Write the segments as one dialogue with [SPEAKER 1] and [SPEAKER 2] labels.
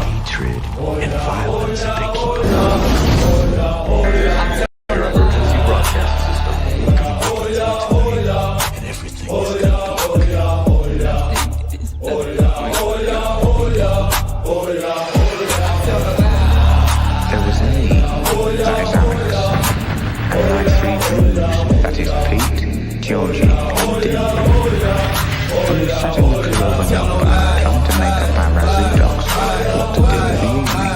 [SPEAKER 1] Hatred and violence that they keep
[SPEAKER 2] emergency broadcast system.
[SPEAKER 1] and everything is gonna There was me, that is Alex, and my three Jews, that is Pete, Georgie, and Dylan. We sat in the cool of a notebook trying to make up our razoo dogs what to do with the evening.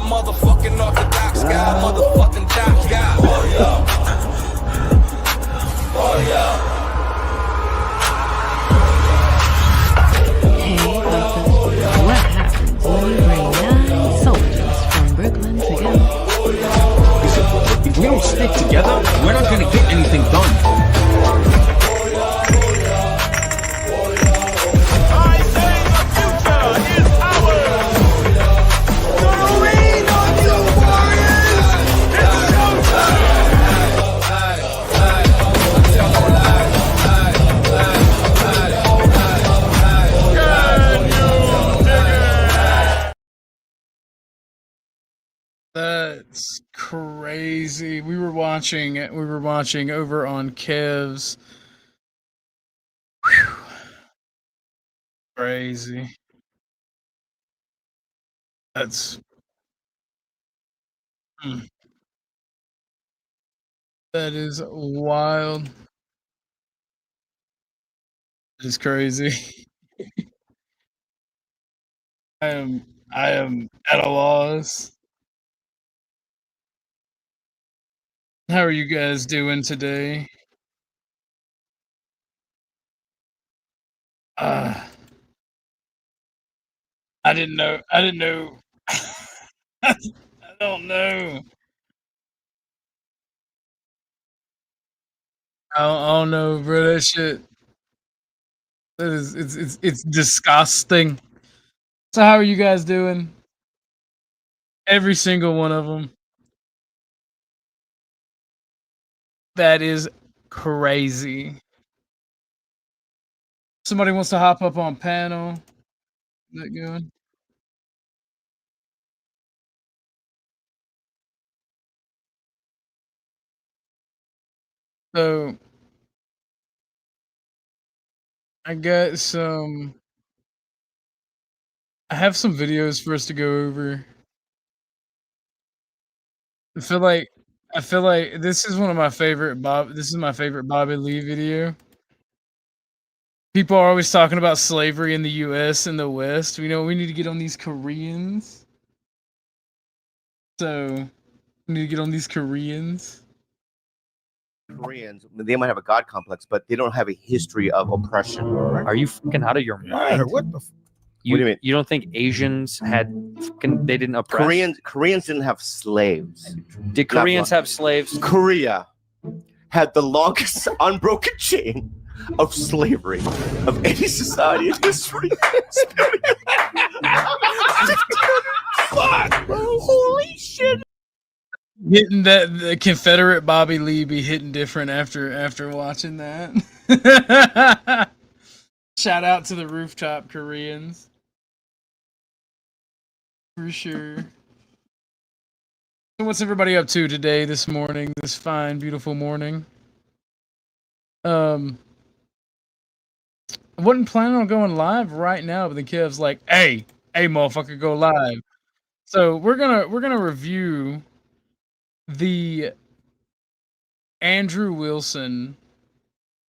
[SPEAKER 3] Motherfucking Orthodox guy, motherfucking jock guy. Oh yeah. Oh yeah.
[SPEAKER 4] Hey, Arthur, what happens when you bring 9 soldiers from Brooklyn together?
[SPEAKER 2] If we don't stick together, we're not gonna get anything done.
[SPEAKER 5] That's crazy. We were watching over on Kev's. Whew. Crazy. That's that is wild. It is crazy. I am at a loss. How are you guys doing today? I didn't know. I don't know. I don't know, bro. That shit. That is. It's disgusting. So how are you guys doing? Every single one of them. That is crazy. Somebody wants to hop up on panel. Is that good? So I got some. I have some videos for us to go over. I feel like this is one of my favorite This is my favorite Bobby Lee video. People are always talking about slavery in the U.S. and the West. We need to get on these Koreans. So we need to get on these Koreans.
[SPEAKER 6] Koreans, they might have a god complex, but they don't have a history of oppression.
[SPEAKER 2] Are you fucking out of your mind?
[SPEAKER 7] What the?
[SPEAKER 6] What do you mean?
[SPEAKER 2] You don't think Asians had they didn't oppress?
[SPEAKER 6] Koreans didn't have slaves.
[SPEAKER 2] Did Koreans have slaves?
[SPEAKER 6] Korea had the longest unbroken chain of slavery of any society in history. Fuck! Holy shit!
[SPEAKER 5] Hitting the Confederate Bobby Lee be hitting different after watching that. Shout out to the rooftop Koreans. For sure. So what's everybody up to today, this morning, this fine, beautiful morning? I wasn't planning on going live right now, but the Kev's like, hey, motherfucker, go live. So we're gonna review the Andrew Wilson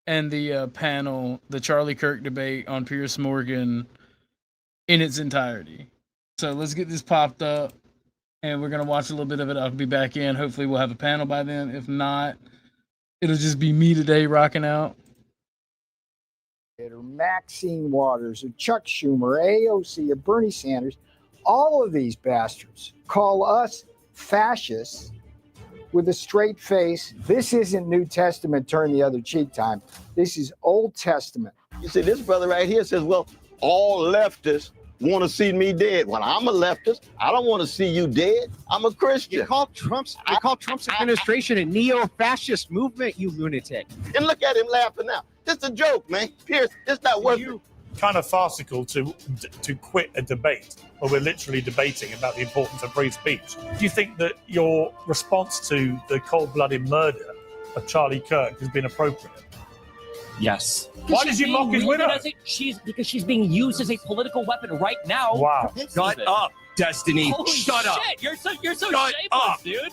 [SPEAKER 5] and the panel, the Charlie Kirk debate on Piers Morgan in its entirety. So let's get this popped up, and we're gonna watch a little bit of it. I'll be back in. Hopefully we'll have a panel by then. If not, it'll just be me today rocking out.
[SPEAKER 7] Or Maxine Waters, or Chuck Schumer, AOC, or Bernie Sanders, all of these bastards call us fascists with a straight face. This isn't New Testament, turn the other cheek time. This is Old Testament.
[SPEAKER 8] You see, this brother right here says, well, all leftists want to see me dead. Well, I'm a leftist. I don't want to see you dead. I'm a Christian.
[SPEAKER 9] You call Trump's administration a neo-fascist movement, you lunatic.
[SPEAKER 8] And look at him laughing now. This is a joke, man. Pierce, it's not worth it.
[SPEAKER 10] Kind of farcical to quit a debate where we're literally debating about the importance of free speech. Do you think that your response to the cold-blooded murder of Charlie Kirk has been appropriate?
[SPEAKER 11] Yes.
[SPEAKER 10] Why did you mock his widow?
[SPEAKER 11] Because she's being used as a political weapon right now.
[SPEAKER 10] Wow.
[SPEAKER 9] Shut up, Destiny.
[SPEAKER 11] Holy
[SPEAKER 9] Shut up.
[SPEAKER 11] Shit. You're so
[SPEAKER 9] Shut
[SPEAKER 11] shameless,
[SPEAKER 9] up.
[SPEAKER 11] dude.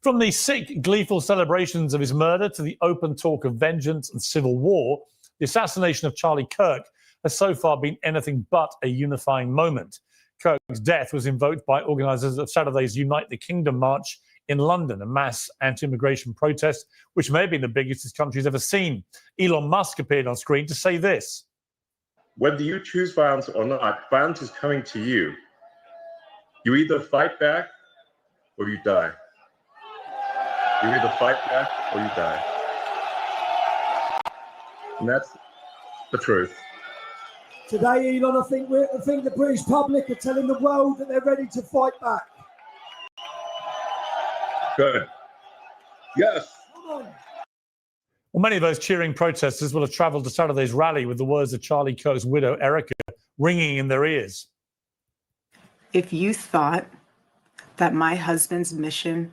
[SPEAKER 10] From the sick, gleeful celebrations of his murder to the open talk of vengeance and civil war, the assassination of Charlie Kirk has so far been anything but a unifying moment. Kirk's death was invoked by organisers of Saturday's Unite the Kingdom march in London, a mass anti-immigration protest, which may have been the biggest this country's ever seen. Elon Musk appeared on screen to say this.
[SPEAKER 12] Whether you choose violence or not, violence is coming to you. You either fight back or you die. You either fight back or you die. And that's the truth.
[SPEAKER 13] Today, Elon, I think the British public are telling the world that they're ready to fight back.
[SPEAKER 12] Good. Yes.
[SPEAKER 10] Well, many of those cheering protesters will have travelled to Saturday's rally with the words of Charlie Kirk's widow, Erica, ringing in their ears.
[SPEAKER 14] If you thought that my husband's mission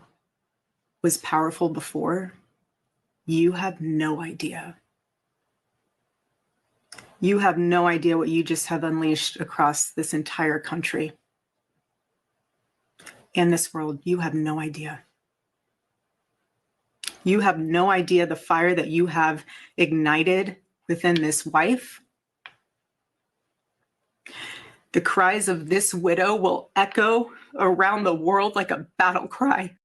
[SPEAKER 14] was powerful before, you have no idea. You have no idea what you just have unleashed across this entire country and this world. You have no idea. You have no idea the fire that you have ignited within this wife. The cries of this widow will echo around the world like a battle cry.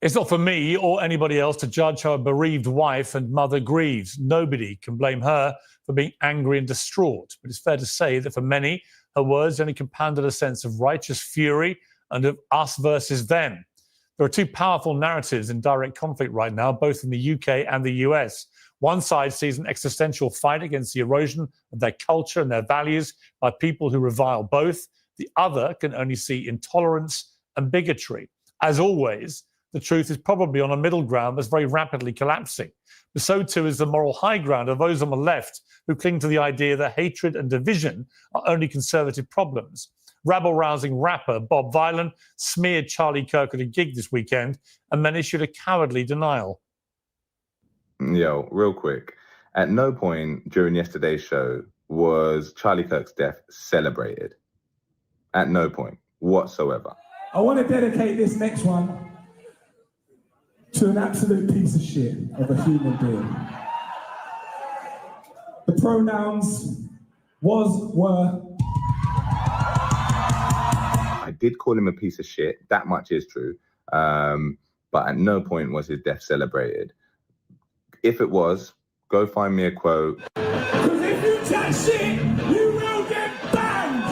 [SPEAKER 10] It's not for me or anybody else to judge how a bereaved wife and mother grieves. Nobody can blame her for being angry and distraught. But it's fair to say that for many, her words only compounded a sense of righteous fury and of us versus them. There are two powerful narratives in direct conflict right now, both in the UK and the US. One side sees an existential fight against the erosion of their culture and their values by people who revile both. The other can only see intolerance and bigotry. As always, the truth is probably on a middle ground that's very rapidly collapsing. But so too is the moral high ground of those on the left who cling to the idea that hatred and division are only conservative problems. Rabble-rousing rapper Bob Vylan smeared Charlie Kirk at a gig this weekend and then issued a cowardly denial.
[SPEAKER 15] Yo, real quick. At no point during yesterday's show was Charlie Kirk's death celebrated. At no point whatsoever.
[SPEAKER 13] I want to dedicate this next one to an absolute piece of shit of a human being. The pronouns was, were.
[SPEAKER 15] I did call him a piece of shit. That much is true. But at no point was his death celebrated. If it was, go find me a quote.
[SPEAKER 13] Because if you chat shit, you will get banned.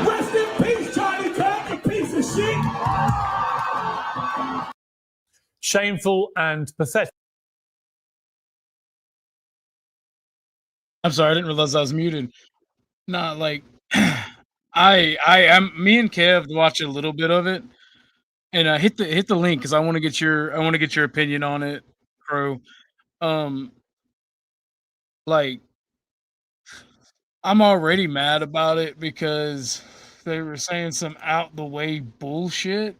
[SPEAKER 13] Rest in peace, Charlie Kirk, a piece of shit.
[SPEAKER 10] Shameful and pathetic.
[SPEAKER 5] I'm sorry, I didn't realize I was muted. Not like I am. Me and Kev watched a little bit of it, and hit the link because I want to get your opinion on it, Crow. Like I'm already mad about it because they were saying some out the way bullshit,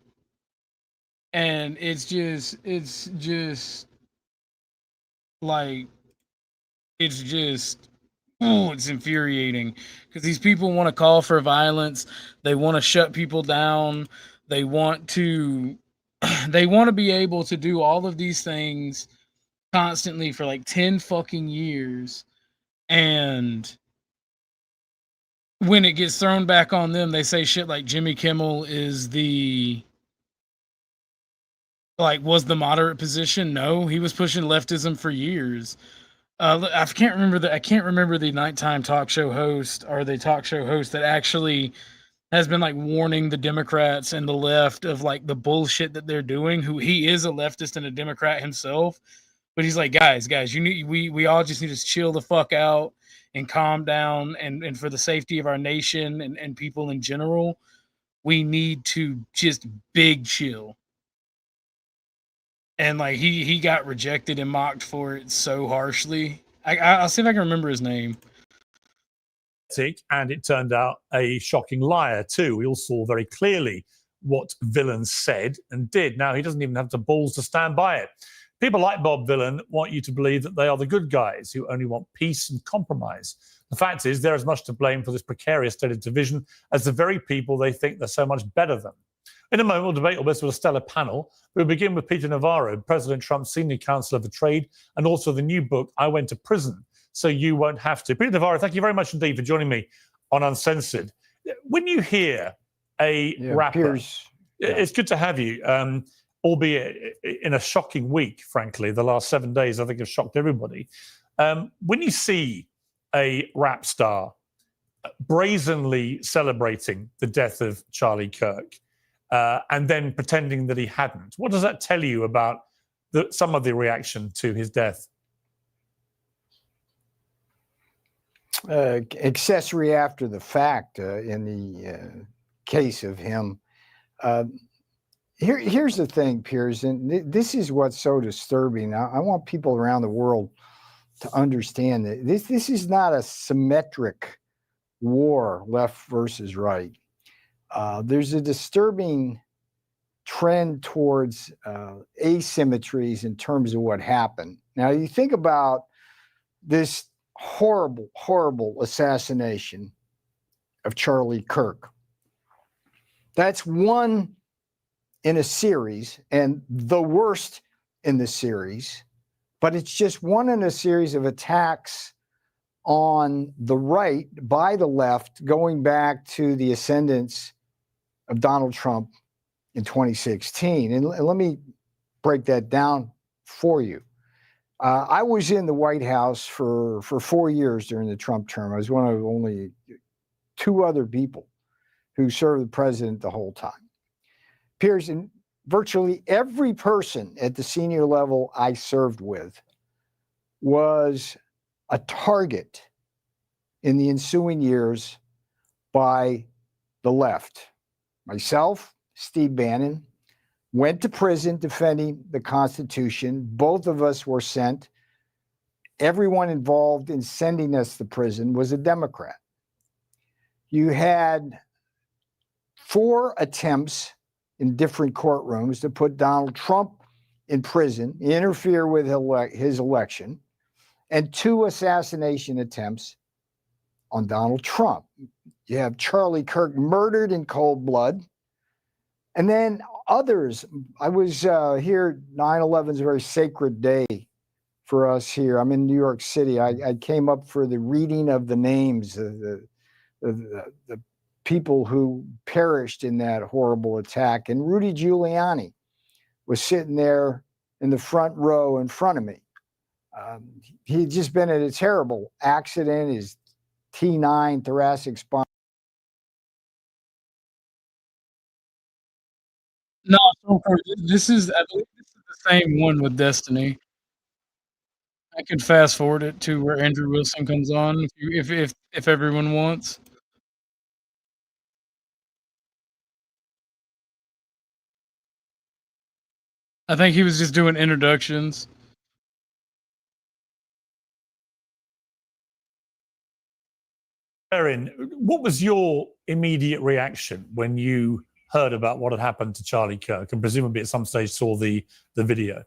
[SPEAKER 5] and it's just like it's infuriating because these people want to call for violence. They want to shut people down. They want to be able to do all of these things constantly for like 10 fucking years. And when it gets thrown back on them, they say shit like Jimmy Kimmel is was the moderate position. No, he was pushing leftism for years. I can't remember the nighttime talk show host or the talk show host that actually has been like warning the Democrats and the left of like the bullshit that they're doing. Who he is a leftist and a Democrat himself, but he's like, guys, you need we all just need to chill the fuck out and calm down, and for the safety of our nation and people in general, we need to just big chill. And like he got rejected and mocked for it so harshly. I'll see if I can remember his name.
[SPEAKER 10] And it turned out a shocking liar too. We all saw very clearly what Villain said and did. Now he doesn't even have the balls to stand by it. People like Bob Villain want you to believe that they are the good guys who only want peace and compromise. The fact is, they're as much to blame for this precarious state of division as the very people they think they're so much better than. In a moment, we'll debate all this with a stellar panel. We'll begin with Peter Navarro, President Trump's senior counselor for trade, and also the new book, I Went to Prison, So You Won't Have to. Peter Navarro, thank you very much indeed for joining me on Uncensored. When you hear a rapper, it's good to have you, albeit in a shocking week, frankly. The last 7 days, I think, have shocked everybody. When you see a rap star brazenly celebrating the death of Charlie Kirk, and then pretending that he hadn't, what does that tell you about some of the reaction to his death?
[SPEAKER 7] Accessory after the fact in the case of him. Here's the thing, Piers, and this is what's so disturbing. I want people around the world to understand that this is not a symmetric war, left versus right. There's a disturbing trend towards asymmetries in terms of what happened. Now, you think about this horrible, horrible assassination of Charlie Kirk. That's one in a series, and the worst in the series, but it's just one in a series of attacks on the right by the left, going back to the ascendance of Donald Trump in 2016. And let me break that down for you. I was in the White House for 4 years during the Trump term. I was one of only 2 other people who served the president the whole time. Piers, and virtually every person at the senior level I served with was a target in the ensuing years by the left. Myself, Steve Bannon, went to prison defending the Constitution. Both of us were sent. Everyone involved in sending us to prison was a Democrat. You had 4 attempts in different courtrooms to put Donald Trump in prison, interfere with his election, and 2 assassination attempts on Donald Trump. You have Charlie Kirk murdered in cold blood. And then others. I was here, 9/11 is a very sacred day for us here. I'm in New York City. I came up for the reading of the names of the people who perished in that horrible attack. And Rudy Giuliani was sitting there in the front row in front of me. He'd just been in a terrible accident. His T9 thoracic spine.
[SPEAKER 5] No, this is, I believe this is the same one with Destiny. I can fast forward it to where Andrew Wilson comes on if everyone wants. I think he was just doing introductions.
[SPEAKER 10] Erin, what was your immediate reaction when you heard about what had happened to Charlie Kirk, and presumably at some stage saw the video?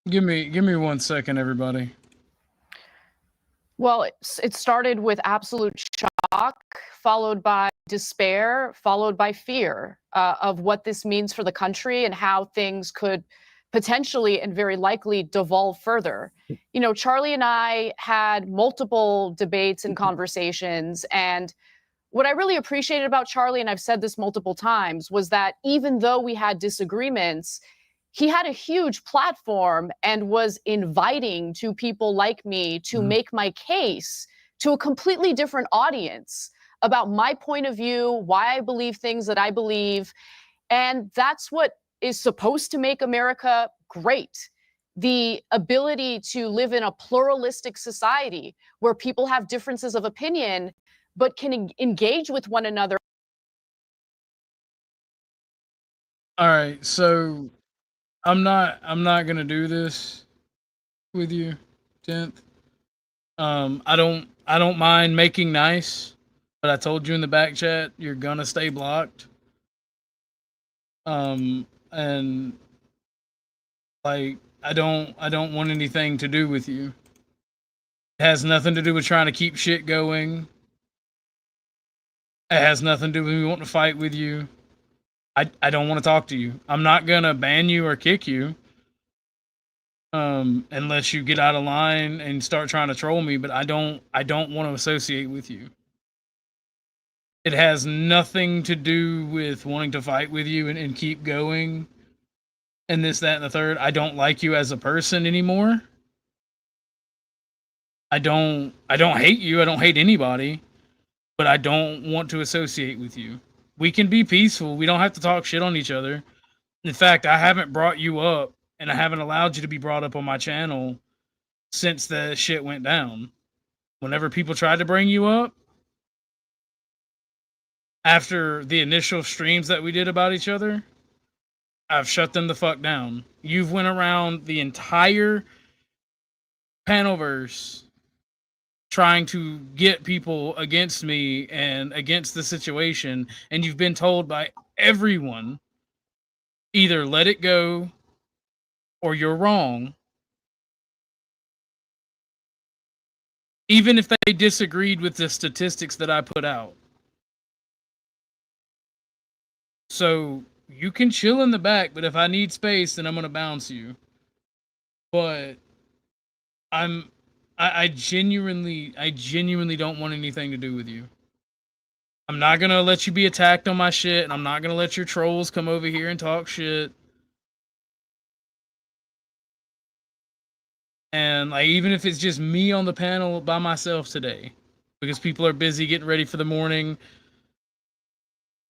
[SPEAKER 5] Give me 1 second, everybody.
[SPEAKER 16] Well, it started with absolute shock, followed by despair, followed by fear of what this means for the country and how things could potentially and very likely devolve further. You know, Charlie and I had multiple debates and conversations, and what I really appreciated about Charlie, and I've said this multiple times, was that even though we had disagreements, he had a huge platform and was inviting to people like me to make my case to a completely different audience about my point of view, why I believe things that I believe. And that's what is supposed to make America great. The ability to live in a pluralistic society where people have differences of opinion, but can engage with one another.
[SPEAKER 5] All right, so I'm not gonna do this with you, 10th. I don't mind making nice, but I told you in the back chat you're gonna stay blocked. And like I don't want anything to do with you. It has nothing to do with trying to keep shit going. It has nothing to do with me wanting to fight with you. I don't want to talk to you. I'm not gonna ban you or kick you. Unless you get out of line and start trying to troll me, but I don't want to associate with you. It has nothing to do with wanting to fight with you and keep going and this, that, and the third. I don't like you as a person anymore. I don't hate you. I don't hate anybody, but I don't want to associate with you. We can be peaceful. We don't have to talk shit on each other. In fact, I haven't brought you up and I haven't allowed you to be brought up on my channel since the shit went down. Whenever people tried to bring you up, after the initial streams that we did about each other, I've shut them the fuck down. You've went around the entire panelverse trying to get people against me and against the situation, and you've been told by everyone, either let it go or you're wrong. Even if they disagreed with the statistics that I put out. So you can chill in the back, but if I need space, then I'm gonna bounce you. But I genuinely don't want anything to do with you. I'm not gonna let you be attacked on my shit, and I'm not gonna let your trolls come over here and talk shit. And like, even if it's just me on the panel by myself today, because people are busy getting ready for the morning,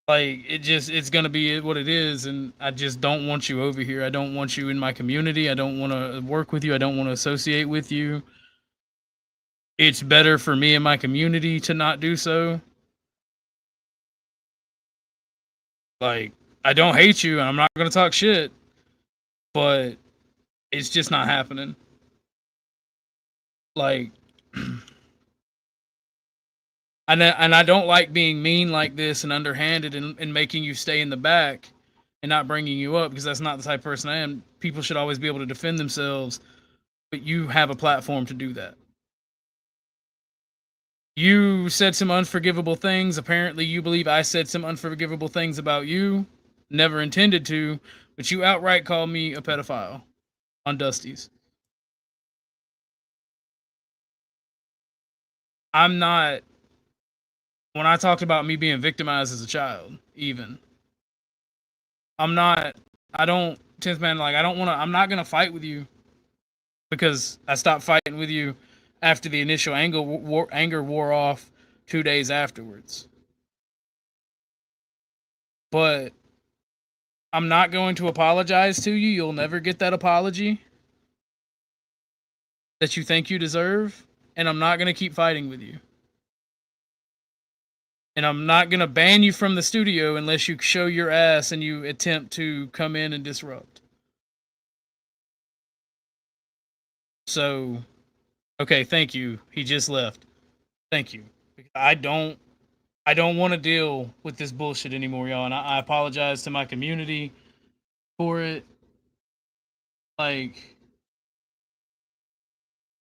[SPEAKER 5] like it's gonna be what it is, and I just don't want you over here. I don't want you in my community. I don't want to work with you. I don't want to associate with you. It's better for me and my community to not do so. Like, I don't hate you, and I'm not gonna talk shit, but it's just not happening. Like, and I don't like being mean like this and underhanded and making you stay in the back and not bringing you up, because that's not the type of person I am. People should always be able to defend themselves, but you have a platform to do that. You said some unforgivable things. Apparently, you believe I said some unforgivable things about you. Never intended to, but you outright called me a pedophile on Dusty's. I'm not. When I talked about me being victimized as a child, even, I'm not. I don't, 10th man, like, I don't want to. I'm not gonna fight with you because I stopped fighting with you after the initial anger wore off 2 days afterwards. But I'm not going to apologize to you. You'll never get that apology that you think you deserve. And I'm not going to keep fighting with you. And I'm not going to ban you from the studio unless you show your ass and you attempt to come in and disrupt. So, okay, thank you. He just left. Thank you. I don't want to deal with this bullshit anymore, y'all. And I apologize to my community for it. Like,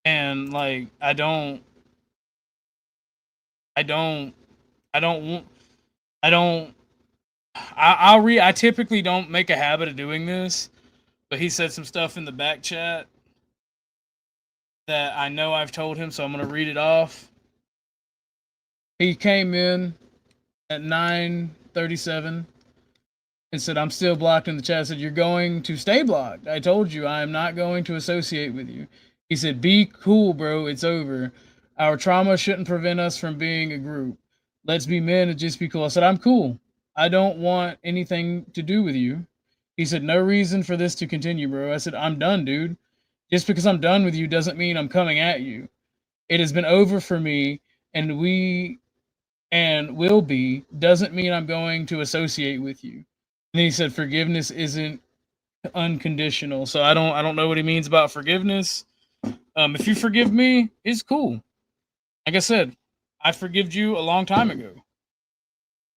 [SPEAKER 5] and like, I typically don't make a habit of doing this, but he said some stuff in the back chat that I know I've told him, so I'm going to read it off. He came in at 9:37 and said, I'm still blocked in the chat. I said, you're going to stay blocked. I told you I am not going to associate with you. He said, be cool, bro. It's over. Our trauma shouldn't prevent us from being a group. Let's be men and just be cool. I said, I'm cool. I don't want anything to do with you. He said, no reason for this to continue, bro. I said, I'm done, dude. Just because I'm done with you doesn't mean I'm coming at you. It has been over for me, and will be, doesn't mean I'm going to associate with you. And he said, forgiveness isn't unconditional. So I don't know what he means about forgiveness. If you forgive me, it's cool. Like I said, I forgave you a long time ago.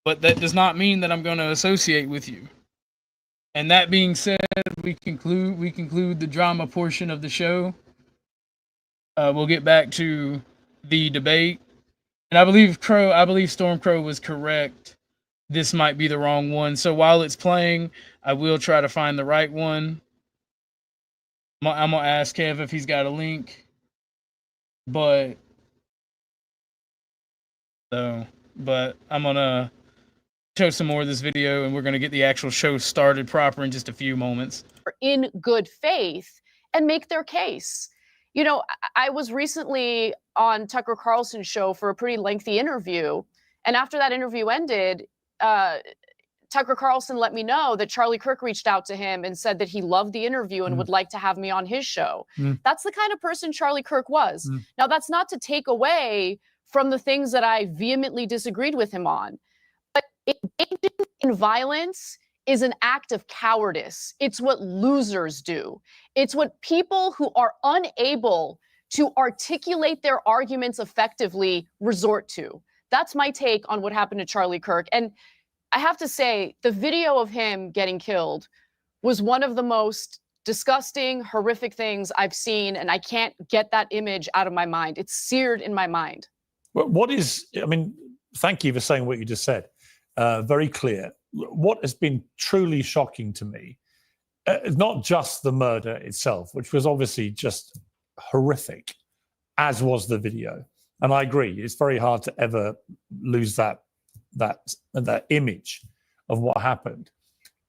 [SPEAKER 5] But that does not mean that I'm going to associate with you. And that being said, we conclude the drama portion of the show. We'll get back to the debate. And I believe Stormcrow was correct. This might be the wrong one. So while it's playing, I will try to find the right one. I'm going to ask Kev if he's got a link. But I'm going to show some more of this video, and we're going to get the actual show started proper in just a few moments.
[SPEAKER 16] In good faith and make their case. You know, I was recently on Tucker Carlson's show for a pretty lengthy interview. And after that interview ended, Tucker Carlson let me know that Charlie Kirk reached out to him and said that he loved the interview and would like to have me on his show. That's the kind of person Charlie Kirk was. Now, that's not to take away from the things that I vehemently disagreed with him on. But engaging in violence is an act of cowardice. It's what losers do. It's what people who are unable to articulate their arguments effectively resort to. That's my take on what happened to Charlie Kirk. And I have to say, the video of him getting killed was one of the most disgusting, horrific things I've seen, and I can't get that image out of my mind. It's seared in my mind.
[SPEAKER 10] Well, thank you for saying what you just said. Very clear. What has been truly shocking to me is not just the murder itself, which was obviously just horrific, as was the video. And I agree, it's very hard to ever lose that image of what happened.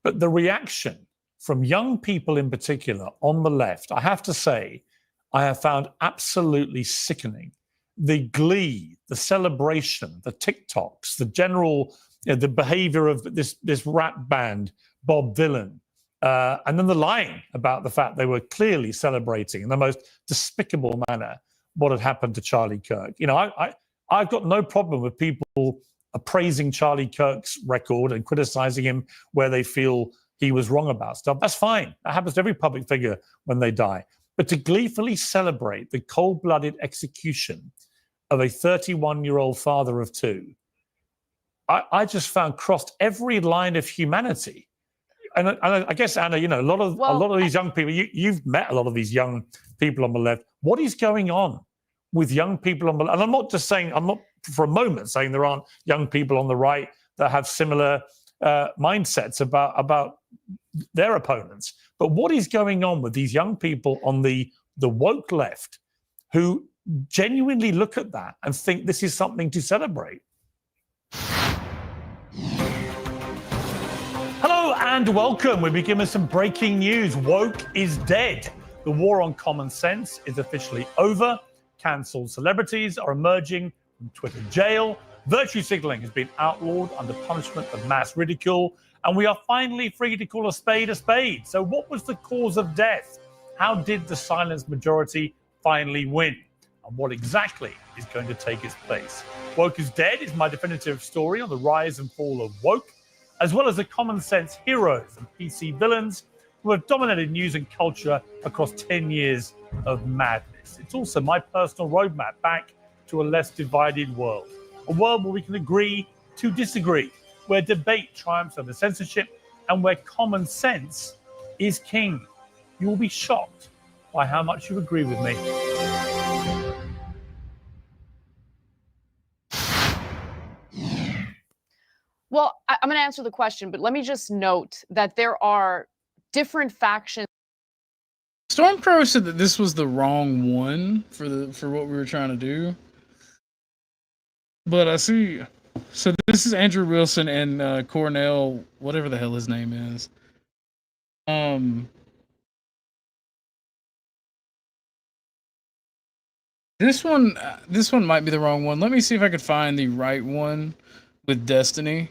[SPEAKER 10] But the reaction from young people in particular on the left, I have to say, I have found absolutely sickening. The glee, the celebration, the TikToks, the general, the behavior of this rap band, Bob Dylan, and then the lying about the fact they were clearly celebrating in the most despicable manner what had happened to Charlie Kirk. You know, I've got no problem with people appraising Charlie Kirk's record and criticizing him where they feel he was wrong about stuff. That's fine. That happens to every public figure when they die. But to gleefully celebrate the cold-blooded execution of a 31-year-old father of two, I just found crossed every line of humanity. And I guess, Anna, you know, a lot of these young people, you've met a lot of these young people on the left. What is going on with young people on the left? And I'm not for a moment saying there aren't young people on the right that have similar mindsets about their opponents. But what is going on with these young people on the woke left who genuinely look at that and think this is something to celebrate? Hello and welcome. We begin with some breaking news. Woke is dead. The war on common sense is officially over. Cancelled celebrities are emerging from Twitter jail. Virtue signaling has been outlawed under punishment of mass ridicule. And we are finally free to call a spade a spade. So what was the cause of death? How did the silenced majority finally win? And what exactly is going to take its place? Woke is dead is my definitive story on the rise and fall of woke, as well as the common sense heroes and PC villains who have dominated news and culture across 10 years of madness. It's also my personal roadmap back to a less divided world, a world where we can agree to disagree, where debate triumphs over censorship, and where common sense is king. You will be shocked by how much you agree with me.
[SPEAKER 16] Well, I'm going to answer the question, but let me just note that there are different factions.
[SPEAKER 5] Stormcrow said that this was the wrong one for what we were trying to do. But I see So this is Andrew Wilson and Cornell, whatever the hell his name is. This one might be the wrong one. Let me see if I could find the right one with Destiny.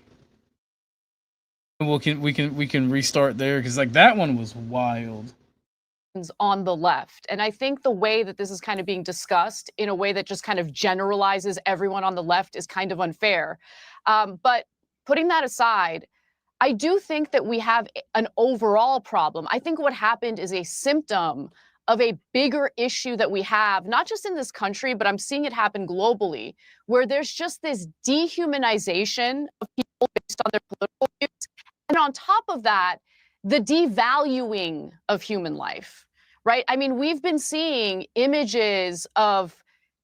[SPEAKER 5] And we can restart there because like that one was wild.
[SPEAKER 16] On the left. And I think the way that this is kind of being discussed in a way that just kind of generalizes everyone on the left is kind of unfair. But putting that aside, I do think that we have an overall problem. I think what happened is a symptom of a bigger issue that we have, not just in this country, but I'm seeing it happen globally, where there's just this dehumanization of people based on their political views. And on top of that, the devaluing of human life, right? I mean, we've been seeing images of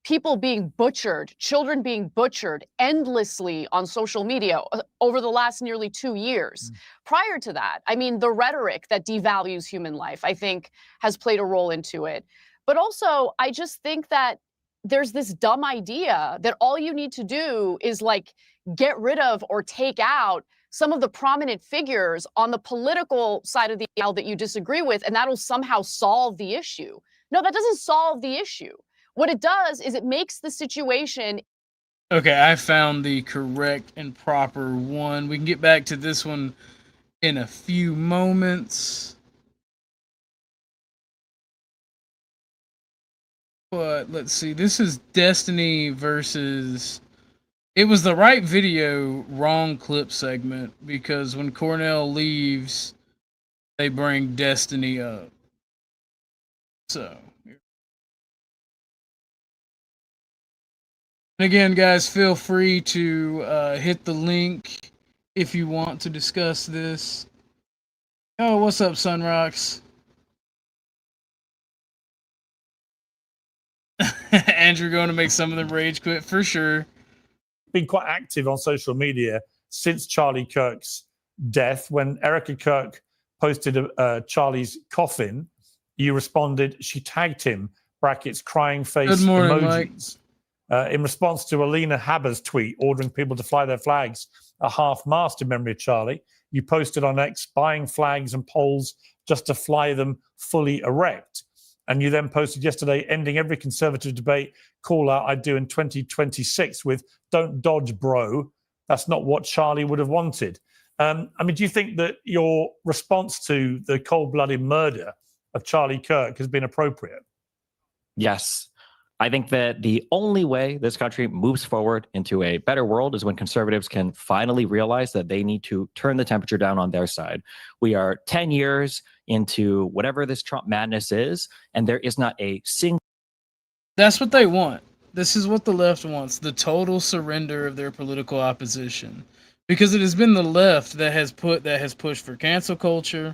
[SPEAKER 16] people being butchered, children being butchered endlessly on social media over the last nearly 2 years. Prior to that, I mean, the rhetoric that devalues human life, I think, has played a role into it. But also, I just think that there's this dumb idea that all you need to do is like get rid of or take out some of the prominent figures on the political side of the aisle that you disagree with, and that'll somehow solve the issue. No, that doesn't solve the issue. What it does is it makes the situation.
[SPEAKER 5] Okay, I found the correct and proper one. We can get back to this one in a few moments. But let's see. This is Destiny versus... It was the right video, wrong clip segment, because when Cornell leaves, they bring Destiny up. So... And again, guys, feel free to hit the link if you want to discuss this. Oh, what's up, Sunrocks? Andrew going to make some of them rage quit for sure.
[SPEAKER 10] Been quite active on social media since Charlie Kirk's death. When Erica Kirk posted Charlie's coffin, you responded, she tagged him, brackets, crying face
[SPEAKER 5] Good morning,
[SPEAKER 10] emojis. In response to Alina Haber's tweet ordering people to fly their flags a half-mast in memory of Charlie, you posted on X buying flags and poles just to fly them fully erect. And you then posted yesterday ending every conservative debate call out I'd do in 2026 with don't dodge, bro. That's not what Charlie would have wanted. I mean, do you think that your response to the cold-blooded murder of Charlie Kirk has been appropriate?
[SPEAKER 17] Yes. I think that the only way this country moves forward into a better world is when conservatives can finally realize that they need to turn the temperature down on their side. We are 10 years into whatever this Trump madness is, and there is not a single...
[SPEAKER 5] That's what they want. This is what the left wants, the total surrender of their political opposition. Because it has been the left that has pushed for cancel culture,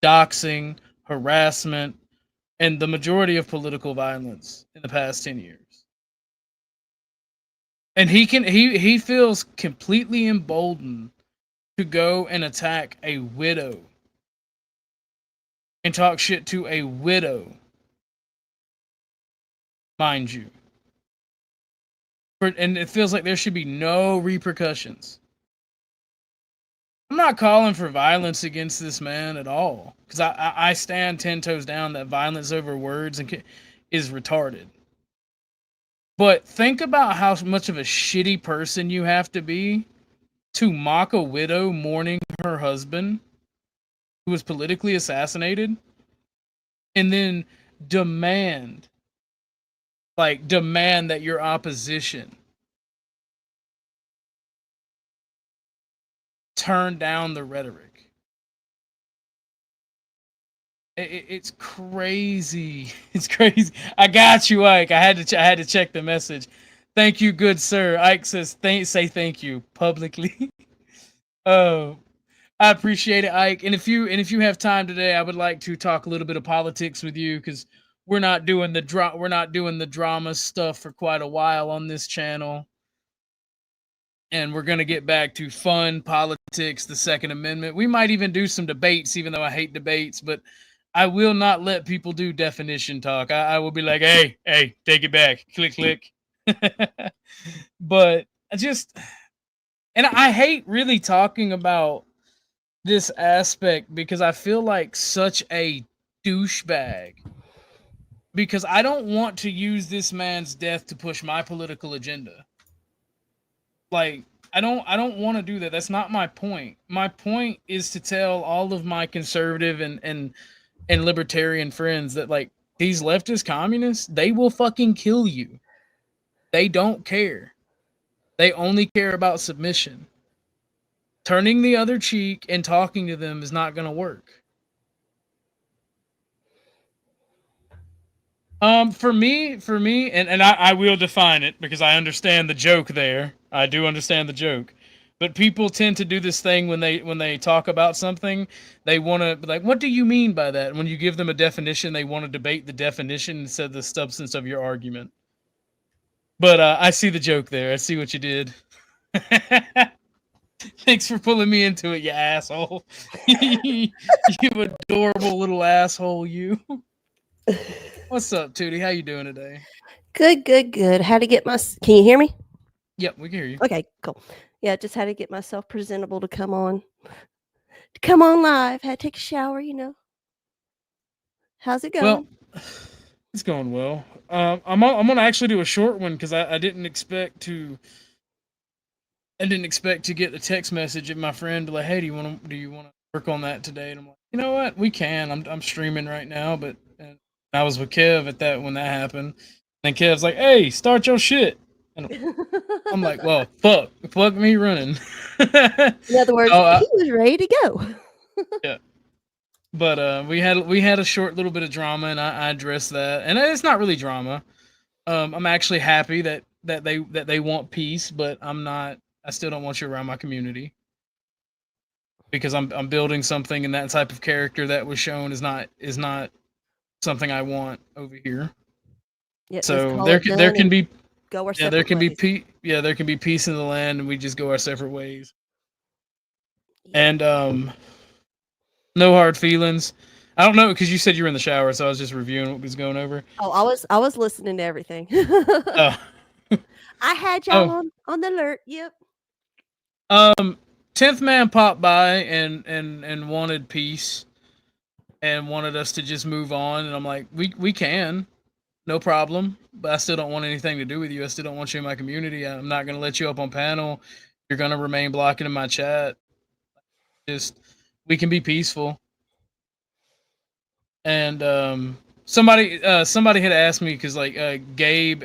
[SPEAKER 5] doxing, harassment, and the majority of political violence in the past 10 years. And he feels completely emboldened to go and attack a widow and talk shit to a widow, mind you. And it feels like there should be no repercussions. I'm not calling for violence against this man at all, because I stand 10 toes down that violence over words is retarded. But think about how much of a shitty person you have to be to mock a widow mourning her husband who was politically assassinated, and then demand that your opposition turn down the rhetoric. It's crazy. It's crazy. I got you, Ike. I had to check the message. Thank you, good sir. Ike says say thank you publicly. I appreciate it, Ike. And if you have time today, I would like to talk a little bit of politics with you, because we're not doing the drama stuff for quite a while on this channel. And we're going to get back to fun politics, the Second Amendment. We might even do some debates, even though I hate debates, but I will not let people do definition talk. I will be like, hey, take it back. Click, click. But And I hate really talking about this aspect because I feel like such a douchebag. Because I don't want to use this man's death to push my political agenda. Like, I don't want to do that. That's not my point. My point is to tell all of my conservative and libertarian friends that, like, these leftist communists, they will fucking kill you. They don't care. They only care about submission. Turning the other cheek and talking to them is not going to work. For me, and I will define it because I understand the joke there. I do understand the joke. But people tend to do this thing when they talk about something, they want to be like, what do you mean by that? And when you give them a definition, they want to debate the definition instead of the substance of your argument. But I see the joke there. I see what you did. Thanks for pulling me into it, you asshole. You adorable little asshole, you. What's up, Tootie? How you doing today?
[SPEAKER 18] Good, good, good. How to get my... Can you hear me?
[SPEAKER 5] Yep, we can hear you.
[SPEAKER 18] Okay, cool. Yeah, just had to get myself presentable to come on. To come on live. Had to take a shower, you know. How's it going?
[SPEAKER 5] Well, it's going well. I'm gonna actually do a short one because I didn't expect to. I didn't expect to get the text message of my friend like, "Hey, do you want to work on that today?" And I'm like, you know what, we can. I'm streaming right now, but I was with Kev at that when that happened. And Kev's like, "Hey, start your shit." And I'm like, "Well, fuck me running."
[SPEAKER 18] In other words, he was ready to go.
[SPEAKER 5] Yeah. But we had a short little bit of drama, and I addressed that, and it's not really drama. I'm actually happy that they want peace, but I'm not. I still don't want you around my community because I'm building something, and that type of character that was shown is not something I want over here.
[SPEAKER 18] Yeah,
[SPEAKER 5] so there can be
[SPEAKER 18] go our
[SPEAKER 5] there can
[SPEAKER 18] ways.
[SPEAKER 5] be there can be peace in the land, and we just go our separate ways. And no hard feelings. I don't know because you said you were in the shower, so I was just reviewing what was going over.
[SPEAKER 18] Oh, I was listening to everything.
[SPEAKER 5] Oh.
[SPEAKER 18] I had y'all on the alert. Yep.
[SPEAKER 5] 10th man popped by and wanted peace and wanted us to just move on, and I'm like, we can, no problem, but I still don't want anything to do with you. I still don't want you in my community. I'm not gonna let you up on panel. You're gonna remain blocking in my chat. Just we can be peaceful. And somebody had asked me because like Gabe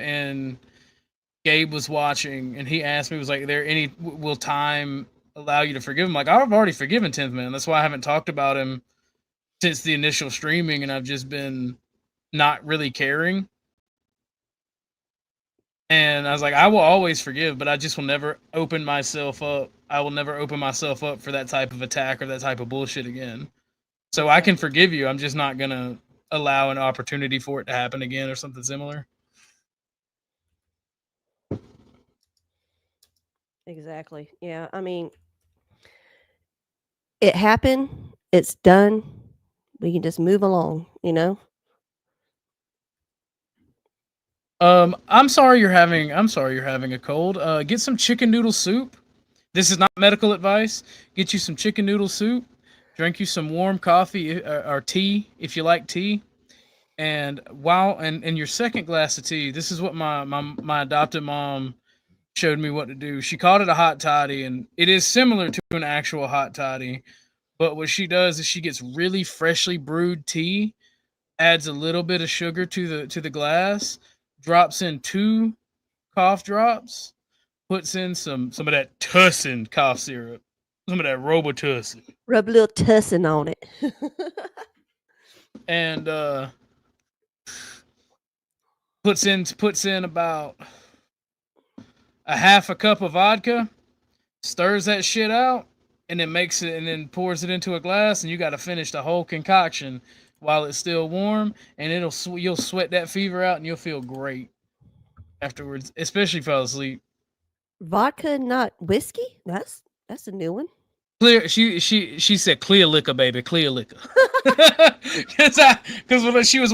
[SPEAKER 5] was watching, and he asked me, was like, will time allow you to forgive him? Like, I've already forgiven 10th man. That's why I haven't talked about him since the initial streaming, and I've just been not really caring. And I was like, I will always forgive, but I just will never open myself up. I will never open myself up for that type of attack or that type of bullshit again. So I can forgive you. I'm just not gonna allow an opportunity for it to happen again or something similar.
[SPEAKER 18] Exactly. Yeah. I mean, it happened. It's done. We can just move along, you know?
[SPEAKER 5] I'm sorry you're having a cold. Get some chicken noodle soup. This is not medical advice. Get you some chicken noodle soup. Drink you some warm coffee or tea if you like tea. And in your second glass of tea, this is what my adopted mom showed me what to do. She called it a hot toddy, and it is similar to an actual hot toddy. But what she does is she gets really freshly brewed tea, adds a little bit of sugar to the glass, drops in 2 cough drops, puts in some of that Tussin cough syrup, some of that Robitussin.
[SPEAKER 18] Rub a little tussin on it.
[SPEAKER 5] And puts in about a half a cup of vodka, stirs that shit out, and then makes it, and then pours it into a glass, and you got to finish the whole concoction while it's still warm, and you'll sweat that fever out, and you'll feel great afterwards, especially if you fall asleep.
[SPEAKER 18] Vodka, not whiskey? That's a new one.
[SPEAKER 5] Clear. She said clear liquor, baby, clear liquor. Because when she was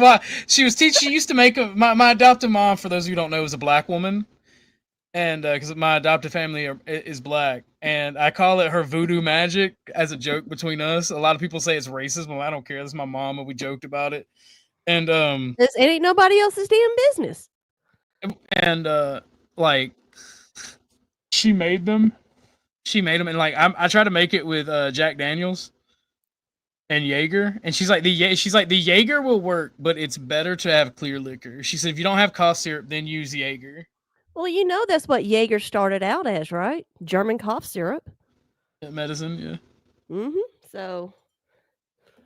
[SPEAKER 5] teaching, she used to make my adopted mom, for those of you who don't know, was a black woman, and because my adopted family is black, and I call it her voodoo magic as a joke between us. A lot of people say it's racist, but I don't care. That's my mom, and we joked about it. And
[SPEAKER 18] It ain't nobody else's damn business.
[SPEAKER 5] and like she made them, and like I try to make it with Jack Daniels and Jaeger, and she's like the Jaeger will work, but it's better to have clear liquor. She said if you don't have cough syrup, then use Jaeger.
[SPEAKER 18] Well, you know that's what Jaeger started out as, right? German cough syrup.
[SPEAKER 5] Medicine, yeah.
[SPEAKER 18] Mm-hmm. So.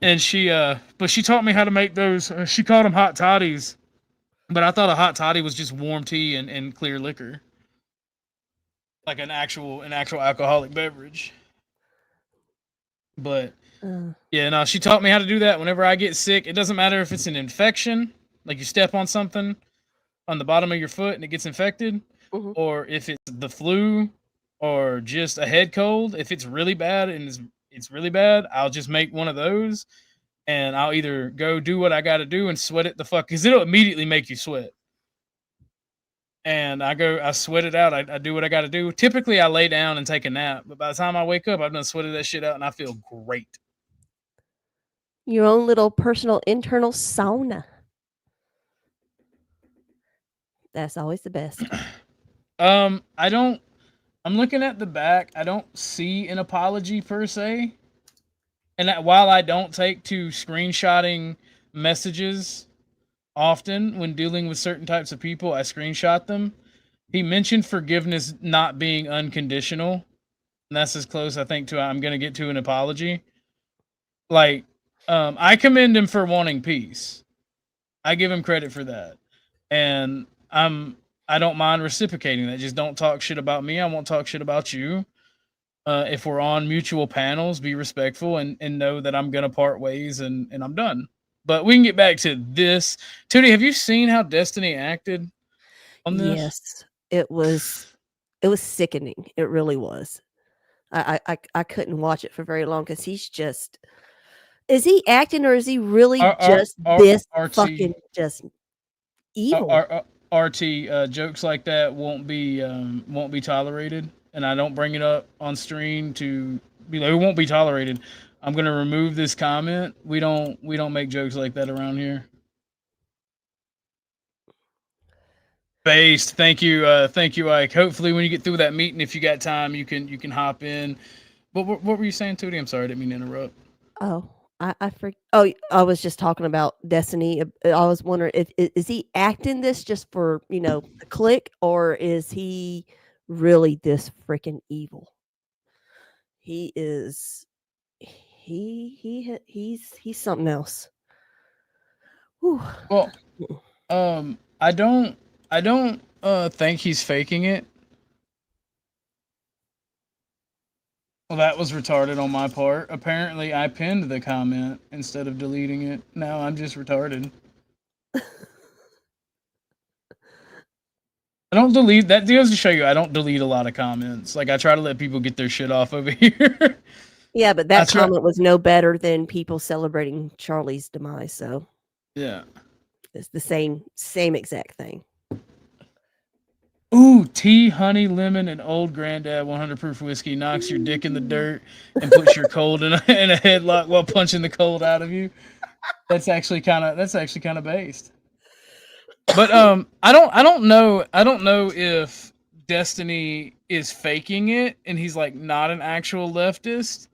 [SPEAKER 5] And she but she taught me how to make those. She called them hot toddies, but I thought a hot toddy was just warm tea and clear liquor, like an actual alcoholic beverage. But yeah, no, she taught me how to do that. Whenever I get sick, it doesn't matter if it's an infection, like you step on something on the bottom of your foot and it gets infected, or if it's the flu or just a head cold. If it's really bad and it's really bad, I'll just make one of those, and I'll either go do what I got to do and sweat it the fuck, because it'll immediately make you sweat. And I sweat it out. I do what I got to do. Typically, I lay down and take a nap, but by the time I wake up, I've done sweated that shit out, and I feel great.
[SPEAKER 18] Your own little personal internal sauna. That's always the best.
[SPEAKER 5] I'm looking at the back. I don't see an apology per se. And while I don't take to screenshotting messages often when dealing with certain types of people, I screenshot them. He mentioned forgiveness not being unconditional. And that's as close, I think, to I'm going to get to an apology. Like, I commend him for wanting peace. I give him credit for that. And I don't mind reciprocating that. Just don't talk shit about me. I won't talk shit about you. If we're on mutual panels, be respectful and know that I'm gonna part ways and I'm done. But we can get back to this. Tootie, have you seen how Destiny acted on this?
[SPEAKER 18] Yes, it was sickening. It really was. I couldn't watch it for very long because he's just. Is he acting or is he really just fucking just evil?
[SPEAKER 5] RT jokes like that won't be tolerated, and I don't bring it up on screen to be like it won't be tolerated. I'm gonna remove this comment. We don't make jokes like that around here. Based. Thank you, Ike. Hopefully, when you get through that meeting, if you got time, you can hop in. But what were you saying, Tootie? I'm sorry, I didn't mean to interrupt.
[SPEAKER 18] Oh, I was just talking about Destiny. I was wondering if is he acting this just for the click, or is he really this freaking evil? He is. He's something else. Whew.
[SPEAKER 5] Well, I don't think he's faking it. Well, that was retarded on my part. Apparently, I pinned the comment instead of deleting it. Now I'm just retarded. I don't delete that. Goes to show you, I don't delete a lot of comments. Like I try to let people get their shit off over here.
[SPEAKER 18] Yeah, but that comment was no better than people celebrating Charlie's demise. So
[SPEAKER 5] yeah,
[SPEAKER 18] it's the same exact thing.
[SPEAKER 5] Ooh, tea, honey, lemon, and old granddad 100 proof whiskey knocks your dick in the dirt and puts your cold in a headlock while punching the cold out of you. That's actually kind of based. But I don't know if Destiny is faking it and he's like not an actual leftist.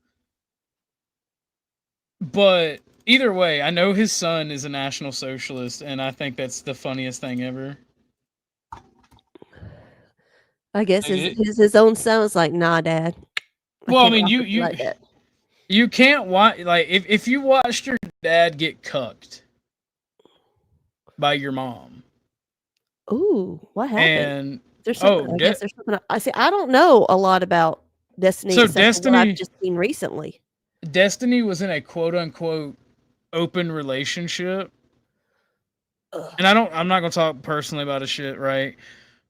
[SPEAKER 5] But either way, I know his son is a National Socialist, and I think that's the funniest thing ever.
[SPEAKER 18] I guess his own son was like, "Nah, Dad."
[SPEAKER 5] Well, I mean, you can't watch like if you watched your dad get cucked by your mom.
[SPEAKER 18] Ooh, what happened?
[SPEAKER 5] And
[SPEAKER 18] there's something. I guess there's something. I don't know a lot about Destiny.
[SPEAKER 5] So
[SPEAKER 18] Destiny, what I've just seen recently.
[SPEAKER 5] Destiny was in a quote unquote open relationship, and I'm not gonna talk personally about his shit, right?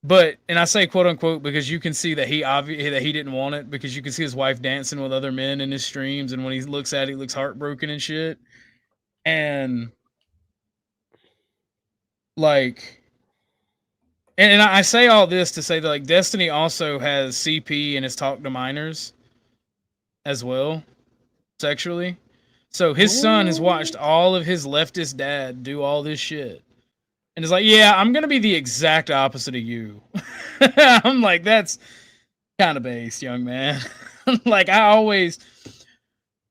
[SPEAKER 5] But and I say quote unquote because you can see that he didn't want it, because you can see his wife dancing with other men in his streams, and when he looks at it, he looks heartbroken and shit. And like And I say all this to say that like Destiny also has CP and has talked to minors as well, sexually. So his son has watched all of his leftist dad do all this shit. And is like, yeah, I'm gonna be the exact opposite of you. I'm like, that's kind of based, young man. Like I always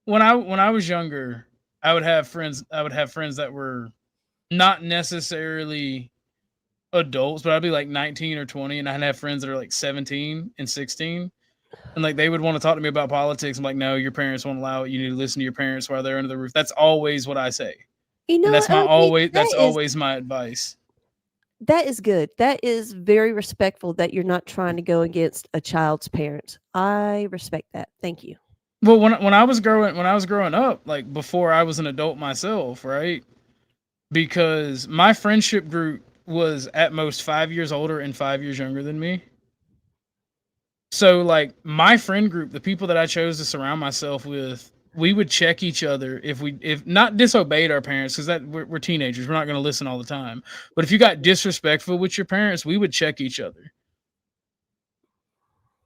[SPEAKER 5] when I was younger, I would have friends that were not necessarily adults, but I'd be like 19 or 20, and I'd have friends that are like 17 and 16. And like they would want to talk to me about politics. I'm like, no, your parents won't allow it. You need to listen to your parents while they're under the roof. That's always what I say.
[SPEAKER 18] You know,
[SPEAKER 5] And that's my
[SPEAKER 18] OG,
[SPEAKER 5] that's always my advice.
[SPEAKER 18] That is good. That is very respectful that you're not trying to go against a child's parents. I respect that. Thank you.
[SPEAKER 5] Well, when I was growing up, like before I was an adult myself, right? Because my friendship group was at most 5 years older and 5 years younger than me. So like my friend group, the people that I chose to surround myself with, we would check each other if not disobeyed our parents, because that we're teenagers, we're not going to listen all the time. But if you got disrespectful with your parents, we would check each other.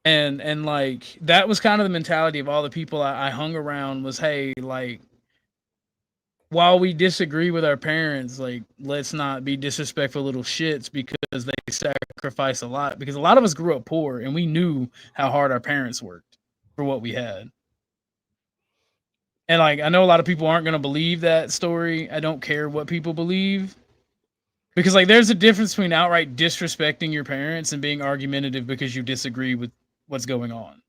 [SPEAKER 5] And like that was kind of the mentality of all the people I hung around was, hey, like while we disagree with our parents, like let's not be disrespectful little shits because they sacrifice a lot. Because a lot of us grew up poor and we knew how hard our parents worked for what we had. And like I know a lot of people aren't going to believe that story. I don't care what people believe. Because like there's a difference between outright disrespecting your parents and being argumentative because you disagree with what's going on.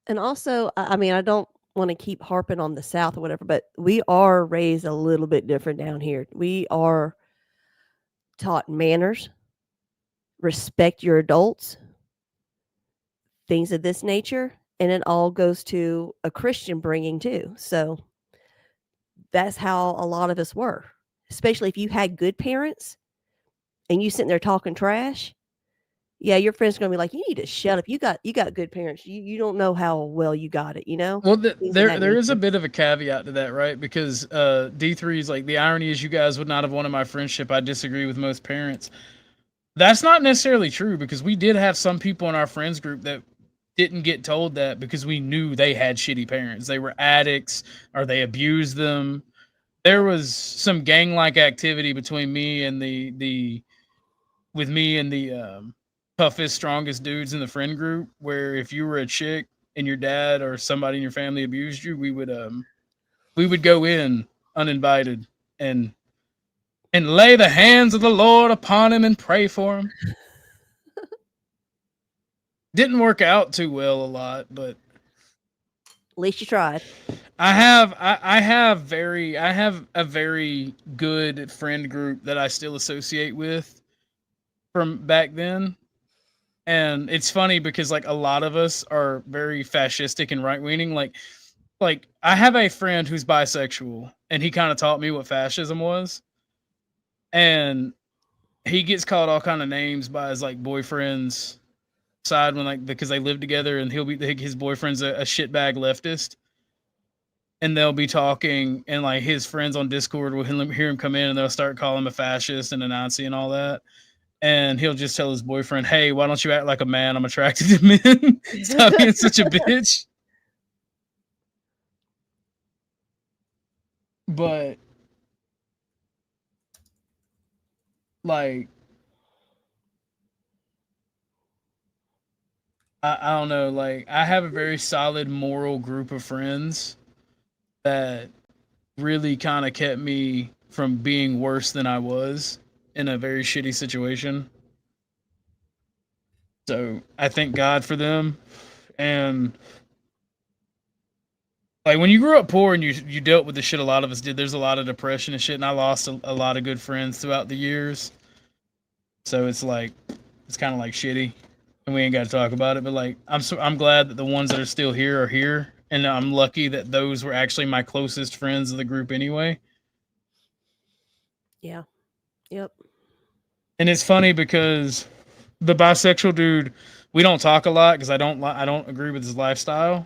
[SPEAKER 18] And also, I mean, I don't want to keep harping on the South or whatever, but we are raised a little bit different down here. We are taught manners, respect your adults, things of this nature, and it all goes to a Christian bringing too. So that's how a lot of us were, especially if you had good parents and you sitting there talking trash. Yeah, your friend's gonna be like, you need to shut up. You got good parents. You don't know how well you got it, you know?
[SPEAKER 5] Well,
[SPEAKER 18] Things of
[SPEAKER 5] there
[SPEAKER 18] that
[SPEAKER 5] is a
[SPEAKER 18] nature.
[SPEAKER 5] bit of a caveat to that, right? Because D3 is like, the irony is you guys would not have wanted my friendship. I disagree with most parents. That's not necessarily true, because we did have some people in our friends group that didn't get told that because we knew they had shitty parents. They were addicts or they abused them. There was some gang-like activity between me and the toughest, strongest dudes in the friend group, where if you were a chick and your dad or somebody in your family abused you, we would go in uninvited and lay the hands of the Lord upon him and pray for him. Didn't work out too well a lot, but
[SPEAKER 18] At least you tried.
[SPEAKER 5] I have a very good friend group that I still associate with from back then. And it's funny because like a lot of us are very fascistic and right-leaning. Like I have a friend who's bisexual, and he kind of taught me what fascism was. And he gets called all kind of names by his like boyfriend's side when like because they live together, and his boyfriend's a shitbag leftist. And they'll be talking, and like his friends on Discord will hear him come in, and they'll start calling him a fascist and a Nazi and all that. And he'll just tell his boyfriend, "Hey, why don't you act like a man? I'm attracted to men." Stop being such a bitch. But like, I don't know. Like, I have a very solid moral group of friends that really kind of kept me from being worse than I was in a very shitty situation. So I thank God for them. And like when you grew up poor and you dealt with the shit a lot of us did, there's a lot of depression and shit, and I lost a lot of good friends throughout the years. So it's like it's kind of like shitty, and we ain't got to talk about it. But like I'm glad that the ones that are still here are here, and I'm lucky that those were actually my closest friends of the group anyway.
[SPEAKER 18] Yeah. Yep.
[SPEAKER 5] And it's funny because the bisexual dude, we don't talk a lot because I don't agree with his lifestyle.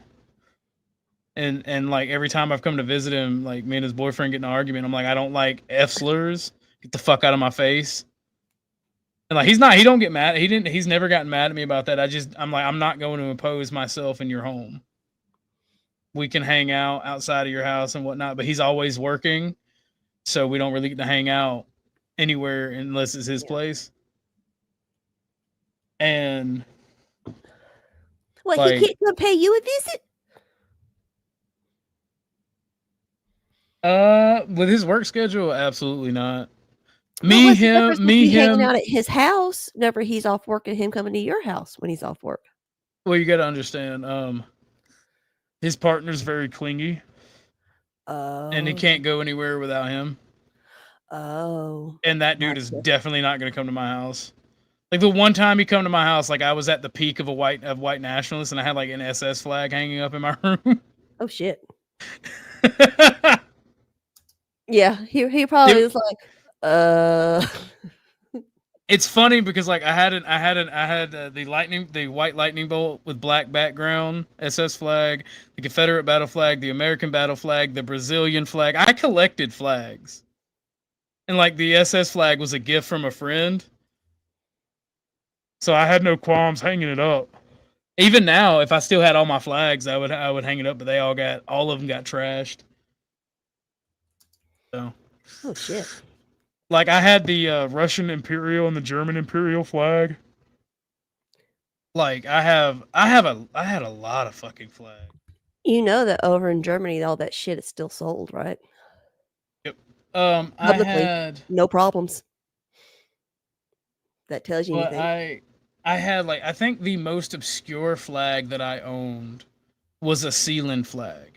[SPEAKER 5] And like every time I've come to visit him, like me and his boyfriend get in an argument, I'm like, I don't like F slurs. Get the fuck out of my face. And like he don't get mad. He's never gotten mad at me about that. I'm like, I'm not going to impose myself in your home. We can hang out outside of your house and whatnot, but he's always working, so we don't really get to hang out anywhere unless it's his place. And
[SPEAKER 18] What,
[SPEAKER 5] like,
[SPEAKER 18] he can't come pay you a visit?
[SPEAKER 5] with his work schedule, absolutely not.
[SPEAKER 18] Hanging
[SPEAKER 5] him.
[SPEAKER 18] out at his house. Never he's off work and him coming to your house when he's off work.
[SPEAKER 5] Well, you got to understand, his partner's very clingy. And he can't go anywhere without him.
[SPEAKER 18] Oh.
[SPEAKER 5] And that dude is definitely not going to come to my house. Like the one time he come to my house, like I was at the peak of white nationalists, and I had like an SS flag hanging up in my room.
[SPEAKER 18] Oh shit. Yeah, he probably was like,
[SPEAKER 5] It's funny because like I had the white lightning bolt with black background, SS flag, the Confederate battle flag, the American battle flag, the Brazilian flag. I collected flags, and like the SS flag was a gift from a friend, so I had no qualms hanging it up. Even now, if I still had all my flags, I would hang it up, but all of them got trashed. So.
[SPEAKER 18] Oh shit.
[SPEAKER 5] Like I had the Russian Imperial and the German Imperial flag. Like I had a lot of fucking flags.
[SPEAKER 18] You know that over in Germany, all that shit is still sold, right?
[SPEAKER 5] Yep.
[SPEAKER 18] Publicly, no problems. That tells you anything.
[SPEAKER 5] I had like I think the most obscure flag that I owned was a Sealand flag,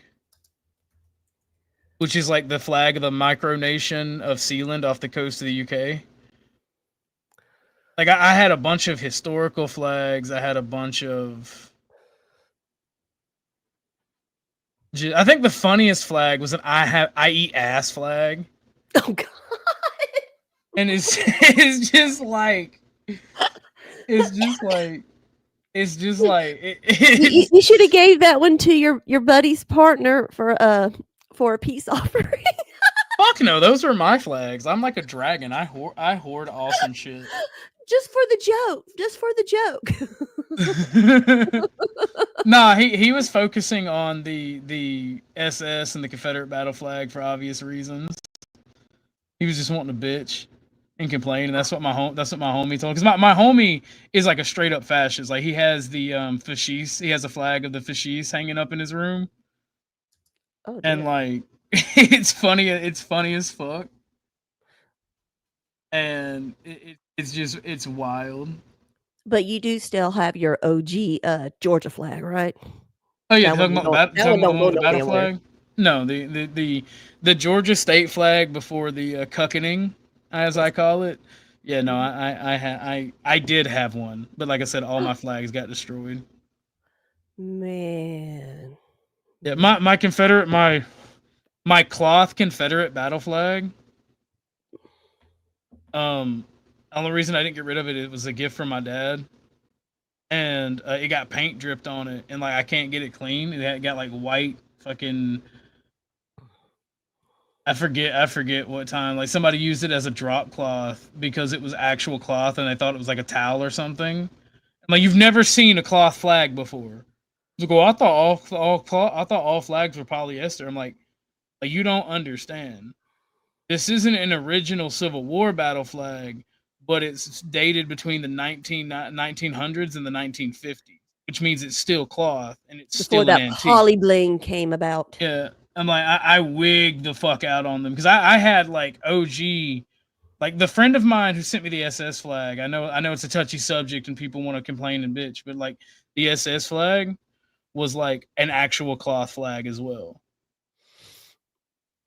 [SPEAKER 5] which is like the flag of the micronation of Sealand off the coast of the UK. Like I had a bunch of historical flags. I had a bunch of. I think the funniest flag was an I eat ass flag.
[SPEAKER 18] Oh god!
[SPEAKER 5] And it's just like
[SPEAKER 18] you should have gave that one to your buddy's partner for a peace offering.
[SPEAKER 5] Fuck no, those are my flags. I'm like a dragon. I hoard awesome shit.
[SPEAKER 18] Just for the joke.
[SPEAKER 5] Nah, he was focusing on the SS and the Confederate battle flag for obvious reasons. He was just wanting to bitch and complain, and that's what my homie told. Because my homie is like a straight up fascist. Like he has the fascist. He has a flag of the fascist hanging up in his room.
[SPEAKER 18] Oh,
[SPEAKER 5] and like it's funny as fuck. And it's wild.
[SPEAKER 18] But you do still have your OG Georgia flag, right?
[SPEAKER 5] Oh yeah,
[SPEAKER 18] talking about
[SPEAKER 5] the battle flag. No, the Georgia state flag before the cuckening, as I call it. Yeah, no, I did have one, but like I said, all my flags got destroyed.
[SPEAKER 18] Man.
[SPEAKER 5] Yeah, my Confederate my cloth Confederate battle flag. Only reason I didn't get rid of it, it was a gift from my dad, and it got paint dripped on it, and like I can't get it clean. It got like white fucking. I forget what time. Like somebody used it as a drop cloth because it was actual cloth, and they thought it was like a towel or something. Like you've never seen a cloth flag before. Like, well, I thought all flags were polyester. I'm like you don't understand. This isn't an original Civil War battle flag, but it's dated between the 1900s and the 1950s, which means it's still cloth and it's
[SPEAKER 18] before
[SPEAKER 5] still
[SPEAKER 18] that
[SPEAKER 5] an antique.
[SPEAKER 18] poly bling came about.
[SPEAKER 5] Yeah, I'm like I wigged the fuck out on them because I had like OG, like the friend of mine who sent me the SS flag. I know it's a touchy subject and people want to complain and bitch, but like the SS flag was like an actual cloth flag as well.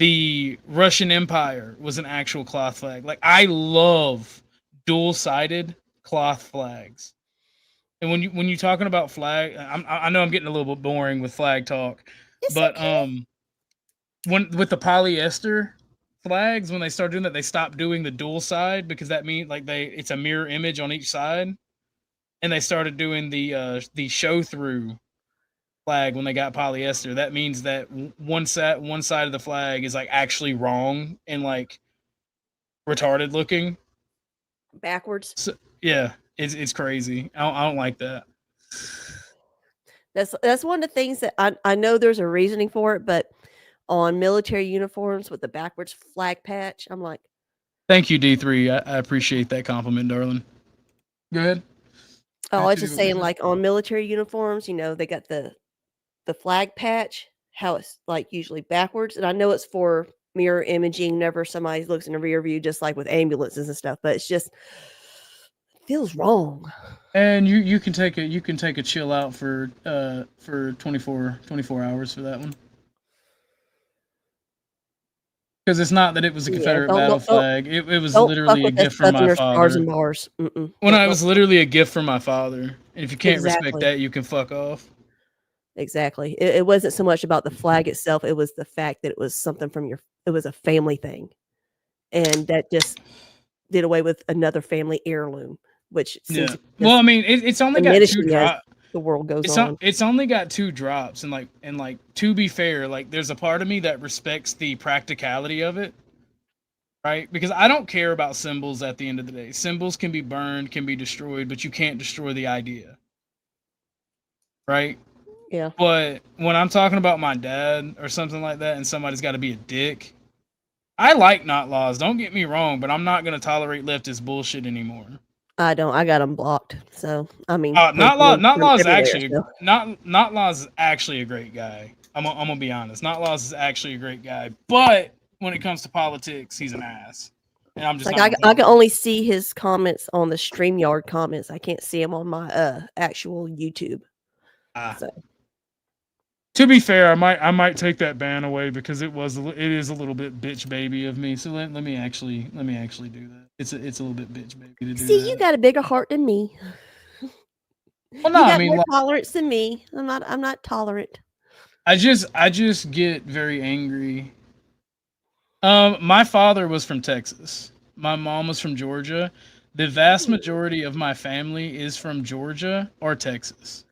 [SPEAKER 5] The Russian Empire was an actual cloth flag. Like I love dual-sided cloth flags. And when you're talking about flag, I know I'm getting a little bit boring with flag talk, but okay. When with the polyester flags, when they start doing that, they stop doing the dual side because that means like it's a mirror image on each side, and they started doing the show through flag when they got polyester. That means that one side of the flag is like actually wrong and like retarded looking
[SPEAKER 18] backwards.
[SPEAKER 5] So, Yeah, it's crazy. I don't like that.
[SPEAKER 18] That's one of the things that I know there's a reasoning for it, but on military uniforms with the backwards flag patch, I'm like,
[SPEAKER 5] Thank you, D3. I appreciate that compliment, darling. Go ahead.
[SPEAKER 18] oh, I was just saying, like on military uniforms, they got the flag patch, how it's like usually backwards, and I know it's for mirror imaging. Whenever somebody looks in the rear view, just like with ambulances and stuff, but it's just feels wrong.
[SPEAKER 5] And you can take a chill out for 24 hours for that one. Because it's not that it was a Confederate battle flag. It was literally a gift from my father.
[SPEAKER 18] And bars.
[SPEAKER 5] When I was literally a gift from my father. And if you can't respect that, you can fuck off.
[SPEAKER 18] Exactly. It wasn't so much about the flag itself. It was the fact that it was something from it was a family thing. And that just did away with another family heirloom, which seems
[SPEAKER 5] well, I mean, it's only got 2 drops.
[SPEAKER 18] The world goes on.
[SPEAKER 5] It's only got 2 drops, and like to be fair, like there's a part of me that respects the practicality of it, right? Because I don't care about symbols at the end of the day. Symbols can be burned, can be destroyed, but you can't destroy the idea, right?
[SPEAKER 18] Yeah.
[SPEAKER 5] But when I'm talking about my dad or something like that, and somebody's got to be a dick, I like not laws. Don't get me wrong, but I'm not gonna tolerate leftist bullshit anymore.
[SPEAKER 18] I don't. I got them blocked. So I mean,
[SPEAKER 5] not laws is actually not laws is actually a great guy. I'm gonna be honest. Not laws is actually a great guy, but when it comes to politics, he's an ass. And I'm just
[SPEAKER 18] like I can only see his comments on the StreamYard comments. I can't see him on my actual YouTube. So.
[SPEAKER 5] To be fair, I might take that ban away because it is a little bit bitch baby of me. So let me actually do that. It's a little bit bitch baby to do
[SPEAKER 18] See,
[SPEAKER 5] that.
[SPEAKER 18] you got a bigger heart than me.
[SPEAKER 5] Well, no,
[SPEAKER 18] you got
[SPEAKER 5] I mean,
[SPEAKER 18] more tolerance than me. I'm not tolerant.
[SPEAKER 5] I just get very angry. My father was from Texas. My mom was from Georgia. The vast majority of my family is from Georgia or Texas.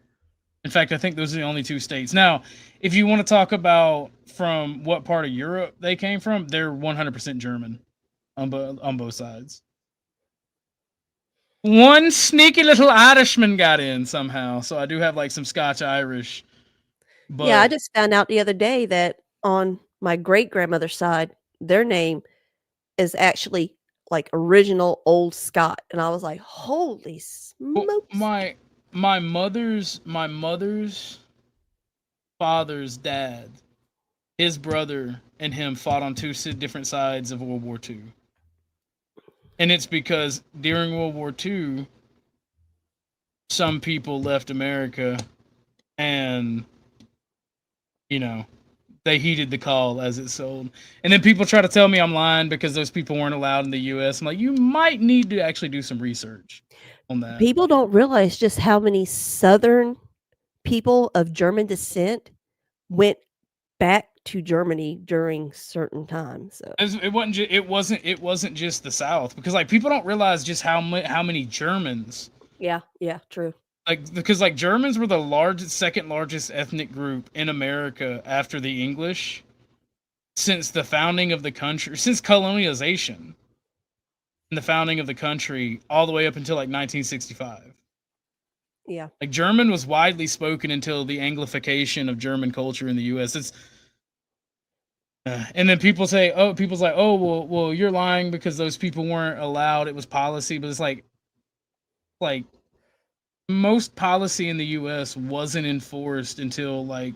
[SPEAKER 5] In fact, I think those are the only 2 states. Now, if you want to talk about from what part of Europe they came from, they're 100% German on both sides. One sneaky little Irishman got in somehow, so I do have like some Scotch-Irish. But
[SPEAKER 18] yeah, I just found out the other day that on my great-grandmother's side, their name is actually like original old Scott, and I was like, holy smokes.
[SPEAKER 5] My mother's father's dad, his brother and him fought on 2 different sides of World War II. And it's because during World War II, some people left America and, they heeded the call as it sold. And then people try to tell me I'm lying because those people weren't allowed in the U.S. I'm like, you might need to actually do some research on that.
[SPEAKER 18] People don't realize just how many Southern people of German descent went back to Germany during certain times. So.
[SPEAKER 5] It wasn't just the South, because like people don't realize just how many Germans.
[SPEAKER 18] Yeah, true.
[SPEAKER 5] Because Germans were the second largest ethnic group in America after the English since the founding of the country, since colonialization and the founding of the country all the way up until like 1965.
[SPEAKER 18] Yeah.
[SPEAKER 5] Like German was widely spoken until the Anglification of German culture in the U.S. And then people's like, oh, well, you're lying because those people weren't allowed. It was policy, but it's like most policy in the U.S. wasn't enforced until like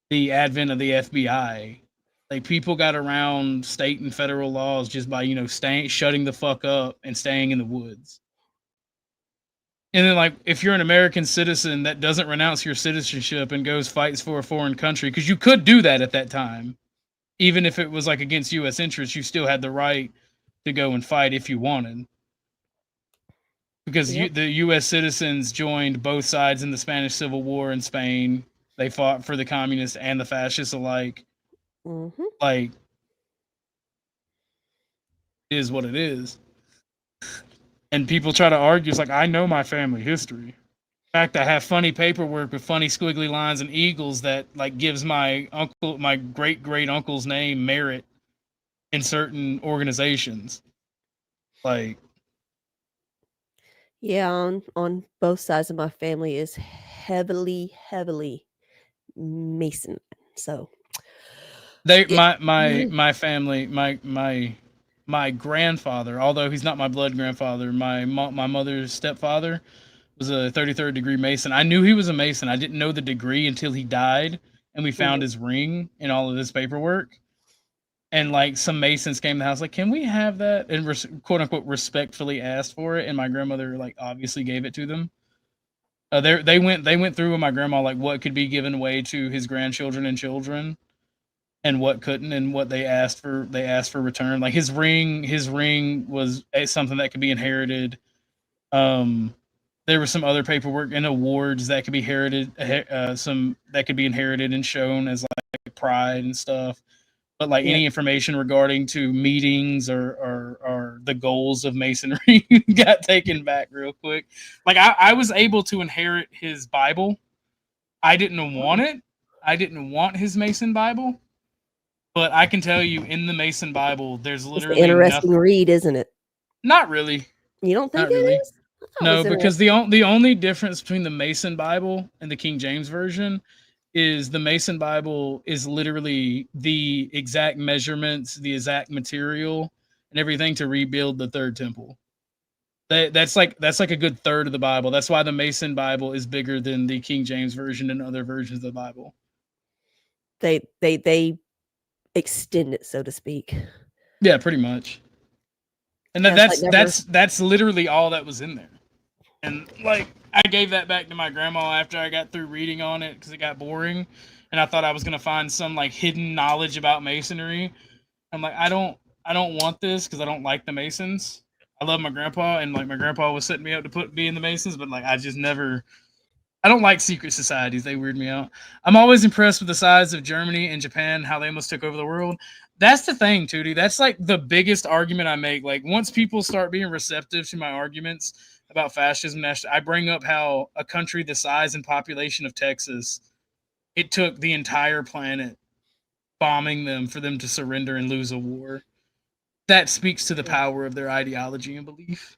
[SPEAKER 5] the advent of the FBI. Like people got around state and federal laws just by shutting the fuck up and staying in the woods. And then like if you're an American citizen that doesn't renounce your citizenship and goes fights for a foreign country, because you could do that at that time, even if it was like against U.S. interests, you still had the right to go and fight if you wanted. Because the U.S. citizens joined both sides in the Spanish Civil War in Spain. They fought for the communists and the fascists alike.
[SPEAKER 18] Mm-hmm.
[SPEAKER 5] Like, it is what it is. And people try to argue, it's like, I know my family history. In fact, I have funny paperwork with funny squiggly lines and eagles that like gives my great uncle's name merit in certain organizations. Like,
[SPEAKER 18] Yeah, on both sides of my family is heavily Mason. So
[SPEAKER 5] They
[SPEAKER 18] yeah.
[SPEAKER 5] my family, my grandfather, although he's not my blood grandfather, my mother's stepfather was a 33rd degree Mason. I knew he was a Mason. I didn't know the degree until he died and we found his ring in all of his paperwork. And like some Masons came to the house, like, can we have that? And quote unquote respectfully asked for it. And my grandmother like obviously gave it to them. They went through with my grandma like what could be given away to his grandchildren and children, and what couldn't, and what they asked for return. Like his ring was something that could be inherited. There was some other paperwork and awards that could be some that could be inherited and shown as like pride and stuff. But like any information regarding to meetings or the goals of Masonry got taken back real quick. Like I was able to inherit his Bible. I didn't want it. I didn't want his Mason Bible. But I can tell you, in the Mason Bible, there's literally
[SPEAKER 18] it's an interesting read, isn't it?
[SPEAKER 5] Not really.
[SPEAKER 18] You don't think
[SPEAKER 5] Not
[SPEAKER 18] it
[SPEAKER 5] really.
[SPEAKER 18] is?
[SPEAKER 5] No, because the only difference between the Mason Bible and the King James Version is the Mason Bible is literally the exact measurements, the exact material, and everything to rebuild the third temple. That's like a good third of the Bible. That's why the Mason Bible is bigger than the King James Version and other versions of the Bible.
[SPEAKER 18] They extend it, so to speak.
[SPEAKER 5] Yeah, pretty much. And that's literally all that was in there. And like I gave that back to my grandma after I got through reading on it because it got boring, and I thought I was gonna find some like hidden knowledge about Masonry. I'm like, I don't want this because I don't like the Masons. I love my grandpa, and like my grandpa was setting me up to be in the Masons, but like I just never. I don't like secret societies. They weird me out. I'm always impressed with the size of Germany and Japan, how they almost took over the world. That's the thing, Tootie. That's like the biggest argument I make. Like once people start being receptive to my arguments about fascism, I bring up how a country the size and population of Texas, it took the entire planet bombing them for them to surrender and lose a war. That speaks to the power of their ideology and belief.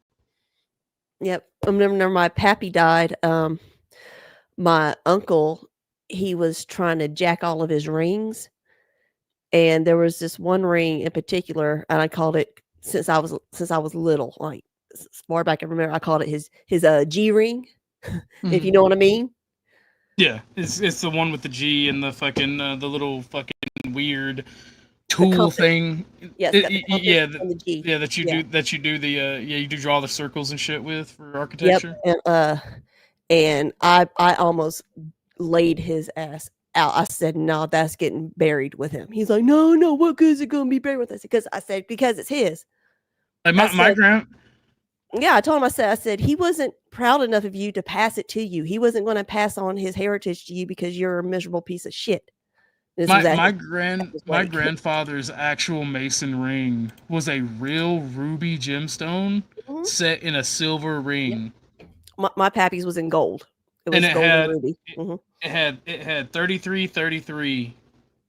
[SPEAKER 18] Yep. Whenever my pappy died, my uncle, he was trying to jack all of his rings. And there was this one ring in particular, and I called it since I was little, like as far back I remember, I called it his G ring, if you know what I mean.
[SPEAKER 5] Yeah, it's the one with the G and the fucking the little fucking weird tool thing.
[SPEAKER 18] Yes,
[SPEAKER 5] you do draw the circles and shit with for architecture.
[SPEAKER 18] Yep. And I almost laid his ass out. I said, no, that's getting buried with him. He's like, no, what good is it going to be buried with us? Because I said, because it's his.
[SPEAKER 5] Like my grand.
[SPEAKER 18] Yeah, I told him, I said, he wasn't proud enough of you to pass it to you. He wasn't going to pass on his heritage to you because you're a miserable piece of shit.
[SPEAKER 5] My grandfather's actual Mason ring was a real ruby gemstone set in a silver ring.
[SPEAKER 18] My pappy's was in gold. It was gold and ruby.
[SPEAKER 5] It had 33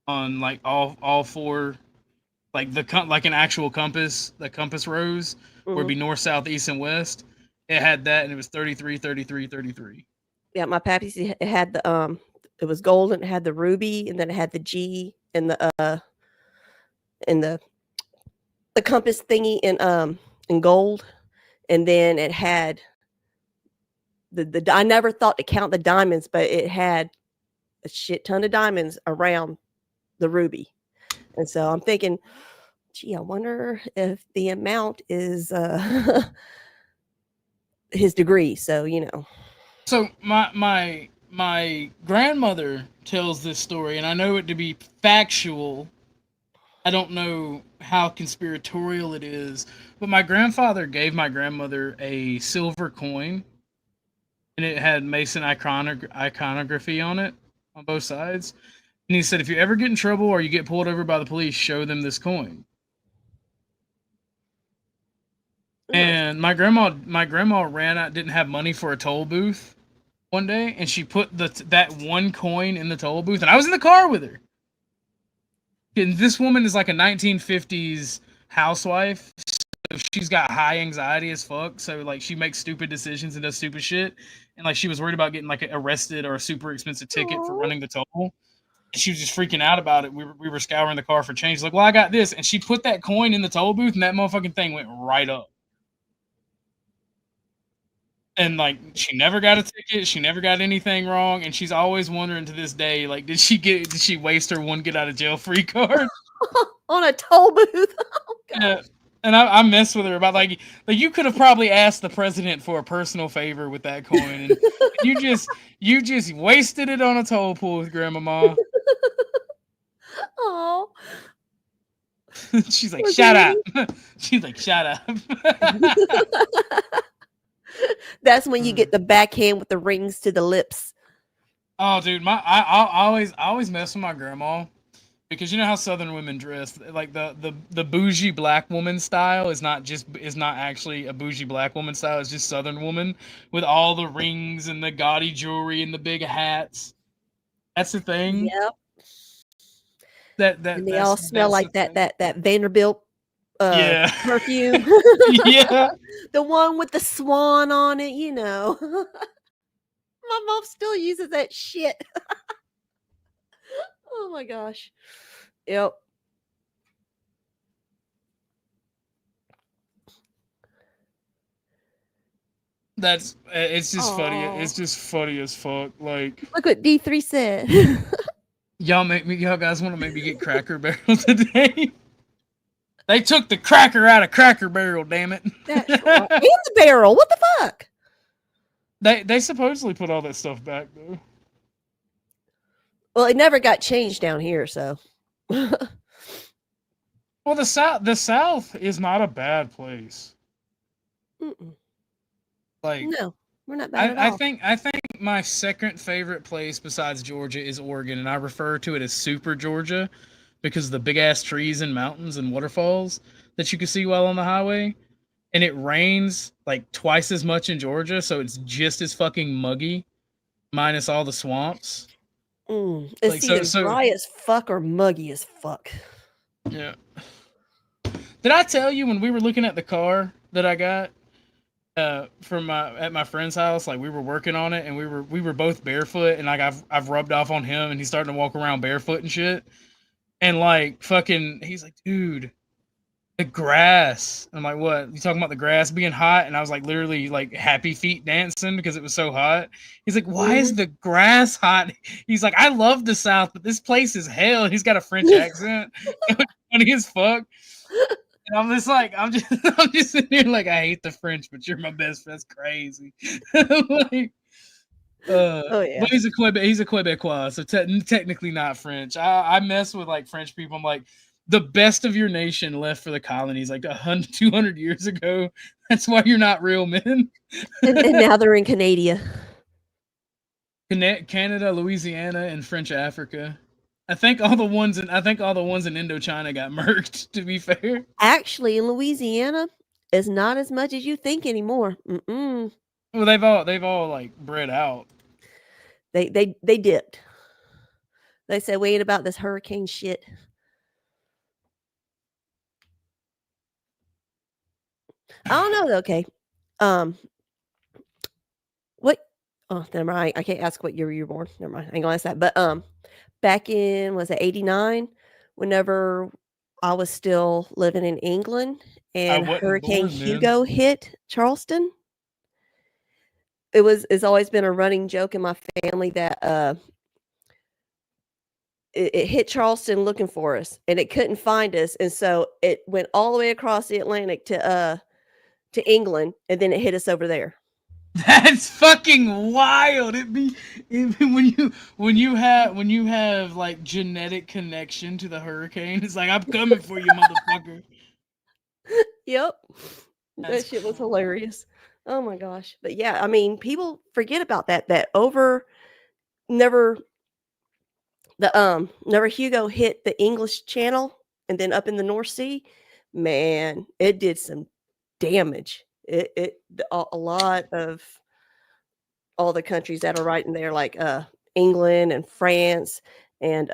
[SPEAKER 5] on like all four, like like an actual compass, the compass rose where it'd be north, south, east, and west. It had that, and it was 33.
[SPEAKER 18] Yeah, my pappy's, it had the it was gold, and it had the ruby, and then it had the G and the compass thingy in gold, and then it had the I never thought to count the diamonds, but it had a shit ton of diamonds around the ruby. And so I'm thinking, gee, I wonder if the amount is his degree. So, you know.
[SPEAKER 5] So my grandmother tells this story, and I know it to be factual. I don't know how conspiratorial it is, but my grandfather gave my grandmother a silver coin, and it had Mason iconography on it on both sides. And he said, if you ever get in trouble or you get pulled over by the police, show them this coin. And my grandma ran out, didn't have money for a toll booth one day, and she put that one coin in the toll booth, and I was in the car with her. And this woman is like a 1950s housewife, she's got high anxiety as fuck. So like she makes stupid decisions and does stupid shit. And like she was worried about getting like arrested or a super expensive ticket for running the toll. And she was just freaking out about it. We were scouring the car for change. Like, well, I got this, and she put that coin in the toll booth, and that motherfucking thing went right up. And like she never got a ticket, she never got anything wrong, and she's always wondering to this day, like, did she waste her one get out of jail free card
[SPEAKER 18] on a toll booth? Oh,
[SPEAKER 5] yeah. And I mess with her about like you could have probably asked the president for a personal favor with that coin, and you just wasted it on a toll booth, Grandmama.
[SPEAKER 18] Oh,
[SPEAKER 5] she's like, shut up. She's like, shut up.
[SPEAKER 18] That's when you get the backhand with the rings to the lips.
[SPEAKER 5] Oh, dude, I always mess with my grandma because you know how Southern women dress. Like the bougie black woman style is not actually a bougie black woman style. It's just Southern woman with all the rings and the gaudy jewelry and the big hats. That's the thing.
[SPEAKER 18] Yep. And they all smell like that Vanderbilt perfume.
[SPEAKER 5] Yeah.
[SPEAKER 18] The one with the swan on it, you know. My mom still uses that shit. Oh my gosh. Yep.
[SPEAKER 5] It's just funny. It's just funny as fuck. Like,
[SPEAKER 18] look what D3 said.
[SPEAKER 5] y'all guys want to maybe get Cracker Barrel today? They took the cracker out of Cracker Barrel, damn it.
[SPEAKER 18] That's right. In the barrel. What the fuck?
[SPEAKER 5] They supposedly put all that stuff back though.
[SPEAKER 18] Well, it never got changed down here, so.
[SPEAKER 5] Well, the South is not a bad place.
[SPEAKER 18] Mm-mm.
[SPEAKER 5] Like,
[SPEAKER 18] no, we're not bad at all.
[SPEAKER 5] I think my second favorite place besides Georgia is Oregon, and I refer to it as Super Georgia because of the big ass trees and mountains and waterfalls that you can see while on the highway. And it rains like twice as much in Georgia, so it's just as fucking muggy, minus all the swamps.
[SPEAKER 18] It's either dry as fuck or muggy as fuck.
[SPEAKER 5] Yeah. Did I tell you when we were looking at the car that I got from at my friend's house? Like we were working on it, and we were both barefoot, and like I've rubbed off on him, and he's starting to walk around barefoot and shit. And like fucking, he's like, dude, the grass. I'm like, what? You talking about the grass being hot? And I was like, literally like happy feet dancing because it was so hot. He's like, why is the grass hot? He's like, I love the South, but this place is hell. And he's got a French accent. It was funny as fuck. And I'm just like, I'm just sitting here like, I hate the French, but you're my best friend. That's crazy. Like, but he's a Quebecois, so technically not French. I mess with like French people. I'm like, the best of your nation left for the colonies like 200 years ago. That's why you're not real men.
[SPEAKER 18] and now they're in Canada.
[SPEAKER 5] Canada, Louisiana, and French Africa. I think all the ones in Indochina got murked, to be fair.
[SPEAKER 18] Actually, in Louisiana, it's not as much as you think anymore. Mm-mm.
[SPEAKER 5] Well, they've all like bred out.
[SPEAKER 18] They dipped. They said we ain't about this hurricane shit. I don't know though. Okay. What? Oh, never mind. I can't ask what year you were born. Never mind. I ain't gonna ask that. But back in, was it 89? Whenever I was still living in England and Hurricane Hugo hit Charleston. It's always been a running joke in my family that it hit Charleston looking for us and it couldn't find us, and so it went all the way across the Atlantic to England, and then it hit us over there.
[SPEAKER 5] That's fucking wild. It be when you have like genetic connection to the hurricane. It's like, I'm coming for you, motherfucker.
[SPEAKER 18] Yep. That shit was hilarious. Oh my gosh. But yeah, I mean, people forget about that never Hugo hit the English Channel and then up in the North Sea. Man, it did some damage. A lot of all the countries that are right in there, like England and France and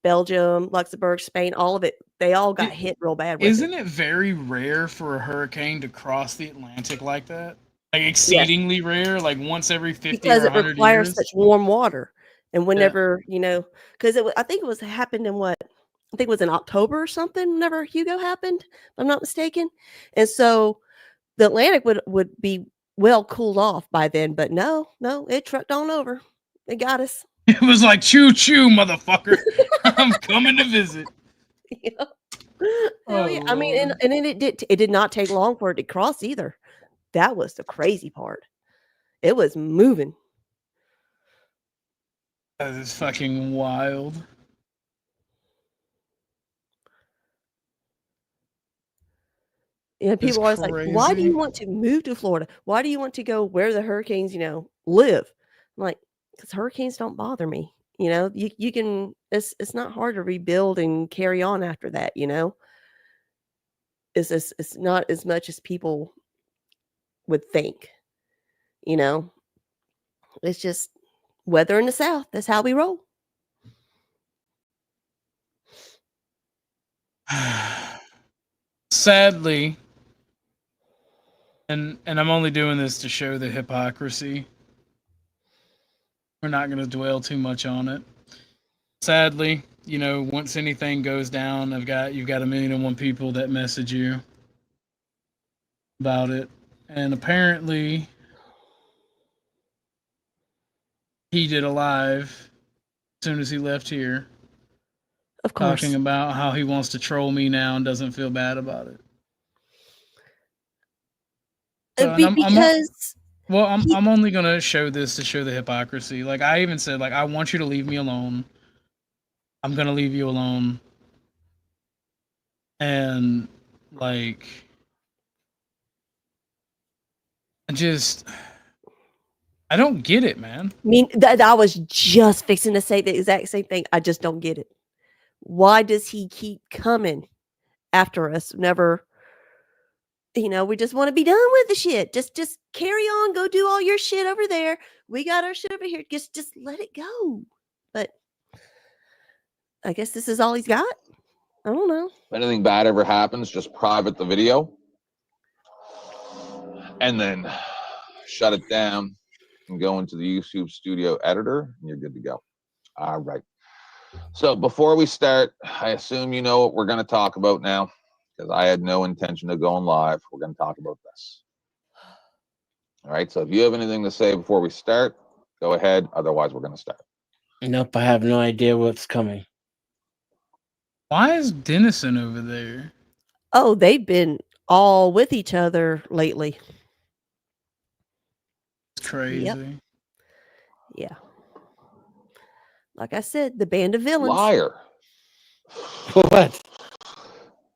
[SPEAKER 18] Belgium, Luxembourg, Spain, all of it they all got hit real bad with
[SPEAKER 5] Isn't it very rare for a hurricane to cross the Atlantic like that? Like exceedingly rare, like once every 50
[SPEAKER 18] because
[SPEAKER 5] or
[SPEAKER 18] it
[SPEAKER 5] 100
[SPEAKER 18] requires
[SPEAKER 5] years.
[SPEAKER 18] such warm water. And whenever, because I think it was happened in what? I think it was in October or something, whenever Hugo happened, if I'm not mistaken. And so the Atlantic would be well cooled off by then, but no, it trucked on over. It got us.
[SPEAKER 5] It was like choo choo, motherfucker. I'm coming to visit.
[SPEAKER 18] Yeah. Hell yeah. I mean, and then it did not take long for it to cross either. That was the crazy part. It was moving.
[SPEAKER 5] That is fucking wild.
[SPEAKER 18] Yeah, people are always like, why do you want to move to Florida? Why do you want to go where the hurricanes, live? I'm like, because hurricanes don't bother me. You can, it's not hard to rebuild and carry on after that, It's not as much as people would think, It's just weather in the South. That's how we roll.
[SPEAKER 5] Sadly, and I'm only doing this to show the hypocrisy. We're not going to dwell too much on it. Sadly, once anything goes down, you've got 1,000,001 people that message you about it, and apparently he did a live as soon as he left here,
[SPEAKER 18] of course,
[SPEAKER 5] talking about how he wants to troll me now and doesn't feel bad about it. So, I'm only gonna show this to show the hypocrisy. Like I even said, like I want you to leave me alone. I'm gonna leave you alone. And like, I don't get it, man.
[SPEAKER 18] I mean, I was just fixing to say the exact same thing. I just don't get it. Why does he keep coming after us? Never, we just want to be done with the shit. Just carry on. Go do all your shit over there. We got our shit over here. Just let it go. But I guess this is all he's got. I don't know.
[SPEAKER 19] If anything bad ever happens, just private the video and then shut it down and go into the YouTube studio editor and you're good to go. All right. So before we start, I assume you know what we're going to talk about now because I had no intention of going live. We're going to talk about this. All right. So if you have anything to say before we start, go ahead. Otherwise, we're going to start.
[SPEAKER 20] Nope. I have no idea what's coming.
[SPEAKER 5] Why is Dennison over there?
[SPEAKER 18] Oh, they've been all with each other lately.
[SPEAKER 5] It's crazy.
[SPEAKER 18] Yep. Yeah. Like I said, the band of villains.
[SPEAKER 19] Liar.
[SPEAKER 20] What?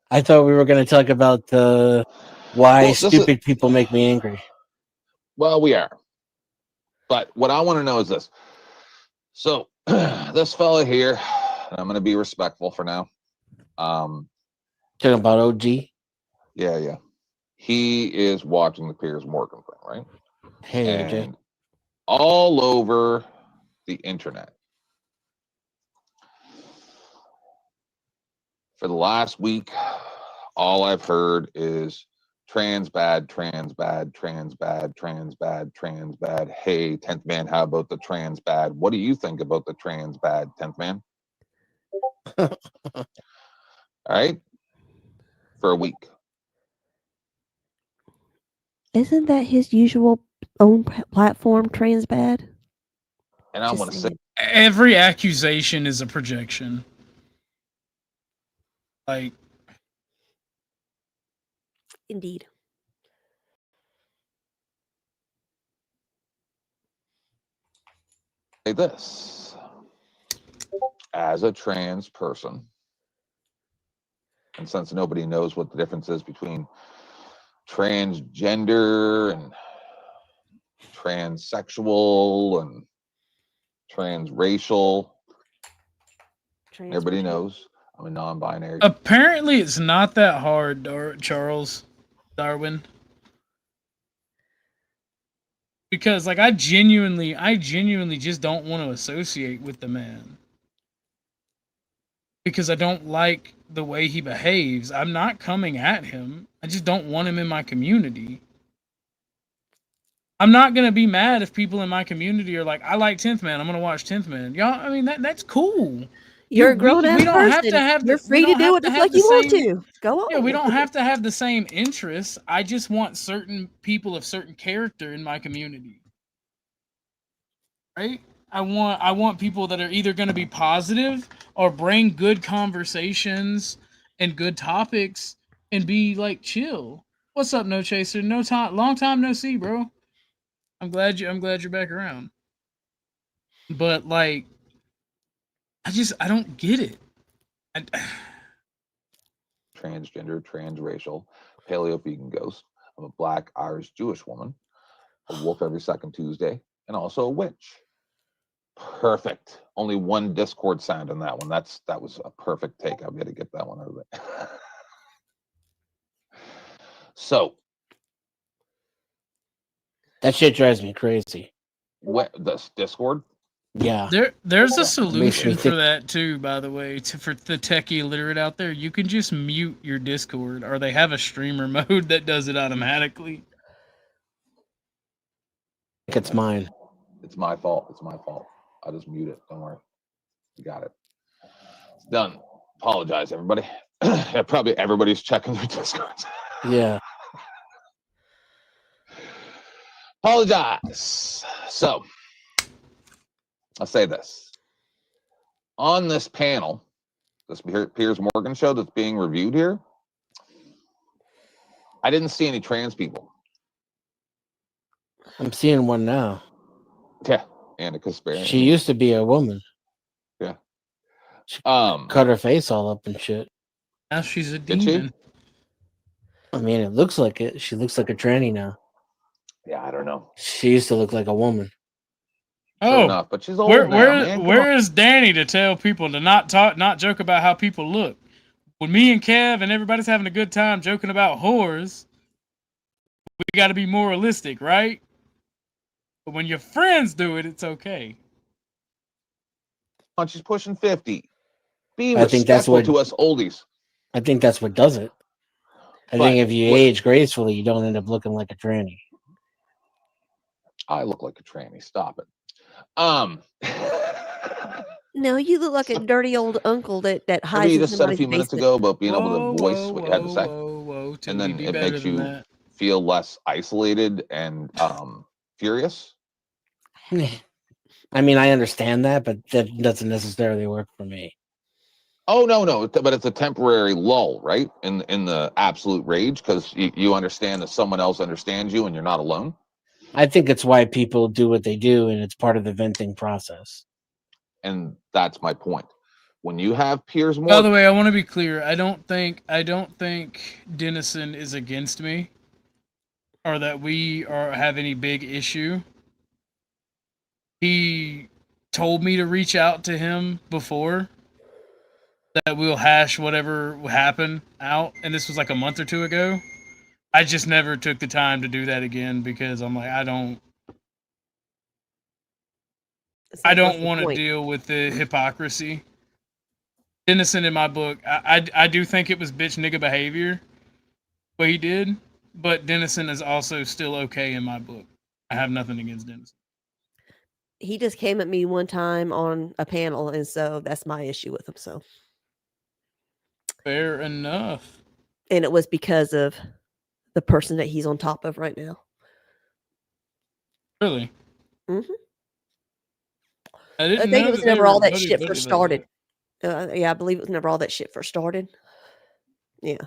[SPEAKER 20] I thought we were going to talk about why stupid people make me angry.
[SPEAKER 19] Well, we are. But what I want to know is this. So this fella here, and I'm going to be respectful for now.
[SPEAKER 20] Talking about OG?
[SPEAKER 19] Yeah. He is watching the Piers Morgan thing, right?
[SPEAKER 20] Hey,
[SPEAKER 19] and
[SPEAKER 20] OJ.
[SPEAKER 19] All over the internet. For the last week, all I've heard is trans bad, trans bad, trans bad, trans bad, trans bad. Hey, 10th man, how about the trans bad? What do you think about the trans bad, 10th man? All right, for a week.
[SPEAKER 18] Isn't that his usual own platform, trans bad?
[SPEAKER 19] And I want to say
[SPEAKER 5] every accusation is a projection. Like,
[SPEAKER 18] indeed.
[SPEAKER 19] Say this. As a trans person, and since nobody knows what the difference is between transgender and transsexual and transracial, everybody knows I'm a non-binary.
[SPEAKER 5] Apparently, it's not that hard, Charles Darwin. Because, like, I genuinely just don't want to associate with the man. because I don't like the way he behaves. I'm not coming at him. I just don't want him in my community. I'm not gonna be mad if people in my community are like, I like 10th Man, I'm gonna watch 10th Man. Y'all, I mean that's cool.
[SPEAKER 18] You're a grown ass
[SPEAKER 5] we don't
[SPEAKER 18] person.
[SPEAKER 5] have to have
[SPEAKER 18] You're free to do it just like you want to. Go on.
[SPEAKER 5] Yeah, we don't have to have the same interests. I just want certain people of certain character in my community. Right? I want people that are either going to be positive or bring good conversations and good topics and be like chill. What's up, No Chaser? No time, long time no see, bro. I'm glad you're back around. But like, I don't get it.
[SPEAKER 19] Transgender, transracial, paleo vegan ghost. I'm a Black Irish Jewish woman, a wolf every second Tuesday, and also a witch. Perfect. Only one Discord sound in that one. That was a perfect take. I've got to get that one out of there. So
[SPEAKER 20] that shit drives me crazy.
[SPEAKER 19] What, this Discord?
[SPEAKER 20] Yeah.
[SPEAKER 5] There's a solution for that too, by the way, for the techie illiterate out there. You can just mute your Discord, or they have a streamer mode that does it automatically.
[SPEAKER 20] It's mine.
[SPEAKER 19] It's my fault. It's my fault. I'll just mute it. Don't worry. You got it. It's done. Apologize, everybody. Probably everybody's checking their Discords.
[SPEAKER 20] Yeah.
[SPEAKER 19] Apologize. So, I'll say this. On this panel, this Piers Morgan show that's being reviewed here, I didn't see any trans people.
[SPEAKER 20] I'm seeing one now.
[SPEAKER 19] Yeah, Anna Kasparian.
[SPEAKER 20] She used to be a woman.
[SPEAKER 19] Yeah.
[SPEAKER 20] She cut her face all up and shit.
[SPEAKER 5] Now she's a demon.
[SPEAKER 20] I mean, it looks like it. She looks like a tranny now.
[SPEAKER 19] Yeah, I don't know.
[SPEAKER 20] She used to look like a woman.
[SPEAKER 5] Oh,
[SPEAKER 19] enough, but she's old now, man.
[SPEAKER 5] Where is Danny to tell people to not joke about how people look? When me and Kev and everybody's having a good time joking about whores, we got to be moralistic, right? But when your friends do it, it's okay.
[SPEAKER 19] She's pushing 50. Be
[SPEAKER 20] I think that's
[SPEAKER 19] respectful
[SPEAKER 20] what
[SPEAKER 19] to us oldies.
[SPEAKER 20] I think that's what does it. I think if you age gracefully, you don't end up looking like a tranny.
[SPEAKER 19] I look like a tranny. Stop it.
[SPEAKER 18] No, you look like a dirty old uncle that hides.
[SPEAKER 19] You just said a
[SPEAKER 18] in
[SPEAKER 19] few minutes ago about being able to voice what you had to say, and then
[SPEAKER 5] be
[SPEAKER 19] it
[SPEAKER 5] better
[SPEAKER 19] makes
[SPEAKER 5] than
[SPEAKER 19] you
[SPEAKER 5] that.
[SPEAKER 19] feel less isolated and furious.
[SPEAKER 20] I mean, I understand that, but that doesn't necessarily work for me.
[SPEAKER 19] Oh no, but it's a temporary lull, right? In the absolute rage, because you understand that someone else understands you and you're not alone.
[SPEAKER 20] I think it's why people do what they do, and it's part of the venting process.
[SPEAKER 19] And that's my point. When you have Piers Morgan,
[SPEAKER 5] By the way, I want to be clear. I don't think Dennison is against me, or that we have any big issue. He told me to reach out to him before, that we'll hash whatever happened out, and this was like a month or two ago. I just never took the time to do that again because I'm like, I don't want to deal with the hypocrisy. Dennison, in my book, I do think it was bitch nigga behavior what he did, but Dennison is also still okay in my book. I have nothing against Dennison.
[SPEAKER 18] He just came at me one time on a panel, and so that's my issue with him. So
[SPEAKER 5] fair enough.
[SPEAKER 18] And it was because of the person that he's on top of right now.
[SPEAKER 5] Really?
[SPEAKER 18] Mm-hmm.
[SPEAKER 5] I
[SPEAKER 18] think it was never all that shit first started. Yeah, I believe it was never all that shit first started. Yeah.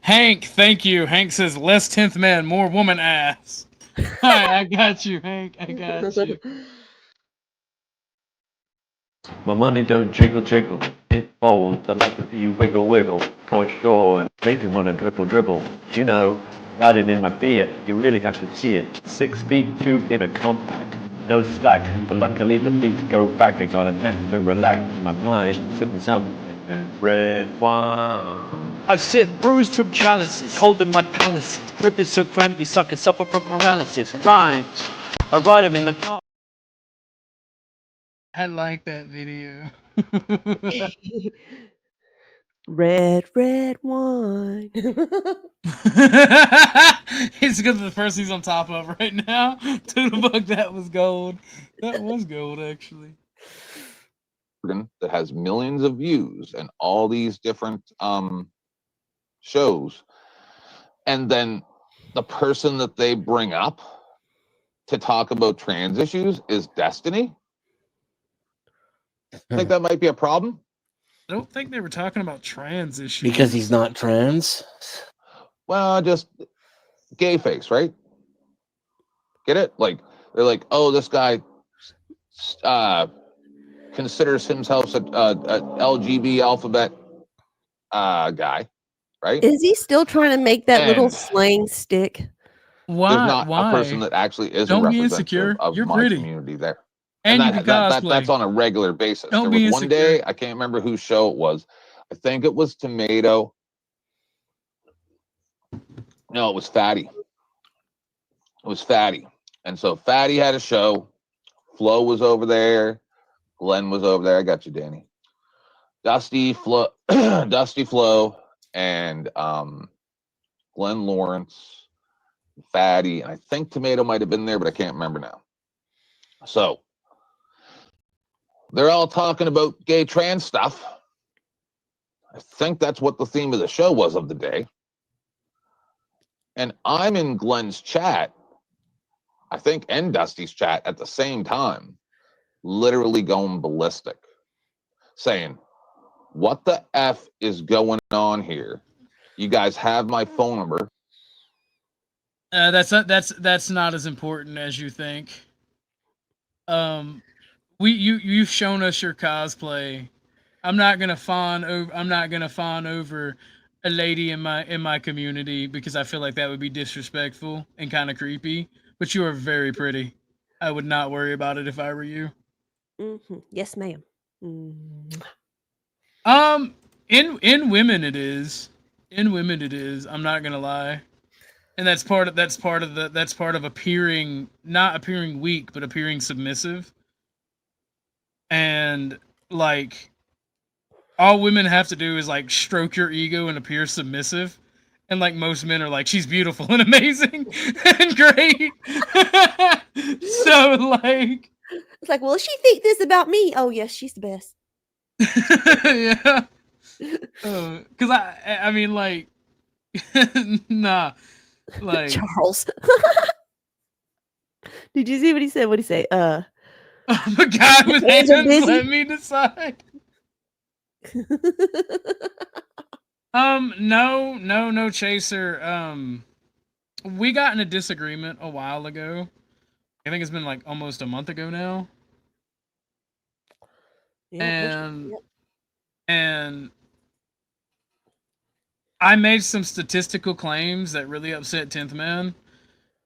[SPEAKER 5] Hank, thank you. Hank says, less 10th man, more woman ass. Hi, I got you, Hank. I got you.
[SPEAKER 21] My money don't jiggle jiggle, it folds. I like to see you wiggle wiggle, for sure. And makes me want to dribble dribble. You know, got it in my beard. You really have to see it. 6 feet 2 in a compact, no slack. But luckily the beats go back. They got a net to relax my mind. Sipping some red wine.
[SPEAKER 22] I sit bruised from chalices, holding my palaces. Grip is so crampy, sucker suffer from paralysis. Rhymes, I ride them in the car.
[SPEAKER 5] I like that video.
[SPEAKER 18] Red, red wine.
[SPEAKER 5] It's because the person he's on top of right now. Toodlebug, that was gold. That was gold, actually.
[SPEAKER 19] That has millions of views and all these different shows, and then the person that they bring up to talk about trans issues is Destiny. I think that might be a problem.
[SPEAKER 5] I don't think they were talking about trans issues.
[SPEAKER 20] Because he's not trans?
[SPEAKER 19] Well, just gay face, right? Get it? Like, they're like, oh, this guy considers himself a LGB alphabet guy, right?
[SPEAKER 18] Is he still trying to make that little slang stick?
[SPEAKER 5] Why?
[SPEAKER 19] There's not a person that actually is
[SPEAKER 5] Don't
[SPEAKER 19] a
[SPEAKER 5] be
[SPEAKER 19] representative
[SPEAKER 5] insecure.
[SPEAKER 19] of
[SPEAKER 5] You're
[SPEAKER 19] my
[SPEAKER 5] pretty.
[SPEAKER 19] community there.
[SPEAKER 5] And you
[SPEAKER 19] that,
[SPEAKER 5] can cosplay.
[SPEAKER 19] that's on a regular basis.
[SPEAKER 5] Don't
[SPEAKER 19] There
[SPEAKER 5] be
[SPEAKER 19] was one
[SPEAKER 5] insecure.
[SPEAKER 19] day, I can't remember whose show it was. I think it was Tomato. No, it was Fatty. It was Fatty. And so Fatty had a show. Flo was over there. Glenn was over there. I got you, Danny. Dusty, Flo, and Glenn Lawrence, Fatty, and I think Tomato might have been there, but I can't remember now. So they're all talking about gay trans stuff. I think that's what the theme of the show was of the day. And I'm in Glenn's chat, I think, and Dusty's chat at the same time, literally going ballistic, saying, what the F is going on here? You guys have my phone number.
[SPEAKER 5] That's not as important as you think. You've shown us your cosplay. I'm not gonna fawn over a lady in my community because I feel like that would be disrespectful and kind of creepy. But you are very pretty. I would not worry about it if I were you.
[SPEAKER 18] Yes, ma'am.
[SPEAKER 5] In women it is. In women it is. I'm not gonna lie. And that's part of appearing, not appearing weak, but appearing submissive. And like all women have to do is like stroke your ego and appear submissive. And like most men are like, she's beautiful and amazing and great. So like
[SPEAKER 18] It's like, well, she think this about me. Oh yes, she's the best.
[SPEAKER 5] yeah. Because I mean like nah. Like
[SPEAKER 18] Charles. Did you see what he said? What did he say?
[SPEAKER 5] The guy with
[SPEAKER 18] Hands are
[SPEAKER 5] hands,
[SPEAKER 18] busy.
[SPEAKER 5] let me decide. No, Chaser. We got in a disagreement a while ago. I think it's been like almost a month ago now. And I made some statistical claims that really upset 10th Man.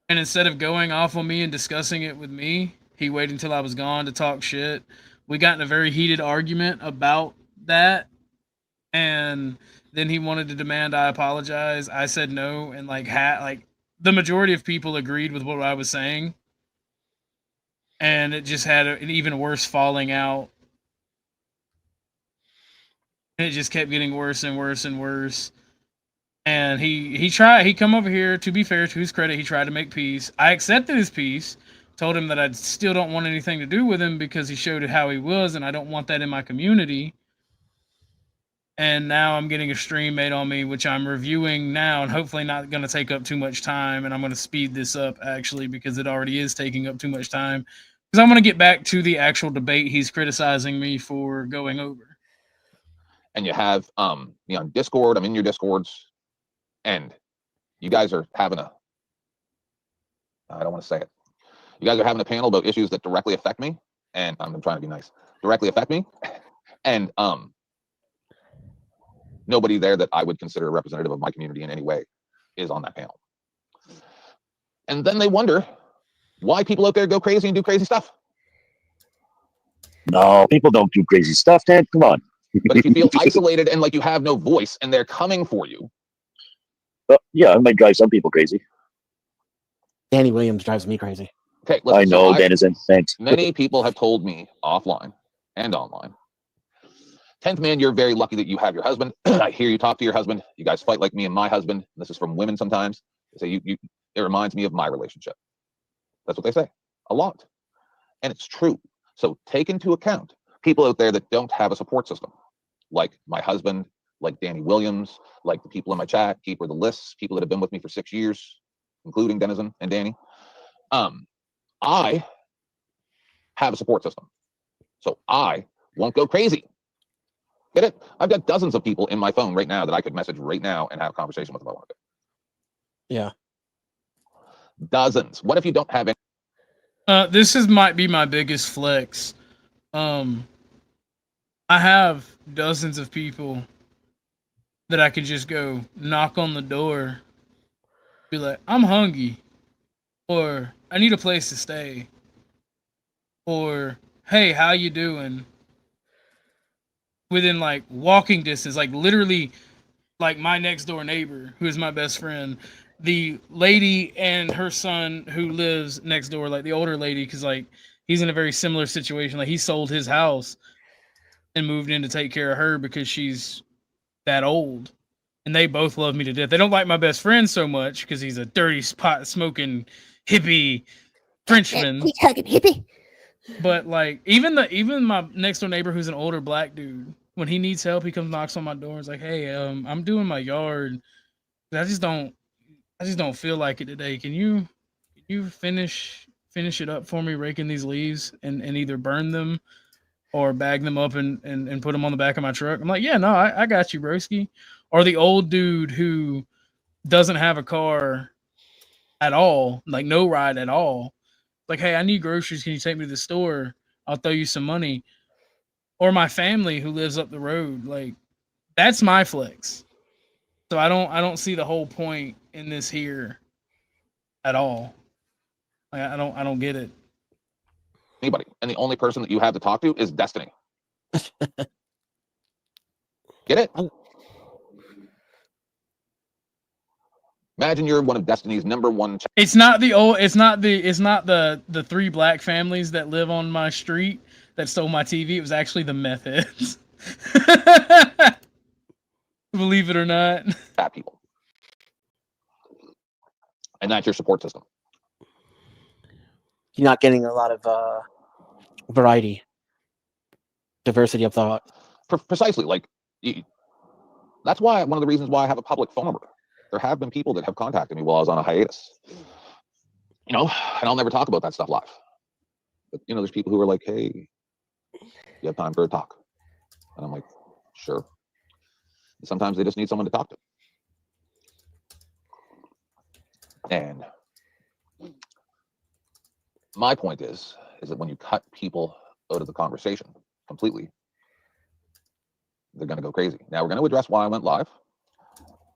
[SPEAKER 5] And instead of going off on me and discussing it with me, he waited until I was gone to talk shit. We got in a very heated argument about that. And then he wanted to demand I apologize. I said no. And like the majority of people agreed with what I was saying. And it just had an even worse falling out. And it just kept getting worse and worse and worse. And he come over here, to be fair, to his credit, he tried to make peace. I accepted his peace, told him that I still don't want anything to do with him because he showed it how he was, and I don't want that in my community. And now I'm getting a stream made on me, which I'm reviewing now, and hopefully not going to take up too much time. And I'm going to speed this up, actually, because it already is taking up too much time. Because I'm going to get back to the actual debate he's criticizing me for going over.
[SPEAKER 19] And you have me on Discord. I'm in your Discords. And you guys are having I don't want to say it. You guys are having a panel about issues that directly affect me. And I'm trying to be nice. Directly affect me. And nobody there that I would consider a representative of my community in any way is on that panel. And then they wonder why people out there go crazy and do crazy stuff.
[SPEAKER 1] No, people don't do crazy stuff, Ted. Come on.
[SPEAKER 19] But if you feel isolated and like you have no voice and they're coming for you.
[SPEAKER 1] Yeah, it might drive some people crazy.
[SPEAKER 20] Danny Williams drives me crazy.
[SPEAKER 19] Okay, listen,
[SPEAKER 1] I know, Denizen. Thanks.
[SPEAKER 19] Many people have told me offline and online. 10th man, you're very lucky that you have your husband. I hear you talk to your husband. You guys fight like me and my husband. This is from women sometimes. They say it reminds me of my relationship. That's what they say a lot. And it's true. So take into account people out there that don't have a support system, like my husband, like Danny Williams, like the people in my chat, keeper of the lists, people that have been with me for 6 years, including Denizen and Danny. I have a support system. So I won't go crazy. Get it? I've got dozens of people in my phone right now that I could message right now and have a conversation with if I wanted to.
[SPEAKER 20] Yeah.
[SPEAKER 19] Dozens. What if you don't have any?
[SPEAKER 5] This might be my biggest flex. I have dozens of people that I could just go knock on the door, be like, I'm hungry, or I need a place to stay, or hey, how you doing? Within like walking distance, like literally, like my next door neighbor, who is my best friend, the lady and her son who lives next door, like the older lady, because like he's in a very similar situation. Like he sold his house and moved in to take care of her because she's that old. And they both love me to death. They don't like my best friend so much because he's a dirty pot smoking hippie Frenchman.
[SPEAKER 18] He's hugging hippie.
[SPEAKER 5] But like even my next door neighbor who's an older black dude, when he needs help, he comes knocks on my door. It's like, hey, I'm doing my yard. I just don't feel like it today. Can you finish it up for me, raking these leaves and either burn them or bag them up and put them on the back of my truck? I'm like, yeah, no, I got you, broski. Or the old dude who doesn't have a car at all, like no ride at all. Like, hey, I need groceries. Can you take me to the store? I'll throw you some money. Or my family who lives up the road. Like, that's my flex. So I don't see the whole point in this here at all. Like, I don't get it.
[SPEAKER 19] Anybody. And the only person that you have to talk to is Destiny. Get it? Imagine you're one of Destiny's #1.
[SPEAKER 5] It's not the three black families that live on my street that stole my TV. It was actually the meth heads. Believe it or not.
[SPEAKER 19] Fat people. And that's your support system.
[SPEAKER 20] You're not getting a lot of variety, diversity of thought.
[SPEAKER 19] Precisely. Like, that's why one of the reasons why I have a public phone number. There have been people that have contacted me while I was on a hiatus. You know, and I'll never talk about that stuff live. But, you know, there's people who are like, hey, you have time for a talk? And I'm like, sure. And sometimes they just need someone to talk to. And my point is that when you cut people out of the conversation completely, they're going to go crazy. Now we're going to address why I went live.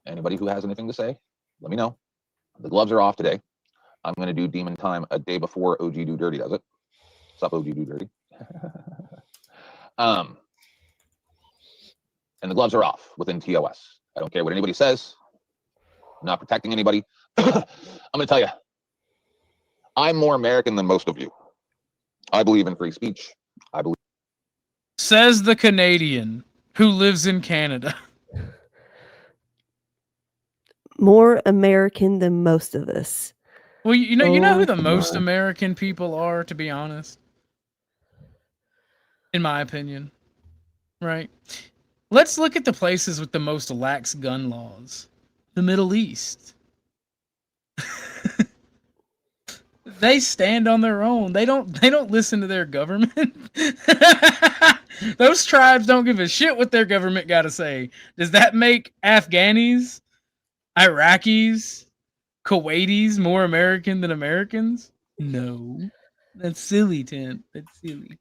[SPEAKER 19] Anybody who has anything to say, let me know. The gloves are off today. I'm going to do Demon Time a day before OG Do Dirty does it. What's up, OG Do Dirty? And the gloves are off within TOS. I don't care what anybody says. I'm not protecting anybody. I'm going to tell you, I'm more American than most of you. I believe in free speech. I believe.
[SPEAKER 5] Says the Canadian who lives in Canada.
[SPEAKER 18] More American than most of us.
[SPEAKER 5] Well, you know who the
[SPEAKER 18] come
[SPEAKER 5] most
[SPEAKER 18] on.
[SPEAKER 5] American people are, to be honest. In my opinion. Right? Let's look at the places with the most lax gun laws. The Middle East. They stand on their own. They don't listen to their government. Those tribes don't give a shit what their government got to say. Does that make Afghanis, Iraqis, Kuwaitis more American than Americans? No. That's silly, Tent. That's silly.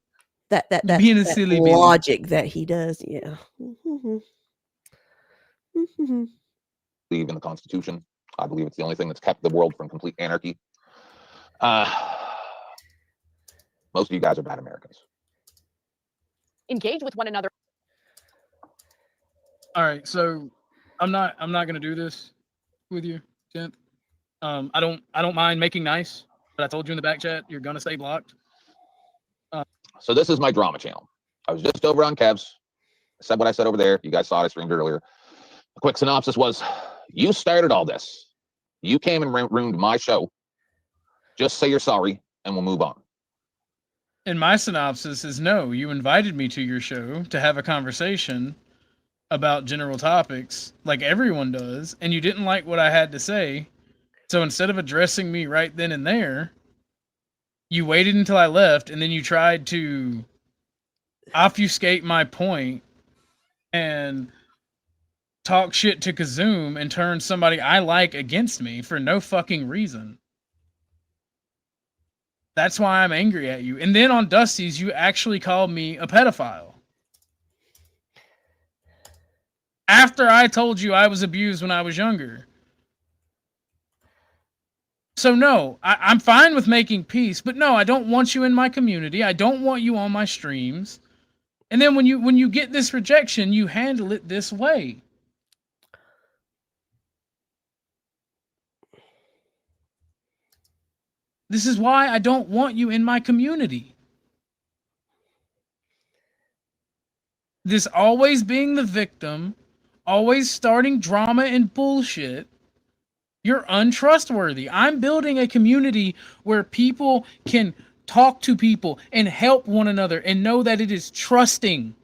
[SPEAKER 18] That
[SPEAKER 5] Being a
[SPEAKER 18] that
[SPEAKER 5] silly Billy.
[SPEAKER 18] logic that he does, yeah.
[SPEAKER 19] Believe in the Constitution. I believe it's the only thing that's kept the world from complete anarchy. Most of you guys are bad Americans.
[SPEAKER 16] Engage with one another.
[SPEAKER 5] All right, so I'm not gonna do this with you, Tent. I don't mind making nice, but I told you in the back chat you're gonna stay blocked.
[SPEAKER 19] So this is my drama channel. I was just over on Kev's. I said what I said over there. You guys saw it. I streamed earlier. A quick synopsis was, you started all this. You came and ruined my show. Just say you're sorry, and we'll move on.
[SPEAKER 5] And my synopsis is no, you invited me to your show to have a conversation about general topics like everyone does, and you didn't like what I had to say. So instead of addressing me right then and there, you waited until I left, and then you tried to obfuscate my point and talk shit to Kazoom and turn somebody I like against me for no fucking reason. That's why I'm angry at you. And then on Dusty's, you actually called me a pedophile. After I told you I was abused when I was younger. So no, I'm fine with making peace, but no, I don't want you in my community. I don't want you on my streams. And then when you get this rejection, you handle it this way. This is why I don't want you in my community. This always being the victim, always starting drama and bullshit. You're untrustworthy. I'm building a community where people can talk to people and help one another and know that it is trusting.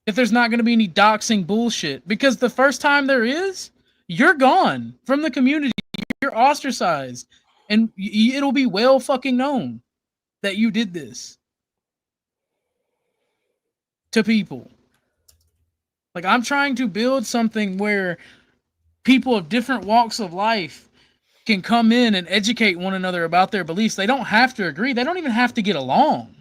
[SPEAKER 5] If there's not going to be any doxing bullshit. Because the first time there is, you're gone from the community. You're ostracized. And it'll be well fucking known that you did this to people. Like, I'm trying to build something where people of different walks of life can come in and educate one another about their beliefs. They don't have to agree. They don't even have to get along.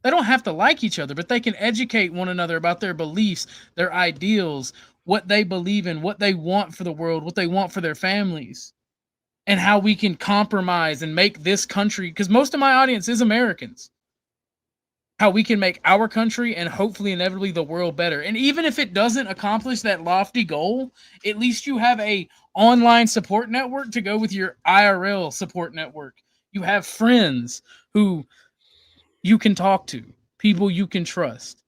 [SPEAKER 5] They don't have to like each other, but they can educate one another about their beliefs, their ideals, what they believe in, what they want for the world, what they want for their families. And how we can compromise and make this country, because most of my audience is Americans, how we can make our country and hopefully inevitably the world better. And even if it doesn't accomplish that lofty goal, at least you have a online support network to go with your IRL support network. You have friends who you can talk to, people you can trust.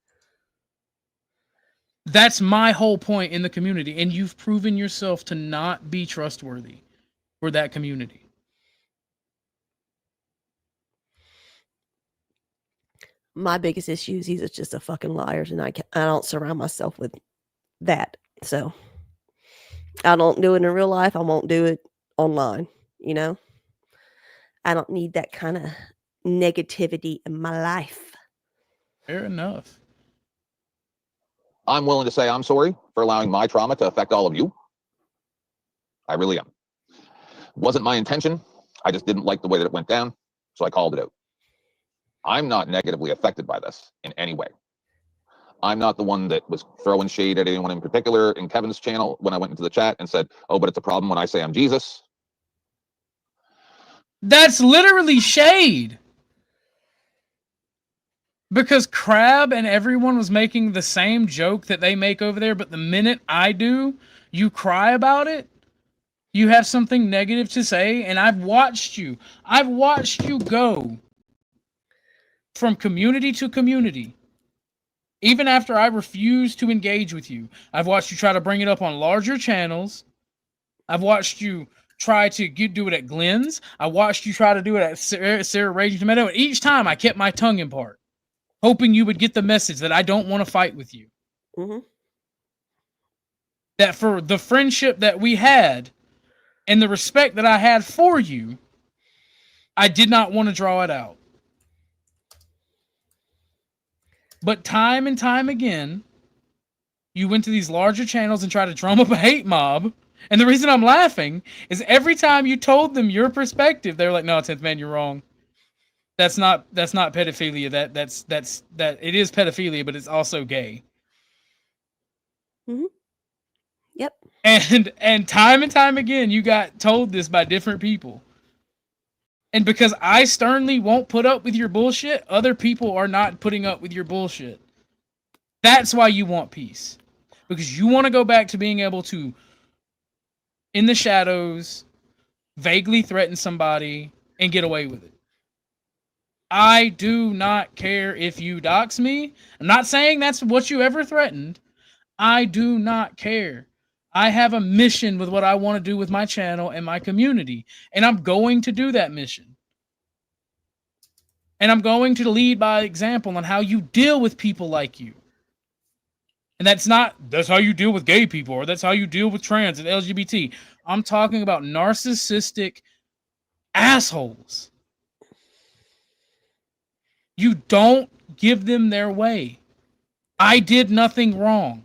[SPEAKER 5] That's my whole point in the community. And you've proven yourself to not be trustworthy for that community.
[SPEAKER 18] My biggest issue is he's just a fucking liar, and I don't surround myself with that. So I don't do it in real life. I won't do it online. You know, I don't need that kind of negativity in my life.
[SPEAKER 5] Fair enough.
[SPEAKER 19] I'm willing to say I'm sorry for allowing my trauma to affect all of you. I really am. Wasn't my intention. I just didn't like the way that it went down, so I called it out. I'm not negatively affected by this in any way. I'm not the one that was throwing shade at anyone in particular in Kevin's channel when I went into the chat and said, oh, but it's a problem when I say I'm Jesus.
[SPEAKER 5] That's literally shade. Because Crab and everyone was making the same joke that they make over there, but the minute I do, you cry about it. You have something negative to say, and I've watched you. I've watched you go from community to community. Even after I refuse to engage with you, I've watched you try to bring it up on larger channels. I've watched you try to do it at Glenn's. I watched you try to do it at Sarah Raging Tomato. And each time I kept my tongue in part, hoping you would get the message that I don't want to fight with you.
[SPEAKER 18] Mm-hmm.
[SPEAKER 5] That for the friendship that we had and the respect that I had for you, I did not want to draw it out. But time and time again, you went to these larger channels and tried to drum up a hate mob. And the reason I'm laughing is every time you told them your perspective, they were like, no, 10th man, you're wrong. That's not pedophilia. That it is pedophilia, but it's also gay.
[SPEAKER 18] Mm-hmm. Yep.
[SPEAKER 5] And time again, you got told this by different people. And because I sternly won't put up with your bullshit, other people are not putting up with your bullshit. That's why you want peace. Because you want to go back to being able to, in the shadows, vaguely threaten somebody and get away with it. I do not care if you dox me. I'm not saying that's what you ever threatened. I do not care. I have a mission with what I want to do with my channel and my community, and I'm going to do that mission. And I'm going to lead by example on how you deal with people like you. And that's how you deal with gay people, or that's how you deal with trans and LGBT. I'm talking about narcissistic assholes. You don't give them their way. I did nothing wrong.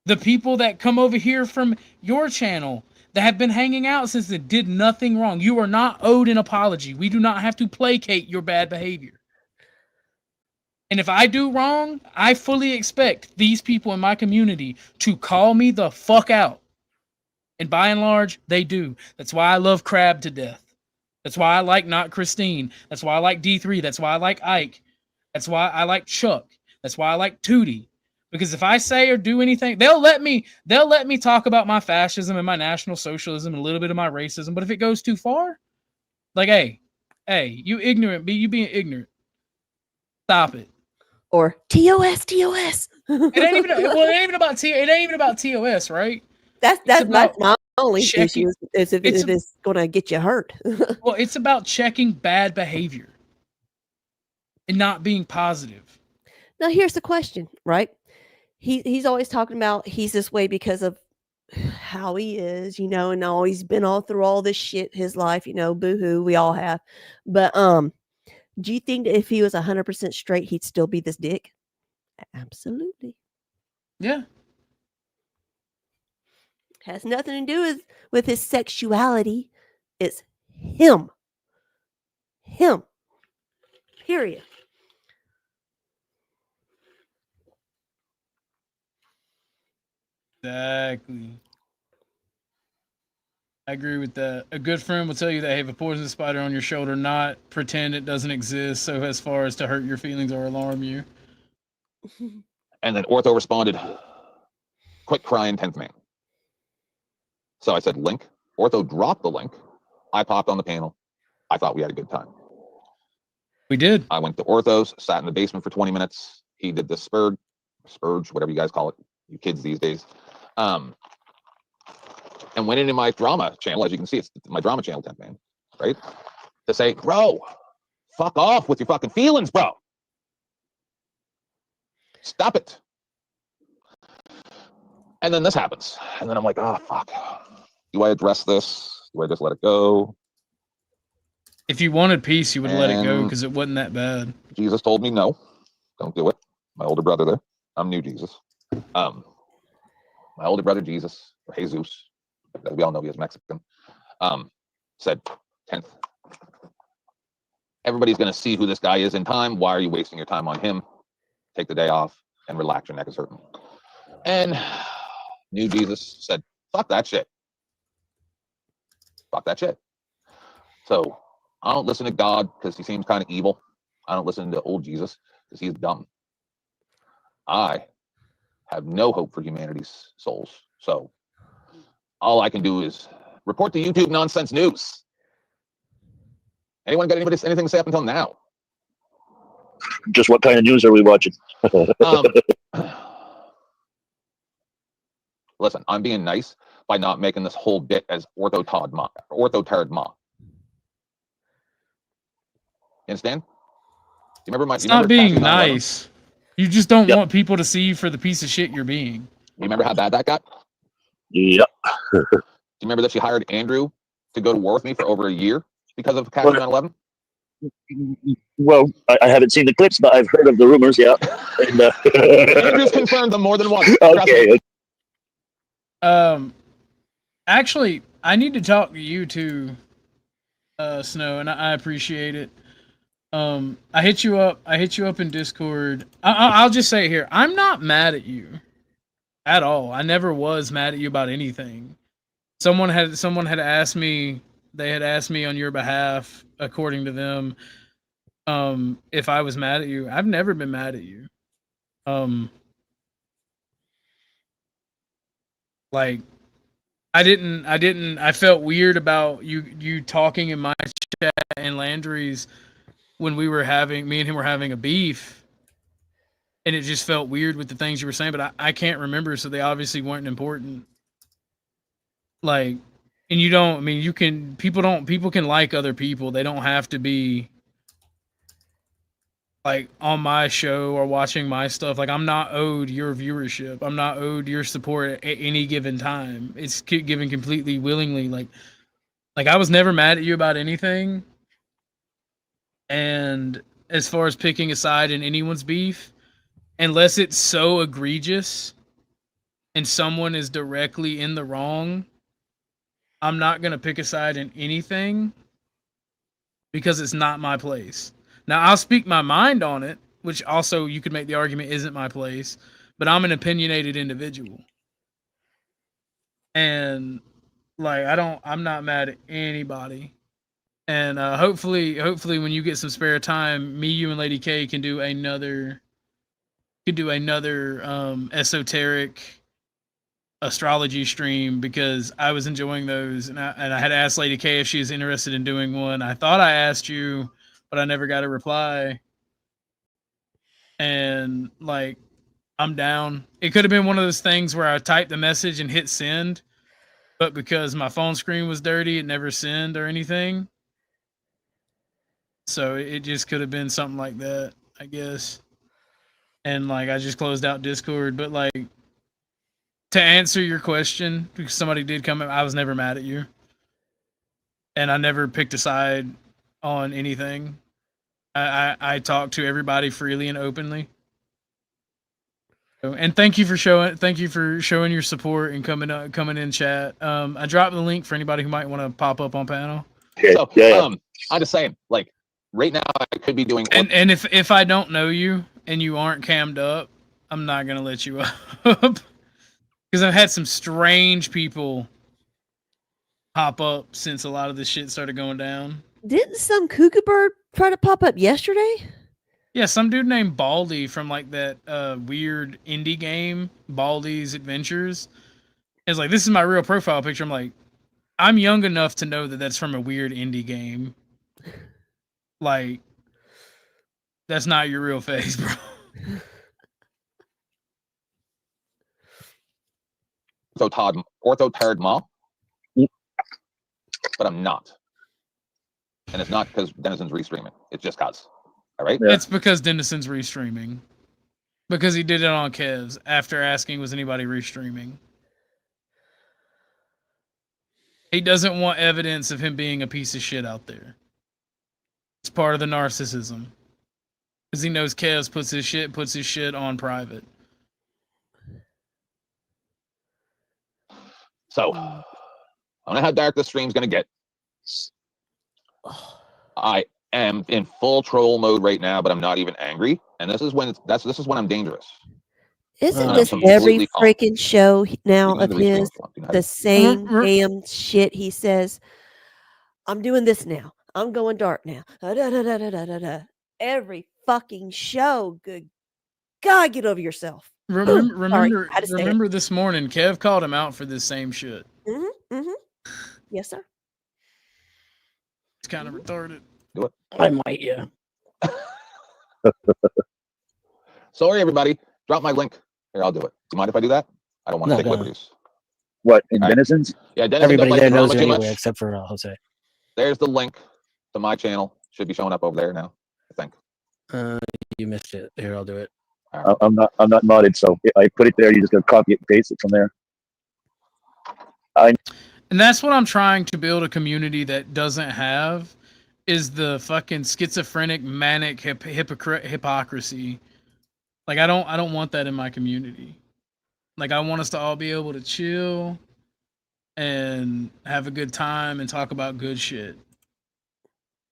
[SPEAKER 5] The people that come over here from your channel that have been hanging out since then did nothing wrong. You are not owed an apology. We do not have to placate your bad behavior. And if I do wrong, I fully expect these people in my community to call me the fuck out. And by and large, they do. That's why I love Crab to death. That's why I like Not Christine. That's why I like D3. That's why I like Ike. That's why I like Chuck. That's why I like Tootie. Because if I say or do anything, they'll let me talk about my fascism and my national socialism and a little bit of my racism. But if it goes too far, like, hey, you ignorant, you being ignorant. Stop it.
[SPEAKER 18] Or TOS.
[SPEAKER 5] It ain't even about TOS, right?
[SPEAKER 18] That's my only
[SPEAKER 5] checking,
[SPEAKER 18] issue is if it's going to get you hurt.
[SPEAKER 5] Well, it's about checking bad behavior and not being positive.
[SPEAKER 18] Now, here's the question, right? He's always talking about he's this way because of how he is, and he's been all through all this shit his life, boo-hoo, we all have. But do you think that if he was 100% straight, he'd still be this dick? Absolutely.
[SPEAKER 5] Yeah.
[SPEAKER 18] Has nothing to do with his sexuality. It's him. Period.
[SPEAKER 5] Exactly. I agree with that. A good friend will tell you that, hey, if a poisonous spider on your shoulder, not pretend it doesn't exist so as far as to hurt your feelings or alarm you.
[SPEAKER 19] And then Ortho responded, quit crying, 10th man. So I said, link. Ortho dropped the link. I popped on the panel. I thought we had a good time.
[SPEAKER 5] We did.
[SPEAKER 19] I went to Ortho's, sat in the basement for 20 minutes. He did the spurge, whatever you guys call it, you kids these days. And went into my drama channel. As you can see, it's my drama channel, 10th man, right? To say, bro, fuck off with your fucking feelings, bro. Stop it. And then this happens. And then I'm like, oh, fuck. Do I address this? Do I just let it go?
[SPEAKER 5] If you wanted peace, you would let it go because it wasn't that bad.
[SPEAKER 19] Jesus told me no, don't do it. My older brother there. I'm new Jesus. My older brother Jesus, or Jesus, as we all know he is Mexican, said, 10th, everybody's going to see who this guy is in time. Why are you wasting your time on him? Take the day off and relax, your neck is hurting. And new Jesus said, fuck that shit. Fuck that shit. So I don't listen to God because he seems kind of evil. I don't listen to old Jesus because he's dumb. I have no hope for humanity's souls. So all I can do is report the YouTube nonsense news. Anyone got anything to say up until now?
[SPEAKER 1] Just what kind of news are we watching?
[SPEAKER 19] Listen, I'm being nice by not making this whole bit as orthotard ma. Understand? You remember
[SPEAKER 5] It's not being nice. You just don't want people to see you for the piece of shit you're being.
[SPEAKER 19] You remember how bad that got?
[SPEAKER 1] Yep.
[SPEAKER 19] Do you remember that she hired Andrew to go to war with me for over a year because of Cashapp 9/11?
[SPEAKER 1] Well, I haven't seen the clips, but I've heard of the rumors, yeah. And,
[SPEAKER 19] Andrew's confirmed them more than once.
[SPEAKER 1] Okay.
[SPEAKER 5] Actually, I need to talk to you too, Snow, and I appreciate it. I hit you up in Discord. I'll just say it here. I'm not mad at you at all. I never was mad at you about anything. Someone had asked me, they had asked me on your behalf, according to them, if I was mad at you. I've never been mad at you. Like, I felt weird about you talking in my chat and Landry's when me and him were having a beef, and it just felt weird with the things you were saying, but I can't remember, so they obviously weren't important. Like, and you don't, I mean, people can like other people. They don't have to be like on my show or watching my stuff. Like, I'm not owed your viewership. I'm not owed your support at any given time. It's given completely willingly. Like I was never mad at you about anything. And as far as picking a side in anyone's beef, unless it's so egregious and someone is directly in the wrong, I'm not going to pick a side in anything because it's not my place. Now, I'll speak my mind on it, which also you could make the argument isn't my place, but I'm an opinionated individual. And like, I'm not mad at anybody. And hopefully when you get some spare time, me, you, and Lady K can do another esoteric astrology stream, because I was enjoying those, and I had asked Lady K if she is interested in doing one. I thought I asked you, but I never got a reply. And like, I'm down. It could have been one of those things where I typed the message and hit send, but because my phone screen was dirty, it never sent or anything. So it just could have been something like that, I guess. And like, I just closed out Discord. But like, to answer your question, because somebody did come in, I was never mad at you. And I never picked a side on anything. I talk to everybody freely and openly. And thank you for showing your support and coming in chat. I dropped the link for anybody who might want to pop up on panel.
[SPEAKER 19] So, I'm just saying, like, right now I could be doing.
[SPEAKER 5] And if I don't know you and you aren't cammed up, I'm not gonna let you up, because I've had some strange people pop up since a lot of this shit started going down.
[SPEAKER 18] Didn't some cuckoo bird try to pop up yesterday?
[SPEAKER 5] Yeah, some dude named Baldy from like that weird indie game, Baldy's Adventures, is like, this is my real profile picture. I'm like, I'm young enough to know that that's from a weird indie game. Like, that's not your real face, bro.
[SPEAKER 19] Orthotard Ma, but I'm not. And it's not because Denison's restreaming. It's just cause. All right?
[SPEAKER 5] It's because Denison's restreaming. Because he did it on Kev's after asking, was anybody restreaming? He doesn't want evidence of him being a piece of shit out there. It's part of the narcissism. Because he knows Kev's puts his shit on private.
[SPEAKER 19] So, I don't know how dark the stream's gonna get. I am in full troll mode right now, but I'm not even angry. And this is when I'm dangerous.
[SPEAKER 18] Isn't this every freaking show now of his the same damn shit? He says, I'm doing this now. I'm going dark now. Every fucking show. Good God, get over yourself.
[SPEAKER 5] Remember this morning, Kev called him out for this same shit.
[SPEAKER 18] Yes, sir.
[SPEAKER 5] It's kind of retarded.
[SPEAKER 19] Do it.
[SPEAKER 20] I might, yeah.
[SPEAKER 19] Sorry, everybody. Drop my link. Here, I'll do it. Do you mind if I do that? I don't want to take liberties.
[SPEAKER 1] What, in Denison's?
[SPEAKER 19] Yeah, Denison.
[SPEAKER 20] Everybody there knows it anyway, except for Jose.
[SPEAKER 19] There's the link to my channel. Should be showing up over there now, I think.
[SPEAKER 20] You missed it. Here, I'll do it.
[SPEAKER 1] I'm not modded, so I put it there. You just gotta copy it and paste it from there.
[SPEAKER 5] And that's what I'm trying to build a community that doesn't have, is the fucking schizophrenic, manic hypocrisy. Like, I don't want that in my community. Like, I want us to all be able to chill and have a good time and talk about good shit.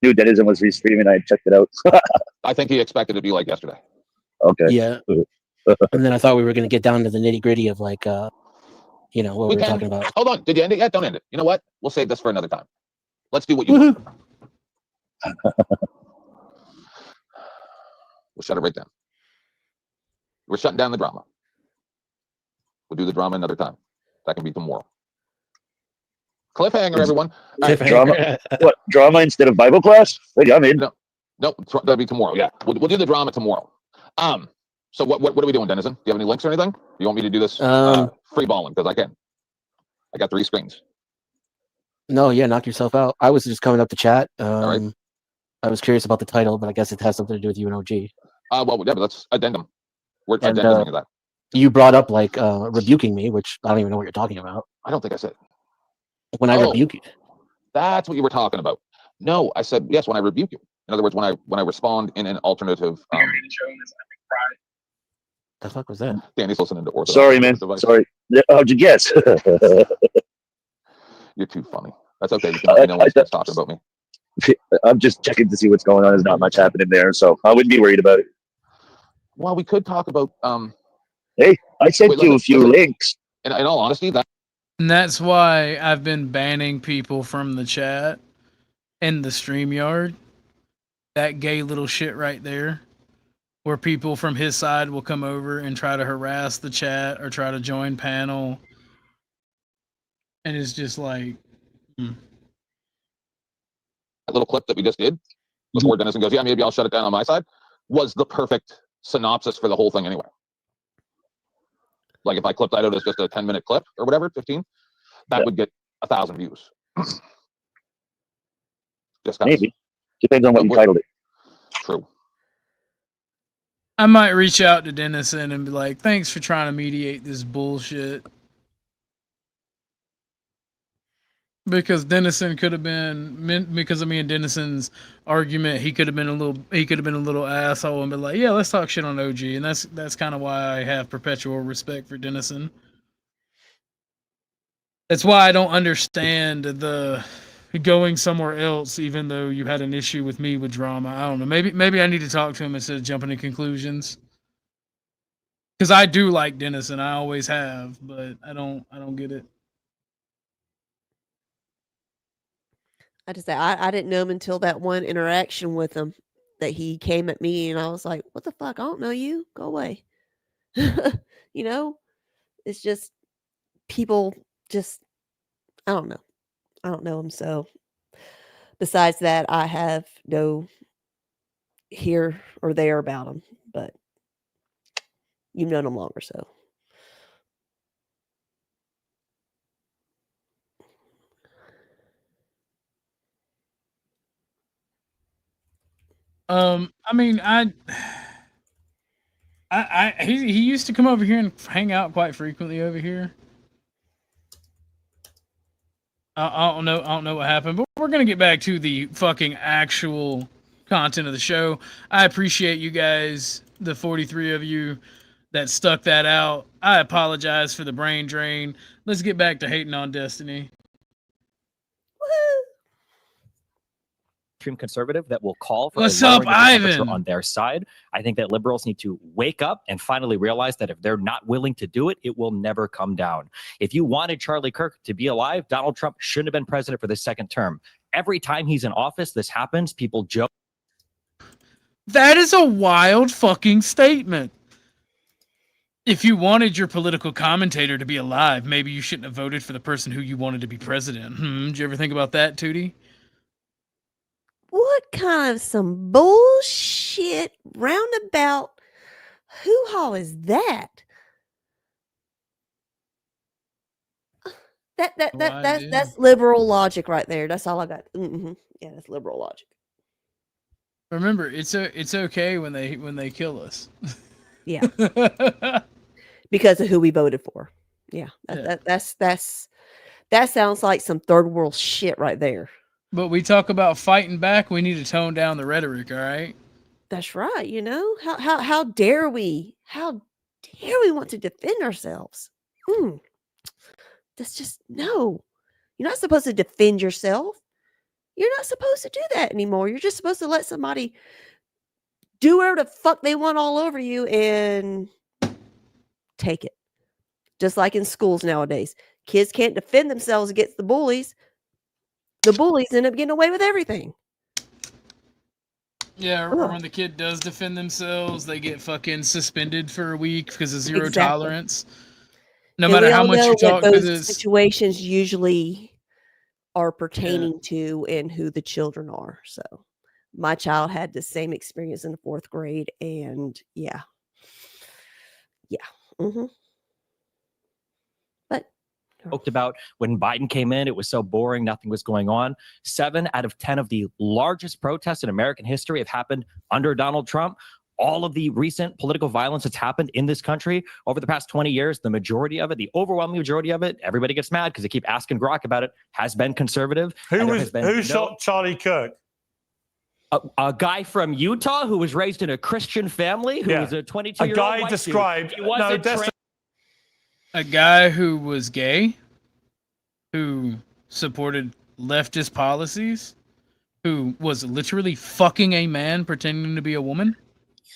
[SPEAKER 1] Dude, Denison was restreaming. I checked it out.
[SPEAKER 19] I think he expected it to be like yesterday.
[SPEAKER 1] Okay.
[SPEAKER 20] Yeah. And then I thought we were going to get down to the nitty gritty of like, what we were talking about.
[SPEAKER 19] Hold on. Did you end it yet? Don't end it. You know what? We'll save this for another time. Let's do what you want. We'll shut it right down. We're shutting down the drama. We'll do the drama another time. That can be tomorrow. Cliffhanger, everyone.
[SPEAKER 1] Drama? What, drama instead of Bible class? Wait, I'm in.
[SPEAKER 19] Nope, that'll be tomorrow. Yeah, we'll do the drama tomorrow. So what are we doing, Denizen? Do you have any links or anything? Do you want me to do this free balling? Because I can. I got 3 screens.
[SPEAKER 20] No, yeah, knock yourself out. I was just coming up to chat.
[SPEAKER 19] All right.
[SPEAKER 20] I was curious about the title, but I guess it has something to do with UNOG.
[SPEAKER 19] Well, yeah, but let's addendum. We're
[SPEAKER 20] And,
[SPEAKER 19] addenduming that.
[SPEAKER 20] You brought up like rebuking me, which I don't even know what you're talking about.
[SPEAKER 19] I don't think I said.
[SPEAKER 20] When I rebuke you.
[SPEAKER 19] That's what you were talking about. No, I said yes when I rebuke you. In other words, when I respond in an alternative.
[SPEAKER 20] The fuck was that?
[SPEAKER 19] Danny's listening to Orthodox.
[SPEAKER 1] Sorry, man. Sorry. How'd you guess?
[SPEAKER 19] You're too funny. That's okay. You can let me know when he's talking about me.
[SPEAKER 1] I'm just checking to see what's going on. There's not much happening there, so I wouldn't be worried about it.
[SPEAKER 19] Well, we could talk about.
[SPEAKER 1] Hey, I sent you a few links.
[SPEAKER 19] In all honesty,
[SPEAKER 5] And that's why I've been banning people from the chat and the StreamYard. That gay little shit right there, where people from his side will come over and try to harass the chat or try to join panel. And it's just like...
[SPEAKER 19] that little clip that we just did, before Denizen goes, yeah, maybe I'll shut it down on my side, was the perfect synopsis for the whole thing anyway. Like if I clipped that out as just a 10-minute clip or whatever, 15, that would get 1,000 views. Just
[SPEAKER 1] maybe. Depends on what you titled it.
[SPEAKER 19] True.
[SPEAKER 5] I might reach out to Denizen and be like, thanks for trying to mediate this bullshit. Because Denizen could have been, because of me and Denizen's argument, he could have been a little asshole and be like, yeah, let's talk shit on OG. And that's kind of why I have perpetual respect for Denizen. That's why I don't understand the going somewhere else, even though you had an issue with me with drama. I don't know. Maybe I need to talk to him instead of jumping to conclusions. Because I do like Denizen, I always have, but I don't get it.
[SPEAKER 18] I just say I didn't know him until that one interaction with him that he came at me and I was like, what the fuck? I don't know you. Go away. You know, it's just people just, I don't know. I don't know him. So besides that, I have no here or there about him, but you've known him longer. So.
[SPEAKER 5] I mean, he used to come over here and hang out quite frequently over here. I don't know what happened, but we're gonna get back to the fucking actual content of the show. I appreciate you guys, the 43 of you that stuck that out. I apologize for the brain drain. Let's get back to hating on Destiny.
[SPEAKER 17] Extreme conservative that will call for
[SPEAKER 5] What's
[SPEAKER 17] a lowering
[SPEAKER 5] up,
[SPEAKER 17] of the temperature
[SPEAKER 5] Ivan?
[SPEAKER 17] on their side. I think that liberals need to wake up and finally realize that if they're not willing to do it, it will never come down. If you wanted Charlie Kirk to be alive, Donald Trump shouldn't have been president for the second term. Every time he's in office, this happens. People joke.
[SPEAKER 5] That is a wild fucking statement. If you wanted your political commentator to be alive, maybe you shouldn't have voted for the person who you wanted to be president. Did you ever think about that, Tootie?
[SPEAKER 18] What kind of some bullshit roundabout hoo-ha is that? That's liberal logic right there. That's all I got. Yeah, that's liberal logic.
[SPEAKER 5] Remember, it's okay when they kill us.
[SPEAKER 18] Yeah. Because of who we voted for. Yeah. That sounds like some third world shit right there.
[SPEAKER 5] But we talk about fighting back, we need to tone down the rhetoric, all right?
[SPEAKER 18] That's right, you know? How dare we? How dare we want to defend ourselves? That's just no. You're not supposed to defend yourself. You're not supposed to do that anymore. You're just supposed to let somebody do whatever the fuck they want all over you and take it. Just like in schools nowadays. Kids can't defend themselves against the bullies. The bullies end up getting away with everything.
[SPEAKER 5] Yeah, or when the kid does defend themselves, they get fucking suspended for a week because of zero tolerance. No matter how much you talk to this
[SPEAKER 18] situations usually are pertaining to and who the children are. So my child had the same experience in the 4th grade, and yeah. Mm-hmm. But
[SPEAKER 17] Talked about when Biden came in, it was so boring, nothing was going on. 7 out of 10 of the largest protests in American history have happened under Donald Trump. All of the recent political violence that's happened in this country over the past 20 years, the majority of it, the overwhelming majority of it, everybody gets mad because they keep asking Grok about it, has been conservative.
[SPEAKER 10] Who shot Charlie Kirk?
[SPEAKER 17] A guy from Utah who was raised in a Christian family, who was a 22-year-old
[SPEAKER 10] A guy
[SPEAKER 17] white
[SPEAKER 10] described.
[SPEAKER 17] dude. He wasn't
[SPEAKER 5] A guy who was gay, who supported leftist policies, who was literally fucking a man pretending to be a woman.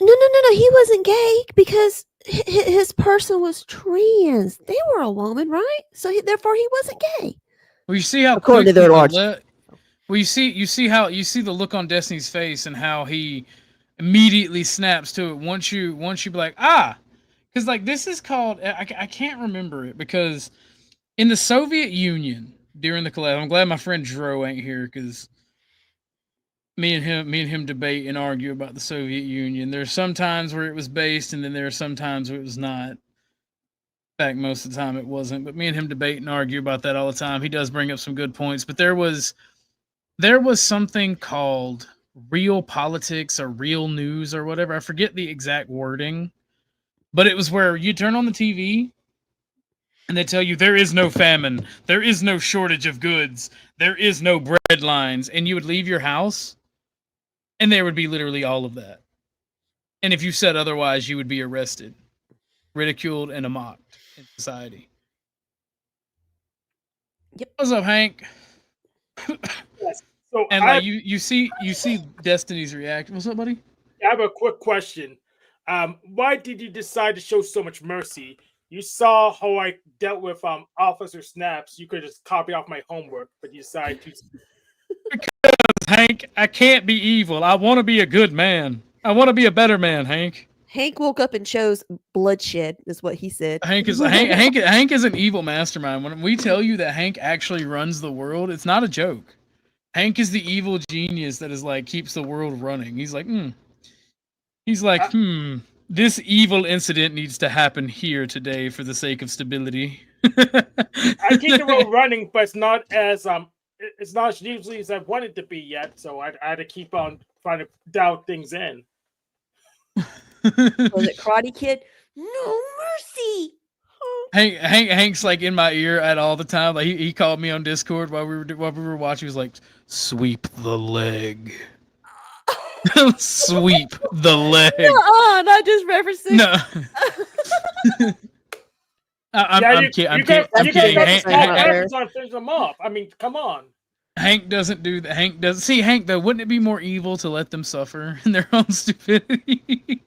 [SPEAKER 18] No. He wasn't gay because his person was trans. They were a woman, right? So therefore, he wasn't gay.
[SPEAKER 5] Well, you see how
[SPEAKER 18] According to
[SPEAKER 5] quickly
[SPEAKER 18] their
[SPEAKER 5] the
[SPEAKER 18] logic.
[SPEAKER 5] well, you see the look on Destiny's face and how he immediately snaps to it once you be like, because like this is called I can't remember it, because in the Soviet Union during the collapse, I'm glad my friend Dro ain't here, because me and him debate and argue about the Soviet Union. There's some times where it was based, and then there are some times where it was not. In fact, most of the time it wasn't. But me and him debate and argue about that all the time. He does bring up some good points. But there was something called real politics or real news or whatever. I forget the exact wording. But it was where you turn on the TV and they tell you there is no famine, there is no shortage of goods, there is no bread lines, and you would leave your house and there would be literally all of that. And if you said otherwise, you would be arrested, ridiculed, and mocked in society.
[SPEAKER 18] Yep.
[SPEAKER 5] What's up, Hank?
[SPEAKER 3] Yes. So
[SPEAKER 5] And like you see Destiny's reaction. What's up, buddy?
[SPEAKER 3] I have a quick question. Why did you decide to show so much mercy? You saw how I dealt with Officer Snaps. You could just copy off my homework, but you decided to.
[SPEAKER 5] Because, Hank, I can't be evil. I want to be a good man. I want to be a better man, Hank.
[SPEAKER 18] Hank woke up and chose bloodshed, is what he said.
[SPEAKER 5] Hank is an evil mastermind. When we tell you that Hank actually runs the world, it's not a joke. Hank is the evil genius that is like keeps the world running. He's like, this evil incident needs to happen here today for the sake of stability.
[SPEAKER 3] I keep the road running, but it's not as usually as I want it to be yet. So I had to keep on trying to dial things in.
[SPEAKER 18] Was it Karate Kid? No mercy.
[SPEAKER 5] Hank's like in my ear at all the time. Like he called me on Discord while we were watching. He was like, "Sweep the leg." Sweep the leg.
[SPEAKER 18] Not just referencing.
[SPEAKER 5] No. I'm kidding.
[SPEAKER 3] Hank finish them off. I mean, come on.
[SPEAKER 5] Hank doesn't do that. Hank doesn't see Hank though. Wouldn't it be more evil to let them suffer in their own stupidity?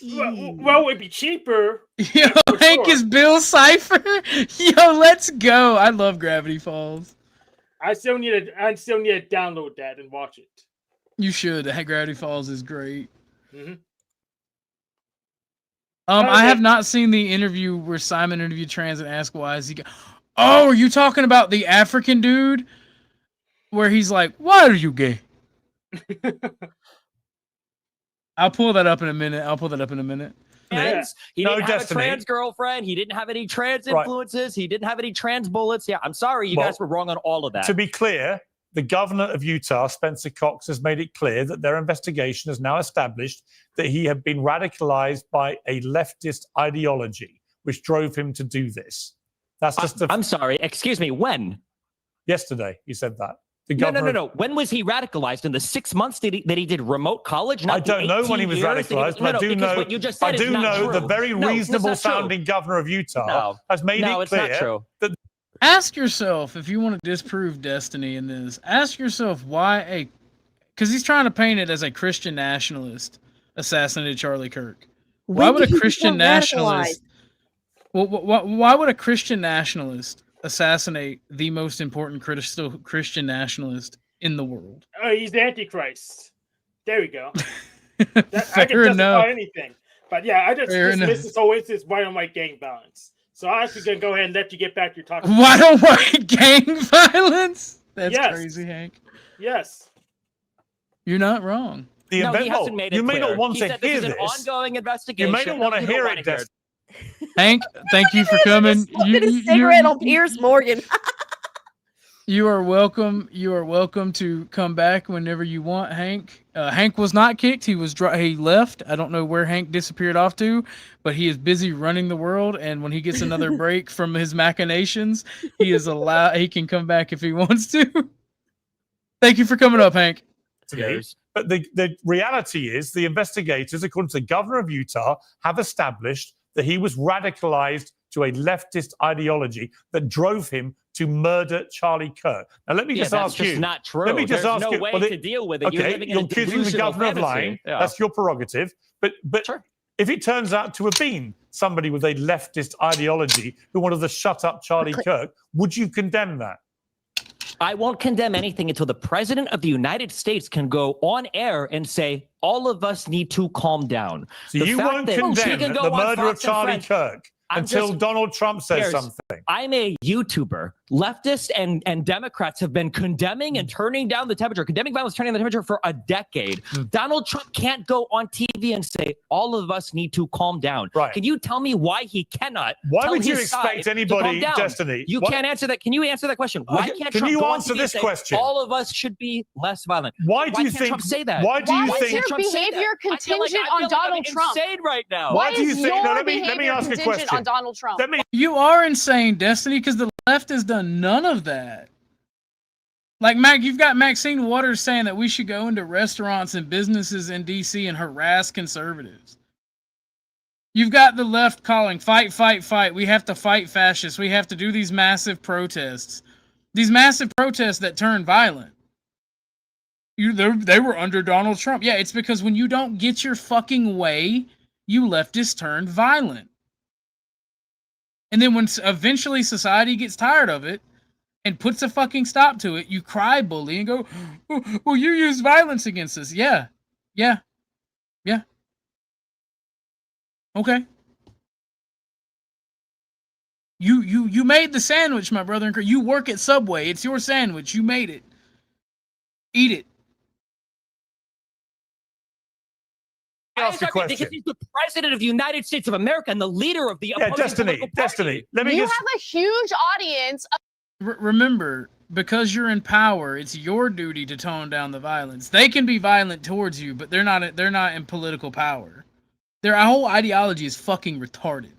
[SPEAKER 3] Well, it would be cheaper.
[SPEAKER 5] Yo, Hank is Bill Cipher. Yo, let's go. I love Gravity Falls.
[SPEAKER 3] I still need to download that and watch it.
[SPEAKER 5] You should. Gravity Falls is great.
[SPEAKER 3] Mm-hmm.
[SPEAKER 5] I have not seen the interview where Simon interviewed trans and asked why is he. Oh, are you talking about the African dude? Where he's like, "Why are you gay?" I'll pull that up in a minute.
[SPEAKER 17] He didn't have a trans girlfriend. He didn't have any trans influences. He didn't have any trans bullets. Yeah, I'm sorry. You guys were wrong on all of that.
[SPEAKER 10] To be clear, the governor of Utah, Spencer Cox, has made it clear that their investigation has now established that he had been radicalized by a leftist ideology, which drove him to do this. That's just
[SPEAKER 17] I'm sorry. Excuse me. When?
[SPEAKER 10] Yesterday, he said that.
[SPEAKER 17] No. When was he radicalized? In the 6 months that he did remote college?
[SPEAKER 10] I don't know when he was radicalized, but I do know.
[SPEAKER 17] What you just said
[SPEAKER 10] I do know
[SPEAKER 17] true.
[SPEAKER 10] the very reasonable sounding governor of Utah has made it clear that.
[SPEAKER 5] Ask yourself if you want to disprove Destiny in this. Ask yourself why because he's trying to paint it as a Christian nationalist assassinated Charlie Kirk. Why would a Christian nationalist? Why would a Christian nationalist assassinate the most important Christian nationalist in the world?
[SPEAKER 3] He's the Antichrist. There we go. I can
[SPEAKER 5] Fair
[SPEAKER 3] justify
[SPEAKER 5] enough.
[SPEAKER 3] anything. But yeah, I just dismiss this whole instance white on white gang violence. So I'm actually going to go ahead and let you get back to your talking.
[SPEAKER 5] White on white gang violence? That's crazy, Hank.
[SPEAKER 3] Yes.
[SPEAKER 5] You're not wrong.
[SPEAKER 17] No, he hasn't made it
[SPEAKER 10] you may
[SPEAKER 17] clear.
[SPEAKER 10] not want
[SPEAKER 17] He
[SPEAKER 10] to
[SPEAKER 17] said
[SPEAKER 10] hear
[SPEAKER 17] this is an ongoing investigation.
[SPEAKER 10] You may not want to
[SPEAKER 17] You don't
[SPEAKER 10] hear
[SPEAKER 17] wanna
[SPEAKER 10] it,
[SPEAKER 17] hear
[SPEAKER 10] Des.
[SPEAKER 5] Hank, thank you for coming.
[SPEAKER 18] Smoking a cigarette on Piers Morgan.
[SPEAKER 5] You are welcome. You are welcome to come back whenever you want, Hank. Hank was not kicked. He was he left. I don't know where Hank disappeared off to, but he is busy running the world. And when he gets another break from his machinations, he is allowed. He can come back if he wants to. Thank you for coming up, Hank.
[SPEAKER 10] But the reality is the investigators, according to the governor of Utah, have established that he was radicalized to a leftist ideology that drove him to murder Charlie Kirk. Now, let me just ask you.
[SPEAKER 17] That's just not true.
[SPEAKER 10] Let me just
[SPEAKER 17] There's
[SPEAKER 10] ask
[SPEAKER 17] no
[SPEAKER 10] you.
[SPEAKER 17] way
[SPEAKER 10] well,
[SPEAKER 17] to deal with it. You're
[SPEAKER 10] Okay,
[SPEAKER 17] living in
[SPEAKER 10] you're
[SPEAKER 17] a
[SPEAKER 10] accusing the
[SPEAKER 17] delusional
[SPEAKER 10] governor of
[SPEAKER 17] fantasy.
[SPEAKER 10] lying.
[SPEAKER 17] Yeah.
[SPEAKER 10] That's your prerogative. But if it turns out to have been somebody with a leftist ideology who wanted to shut up Charlie Kirk, would you condemn that?
[SPEAKER 17] I won't condemn anything until the president of the United States can go on air and say, all of us need to calm down.
[SPEAKER 10] So
[SPEAKER 17] The
[SPEAKER 10] you
[SPEAKER 17] fact
[SPEAKER 10] won't
[SPEAKER 17] that she
[SPEAKER 10] condemn
[SPEAKER 17] can
[SPEAKER 10] the
[SPEAKER 17] go on
[SPEAKER 10] murder of
[SPEAKER 17] Fox and
[SPEAKER 10] Charlie
[SPEAKER 17] Friends-
[SPEAKER 10] Kirk until Donald Trump says
[SPEAKER 17] Here's-
[SPEAKER 10] something.
[SPEAKER 17] I'm a YouTuber. Leftists and Democrats have been condemning and turning down the temperature, condemning violence, turning down the temperature for a decade. Donald Trump can't go on TV and say, all of us need to calm down.
[SPEAKER 10] Right.
[SPEAKER 17] Can you tell me why he cannot?
[SPEAKER 10] Why
[SPEAKER 17] tell
[SPEAKER 10] would you
[SPEAKER 17] his
[SPEAKER 10] expect
[SPEAKER 17] side to
[SPEAKER 10] anybody,
[SPEAKER 17] calm down?
[SPEAKER 10] Destiny?
[SPEAKER 17] You
[SPEAKER 10] what-
[SPEAKER 17] can't answer that. Can you answer that question? Why
[SPEAKER 10] Okay,
[SPEAKER 17] can't
[SPEAKER 10] can
[SPEAKER 17] Trump
[SPEAKER 10] you
[SPEAKER 17] go on
[SPEAKER 10] answer
[SPEAKER 17] TV
[SPEAKER 10] this
[SPEAKER 17] and say,
[SPEAKER 10] question?
[SPEAKER 17] all of us should be less violent?
[SPEAKER 10] Why do you
[SPEAKER 17] can't
[SPEAKER 10] think-
[SPEAKER 17] Trump say that?
[SPEAKER 10] why do you
[SPEAKER 16] Why
[SPEAKER 10] think-
[SPEAKER 16] is your
[SPEAKER 17] Trump say that?
[SPEAKER 16] behavior
[SPEAKER 17] I feel like
[SPEAKER 16] contingent
[SPEAKER 17] I'm
[SPEAKER 16] on Donald Trump?
[SPEAKER 17] insane right now.
[SPEAKER 16] Why
[SPEAKER 10] do you
[SPEAKER 16] is
[SPEAKER 10] think-
[SPEAKER 16] your
[SPEAKER 10] no, let me
[SPEAKER 16] behavior
[SPEAKER 10] ask a
[SPEAKER 16] contingent
[SPEAKER 10] question.
[SPEAKER 16] on Donald Trump?
[SPEAKER 5] You are insane, Destiny, because the left has done none of that. Like, Mac, you've got Maxine Waters saying that we should go into restaurants and businesses in D.C. and harass conservatives. You've got the left calling, fight, fight, fight. We have to fight fascists. We have to do these massive protests. These massive protests that turn violent. They were under Donald Trump. Yeah, it's because when you don't get your fucking way, you leftists turn violent. And then when eventually society gets tired of it and puts a fucking stop to it, you cry bully and go, well, you use violence against us. Yeah. Yeah. Yeah. Okay. You made the sandwich, my brother. You work at Subway. It's your sandwich. You made it. Eat it.
[SPEAKER 17] Ask a question. Because he's the president of the United States of America and the leader of the opposing political party.
[SPEAKER 10] Let me
[SPEAKER 16] You have a huge audience.
[SPEAKER 5] Remember, because you're in power, it's your duty to tone down the violence. They can be violent towards you, but they're not in political power. Their whole ideology is fucking retarded.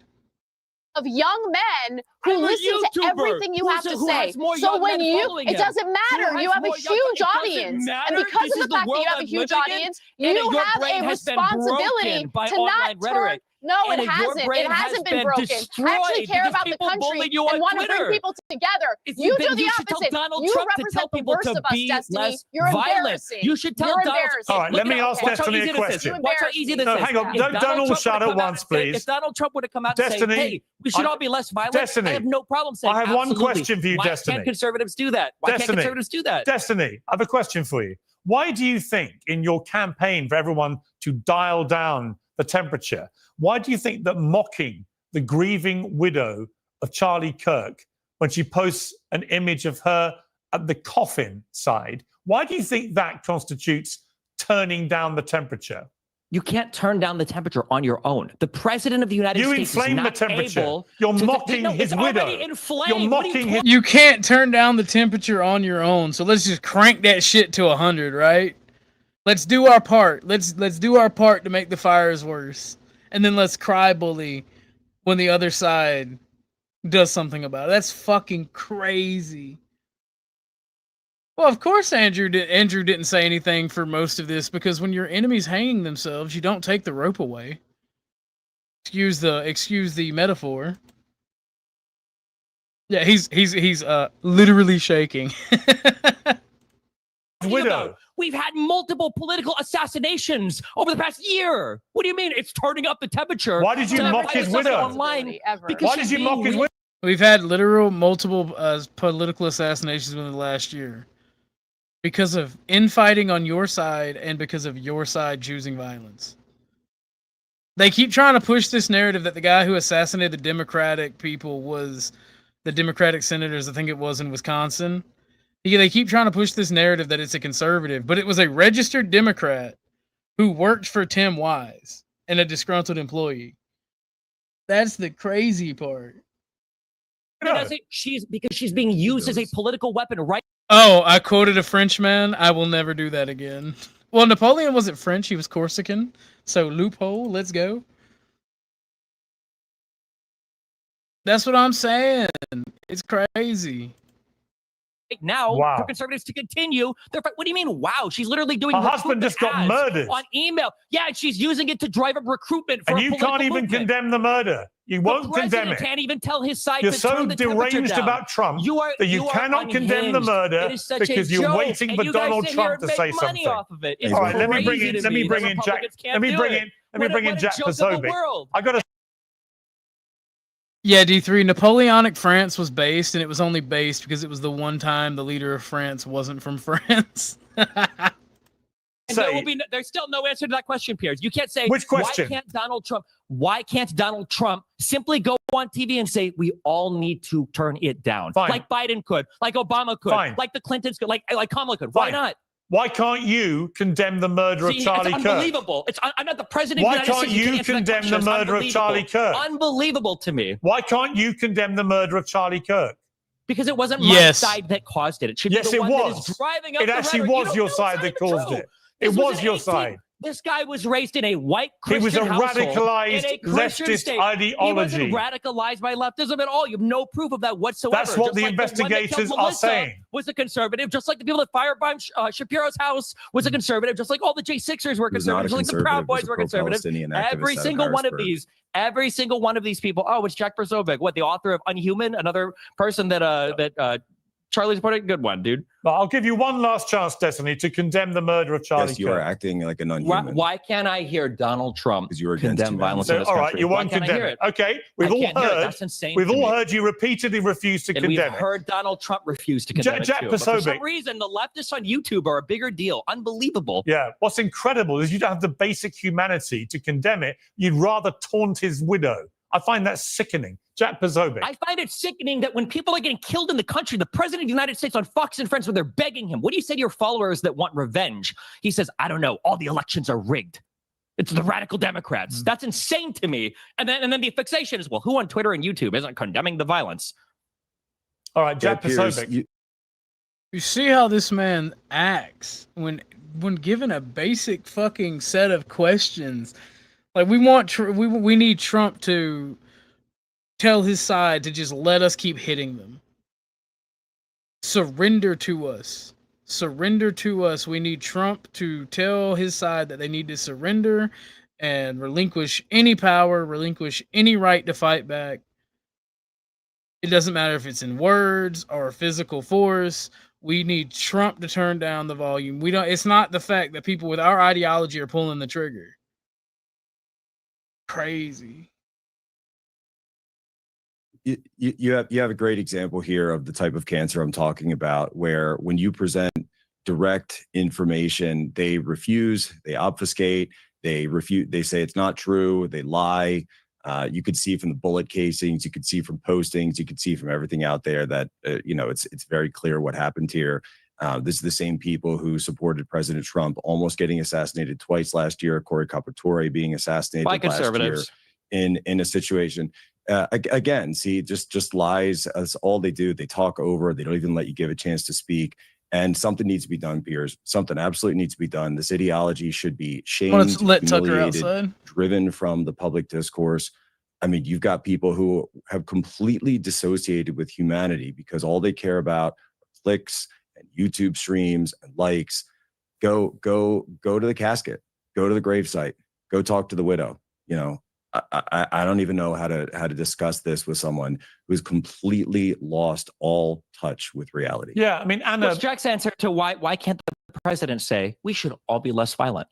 [SPEAKER 16] Of young men who
[SPEAKER 17] I'm a
[SPEAKER 16] listen to
[SPEAKER 17] YouTuber
[SPEAKER 16] everything you have to
[SPEAKER 17] who
[SPEAKER 16] say.
[SPEAKER 17] has more
[SPEAKER 16] So
[SPEAKER 17] young
[SPEAKER 16] when
[SPEAKER 17] men
[SPEAKER 16] you,
[SPEAKER 17] following
[SPEAKER 16] it
[SPEAKER 17] him.
[SPEAKER 16] doesn't
[SPEAKER 17] Who
[SPEAKER 16] matter.
[SPEAKER 17] has
[SPEAKER 16] You have a
[SPEAKER 17] more young-
[SPEAKER 16] huge
[SPEAKER 17] it doesn't
[SPEAKER 16] audience,
[SPEAKER 17] matter.
[SPEAKER 16] and because
[SPEAKER 17] This
[SPEAKER 16] of
[SPEAKER 17] is
[SPEAKER 16] the
[SPEAKER 17] the
[SPEAKER 16] fact that you
[SPEAKER 17] world
[SPEAKER 16] have a
[SPEAKER 17] I'm
[SPEAKER 16] huge
[SPEAKER 17] living in,
[SPEAKER 16] audience,
[SPEAKER 17] and
[SPEAKER 16] you
[SPEAKER 17] your
[SPEAKER 16] have
[SPEAKER 17] brain
[SPEAKER 16] a
[SPEAKER 17] has been
[SPEAKER 16] responsibility
[SPEAKER 17] broken by
[SPEAKER 16] to not
[SPEAKER 17] online
[SPEAKER 16] turn.
[SPEAKER 17] rhetoric.
[SPEAKER 16] No,
[SPEAKER 17] And
[SPEAKER 16] it
[SPEAKER 17] your
[SPEAKER 16] hasn't.
[SPEAKER 17] brain
[SPEAKER 16] It
[SPEAKER 17] has
[SPEAKER 16] hasn't been
[SPEAKER 17] been
[SPEAKER 16] broken. I
[SPEAKER 17] destroyed
[SPEAKER 16] actually care
[SPEAKER 17] because
[SPEAKER 16] about the
[SPEAKER 17] people
[SPEAKER 16] country
[SPEAKER 17] bully you on
[SPEAKER 16] and want to bring
[SPEAKER 17] Twitter.
[SPEAKER 16] people together.
[SPEAKER 17] If
[SPEAKER 16] You
[SPEAKER 17] then
[SPEAKER 16] do the
[SPEAKER 17] you should tell
[SPEAKER 16] opposite.
[SPEAKER 17] Donald
[SPEAKER 16] You
[SPEAKER 17] Trump to
[SPEAKER 16] represent
[SPEAKER 17] tell
[SPEAKER 16] the
[SPEAKER 17] people
[SPEAKER 16] worst
[SPEAKER 17] to
[SPEAKER 16] of us,
[SPEAKER 17] be
[SPEAKER 16] Destiny.
[SPEAKER 17] less
[SPEAKER 16] You're
[SPEAKER 17] violent.
[SPEAKER 16] embarrassing.
[SPEAKER 17] You should tell
[SPEAKER 16] You're
[SPEAKER 17] Donald.
[SPEAKER 16] embarrassing.
[SPEAKER 10] All right, let me ask
[SPEAKER 17] Watch how
[SPEAKER 10] Destiny
[SPEAKER 17] easy
[SPEAKER 10] a
[SPEAKER 17] this is.
[SPEAKER 10] question.
[SPEAKER 17] Watch how easy this
[SPEAKER 10] No,
[SPEAKER 17] is.
[SPEAKER 10] hang on.
[SPEAKER 17] If
[SPEAKER 10] Don't all
[SPEAKER 17] Trump
[SPEAKER 10] shout
[SPEAKER 17] would've
[SPEAKER 10] at
[SPEAKER 17] come out
[SPEAKER 10] once,
[SPEAKER 17] and say-
[SPEAKER 10] please.
[SPEAKER 17] If Donald Trump would have come out
[SPEAKER 10] Destiny,
[SPEAKER 17] and say, hey, we should all be less violent,
[SPEAKER 10] Destiny,
[SPEAKER 17] I have no problem saying
[SPEAKER 10] I have one
[SPEAKER 17] absolutely.
[SPEAKER 10] question for you,
[SPEAKER 17] Why
[SPEAKER 10] Destiny.
[SPEAKER 17] can't conservatives do that? Why can't conservatives do that?
[SPEAKER 10] Destiny, I have a question for you. Why do you think in your campaign for everyone to dial down the temperature, why do you think that mocking the grieving widow of Charlie Kirk when she posts an image of her at the coffin side, why do you think that constitutes turning down the temperature?
[SPEAKER 17] You can't turn down the temperature on your own. The president of the United
[SPEAKER 10] You
[SPEAKER 17] States is
[SPEAKER 10] inflame the
[SPEAKER 17] not
[SPEAKER 10] temperature.
[SPEAKER 17] able
[SPEAKER 10] You're
[SPEAKER 17] to-
[SPEAKER 10] mocking
[SPEAKER 17] no,
[SPEAKER 10] his
[SPEAKER 17] it's already
[SPEAKER 10] widow.
[SPEAKER 17] inflamed.
[SPEAKER 10] You're
[SPEAKER 17] What are
[SPEAKER 10] mocking
[SPEAKER 17] you
[SPEAKER 10] his.
[SPEAKER 5] You can't turn down the temperature on your own, so let's just crank that shit to 100, right? Let's do our part. Let's do our part to make the fires worse, and then let's cry bully when the other side does something about it. That's fucking crazy. Well, of course Andrew didn't say anything for most of this, because when your enemy's hanging themselves, you don't take the rope away. Excuse the metaphor. Yeah, he's literally shaking.
[SPEAKER 10] Widow.
[SPEAKER 17] We've had multiple political assassinations over the past year. What do you mean it's turning up the temperature?
[SPEAKER 10] Why did you
[SPEAKER 17] to
[SPEAKER 10] mock his
[SPEAKER 17] fight someone
[SPEAKER 10] widow?
[SPEAKER 17] online? Because
[SPEAKER 10] Why
[SPEAKER 17] she's
[SPEAKER 10] did you mock
[SPEAKER 17] being
[SPEAKER 10] his
[SPEAKER 17] real-
[SPEAKER 10] widow?
[SPEAKER 5] We've had literal multiple political assassinations within the last year because of infighting on your side and because of your side choosing violence. They keep trying to push this narrative that the guy who assassinated the Democratic people was the Democratic senators, I think it was in Wisconsin. They keep trying to push this narrative that it's a conservative, but it was a registered Democrat who worked for Tim Wise and a disgruntled employee. That's the crazy part.
[SPEAKER 11] Because she's being used as a political weapon right.
[SPEAKER 5] Oh, I quoted a Frenchman. I will never do that again. Well, Napoleon wasn't French. He was Corsican. So loophole. Let's go. That's what I'm saying. It's crazy.
[SPEAKER 11] Now
[SPEAKER 10] Wow.
[SPEAKER 11] for conservatives to continue their fight. What do you mean? Wow, she's literally doing.
[SPEAKER 10] Her husband just got
[SPEAKER 11] ads
[SPEAKER 10] murdered
[SPEAKER 11] on email. Yeah, and she's using it to drive up recruitment. For
[SPEAKER 10] and
[SPEAKER 11] a
[SPEAKER 10] you
[SPEAKER 11] political
[SPEAKER 10] can't even
[SPEAKER 11] movement.
[SPEAKER 10] condemn the murder. You won't condemn
[SPEAKER 11] president
[SPEAKER 10] it.
[SPEAKER 11] Can't even tell his side.
[SPEAKER 10] You're
[SPEAKER 11] to
[SPEAKER 10] so
[SPEAKER 11] turn the temperature
[SPEAKER 10] deranged
[SPEAKER 11] down.
[SPEAKER 10] about Trump
[SPEAKER 11] that
[SPEAKER 10] you cannot condemn the
[SPEAKER 11] unhinged.
[SPEAKER 10] murder
[SPEAKER 11] It is such a
[SPEAKER 10] because you're
[SPEAKER 11] joke,
[SPEAKER 10] waiting
[SPEAKER 11] and
[SPEAKER 10] for
[SPEAKER 11] you guys
[SPEAKER 10] Donald
[SPEAKER 11] sit here
[SPEAKER 10] Trump
[SPEAKER 11] and
[SPEAKER 10] to say
[SPEAKER 11] make money
[SPEAKER 10] something.
[SPEAKER 11] off of it. It's
[SPEAKER 10] All right, let me bring
[SPEAKER 11] crazy
[SPEAKER 10] in
[SPEAKER 11] to me that
[SPEAKER 10] Jack.
[SPEAKER 11] Republicans can't
[SPEAKER 10] Let me
[SPEAKER 11] do
[SPEAKER 10] bring
[SPEAKER 11] it.
[SPEAKER 10] in. Let me bring in
[SPEAKER 11] What a
[SPEAKER 10] Jack
[SPEAKER 11] joke of the
[SPEAKER 10] Posobiec.
[SPEAKER 11] world.
[SPEAKER 10] I got to.
[SPEAKER 5] Yeah, D3, Napoleonic France was based, and it was only based because it was the one time the leader of France wasn't from France.
[SPEAKER 11] And there's still no answer to that question, Piers. You can't say,
[SPEAKER 10] which question?
[SPEAKER 11] Why can't Donald Trump simply go on TV and say, we all need to turn it down?
[SPEAKER 10] Fine.
[SPEAKER 11] Like Biden could, like Obama could,
[SPEAKER 10] Fine.
[SPEAKER 11] like the Clintons could, like Kamala could. Why
[SPEAKER 10] Fine.
[SPEAKER 11] not?
[SPEAKER 10] Why can't you condemn the murder of Charlie
[SPEAKER 11] it's
[SPEAKER 10] Kirk?
[SPEAKER 11] unbelievable. I'm not the president
[SPEAKER 10] Why
[SPEAKER 11] of the United
[SPEAKER 10] can't
[SPEAKER 11] States.
[SPEAKER 10] you
[SPEAKER 11] can't answer that
[SPEAKER 10] condemn the
[SPEAKER 11] question. It's
[SPEAKER 10] murder of Charlie
[SPEAKER 11] unbelievable.
[SPEAKER 10] Kirk?
[SPEAKER 11] Unbelievable to me.
[SPEAKER 10] Why can't you condemn the murder of Charlie Kirk?
[SPEAKER 11] Because it wasn't
[SPEAKER 5] Yes.
[SPEAKER 11] my side that caused it. It should
[SPEAKER 10] Yes,
[SPEAKER 11] be the
[SPEAKER 10] it
[SPEAKER 11] one that
[SPEAKER 10] was.
[SPEAKER 11] is driving up
[SPEAKER 10] It
[SPEAKER 11] the
[SPEAKER 10] actually
[SPEAKER 11] rhetoric.
[SPEAKER 10] was
[SPEAKER 11] You
[SPEAKER 10] your
[SPEAKER 11] don't know
[SPEAKER 10] side
[SPEAKER 11] it's
[SPEAKER 10] that
[SPEAKER 11] not even
[SPEAKER 10] caused
[SPEAKER 11] true.
[SPEAKER 10] it. It
[SPEAKER 11] This
[SPEAKER 10] was
[SPEAKER 11] an
[SPEAKER 10] your
[SPEAKER 11] 18
[SPEAKER 10] side.
[SPEAKER 11] This guy was raised in a white
[SPEAKER 10] He was
[SPEAKER 11] Christian
[SPEAKER 10] a
[SPEAKER 11] household,
[SPEAKER 10] radicalized
[SPEAKER 11] in a Christian
[SPEAKER 10] leftist
[SPEAKER 11] state.
[SPEAKER 10] ideology.
[SPEAKER 11] He wasn't radicalized by leftism at all. You have no proof of that whatsoever.
[SPEAKER 10] That's what
[SPEAKER 11] Just
[SPEAKER 10] the
[SPEAKER 11] like one that killed
[SPEAKER 10] investigators are
[SPEAKER 11] Melissa
[SPEAKER 10] saying.
[SPEAKER 11] Was a conservative, just like the people that firebombed Shapiro's house was a conservative, just like all the J6ers were
[SPEAKER 2] He was not a
[SPEAKER 11] conservatives, just like the Proud
[SPEAKER 2] conservative, he was
[SPEAKER 11] Boys
[SPEAKER 2] a
[SPEAKER 11] were conservatives.
[SPEAKER 2] pro-Palestinian activist
[SPEAKER 11] Every
[SPEAKER 2] out of
[SPEAKER 11] single one of
[SPEAKER 2] Harrisburg.
[SPEAKER 11] every single one of these people. Oh, it's Jack Posobiec, what the author of Unhuman, another person that Charlie's put a good one, dude.
[SPEAKER 10] But I'll give you one last chance, Destiny, to condemn the murder of Charlie
[SPEAKER 2] Yes, you are
[SPEAKER 10] Kirk.
[SPEAKER 2] acting like an
[SPEAKER 11] Why,
[SPEAKER 2] unhuman.
[SPEAKER 11] why can't I hear Donald Trump
[SPEAKER 2] Because you were against
[SPEAKER 11] condemn violence
[SPEAKER 10] So,
[SPEAKER 11] in this
[SPEAKER 10] all
[SPEAKER 11] country?
[SPEAKER 10] right, you
[SPEAKER 11] Why
[SPEAKER 10] won't
[SPEAKER 11] can't I
[SPEAKER 10] condemn
[SPEAKER 11] hear
[SPEAKER 10] it.
[SPEAKER 11] it?
[SPEAKER 10] Okay,
[SPEAKER 11] I
[SPEAKER 10] we've all
[SPEAKER 11] can't hear it.
[SPEAKER 10] heard.
[SPEAKER 11] That's insane
[SPEAKER 10] We've
[SPEAKER 11] to
[SPEAKER 10] all
[SPEAKER 11] me.
[SPEAKER 10] heard you repeatedly refuse to
[SPEAKER 11] And
[SPEAKER 10] condemn
[SPEAKER 11] we've
[SPEAKER 10] it.
[SPEAKER 11] heard Donald Trump refuse to condemn
[SPEAKER 10] Jack
[SPEAKER 11] it too. But for
[SPEAKER 10] Posobiec.
[SPEAKER 11] some reason, the leftists on YouTube are a bigger deal. Unbelievable.
[SPEAKER 10] Yeah. What's incredible is you don't have the basic humanity to condemn it. You'd rather taunt his widow. I find that sickening. Jack Posobiec.
[SPEAKER 11] I find it sickening that when people are getting killed in the country, the president of the United States on Fox and Friends, when they're begging him, what do you say to your followers that want revenge? He says, I don't know. All the elections are rigged. It's the radical Democrats. That's insane to me. And then the fixation is, well, who on Twitter and YouTube isn't condemning the violence?
[SPEAKER 10] All right, Jack Posobiec.
[SPEAKER 5] You see how this man acts when given a basic fucking set of questions. Like we need Trump to tell his side to just let us keep hitting them. Surrender to us. Surrender to us. We need Trump to tell his side that they need to surrender and relinquish any power, relinquish any right to fight back. It doesn't matter if it's in words or physical force. We need Trump to turn down the volume. It's not the fact that people with our ideology are pulling the trigger. Crazy.
[SPEAKER 2] You have a great example here of the type of cancer I'm talking about, where when you present direct information, they refuse, they obfuscate, they refute, they say it's not true, they lie. You could see from the bullet casings, you could see from postings, you could see from everything out there that it's very clear what happened here. This is the same people who supported President Trump almost getting assassinated twice last year, Cory Carpentore being assassinated
[SPEAKER 11] By
[SPEAKER 2] last year
[SPEAKER 11] conservatives.
[SPEAKER 2] in a situation. Again, see, just lies. That's all they do. They talk over. They don't even let you give a chance to speak. And something needs to be done, Piers. Something absolutely needs to be done. This ideology should be shamed,
[SPEAKER 5] Let Tucker
[SPEAKER 2] humiliated,
[SPEAKER 5] outside.
[SPEAKER 2] driven from the public discourse. I mean, you've got people who have completely dissociated with humanity because all they care about are clicks and YouTube streams and likes. Go to the casket. Go to the gravesite. Go talk to the widow. You know, I don't even know how to discuss this with someone who's completely lost all touch with reality.
[SPEAKER 10] Yeah, I mean, Anna.
[SPEAKER 11] What's Jack's answer to why can't the president say we should all be less violent?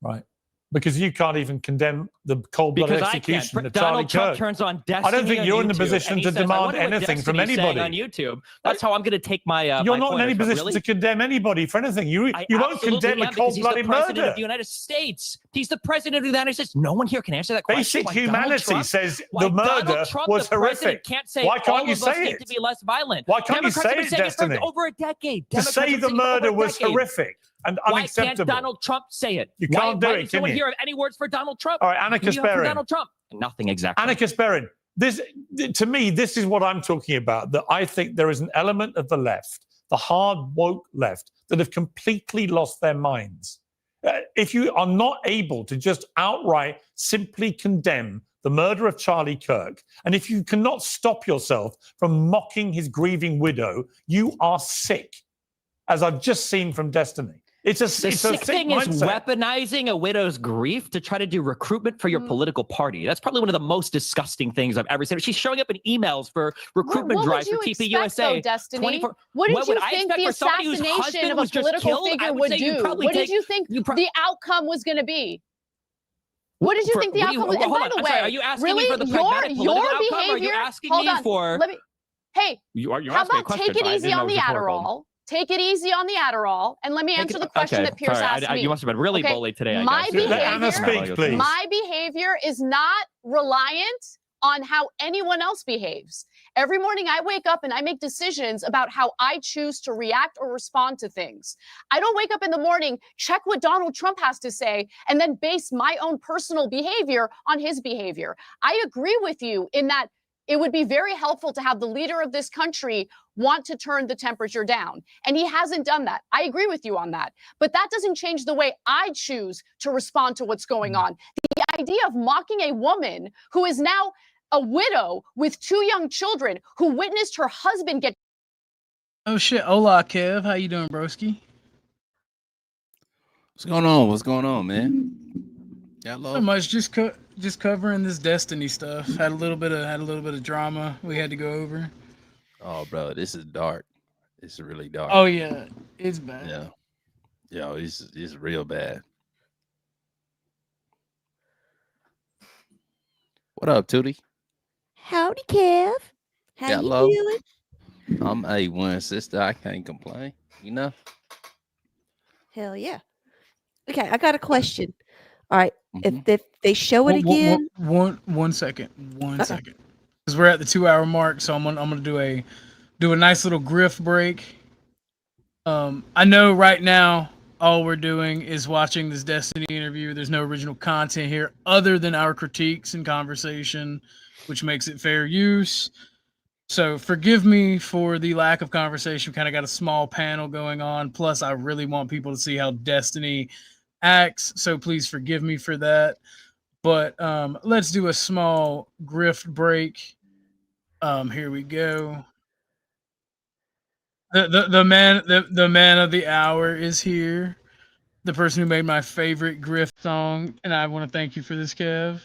[SPEAKER 10] Right. because you can't even condemn the cold-blooded
[SPEAKER 11] Because I can't.
[SPEAKER 10] execution of Charlie
[SPEAKER 11] Donald Trump
[SPEAKER 10] Kirk.
[SPEAKER 11] turns on Destiny.
[SPEAKER 10] I don't think
[SPEAKER 11] on
[SPEAKER 10] you're in the
[SPEAKER 11] YouTube,
[SPEAKER 10] position
[SPEAKER 11] and he
[SPEAKER 10] to
[SPEAKER 11] says, "I
[SPEAKER 10] demand
[SPEAKER 11] wonder what
[SPEAKER 10] anything from
[SPEAKER 11] Destiny's saying
[SPEAKER 10] anybody.
[SPEAKER 11] on YouTube." That's how I'm going to take my.
[SPEAKER 10] You're
[SPEAKER 11] my
[SPEAKER 10] not in any
[SPEAKER 11] pointers from.
[SPEAKER 10] position
[SPEAKER 11] Really?
[SPEAKER 10] to condemn anybody for anything. You won't
[SPEAKER 11] Absolutely
[SPEAKER 10] condemn a
[SPEAKER 11] am, because he's the
[SPEAKER 10] cold-blooded
[SPEAKER 11] president
[SPEAKER 10] murder.
[SPEAKER 11] of the United States. He's the president of the United States. No one here can answer that question.
[SPEAKER 10] Basic
[SPEAKER 11] Why Donald
[SPEAKER 10] humanity
[SPEAKER 11] Trump-
[SPEAKER 10] says
[SPEAKER 11] why
[SPEAKER 10] the murder
[SPEAKER 11] Donald Trump,
[SPEAKER 10] was
[SPEAKER 11] the president,
[SPEAKER 10] horrific.
[SPEAKER 11] Can't say
[SPEAKER 10] Why can't
[SPEAKER 11] all
[SPEAKER 10] you
[SPEAKER 11] of us
[SPEAKER 10] say
[SPEAKER 11] need
[SPEAKER 10] it?
[SPEAKER 11] to be less violent.
[SPEAKER 10] Why can't you
[SPEAKER 11] Democrats
[SPEAKER 10] say
[SPEAKER 11] have been
[SPEAKER 10] it,
[SPEAKER 11] saying
[SPEAKER 10] Destiny?
[SPEAKER 11] for over a decade.
[SPEAKER 10] To
[SPEAKER 11] Democrats
[SPEAKER 10] say
[SPEAKER 11] have
[SPEAKER 10] the
[SPEAKER 11] been saying it for
[SPEAKER 10] murder
[SPEAKER 11] over a
[SPEAKER 10] was
[SPEAKER 11] decade.
[SPEAKER 10] horrific and
[SPEAKER 11] Why
[SPEAKER 10] unacceptable.
[SPEAKER 11] can't Donald Trump say it?
[SPEAKER 10] You can't do
[SPEAKER 11] why
[SPEAKER 10] it,
[SPEAKER 11] does no
[SPEAKER 10] can
[SPEAKER 11] one
[SPEAKER 10] you?
[SPEAKER 11] here have any words for Donald Trump?
[SPEAKER 10] All right,
[SPEAKER 11] What do
[SPEAKER 10] Anarchist
[SPEAKER 11] you have for
[SPEAKER 10] Baron.
[SPEAKER 11] Donald Trump? Nothing exactly.
[SPEAKER 10] Anarchist Baron. This, to me, this is what I'm talking about. That I think there is an element of the left, the hard woke left, that have completely lost their minds. If you are not able to just outright simply condemn the murder of Charlie Kirk, and if you cannot stop yourself from mocking his grieving widow, you are sick, as I've just seen from Destiny. It's a
[SPEAKER 11] The
[SPEAKER 10] it's a
[SPEAKER 11] sick thing is
[SPEAKER 10] mindset.
[SPEAKER 11] weaponizing a widow's grief to try to do recruitment for your political party. That's probably one of the most disgusting things I've ever seen. She's showing up in emails for recruitment
[SPEAKER 16] What would
[SPEAKER 11] drives for
[SPEAKER 16] you
[SPEAKER 11] TP
[SPEAKER 16] expect,
[SPEAKER 11] USA.
[SPEAKER 16] though, Destiny?
[SPEAKER 11] 24
[SPEAKER 16] What did you
[SPEAKER 11] I
[SPEAKER 16] think
[SPEAKER 11] expect
[SPEAKER 16] the
[SPEAKER 11] for somebody whose
[SPEAKER 16] assassination
[SPEAKER 11] husband
[SPEAKER 16] of a
[SPEAKER 11] was just
[SPEAKER 16] political
[SPEAKER 11] killed? I
[SPEAKER 16] figure
[SPEAKER 11] would
[SPEAKER 16] would
[SPEAKER 11] say you'd
[SPEAKER 16] do?
[SPEAKER 11] probably
[SPEAKER 16] What did
[SPEAKER 11] take-
[SPEAKER 16] you think the outcome was going to be? What did you think the
[SPEAKER 11] what do you-
[SPEAKER 16] outcome was? And
[SPEAKER 11] hold
[SPEAKER 16] by
[SPEAKER 11] on,
[SPEAKER 16] the
[SPEAKER 11] I'm
[SPEAKER 16] way,
[SPEAKER 11] sorry, are you asking me
[SPEAKER 16] really,
[SPEAKER 11] for the pragmatic
[SPEAKER 16] your
[SPEAKER 11] political outcome, or are you
[SPEAKER 16] behavior?
[SPEAKER 11] asking
[SPEAKER 16] Hold
[SPEAKER 11] me
[SPEAKER 16] on,
[SPEAKER 11] for-
[SPEAKER 16] let me. Hey,
[SPEAKER 11] You're
[SPEAKER 16] how
[SPEAKER 11] asking me a
[SPEAKER 16] about
[SPEAKER 11] question,
[SPEAKER 16] take it
[SPEAKER 11] so I
[SPEAKER 16] easy
[SPEAKER 11] didn't know
[SPEAKER 16] on
[SPEAKER 11] it
[SPEAKER 16] the
[SPEAKER 11] was rhetorical.
[SPEAKER 16] Adderall? Take it easy on the Adderall, and let me answer the question that Pierce
[SPEAKER 11] sorry,
[SPEAKER 16] asked me.
[SPEAKER 11] you must have been really
[SPEAKER 16] Okay,
[SPEAKER 11] bullied today. I
[SPEAKER 16] My
[SPEAKER 11] guess.
[SPEAKER 16] behavior,
[SPEAKER 10] Let Anna speak, please.
[SPEAKER 16] my behavior is not reliant on how anyone else behaves. Every morning I wake up and I make decisions about how I choose to react or respond to things. I don't wake up in the morning, check what Donald Trump has to say, and then base my own personal behavior on his behavior. I agree with you in that it would be very helpful to have the leader of this country want to turn the temperature down. And he hasn't done that. I agree with you on that. But that doesn't change the way I choose to respond to what's going on. The idea of mocking a woman who is now a widow with 2 young children who witnessed her husband get.
[SPEAKER 5] Oh shit, hola Kev, how you doing, broski?
[SPEAKER 4] What's going on? What's going on, man? Got
[SPEAKER 5] Not
[SPEAKER 4] love?
[SPEAKER 5] much, just covering this Destiny stuff. Had a little bit of drama we had to go over.
[SPEAKER 4] Oh, bro, this is dark. It's really dark.
[SPEAKER 5] Oh yeah, it's bad.
[SPEAKER 4] Yeah. Yo, it's real bad. What up, Tootie?
[SPEAKER 18] Howdy, Kev. How
[SPEAKER 4] Got
[SPEAKER 18] you
[SPEAKER 4] love?
[SPEAKER 18] doing?
[SPEAKER 4] I'm A1, sister. I can't complain. You know?
[SPEAKER 18] Hell yeah. Okay, I got a question. All right,
[SPEAKER 4] Mm-hmm.
[SPEAKER 18] if they show it again,
[SPEAKER 5] One second, because we're at the 2-hour mark, so I'm gonna do a nice little grift break. I know right now all we're doing is watching this Destiny interview. There's no original content here other than our critiques and conversation, which makes it fair use. So forgive me for the lack of conversation. Kind of got a small panel going on. Plus, I really want people to see how Destiny acts. So please forgive me for that. But let's do a small grift break. Here we go. The man of the hour is here. The person who made my favorite grift song, and I want to thank you for this, Kev.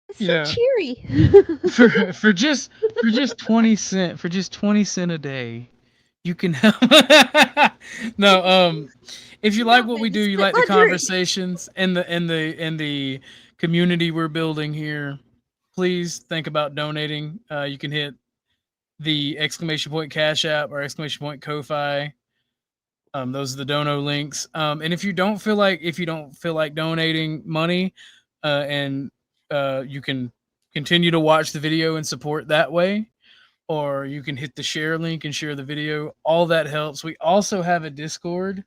[SPEAKER 18] it's so cheery.
[SPEAKER 5] for just 20 cent a day, you can help. No, if you like what we do, you like the conversations and the community we're building here, please think about donating. You can hit the !point Cashapp or !point Ko-Fi. Those are the dono links. And if you don't feel like donating money, and you can continue to watch the video and support that way, or you can hit the share link and share the video. All that helps. We also have a Discord,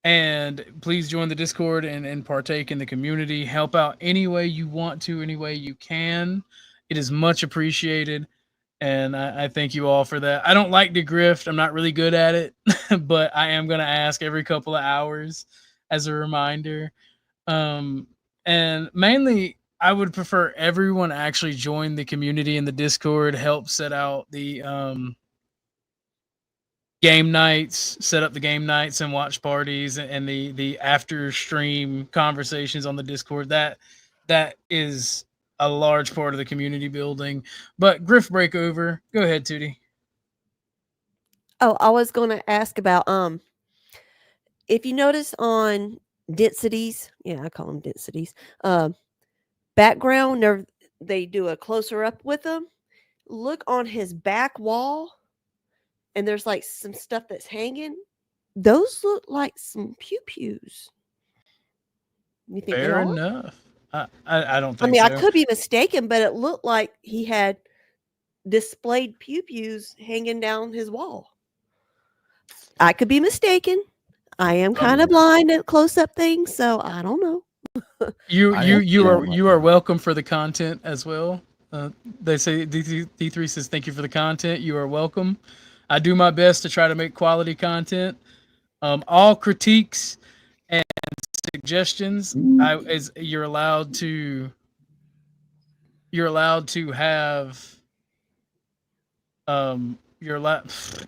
[SPEAKER 5] and please join the Discord and partake in the community. Help out any way you want to, any way you can. It is much appreciated. And I thank you all for that. I don't like to grift. I'm not really good at it, but I am going to ask every couple of hours as a reminder. And mainly, I would prefer everyone actually join the community in the Discord, help set out the game nights, set up the game nights and watch parties, and the after stream conversations on the Discord. That is a large part of the community building. But Griff Breakover, go ahead, Tootie.
[SPEAKER 18] Oh, I was going to ask about if you notice on densities, yeah, I call them densities. Background, they do a closer up with them. Look on his back wall, and there's like some stuff that's hanging. Those look like some pew-pews. You think they
[SPEAKER 5] Fair
[SPEAKER 18] are?
[SPEAKER 5] enough. I don't
[SPEAKER 18] I
[SPEAKER 5] think
[SPEAKER 18] mean,
[SPEAKER 5] so.
[SPEAKER 18] I could be mistaken, but it looked like he had displayed pew-pews hanging down his wall. I could be mistaken. I am kind of blind at close-up things, so I don't know.
[SPEAKER 5] You are welcome for the content as well. They say D3 says thank you for the content. You are welcome. I do my best to try to make quality content. All critiques and suggestions, you're allowed to have.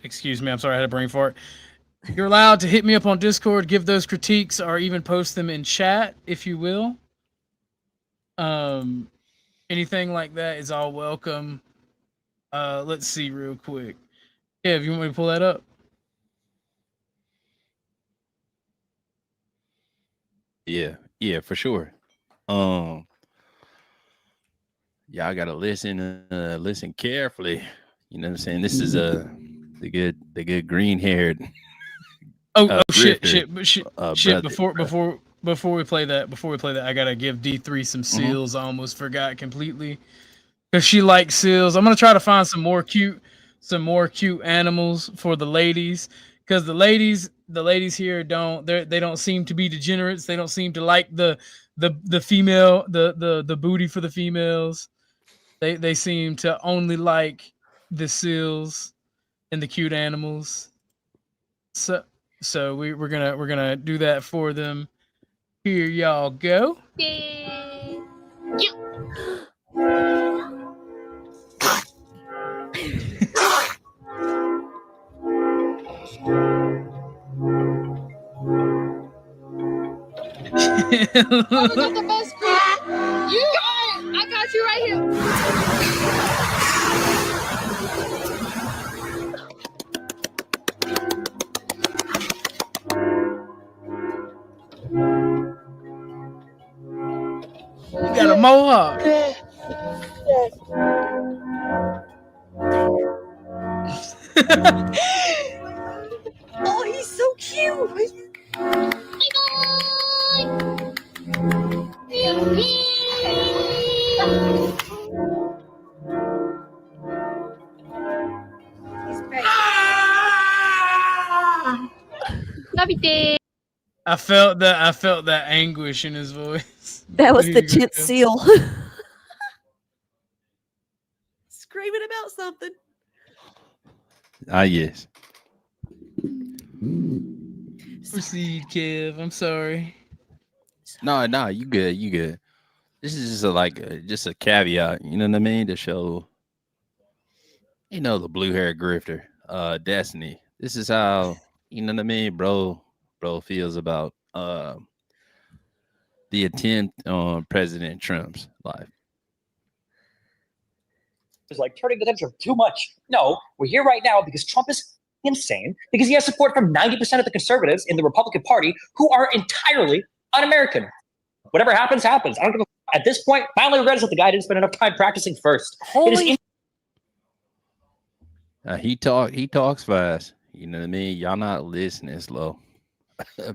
[SPEAKER 5] Excuse me. I'm sorry. I had a brain fart. You're allowed to hit me up on Discord, give those critiques, or even post them in chat, if you will. Anything like that is all welcome. Let's see real quick. Kev, you want me to pull that up?
[SPEAKER 4] Yeah, for sure. Yeah, I gotta listen carefully. You know what I'm saying? This is the good green haired.
[SPEAKER 5] Shit.
[SPEAKER 4] Brother.
[SPEAKER 5] Before we play that, I gotta give D3 some seals. I almost forgot completely because she likes seals. I'm gonna try to find some more cute animals for the ladies, because the ladies here they don't seem to be degenerates. They don't seem to like the female the booty for the females. They seem to only like the seals and the cute animals. So we're gonna do that for them. Here y'all go.
[SPEAKER 6] The best I got you right here.
[SPEAKER 5] You got a mohawk.
[SPEAKER 18] Oh, he's so cute.
[SPEAKER 5] I felt that anguish in his voice.
[SPEAKER 18] That was the 10th seal. Screaming about something.
[SPEAKER 4] Yes.
[SPEAKER 5] Proceed, Kev. I'm sorry.
[SPEAKER 4] No, you good. This is just a caveat, you know what I mean, to show, the blue hair grifter, Destiny. This is how, you know what I mean, bro feels about the attempt on President Trump's life.
[SPEAKER 8] Is like turning the temperature too much. No, we're here right now because Trump is insane, because he has support from 90% of the conservatives in the Republican Party who are entirely un-American. Whatever happens, happens. I don't give a at this point. My only regret is that the guy didn't spend enough time practicing first.
[SPEAKER 4] He talks fast. You know what I mean? Y'all not listening slow.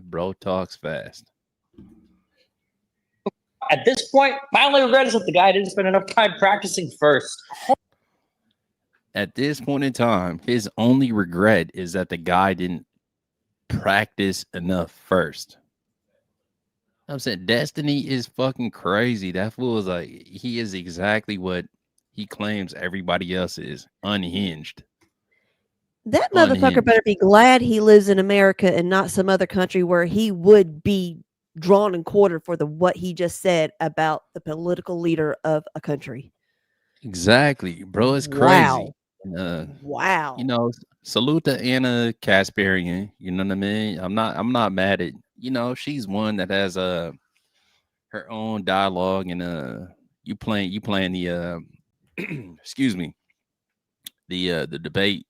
[SPEAKER 4] Bro talks fast.
[SPEAKER 8] At this point, my only regret is that the guy didn't spend enough time practicing first.
[SPEAKER 4] At this point in time, his only regret is that the guy didn't practice enough first. I'm saying Destiny is fucking crazy. That fool is like, he is exactly what he claims everybody else is, unhinged.
[SPEAKER 18] That motherfucker better be glad he lives in America and not some other country where he would be drawn and quartered for what he just said about the political leader of a country.
[SPEAKER 4] Exactly, bro. It's crazy.
[SPEAKER 18] Wow.
[SPEAKER 4] And,
[SPEAKER 18] Wow.
[SPEAKER 4] you know, salute to Anna Kasparian. You know what I mean? I'm not mad at, you know, she's one that has her own dialogue, and you playing the excuse me, the debate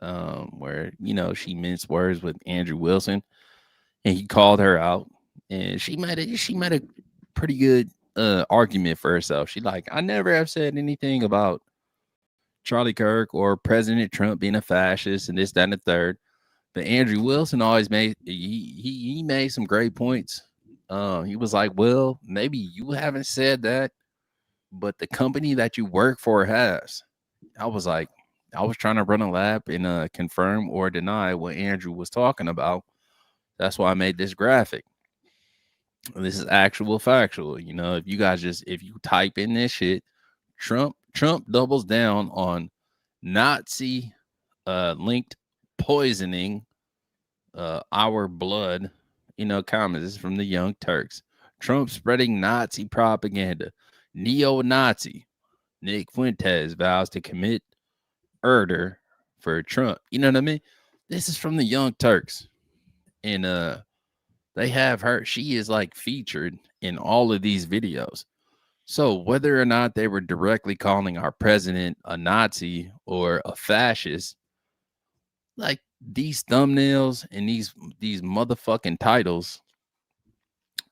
[SPEAKER 4] where, you know, she minced words with Andrew Wilson, and he called her out, and she made a pretty good argument for herself. She like, I never have said anything about Charlie Kirk or President Trump being a fascist and this, that, and the third. But Andrew Wilson always made he made some great points. He was like, well, maybe you haven't said that, but the company that you work for has. I was like, I was trying to run a lap and confirm or deny what Andrew was talking about. That's why I made this graphic. This is actual factual. You know, if you guys if you type in this shit, Trump doubles down on Nazi linked poisoning our blood. You know, comments. This is from the Young Turks. Trump spreading Nazi propaganda. Neo-Nazi. Nick Fuentes vows to commit murder for Trump. You know what I mean? This is from the Young Turks. And they have her. She is like featured in all of these videos. So whether or not they were directly calling our president a Nazi or a fascist, like these thumbnails and these motherfucking titles,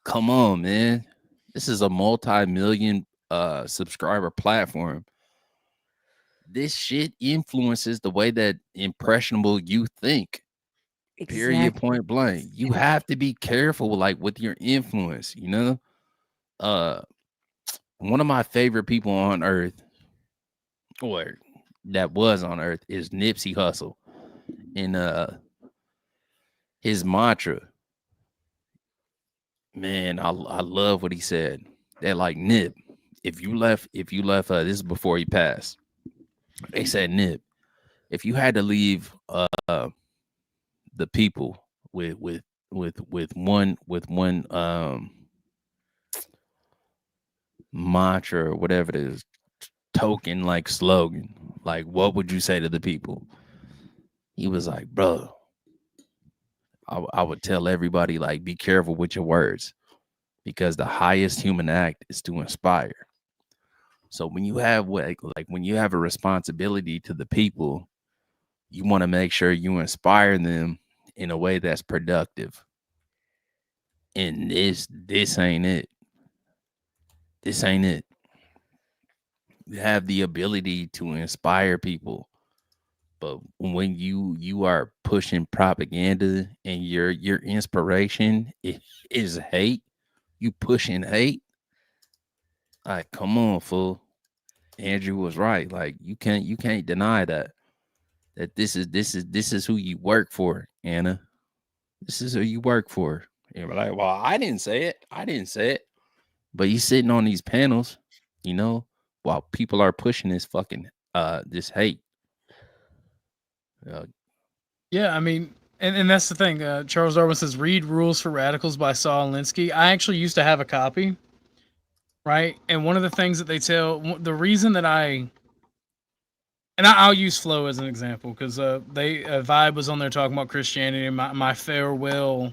[SPEAKER 4] come on, man. This is a multi-million subscriber platform. This shit influences the way that impressionable youth think. Period.
[SPEAKER 18] Exactly.
[SPEAKER 4] Point blank. You have to be careful, like, with your influence, you know. One of my favorite people on earth, or that was on earth, is Nipsey Hussle. And his mantra, man, I love what he said. That, like, Nip, if you left, this is before he passed. They said, Nip, if you had to leave the people with one mantra or whatever it is, token, like slogan, like, what would you say to the people? He was like, bro, I would tell everybody, like, be careful with your words, because the highest human act is to inspire. So when you have when you have a responsibility to the people, you want to make sure you inspire them in a way that's productive. And this ain't it. This ain't it. You have the ability to inspire people, but when you are pushing propaganda and your inspiration is hate, you pushing hate. Like, come on, fool. Andrew was right. Like, you can't deny that this is who you work for, Anna. This is who you work for. And you're like, well, I didn't say it. I didn't say it. But you sitting on these panels, you know, while people are pushing this fucking this hate.
[SPEAKER 5] Yeah, I mean, and that's the thing. Charles Darwin says, read Rules for Radicals by Saul Alinsky. I actually used to have a copy, right? And one of the things that they tell, the reason that I'll use Flow as an example, because Vibe was on there talking about Christianity, and my farewell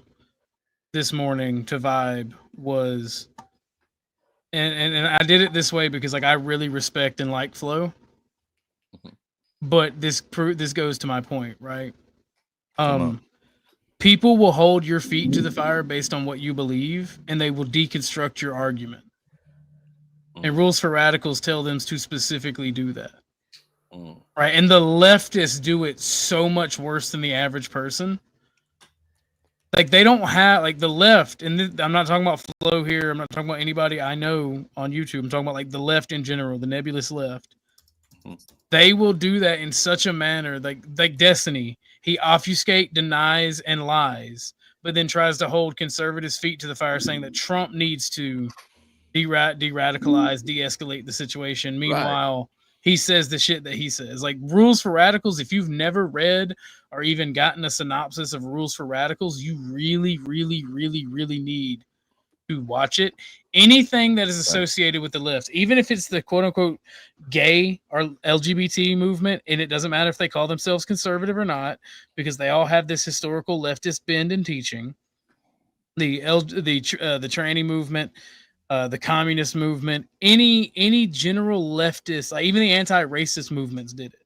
[SPEAKER 5] this morning to Vibe was, and I did it this way because, like, I really respect and like Flow. But this goes to my point, right? People will hold your feet to the fire based on what you believe, and they will deconstruct your argument. And Rules for Radicals tell them to specifically do that. Right? And the leftists do it so much worse than the average person. Like, they don't have, like, the left, and I'm not talking about Flow here, I'm not talking about anybody I know on YouTube, I'm talking about, like, the left in general, the nebulous left. They will do that in such a manner, like Destiny. He obfuscate, denies, and lies, but then tries to hold conservatives' feet to the fire, saying that Trump needs to de-radicalize, de-escalate the situation. Meanwhile, he says the shit that he says. Like, Rules for Radicals, if you've never read or even gotten a synopsis of Rules for Radicals, you really, really, really, really need to watch it. Anything that is associated with the left, even if it's the quote unquote gay or LGBT movement, and it doesn't matter if they call themselves conservative or not, because they all have this historical leftist bend in teaching. The tranny movement, the communist movement, any general leftist, like even the anti-racist movements did it.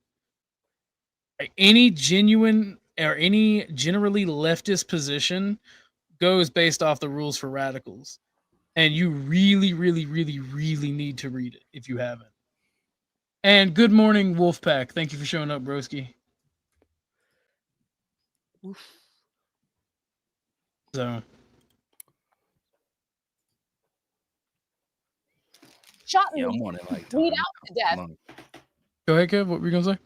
[SPEAKER 5] Like any genuine or any generally leftist position goes based off the rules for radicals. And you really, really, really, really need to read it if you haven't. And good morning, Wolfpack. Thank you for showing up, broski. So
[SPEAKER 16] Shot
[SPEAKER 4] Yeah,
[SPEAKER 16] me.
[SPEAKER 4] I'm on it like
[SPEAKER 16] Bleed out to death.
[SPEAKER 5] go ahead, Kev. What were you gonna say?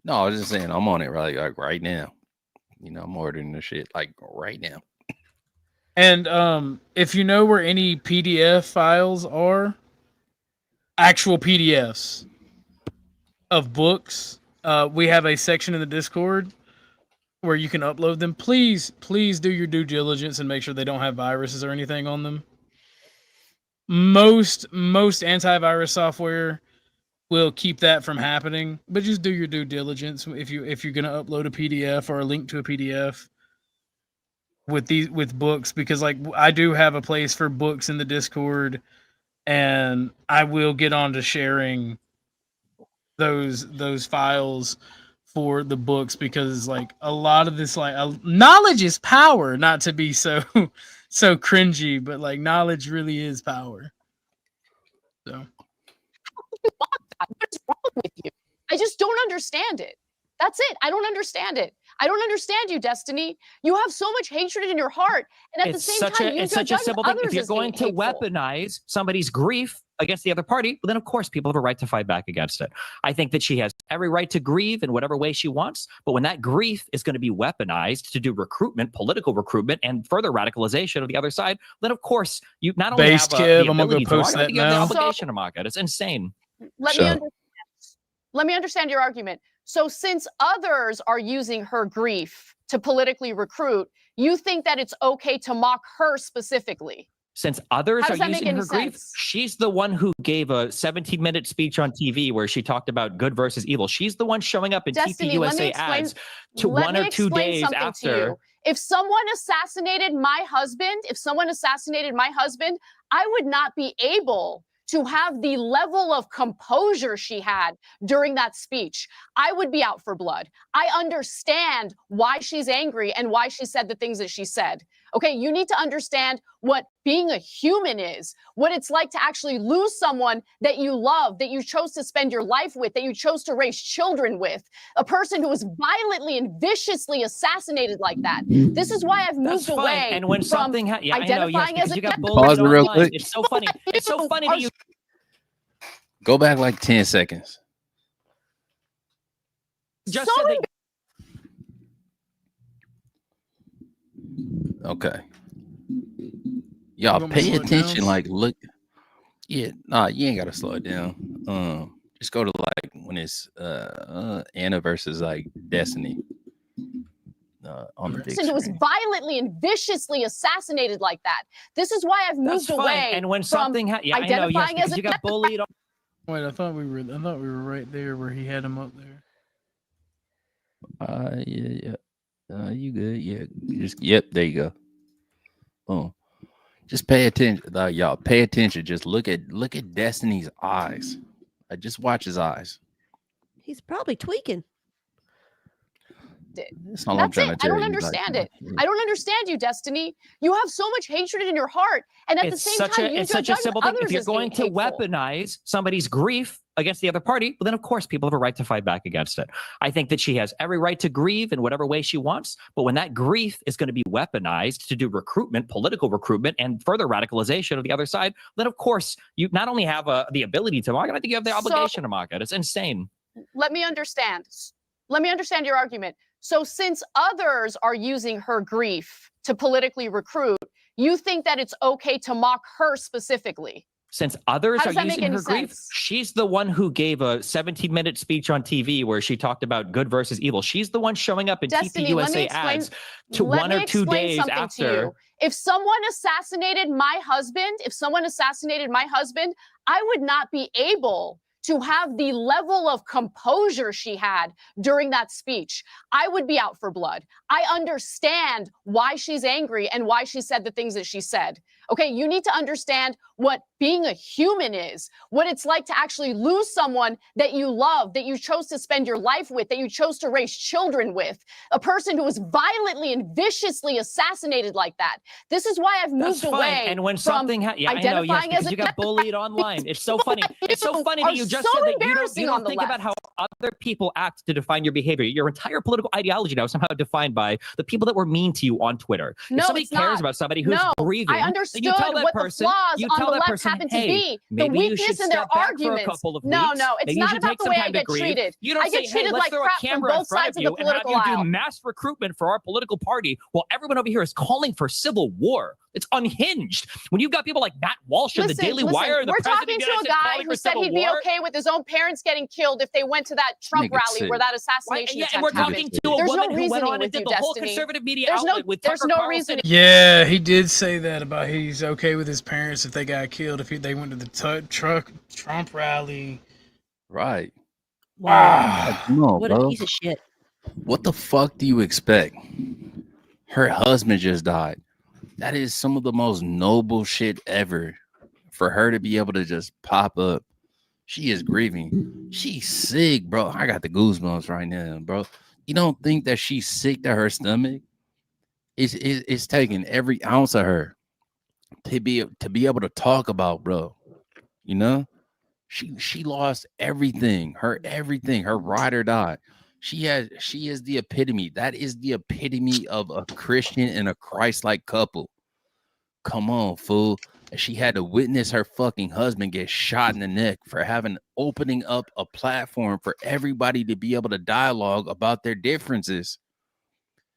[SPEAKER 4] No, I was just saying I'm on it like right now. You know, I'm ordering the shit like right now.
[SPEAKER 5] And if you know where any PDF files are, actual PDFs of books, we have a section in the Discord where you can upload them. Please do your due diligence and make sure they don't have viruses or anything on them. Most antivirus software will keep that from happening, but just do your due diligence if you're going to upload a PDF or a link to a PDF with books, because like I do have a place for books in the Discord, and I will get on to sharing those files for the books, because like a lot of this, like knowledge is power, not to be so cringy, but like knowledge really is power. So
[SPEAKER 16] What's wrong with you? I just don't understand it. That's it. I don't understand it. I don't understand you, Destiny. You have so much hatred in your heart, and at the same time, you
[SPEAKER 17] it's such a
[SPEAKER 16] judge
[SPEAKER 17] simple thing.
[SPEAKER 16] others
[SPEAKER 17] If you're
[SPEAKER 16] as
[SPEAKER 17] going
[SPEAKER 16] being
[SPEAKER 17] to
[SPEAKER 16] hateful.
[SPEAKER 17] weaponize somebody's grief against the other party, well, then of course people have a right to fight back against it. I think that she has every right to grieve in whatever way she wants, but when that grief is going to be weaponized to do recruitment, political recruitment, and further radicalization of the other side, then of course you not only
[SPEAKER 5] Based,
[SPEAKER 17] have
[SPEAKER 5] Kev,
[SPEAKER 17] the
[SPEAKER 5] I'm gonna go
[SPEAKER 17] ability to
[SPEAKER 5] post
[SPEAKER 17] mock it,
[SPEAKER 5] that
[SPEAKER 17] but you have the
[SPEAKER 5] now.
[SPEAKER 17] obligation to mock it. It's insane.
[SPEAKER 16] Let me understand your argument. So since others are using her grief to politically recruit, you think that it's okay to mock her specifically?
[SPEAKER 17] Since others
[SPEAKER 16] How
[SPEAKER 17] are
[SPEAKER 16] does that make
[SPEAKER 17] using her
[SPEAKER 16] any
[SPEAKER 17] grief,
[SPEAKER 16] sense?
[SPEAKER 17] she's the one who gave a 17-minute speech on TV where she talked about good versus evil. She's the one showing up in
[SPEAKER 16] Destiny, let me
[SPEAKER 17] TPUSA
[SPEAKER 16] explain.
[SPEAKER 17] ads to
[SPEAKER 16] Let
[SPEAKER 17] 1
[SPEAKER 16] me
[SPEAKER 17] or 2
[SPEAKER 16] explain
[SPEAKER 17] days
[SPEAKER 16] something
[SPEAKER 17] after.
[SPEAKER 16] to you. If someone assassinated my husband, I would not be able to have the level of composure she had during that speech. I would be out for blood. I understand why she's angry and why she said the things that she said. Okay, you need to understand what being a human is, what it's like to actually lose someone that you love, that you chose to spend your life with, that you chose to raise children with, a person who was violently and viciously assassinated like that. This is why I've moved
[SPEAKER 17] That's fine.
[SPEAKER 16] away
[SPEAKER 17] And when
[SPEAKER 16] from
[SPEAKER 17] something I know, yes,
[SPEAKER 16] identifying
[SPEAKER 17] because
[SPEAKER 16] as a
[SPEAKER 17] you got
[SPEAKER 16] Democrat.
[SPEAKER 17] bullied
[SPEAKER 4] Pause it real
[SPEAKER 17] online.
[SPEAKER 4] quick.
[SPEAKER 17] It's so funny. It's so funny that you
[SPEAKER 4] Go back like 10 seconds.
[SPEAKER 17] just said that.
[SPEAKER 4] Okay. Y'all
[SPEAKER 5] want me to
[SPEAKER 4] pay
[SPEAKER 5] slow it
[SPEAKER 4] attention.
[SPEAKER 5] down?
[SPEAKER 4] Like, look. Yeah, nah, you ain't gotta slow it down. Just go to like when it's Anna versus like Destiny. On the big
[SPEAKER 16] Person who was
[SPEAKER 4] screen.
[SPEAKER 16] violently and viciously assassinated like that. This is why I've moved
[SPEAKER 17] That's fine.
[SPEAKER 16] away
[SPEAKER 17] And when
[SPEAKER 16] from
[SPEAKER 17] something I know, yes,
[SPEAKER 16] identifying as
[SPEAKER 17] because
[SPEAKER 16] a
[SPEAKER 17] you got bullied.
[SPEAKER 5] Wait, I thought we were right there where he had him up there.
[SPEAKER 4] Yeah. You good? Yeah. Yep. There you go. Boom. Just pay attention, y'all. Pay attention. Just look at Destiny's eyes. Just watch his eyes.
[SPEAKER 18] He's probably tweaking.
[SPEAKER 4] That's all I'm
[SPEAKER 16] That's
[SPEAKER 4] trying
[SPEAKER 16] it.
[SPEAKER 4] to
[SPEAKER 16] I
[SPEAKER 4] tell
[SPEAKER 16] don't
[SPEAKER 4] you.
[SPEAKER 16] understand it. I don't understand you, Destiny. You have so much hatred in your heart, and at the same time, you
[SPEAKER 17] it's
[SPEAKER 16] judge
[SPEAKER 17] such a simple thing.
[SPEAKER 16] others
[SPEAKER 17] If you're
[SPEAKER 16] as being
[SPEAKER 17] going to
[SPEAKER 16] hateful.
[SPEAKER 17] weaponize somebody's grief against the other party, well, then of course people have a right to fight back against it. I think that she has every right to grieve in whatever way she wants, but when that grief is going to be weaponized to do recruitment, political recruitment, and further radicalization of the other side, then of course you not only have the ability to mock it, I think you have the obligation to mock it. It's insane.
[SPEAKER 16] Let me understand your argument. So since others are using her grief to politically recruit, you think that it's okay to mock her specifically?
[SPEAKER 11] Since others
[SPEAKER 16] How
[SPEAKER 11] are
[SPEAKER 16] does that make
[SPEAKER 11] using
[SPEAKER 16] any
[SPEAKER 11] her grief,
[SPEAKER 16] sense?
[SPEAKER 11] she's the one who gave a 17-minute speech on TV where she talked about good versus evil. She's the one showing up in
[SPEAKER 16] Destiny, let me
[SPEAKER 11] TPUSA
[SPEAKER 16] explain.
[SPEAKER 11] ads to
[SPEAKER 16] Let
[SPEAKER 11] 1
[SPEAKER 16] me
[SPEAKER 11] or 2
[SPEAKER 16] explain
[SPEAKER 11] days
[SPEAKER 16] something to
[SPEAKER 11] after.
[SPEAKER 16] you. If someone assassinated my husband, I would not be able to have the level of composure she had during that speech. I would be out for blood. I understand why she's angry and why she said the things that she said. Okay, you need to understand what being a human is, what it's like to actually lose someone that you love, that you chose to spend your life with, that you chose to raise children with, a person who was violently and viciously assassinated like that. This is why I've moved
[SPEAKER 11] That's fine.
[SPEAKER 16] away
[SPEAKER 11] And when
[SPEAKER 16] from
[SPEAKER 11] something I know, yes,
[SPEAKER 16] identifying
[SPEAKER 11] because
[SPEAKER 16] as
[SPEAKER 11] you got bullied online. It's so funny. It's so funny that you just
[SPEAKER 16] so
[SPEAKER 11] said that you
[SPEAKER 16] embarrassing on
[SPEAKER 11] don't
[SPEAKER 16] the
[SPEAKER 11] think about
[SPEAKER 16] left.
[SPEAKER 11] how other people act to define your behavior. Your entire political ideology now is somehow defined by the people that were mean to you on Twitter.
[SPEAKER 16] No,
[SPEAKER 11] if somebody
[SPEAKER 16] it's
[SPEAKER 11] cares
[SPEAKER 16] not.
[SPEAKER 11] about somebody who's
[SPEAKER 16] No,
[SPEAKER 11] grieving,
[SPEAKER 16] I
[SPEAKER 11] then
[SPEAKER 16] understood
[SPEAKER 11] you tell that
[SPEAKER 16] what
[SPEAKER 11] person,
[SPEAKER 16] the flaws
[SPEAKER 11] you
[SPEAKER 16] on
[SPEAKER 11] tell
[SPEAKER 16] the
[SPEAKER 11] that
[SPEAKER 16] left
[SPEAKER 11] person,
[SPEAKER 16] happen to
[SPEAKER 11] hey,
[SPEAKER 16] be. The
[SPEAKER 11] maybe you should
[SPEAKER 16] weakness in their
[SPEAKER 11] step back for a
[SPEAKER 16] arguments.
[SPEAKER 11] couple of
[SPEAKER 16] No,
[SPEAKER 11] weeks.
[SPEAKER 16] no, it's
[SPEAKER 11] Maybe you
[SPEAKER 16] not
[SPEAKER 11] should
[SPEAKER 16] about
[SPEAKER 11] take
[SPEAKER 16] the
[SPEAKER 11] some
[SPEAKER 16] way
[SPEAKER 11] time
[SPEAKER 16] I
[SPEAKER 11] to
[SPEAKER 16] get
[SPEAKER 11] grieve.
[SPEAKER 16] treated.
[SPEAKER 11] You don't
[SPEAKER 16] I get
[SPEAKER 11] say, hey,
[SPEAKER 16] treated
[SPEAKER 11] let's
[SPEAKER 16] like
[SPEAKER 11] throw a
[SPEAKER 16] crap from
[SPEAKER 11] camera in
[SPEAKER 16] both
[SPEAKER 11] front
[SPEAKER 16] sides
[SPEAKER 11] of
[SPEAKER 16] of the
[SPEAKER 11] you and have
[SPEAKER 16] political
[SPEAKER 11] you do
[SPEAKER 16] aisle.
[SPEAKER 11] mass recruitment for our political party while everyone over here is calling for civil war. It's unhinged. When you've got people like Matt Walsh and the Daily Wire, and the
[SPEAKER 16] we're
[SPEAKER 11] president
[SPEAKER 16] talking
[SPEAKER 11] of the
[SPEAKER 16] to a
[SPEAKER 11] United States
[SPEAKER 16] guy
[SPEAKER 11] calling
[SPEAKER 16] who
[SPEAKER 11] for
[SPEAKER 16] said
[SPEAKER 11] civil
[SPEAKER 16] he'd be
[SPEAKER 11] war.
[SPEAKER 16] okay with his own parents getting killed if they went to that Trump
[SPEAKER 11] Nigga
[SPEAKER 16] rally
[SPEAKER 11] sick.
[SPEAKER 16] where that assassination
[SPEAKER 11] Yeah,
[SPEAKER 16] attempt
[SPEAKER 11] and we're talking
[SPEAKER 16] happened.
[SPEAKER 11] to a
[SPEAKER 16] There's
[SPEAKER 11] woman
[SPEAKER 16] no
[SPEAKER 11] who went
[SPEAKER 16] reasoning
[SPEAKER 11] on and
[SPEAKER 16] with
[SPEAKER 11] did
[SPEAKER 16] you,
[SPEAKER 11] the whole
[SPEAKER 16] Destiny.
[SPEAKER 11] conservative media
[SPEAKER 16] There's
[SPEAKER 11] outlet with
[SPEAKER 16] there's
[SPEAKER 11] Tucker
[SPEAKER 16] no
[SPEAKER 11] Carlson.
[SPEAKER 16] reasoning.
[SPEAKER 5] Yeah, he did say that about he's okay with his parents if they got killed if they went to the Trump rally.
[SPEAKER 4] Right.
[SPEAKER 5] Wow.
[SPEAKER 4] Like, come on,
[SPEAKER 18] What a
[SPEAKER 4] bro.
[SPEAKER 18] piece of shit.
[SPEAKER 4] What the fuck do you expect? Her husband just died. That is some of the most noble shit ever. For her to be able to just pop up. She is grieving. She's sick, bro. I got the goosebumps right now, bro. You don't think that she's sick to her stomach? It's taking every ounce of her to be able to talk about, bro. You know? She lost everything. Her ride or die. She is the epitome. That is the epitome of a Christian and a Christ-like couple. Come on, fool. And she had to witness her fucking husband get shot in the neck for opening up a platform for everybody to be able to dialogue about their differences.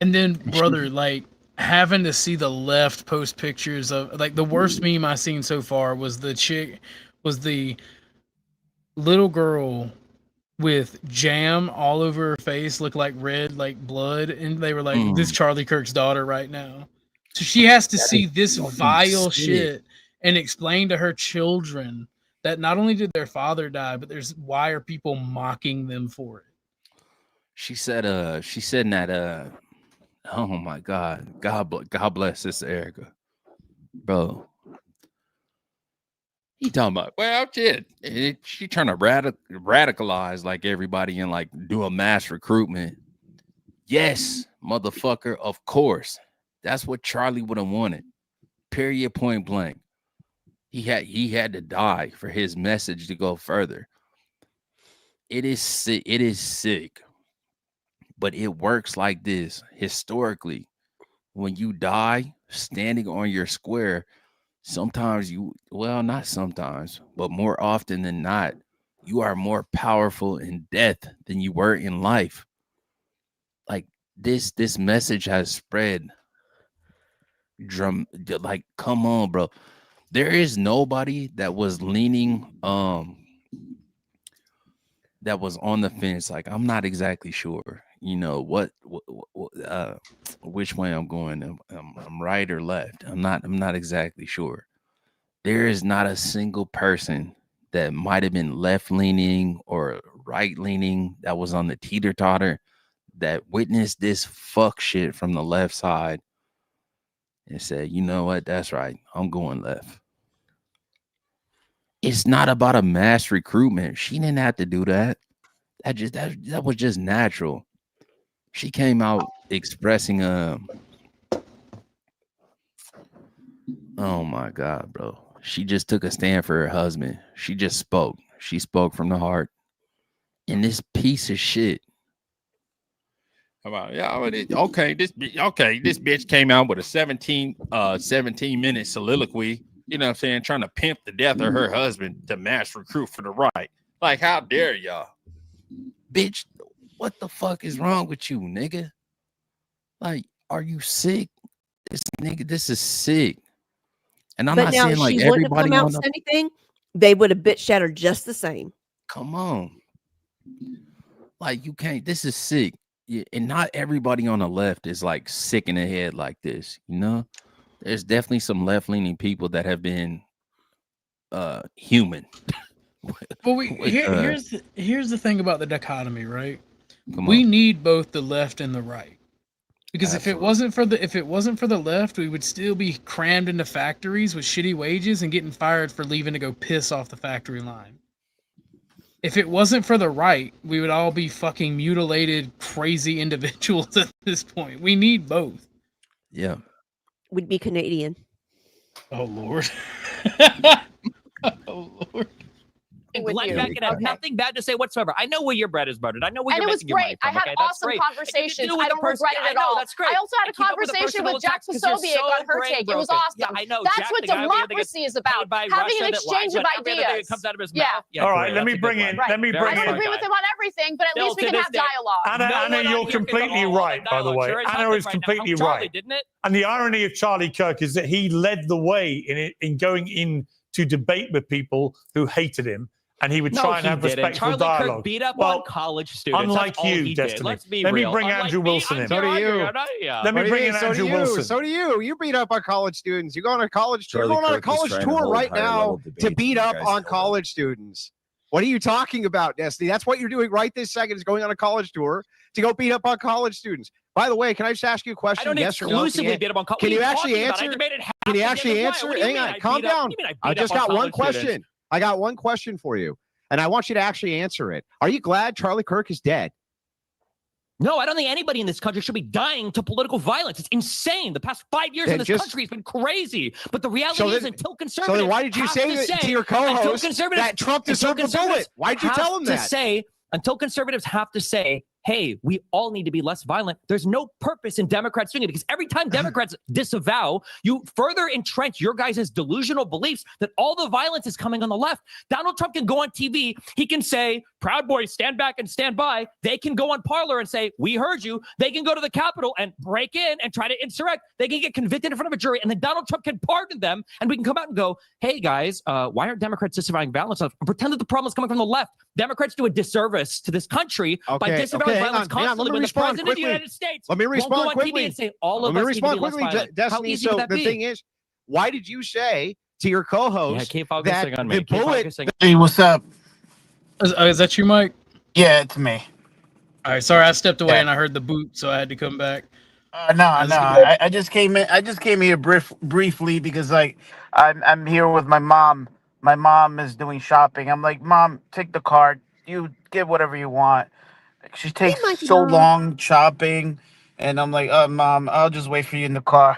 [SPEAKER 5] And then, brother, like having to see the left post pictures of like the worst meme I've seen so far was the little girl with jam all over her face, looked like red, like blood, and they were like, "This Charlie Kirk's daughter right now." So she has to see this vile shit and explain to her children that not only did their father die, but why are people mocking them for it?
[SPEAKER 4] She said in that oh my God, God bless Sister Erica, bro. He talking about, well, shit. She trying to radicalize like everybody and like do a mass recruitment. Yes, motherfucker, of course. That's what Charlie would have wanted. Period, point blank. He had to die for his message to go further. It is sick. But it works like this historically. When you die standing on your square, sometimes not sometimes, but more often than not, you are more powerful in death than you were in life. Like this message has spread. Like, come on, bro. There is nobody that was leaning, that was on the fence. Like, I'm not exactly sure, you know, which way I'm going. I'm right or left. I'm not exactly sure. There is not a single person that might have been left leaning or right leaning that was on the teeter totter that witnessed this fuck shit from the left side and said, you know what, that's right, I'm going left. It's not about a mass recruitment. She didn't have to do that. That was just natural. She came out expressing oh my God, bro. She just took a stand for her husband. She just spoke. She spoke from the heart. And this piece of shit. About this bitch came out with a 17-minute soliloquy, you know what I'm saying, trying to pimp the death of her husband to mass recruit for the right. Like, how dare y'all? Bitch, what the fuck is wrong with you, nigga? Like, are you sick? This is sick. And I'm
[SPEAKER 18] But
[SPEAKER 4] not
[SPEAKER 18] now
[SPEAKER 4] saying like
[SPEAKER 18] she wouldn't have
[SPEAKER 4] everybody
[SPEAKER 18] come out
[SPEAKER 4] on
[SPEAKER 18] and
[SPEAKER 4] the
[SPEAKER 18] said anything. they would have bitch shattered just the same.
[SPEAKER 4] Come on. Like, you can't, this is sick. And not everybody on the left is like sick in the head like this, you know? There's definitely some left-leaning people that have been human.
[SPEAKER 5] Well,
[SPEAKER 4] With,
[SPEAKER 5] here's the thing about the dichotomy, right?
[SPEAKER 4] Come
[SPEAKER 5] We
[SPEAKER 4] on.
[SPEAKER 5] need both the left and the right. Because if it wasn't for the left, we would still be crammed into factories with shitty wages and getting fired for leaving to go piss off the factory line. If it wasn't for the right, we would all be fucking mutilated, crazy individuals at this point. We need both.
[SPEAKER 4] Yeah.
[SPEAKER 18] Would be Canadian.
[SPEAKER 5] Oh Lord. Oh Lord.
[SPEAKER 11] Glenn Beck had nothing bad to say whatsoever. I know where your bread is buttered. I know where
[SPEAKER 16] And
[SPEAKER 11] you're
[SPEAKER 16] it was
[SPEAKER 11] making your money
[SPEAKER 16] great. I
[SPEAKER 11] from.
[SPEAKER 16] had
[SPEAKER 11] Okay, that's
[SPEAKER 16] awesome
[SPEAKER 11] great.
[SPEAKER 16] conversations.
[SPEAKER 11] I
[SPEAKER 16] I don't regret it at all.
[SPEAKER 11] That's great.
[SPEAKER 16] I also had a conversation with Jack Posobiec on her take. It was awesome.
[SPEAKER 11] Yeah, I know.
[SPEAKER 16] That's
[SPEAKER 11] Jack,
[SPEAKER 16] what
[SPEAKER 11] the guy over here that gets
[SPEAKER 16] democracy is about.
[SPEAKER 11] paid by
[SPEAKER 16] Having
[SPEAKER 11] Russia
[SPEAKER 16] an
[SPEAKER 11] that lies
[SPEAKER 16] exchange of
[SPEAKER 11] about every other thing that
[SPEAKER 16] ideas.
[SPEAKER 11] comes out of his
[SPEAKER 16] Yeah.
[SPEAKER 11] mouth. Yeah,
[SPEAKER 10] All right,
[SPEAKER 11] great.
[SPEAKER 10] let me
[SPEAKER 11] That's a
[SPEAKER 10] bring
[SPEAKER 11] good
[SPEAKER 10] in.
[SPEAKER 11] one.
[SPEAKER 10] Let me
[SPEAKER 11] Very
[SPEAKER 10] bring
[SPEAKER 16] I don't
[SPEAKER 10] in.
[SPEAKER 16] agree with him on everything, but at
[SPEAKER 11] Still
[SPEAKER 16] least we
[SPEAKER 11] to
[SPEAKER 16] can
[SPEAKER 11] this
[SPEAKER 16] have
[SPEAKER 11] day.
[SPEAKER 16] dialogue.
[SPEAKER 10] Anna,
[SPEAKER 11] No
[SPEAKER 10] Anna,
[SPEAKER 11] one
[SPEAKER 10] you're
[SPEAKER 11] on here can
[SPEAKER 10] completely
[SPEAKER 11] go all
[SPEAKER 10] right, by the
[SPEAKER 11] dialogue.
[SPEAKER 10] way.
[SPEAKER 11] Sure is
[SPEAKER 10] Anna
[SPEAKER 11] something
[SPEAKER 10] is
[SPEAKER 11] right now.
[SPEAKER 10] completely
[SPEAKER 11] Charlie,
[SPEAKER 10] right.
[SPEAKER 11] didn't it?
[SPEAKER 10] And the irony of Charlie Kirk is that he led the way in going in to debate with people who hated him, and he would
[SPEAKER 11] No,
[SPEAKER 10] try and
[SPEAKER 11] he
[SPEAKER 10] have
[SPEAKER 11] didn't.
[SPEAKER 10] respectful
[SPEAKER 11] Charlie
[SPEAKER 10] dialogue.
[SPEAKER 11] Kirk beat up
[SPEAKER 10] Well,
[SPEAKER 11] on college students.
[SPEAKER 10] unlike
[SPEAKER 11] That's all
[SPEAKER 10] you,
[SPEAKER 11] he
[SPEAKER 10] Destiny.
[SPEAKER 11] did. Let's be
[SPEAKER 10] Let me
[SPEAKER 11] real.
[SPEAKER 10] bring
[SPEAKER 11] Unlike
[SPEAKER 10] Andrew
[SPEAKER 11] me,
[SPEAKER 10] Wilson in.
[SPEAKER 11] I'm here.
[SPEAKER 10] Let me bring in Andrew Wilson.
[SPEAKER 9] So do you. You beat up on college students. You're going on a college.
[SPEAKER 2] Charlie
[SPEAKER 9] You're going on a
[SPEAKER 2] Kirk was
[SPEAKER 9] college
[SPEAKER 2] trying to
[SPEAKER 9] tour
[SPEAKER 2] hold
[SPEAKER 9] right
[SPEAKER 2] higher
[SPEAKER 9] now
[SPEAKER 2] level
[SPEAKER 9] to
[SPEAKER 2] debates
[SPEAKER 9] beat
[SPEAKER 2] and you
[SPEAKER 9] up
[SPEAKER 2] guys
[SPEAKER 9] on
[SPEAKER 2] held
[SPEAKER 9] college students. What are you talking about, Destiny? That's what you're doing right this second. Is going on a college tour to go beat up on college students. By the way, can I just ask you a question?
[SPEAKER 11] I don't
[SPEAKER 9] yes or no?
[SPEAKER 11] exclusively beat up on college.
[SPEAKER 9] Can you actually answer? Can you actually answer? Hang on, calm down. I just got one question. I got one question for you, and I want you to actually answer it. Are you glad Charlie Kirk is dead?
[SPEAKER 11] No, I don't think anybody in this country should be dying to political violence. It's insane. The past 5 years in this country has been crazy. But the reality is, until conservatives,
[SPEAKER 9] so then why did you say to your co-host that Trump deserved a bullet? Why did you tell him that?
[SPEAKER 11] Until conservatives have to say, hey, we all need to be less violent, there's no purpose in Democrats doing it, because every time Democrats disavow, you further entrench your guys' delusional beliefs that all the violence is coming on the left. Donald Trump can go on TV. He can say, Proud Boys, stand back and stand by. They can go on Parler and say, we heard you. They can go to the Capitol and break in and try to insurrect. They can get convicted in front of a jury, and then Donald Trump can pardon them, and we can come out and go, hey, guys, why aren't Democrats disavowing violence? Pretend that the problem is coming from the left. Democrats do a disservice to this country by disavowing violence constantly when the president of the United States
[SPEAKER 9] Let me
[SPEAKER 11] won't go
[SPEAKER 9] respond
[SPEAKER 11] on
[SPEAKER 9] quickly.
[SPEAKER 11] TV and say all of
[SPEAKER 9] Let me
[SPEAKER 11] us need to
[SPEAKER 9] respond
[SPEAKER 11] be less
[SPEAKER 9] quickly,
[SPEAKER 11] violent. How
[SPEAKER 9] Destiny.
[SPEAKER 11] easy would
[SPEAKER 9] So
[SPEAKER 11] that
[SPEAKER 9] the
[SPEAKER 11] be?
[SPEAKER 9] thing is, why did you say to your co-host
[SPEAKER 11] keep focusing
[SPEAKER 9] that
[SPEAKER 11] on me.
[SPEAKER 9] the
[SPEAKER 11] Keep
[SPEAKER 9] bullet?
[SPEAKER 11] focusing.
[SPEAKER 12] Hey, what's up?
[SPEAKER 5] Is that you, Mike?
[SPEAKER 12] Yeah, it's me.
[SPEAKER 5] All right, sorry, I stepped away and I heard the boot, so I had to come back.
[SPEAKER 12] No. I just came in. I just came here briefly because like I'm here with my mom. My mom is doing shopping. I'm like, Mom, take the card. You get whatever you want. She takes so long shopping, and I'm like, Mom, I'll just wait for you in the car.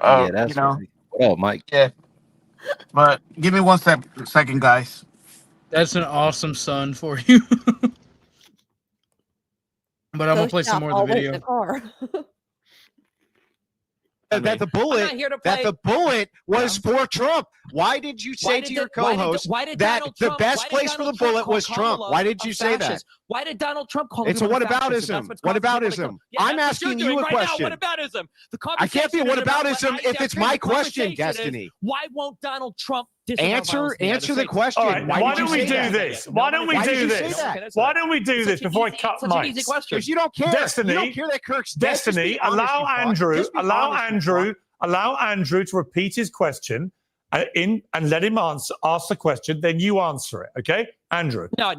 [SPEAKER 4] Yeah, that's right. What up, Mike?
[SPEAKER 12] Yeah. But give me one second, guys.
[SPEAKER 5] That's an awesome son for you. But I'm gonna play some more of the video.
[SPEAKER 9] That the bullet was for Trump. Why did you say to your co-host that the best place for the bullet was Trump? Why did you say that?
[SPEAKER 11] Why did Donald Trump call
[SPEAKER 9] It's a
[SPEAKER 11] everyone
[SPEAKER 9] whataboutism.
[SPEAKER 11] fascist?
[SPEAKER 9] Whataboutism. I'm asking you a question.
[SPEAKER 11] Whataboutism.
[SPEAKER 9] I can't be a whataboutism if it's my question, Destiny.
[SPEAKER 11] Why won't Donald Trump
[SPEAKER 9] Answer the question.
[SPEAKER 10] All right, why don't we do this? Why don't we do this? Why don't we do this before I cut mics?
[SPEAKER 9] Because you don't care.
[SPEAKER 10] Destiny,
[SPEAKER 9] you don't care that Kirk's dead.
[SPEAKER 10] Destiny, allow Andrew to repeat his question and let him ask the question. Then you answer it, okay, Andrew?
[SPEAKER 11] No,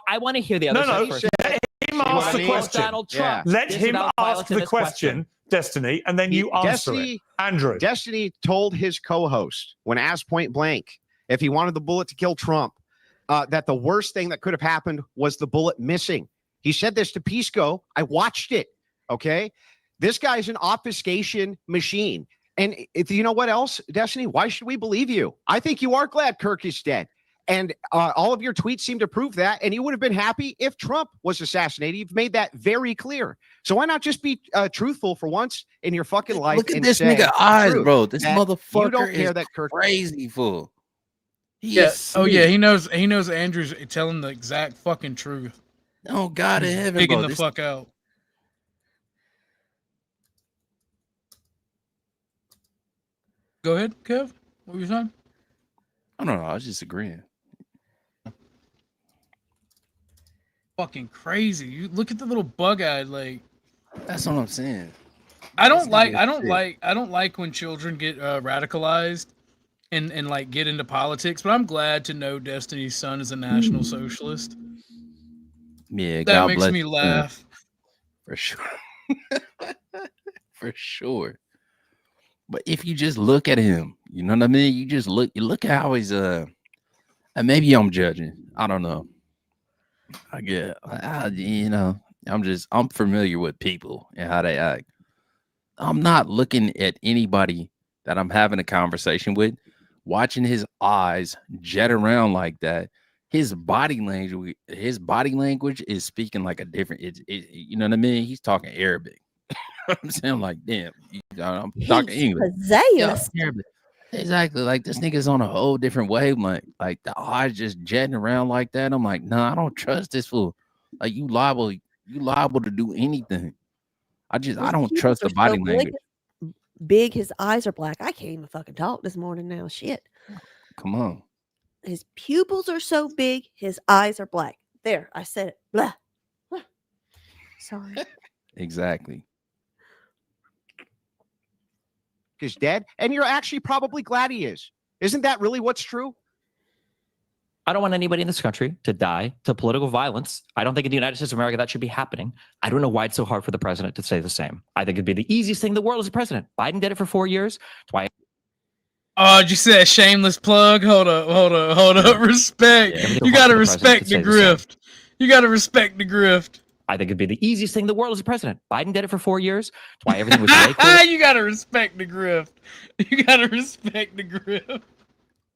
[SPEAKER 11] I want to hear the other side first.
[SPEAKER 10] Let him ask the question.
[SPEAKER 11] Donald Trump
[SPEAKER 10] Let him ask the question, Destiny, and then you answer it. Andrew.
[SPEAKER 9] Destiny told his co-host when asked point blank if he wanted the bullet to kill Trump, that the worst thing that could have happened was the bullet missing. He said this to Pisco. I watched it. Okay. This guy's an obfuscation machine. And if you know what else, Destiny, why should we believe you? I think you are glad Kirk is dead. And all of your tweets seem to prove that. And you would have been happy if Trump was assassinated. You've made that very clear. So why not just be truthful for once in your fucking life?
[SPEAKER 4] Look at this nigga eyes, bro. This motherfucker
[SPEAKER 9] you don't care
[SPEAKER 4] is
[SPEAKER 9] that Kirk
[SPEAKER 4] crazy fool.
[SPEAKER 5] Oh yeah, he knows Andrew's telling the exact fucking truth.
[SPEAKER 4] Oh God in heaven,
[SPEAKER 5] digging
[SPEAKER 4] bro.
[SPEAKER 5] the fuck out. Go ahead, Kev. What were you saying?
[SPEAKER 4] I don't know. I was just agreeing.
[SPEAKER 5] Fucking crazy. You look at the little bug-eyed, like.
[SPEAKER 4] That's what I'm saying.
[SPEAKER 5] I don't like when children get radicalized and like get into politics, but I'm glad to know Destiny's son is a national socialist.
[SPEAKER 4] Yeah,
[SPEAKER 5] That
[SPEAKER 4] God
[SPEAKER 5] makes
[SPEAKER 4] bless
[SPEAKER 5] me
[SPEAKER 4] you.
[SPEAKER 5] laugh.
[SPEAKER 4] For sure. For sure. But if you just look at him, you know what I mean? You look at how he's and maybe I'm judging. I don't know. I get you know, I'm familiar with people and how they act. I'm not looking at anybody that I'm having a conversation with, watching his eyes jet around like that. His body language is speaking like a different. You know what I mean? He's talking Arabic. I'm saying like, damn, I'm talking
[SPEAKER 18] He's
[SPEAKER 4] English.
[SPEAKER 18] possessed.
[SPEAKER 4] Yeah, Arabic. Exactly. Like this nigga's on a whole different wavelength. Like the eyes just jetting around like that. I'm like, nah, I don't trust this fool. Like you liable to do anything. I don't trust the body language.
[SPEAKER 18] Big, his eyes are black. I can't even fucking talk this morning now. Shit.
[SPEAKER 4] Come on.
[SPEAKER 18] His pupils are so big, his eyes are black. There, I said it. Blah. Blah. Sorry.
[SPEAKER 4] Exactly.
[SPEAKER 9] He's dead, and you're actually probably glad he is. Isn't that really what's true?
[SPEAKER 17] I don't want anybody in this country to die to political violence. I don't think in the United States of America that should be happening. I don't know why it's so hard for the president to say the same. I think it'd be the easiest thing in the world as a president. Biden did it for 4 years. That's why.
[SPEAKER 5] Oh, did you say a shameless plug? Hold up. Respect.
[SPEAKER 17] Yeah,
[SPEAKER 5] You gotta
[SPEAKER 17] the
[SPEAKER 5] respect the
[SPEAKER 17] president to say the
[SPEAKER 5] grift. You gotta respect the grift.
[SPEAKER 17] I think it'd be the easiest thing in the world as a president. Biden did it for 4 years. That's why everything was way cooler.
[SPEAKER 5] You gotta respect the grift. You gotta respect the grift.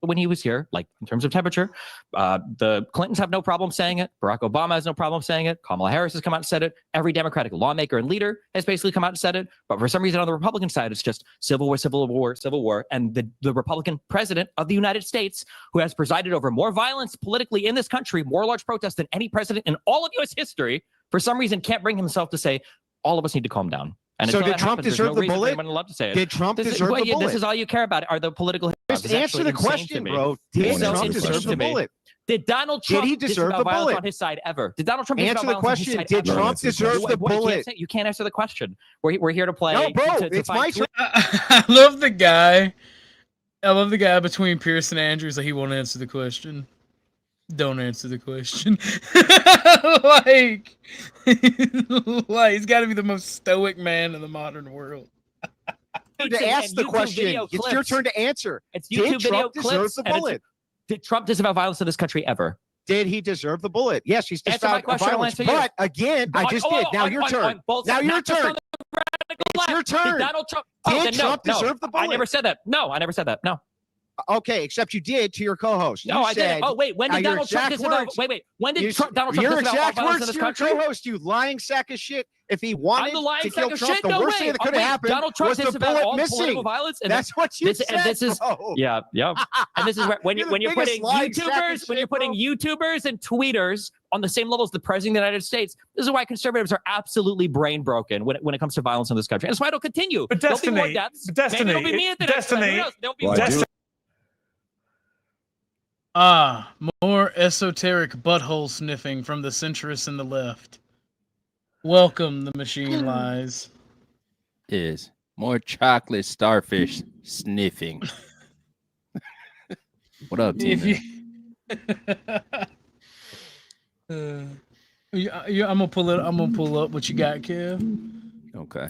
[SPEAKER 17] When he was here, like in terms of temperature, the Clintons have no problem saying it. Barack Obama has no problem saying it. Kamala Harris has come out and said it. Every Democratic lawmaker and leader has basically come out and said it. But for some reason on the Republican side, it's just civil war, civil war, civil war. And the Republican president of the United States, who has presided over more violence politically in this country, more large protests than any president in all of U.S. history, for some reason can't bring himself to say, all of us need to calm down. And
[SPEAKER 9] So
[SPEAKER 17] until
[SPEAKER 9] did
[SPEAKER 17] that
[SPEAKER 9] Trump
[SPEAKER 17] happens, there's
[SPEAKER 9] deserve
[SPEAKER 17] no
[SPEAKER 9] the
[SPEAKER 17] reason for
[SPEAKER 9] bullet?
[SPEAKER 17] anyone to love to say it.
[SPEAKER 9] Did Trump
[SPEAKER 17] This is-
[SPEAKER 9] deserve the
[SPEAKER 17] This
[SPEAKER 9] bullet?
[SPEAKER 17] is all you care about are the political.
[SPEAKER 9] Just
[SPEAKER 17] It's
[SPEAKER 9] answer
[SPEAKER 17] actually
[SPEAKER 9] the
[SPEAKER 17] insane
[SPEAKER 9] question,
[SPEAKER 17] to me.
[SPEAKER 9] bro.
[SPEAKER 17] It's
[SPEAKER 9] Did
[SPEAKER 17] so
[SPEAKER 9] Trump
[SPEAKER 17] insane
[SPEAKER 9] deserve the
[SPEAKER 17] to me.
[SPEAKER 9] bullet?
[SPEAKER 17] Did Donald
[SPEAKER 9] Did
[SPEAKER 17] Trump
[SPEAKER 9] he deserve
[SPEAKER 17] disavow
[SPEAKER 9] the
[SPEAKER 17] violence
[SPEAKER 9] bullet?
[SPEAKER 17] on his side ever? Did Donald Trump disavow
[SPEAKER 9] Answer the
[SPEAKER 17] violence on his
[SPEAKER 9] question.
[SPEAKER 17] side
[SPEAKER 9] Did
[SPEAKER 17] ever?
[SPEAKER 9] Trump deserve the
[SPEAKER 17] You
[SPEAKER 9] bullet?
[SPEAKER 17] You can't answer the question. We're here to play.
[SPEAKER 9] No, bro,
[SPEAKER 17] to
[SPEAKER 9] it's
[SPEAKER 17] find
[SPEAKER 9] my turn.
[SPEAKER 5] I love the guy. I love the guy between Pierce and Andrews that he won't answer the question. Don't answer the question. like he's got to be the most stoic man in the modern world.
[SPEAKER 9] To ask the question. It's your turn to answer.
[SPEAKER 17] It's YouTube
[SPEAKER 9] Did
[SPEAKER 17] video
[SPEAKER 9] Trump deserve
[SPEAKER 17] clips.
[SPEAKER 9] the
[SPEAKER 17] and it's-
[SPEAKER 9] bullet?
[SPEAKER 17] Did Trump disavow violence in this country ever?
[SPEAKER 9] Did he deserve the bullet? Yes, he's
[SPEAKER 17] Answer my
[SPEAKER 9] disavowed
[SPEAKER 17] question, I'll
[SPEAKER 9] violence.
[SPEAKER 17] answer you.
[SPEAKER 9] But again, I just did. Now your turn. Now your turn. It's your turn.
[SPEAKER 17] Did Donald Trump?
[SPEAKER 9] Did Trump deserve the bullet?
[SPEAKER 17] I never said that. No, I never said that. No.
[SPEAKER 9] Okay, except you did to your co-host.
[SPEAKER 17] No,
[SPEAKER 9] You
[SPEAKER 17] I didn't.
[SPEAKER 9] said-
[SPEAKER 17] Oh, wait. When did
[SPEAKER 9] your
[SPEAKER 17] Donald Trump
[SPEAKER 9] exact
[SPEAKER 17] disavow?
[SPEAKER 9] words-
[SPEAKER 17] Wait. When did
[SPEAKER 9] You-
[SPEAKER 17] Donald Trump
[SPEAKER 9] your
[SPEAKER 17] disavow
[SPEAKER 9] exact
[SPEAKER 17] violence
[SPEAKER 9] words
[SPEAKER 17] in this
[SPEAKER 9] to your
[SPEAKER 17] country?
[SPEAKER 9] co-host, you lying sack of shit. If he wanted
[SPEAKER 17] I'm the lying
[SPEAKER 9] to
[SPEAKER 17] sack
[SPEAKER 9] kill
[SPEAKER 17] of
[SPEAKER 9] Trump,
[SPEAKER 17] shit.
[SPEAKER 9] the
[SPEAKER 17] No
[SPEAKER 9] worst
[SPEAKER 17] way.
[SPEAKER 9] thing that could
[SPEAKER 17] Oh,
[SPEAKER 9] have
[SPEAKER 17] wait,
[SPEAKER 9] happened
[SPEAKER 17] Donald Trump
[SPEAKER 9] was the
[SPEAKER 17] disavowed
[SPEAKER 9] bullet
[SPEAKER 17] all
[SPEAKER 9] missing.
[SPEAKER 17] political violence. And
[SPEAKER 9] That's what you said,
[SPEAKER 17] And this is
[SPEAKER 9] bro.
[SPEAKER 17] yeah. And this is where when
[SPEAKER 9] You're the
[SPEAKER 17] you're
[SPEAKER 9] biggest
[SPEAKER 17] putting
[SPEAKER 9] lying sack of
[SPEAKER 17] YouTubers, when
[SPEAKER 9] shit,
[SPEAKER 17] you're putting YouTubers and tweeters on the same level as the president of the United States, this is why conservatives are absolutely brain broken when it comes to violence in this country. And that's why it'll continue.
[SPEAKER 10] But
[SPEAKER 17] There'll be more
[SPEAKER 10] Destiny,
[SPEAKER 17] deaths.
[SPEAKER 10] but Destiny,
[SPEAKER 17] Maybe it'll be me at the next time. Who
[SPEAKER 10] Destiny-
[SPEAKER 17] knows? There'll be
[SPEAKER 10] Well,
[SPEAKER 17] more
[SPEAKER 10] I do-
[SPEAKER 5] More esoteric butthole sniffing from the centrists and the left. Welcome, the machine lies.
[SPEAKER 4] Is more chocolate starfish sniffing. What up,
[SPEAKER 5] If
[SPEAKER 4] Tina?
[SPEAKER 5] I'm gonna pull it. I'm gonna pull up what you got, Kev.
[SPEAKER 4] Okay.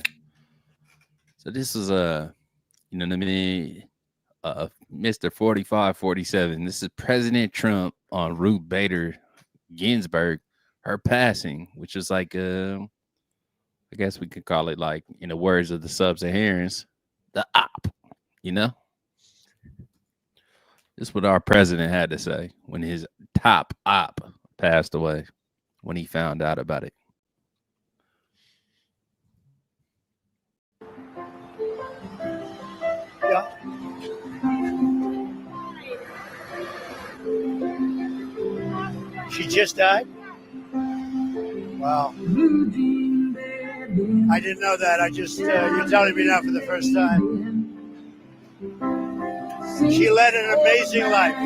[SPEAKER 4] So this is you know what I mean, Mr. 4547. This is President Trump on Ruth Bader Ginsburg, her passing, which is like I guess we could call it, like, in the words of the Sub-Saharans, the op, you know? This is what our president had to say when his top op passed away, when he found out about it.
[SPEAKER 14] Yeah. She just died? Wow. I didn't know that. I just, you're telling me now for the first time. She led an amazing life.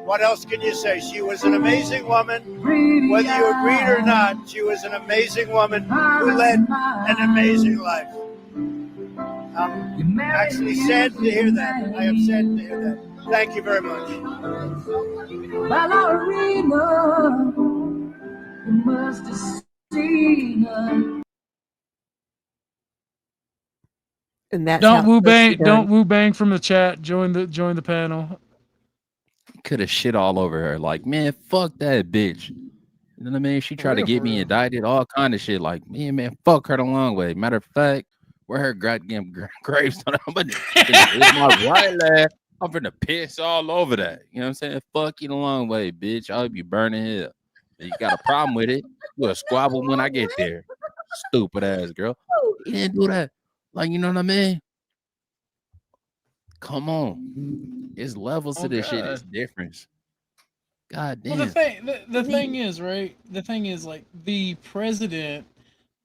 [SPEAKER 14] What else can you say? She was an amazing woman. Whether you agreed or not, she was an amazing woman who led an amazing life. I'm actually sad to hear that. I am sad to hear that. Thank you very much.
[SPEAKER 13] Ballerina, you must have seen her.
[SPEAKER 18] And that's
[SPEAKER 5] Don't
[SPEAKER 18] how
[SPEAKER 5] woo
[SPEAKER 18] it's supposed to
[SPEAKER 5] bang.
[SPEAKER 18] be done.
[SPEAKER 5] Don't woo bang from the chat. Join the panel.
[SPEAKER 4] Could have shit all over her. Like, man, fuck that bitch. You know what I mean? She tried to get me indicted, all kind of shit. Like, man, fuck her the long way. Matter of fact, where her goddamn gravestone? I'm gonna it's my right leg. I'm gonna piss all over that. You know what I'm saying? Fuck you the long way, bitch. I'll be burning hell. If you got a problem with it, you'll squabble when I get there. Stupid ass girl. He didn't do that. Like, you know what I mean? Come on. It's levels to this shit. It's difference. God damn.
[SPEAKER 5] Well, the thing is, right? The thing is, like, the president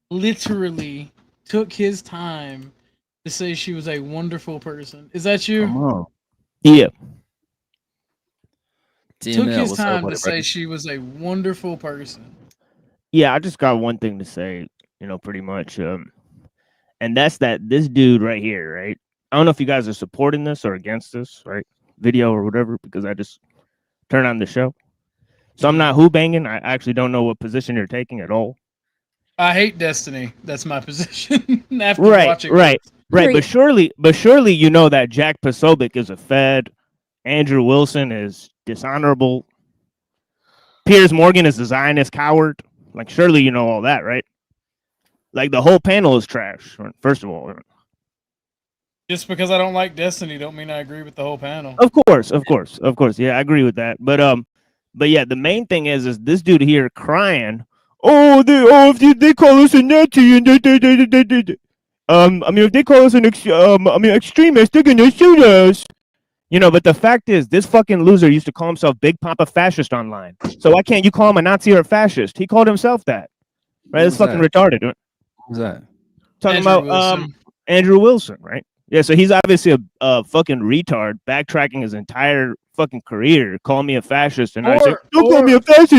[SPEAKER 5] literally took his time to say she was a wonderful person. Is that you?
[SPEAKER 4] Come on.
[SPEAKER 20] Yeah.
[SPEAKER 5] Took
[SPEAKER 4] TML,
[SPEAKER 5] his
[SPEAKER 4] what's up
[SPEAKER 5] time
[SPEAKER 4] with
[SPEAKER 5] to
[SPEAKER 4] it,
[SPEAKER 5] say
[SPEAKER 4] brother?
[SPEAKER 5] she was a wonderful person.
[SPEAKER 15] Yeah, I just got one thing to say, pretty much. And that's that this dude right here, right? I don't know if you guys are supporting this or against this, right? Video or whatever, because I just turned on the show. So I'm not who banging. I actually don't know what position you're taking at all.
[SPEAKER 5] I hate Destiny. That's my position. After
[SPEAKER 15] Right.
[SPEAKER 5] watching
[SPEAKER 15] But
[SPEAKER 5] Period.
[SPEAKER 15] surely you know that Jack Posobiec is a Fed. Andrew Wilson is dishonorable. Piers Morgan is a Zionist coward. Like, surely you know all that, right? Like, the whole panel is trash, first of all.
[SPEAKER 5] Just because I don't like Destiny don't mean I agree with the whole panel.
[SPEAKER 15] Of course. Yeah, I agree with that. But yeah, the main thing is this dude here crying. They call us a Nazi and if they call us an extremist, they're gonna shoot us. But the fact is, this fucking loser used to call himself Big Papa Fascist online. So why can't you call him a Nazi or a fascist? He called himself that. Right? It's fucking retarded.
[SPEAKER 4] Who's that?
[SPEAKER 15] Talking
[SPEAKER 5] Andrew
[SPEAKER 15] about
[SPEAKER 5] Wilson.
[SPEAKER 15] Andrew Wilson, right? Yeah, so he's obviously a fucking retard, backtracking his entire fucking career, calling me a fascist, and I said, "Don't call me a fascist."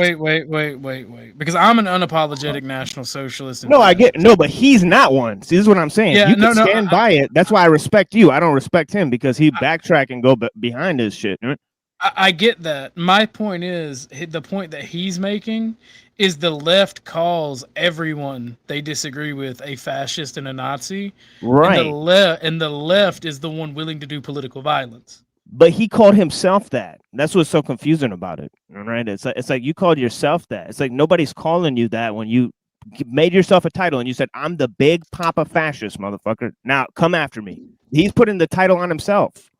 [SPEAKER 5] Wait. Because I'm an unapologetic National Socialist.
[SPEAKER 15] No, I get but he's not one. See, this is what I'm saying.
[SPEAKER 5] Yeah,
[SPEAKER 15] You can stand by it. That's why I respect you. I don't respect him because he backtrack and go behind his shit.
[SPEAKER 5] I get that. My point is the point that he's making is the left calls everyone they disagree with a fascist and a Nazi,
[SPEAKER 15] Right.
[SPEAKER 5] And the left is the one willing to do political violence.
[SPEAKER 15] But he called himself that. That's what's so confusing about it. All right. It's like you called yourself that. It's like nobody's calling you that when you made yourself a title and you said, "I'm the Big Papa Fascist, motherfucker. Now come after me." He's putting the title on himself.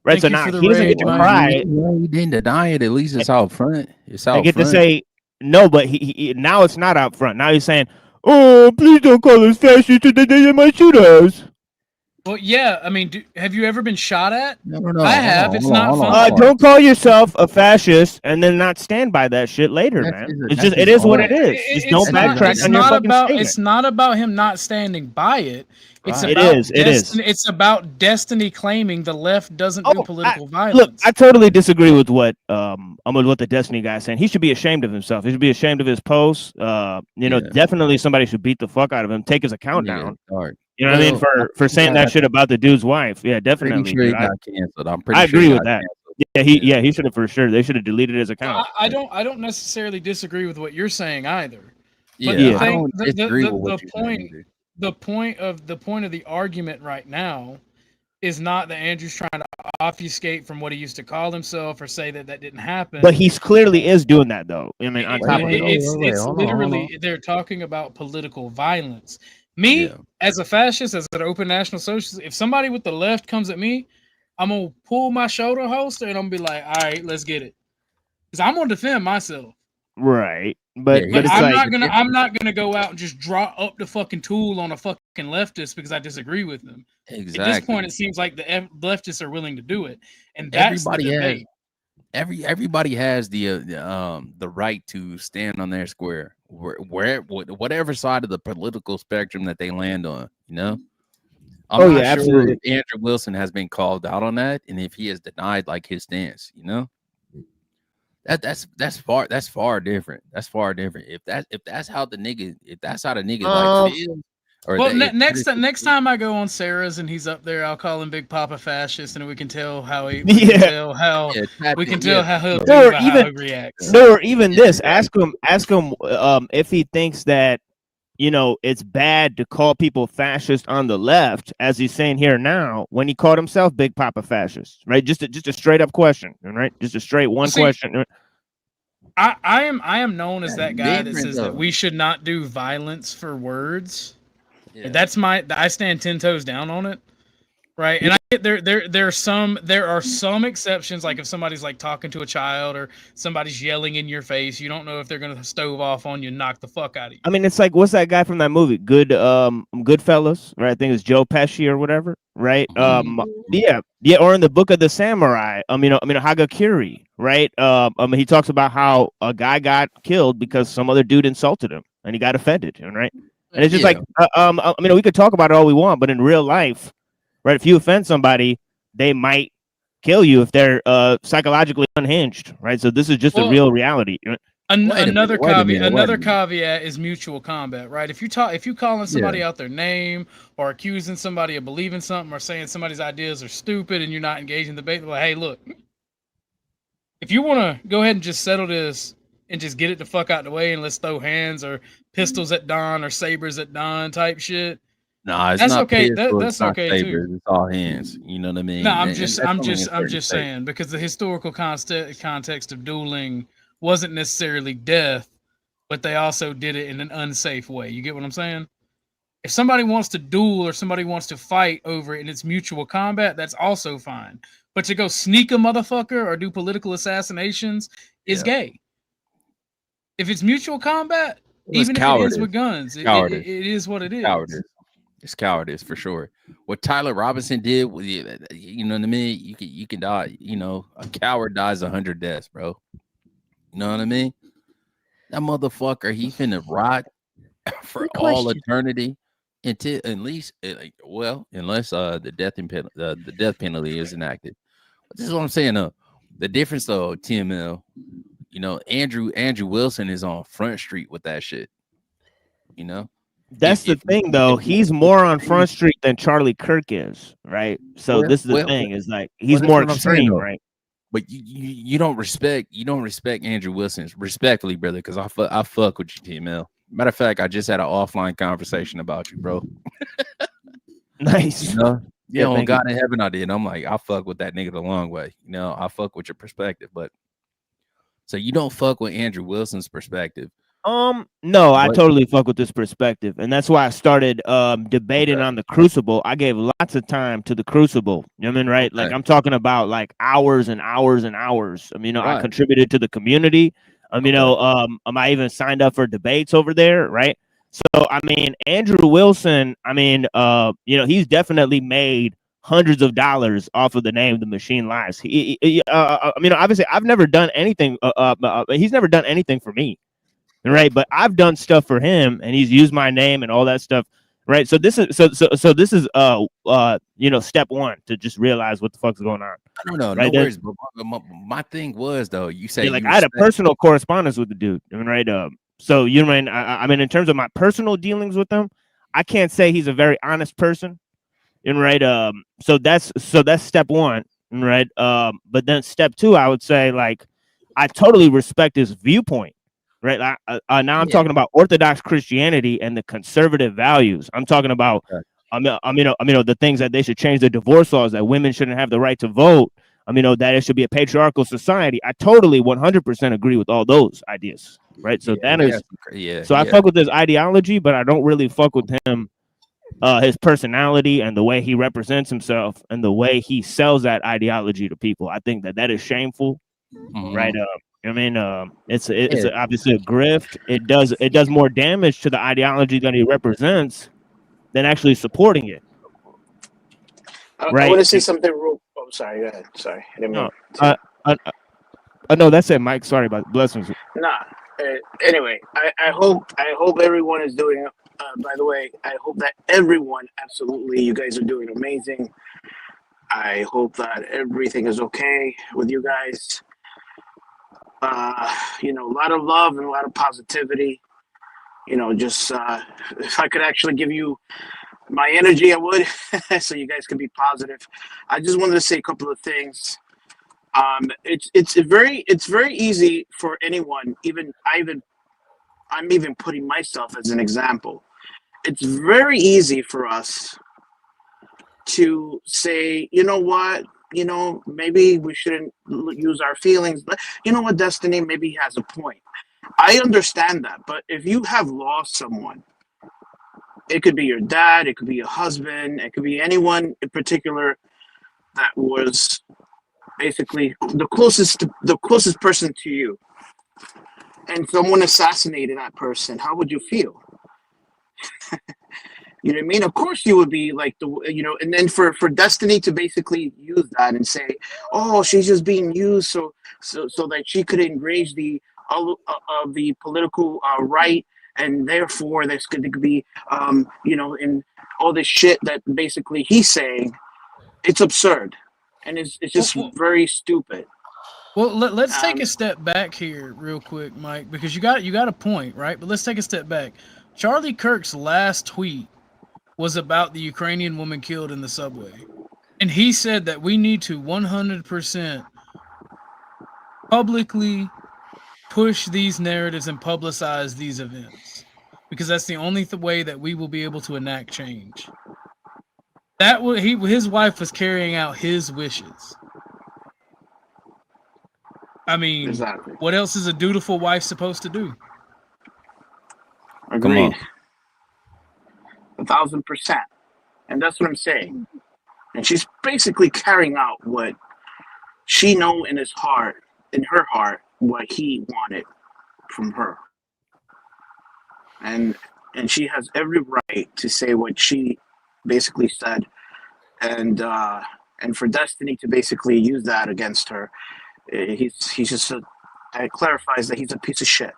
[SPEAKER 15] Right.
[SPEAKER 5] Thank
[SPEAKER 15] So
[SPEAKER 5] you for
[SPEAKER 15] now
[SPEAKER 5] the
[SPEAKER 15] he doesn't
[SPEAKER 5] rage,
[SPEAKER 15] get to
[SPEAKER 5] Mike.
[SPEAKER 15] cry.
[SPEAKER 4] Well, he didn't deny it. At least it's out front. It's out
[SPEAKER 15] I get
[SPEAKER 4] front.
[SPEAKER 15] to say no, but he now it's not out front. Now he's saying, "Oh, please don't call us fascists. They might shoot us."
[SPEAKER 5] Well, yeah. I mean, have you ever been shot at?
[SPEAKER 4] No.
[SPEAKER 5] I have. It's not fun.
[SPEAKER 15] Don't call yourself a fascist and then not stand by that shit later, man. It is what it is. Just don't backtrack on your fucking statement.
[SPEAKER 5] It's not about him not standing by it. It's
[SPEAKER 15] Right.
[SPEAKER 5] about
[SPEAKER 15] It is.
[SPEAKER 5] It's about Destiny claiming the left doesn't do political violence.
[SPEAKER 15] Look, I totally disagree with what the Destiny guy is saying. He should be ashamed of himself. He should be ashamed of his posts. Definitely somebody should beat the fuck out of him, take his account down. You know what I mean? For saying that shit about the dude's wife. Yeah, definitely.
[SPEAKER 4] Pretty sure he
[SPEAKER 15] dude.
[SPEAKER 4] got canceled. I'm pretty
[SPEAKER 15] I
[SPEAKER 4] sure
[SPEAKER 15] agree
[SPEAKER 4] he
[SPEAKER 15] with
[SPEAKER 4] got
[SPEAKER 15] that. He should have for sure. They should have deleted his account.
[SPEAKER 5] I don't necessarily disagree with what you're saying either.
[SPEAKER 4] Yeah,
[SPEAKER 5] But the
[SPEAKER 4] I
[SPEAKER 5] thing-
[SPEAKER 4] don't
[SPEAKER 5] the-
[SPEAKER 4] disagree
[SPEAKER 5] the-
[SPEAKER 4] with what
[SPEAKER 5] the
[SPEAKER 4] you're saying
[SPEAKER 5] point the point of the argument right now is not that Andrew's trying to obfuscate from what he used to call himself or say that didn't happen.
[SPEAKER 15] But he's clearly is doing that though. I mean, on top of it.
[SPEAKER 5] It's literally they're talking about political violence. Me, as a fascist, as an open National Socialist, if somebody with the left comes at me, I'm gonna pull my shoulder holster and I'm gonna be like, all right, let's get it. Because I'm gonna defend myself.
[SPEAKER 15] Right. But it's
[SPEAKER 5] I'm not gonna go out and just draw up the fucking tool on a fucking leftist because I disagree with them. At this
[SPEAKER 4] Exactly.
[SPEAKER 5] point, it seems like the leftists are willing to do it, and that's
[SPEAKER 4] Everybody
[SPEAKER 5] the
[SPEAKER 4] has
[SPEAKER 5] debate.
[SPEAKER 4] everybody has the right to stand on their square, whatever side of the political spectrum that they land on. You know, I'm
[SPEAKER 15] Oh
[SPEAKER 4] not
[SPEAKER 15] yeah,
[SPEAKER 4] sure
[SPEAKER 15] absolutely.
[SPEAKER 4] if Andrew Wilson has been called out on that, and if he has denied like his stance. You know, that's far different. That's far different. If that's how the nigga like feels, or
[SPEAKER 5] Well,
[SPEAKER 4] that if that is
[SPEAKER 5] next time I go on Sarah's and he's up there, I'll call him Big Papa Fascist, and we can tell how he. We can
[SPEAKER 15] Yeah.
[SPEAKER 5] tell how
[SPEAKER 4] tap
[SPEAKER 5] we can
[SPEAKER 4] in,
[SPEAKER 5] tell how he'll do
[SPEAKER 15] Or
[SPEAKER 5] by
[SPEAKER 15] even
[SPEAKER 5] how he reacts.
[SPEAKER 15] no, or even this. Ask him if he thinks that it's bad to call people fascist on the left, as he's saying here now, when he called himself Big Papa Fascist, right? Just a straight up question, right? Just a straight one question.
[SPEAKER 5] I am known as that guy that
[SPEAKER 4] different,
[SPEAKER 5] says that
[SPEAKER 4] though.
[SPEAKER 5] we should not do violence for words. I stand 10 toes down on it. Right. And I get there are some exceptions, like if somebody's like talking to a child or somebody's yelling in your face, you don't know if they're gonna stove off on you and knock the fuck out of you.
[SPEAKER 15] I mean, it's like, what's that guy from that movie? Goodfellas, right? I think it's Joe Pesci or whatever, right? Yeah, or in the Book of the Samurai, Hagakure, right? He talks about how a guy got killed because some other dude insulted him and he got offended, right? And it's just like, we could talk about it all we want, but in real life, right? If you offend somebody, they might kill you if they're psychologically unhinged, right? So this is just a real reality.
[SPEAKER 5] Another caveat is mutual combat, right? If you calling somebody out their name or accusing somebody of believing something or saying somebody's ideas are stupid and you're not engaging in the debate, like, hey, look, if you want to go ahead and just settle this and just get it the fuck out the way and let's throw hands or pistols at dawn or sabers at dawn type shit.
[SPEAKER 4] Nah, it's
[SPEAKER 5] that's
[SPEAKER 4] not
[SPEAKER 5] okay.
[SPEAKER 4] pistols,
[SPEAKER 5] That's
[SPEAKER 4] it's not
[SPEAKER 5] okay
[SPEAKER 4] sabers,
[SPEAKER 5] too.
[SPEAKER 4] it's all hands. You know what I mean?
[SPEAKER 5] No, I'm
[SPEAKER 4] And
[SPEAKER 5] just
[SPEAKER 4] that's only in certain
[SPEAKER 5] just
[SPEAKER 4] states.
[SPEAKER 5] saying, because the historical context of dueling wasn't necessarily death, but they also did it in an unsafe way. You get what I'm saying? If somebody wants to duel or somebody wants to fight over it and it's mutual combat, that's also fine. But to go sneak a motherfucker or do political assassinations is gay. If it's mutual combat,
[SPEAKER 4] Well, it's
[SPEAKER 5] even if it ends
[SPEAKER 4] cowardice.
[SPEAKER 5] with guns, it
[SPEAKER 4] Cowardice.
[SPEAKER 5] is what it is.
[SPEAKER 4] Cowardice. It's cowardice for sure. What Tyler Robinson did with you know what I mean? You can die. You know, a coward dies 100 deaths, bro. You know what I mean? That motherfucker, he finna rot for
[SPEAKER 18] Good
[SPEAKER 4] all
[SPEAKER 18] question.
[SPEAKER 4] eternity until at least, unless the death penalty is enacted. But this is what I'm saying. The difference though, TML. You know, Andrew Wilson is on Front Street with that shit. You know.
[SPEAKER 15] That's the thing, though. He's more on Front Street than Charlie Kirk is, right? So this is the thing: is like he's more extreme, right?
[SPEAKER 4] But you don't respect Andrew Wilson, respectfully, brother, because I fuck with you, TML. Matter of fact, I just had an offline conversation about you, bro.
[SPEAKER 15] Nice.
[SPEAKER 4] You know?
[SPEAKER 15] Yeah,
[SPEAKER 4] on
[SPEAKER 15] thank
[SPEAKER 4] God in heaven, I did. I'm like, I fuck with that nigga the long way. You know, I fuck with your perspective, but so you don't fuck with Andrew Wilson's perspective.
[SPEAKER 15] No, I totally fuck with this perspective, and that's why I started debating on the Crucible. I gave lots of time to the Crucible. You know what I mean, right? Like I'm talking about like hours and hours and hours. I mean, I contributed to the community. I even signed up for debates over there, right? So I mean, Andrew Wilson, he's definitely made hundreds of dollars off of the name The Machine Lies. Obviously, I've never done anything. He's never done anything for me. Right, but I've done stuff for him, and he's used my name and all that stuff. Right, so this is step one to just realize what the fuck's going on.
[SPEAKER 4] I don't know,
[SPEAKER 15] right?
[SPEAKER 4] No worries. But my thing was though, you say
[SPEAKER 15] I had a personal correspondence with the dude. Right, so I mean, in terms of my personal dealings with him, I can't say he's a very honest person. Right, so that's step one. Right, but then step two, I would say I totally respect his viewpoint. Right now, I'm talking about Orthodox Christianity and the conservative values. I'm talking about, the things that they should change the divorce laws, that women shouldn't have the right to vote. That it should be a patriarchal society. I totally 100% agree with all those ideas. Right, so I fuck with his ideology, but I don't really fuck with him, his personality and the way he represents himself and the way he sells that ideology to people. I think that is shameful. Right. It's obviously a grift. It does more damage to the ideology that he represents than actually supporting it.
[SPEAKER 12] Right. I want to say something real. Oh, sorry. Go ahead. Sorry. I didn't mean
[SPEAKER 15] no, that's it, Mike. Sorry about blessings.
[SPEAKER 12] Nah. Anyway, I hope everyone is doing By the way, I hope that everyone, absolutely, you guys are doing amazing. I hope that everything is okay with you guys. You know, a lot of love and a lot of positivity. You know, just if I could actually give you my energy, I would, so you guys can be positive. I just wanted to say a couple of things. It's very easy for anyone. I'm even putting myself as an example. It's very easy for us to say, you know what, you know, maybe we shouldn't use our feelings, but you know what, Destiny, maybe he has a point. I understand that, but if you have lost someone, it could be your dad, it could be your husband, it could be anyone in particular that was basically the closest person to you, and someone assassinated that person, how would you feel? You know what I mean? Of course you would be like and then for Destiny to basically use that and say, oh, she's just being used so that she could enrage the political right, and therefore there's going to be and all this shit that basically he's saying, it's absurd, and it's just very stupid.
[SPEAKER 5] Well, let's take a step back here real quick, Mike, because you got a point, right? But let's take a step back. Charlie Kirk's last tweet was about the Ukrainian woman killed in the subway. And he said that we need to 100% publicly push these narratives and publicize these events, because that's the only way that we will be able to enact change. His wife was carrying out his wishes. I mean, exactly. What else is a dutiful wife supposed to do?
[SPEAKER 12] Agreed. 1,000%. And that's what I'm saying. And she's basically carrying out what she know in her heart, what he wanted from her. And she has every right to say what she basically said. And for Destiny to basically use that against her, he's just it clarifies that he's a piece of shit.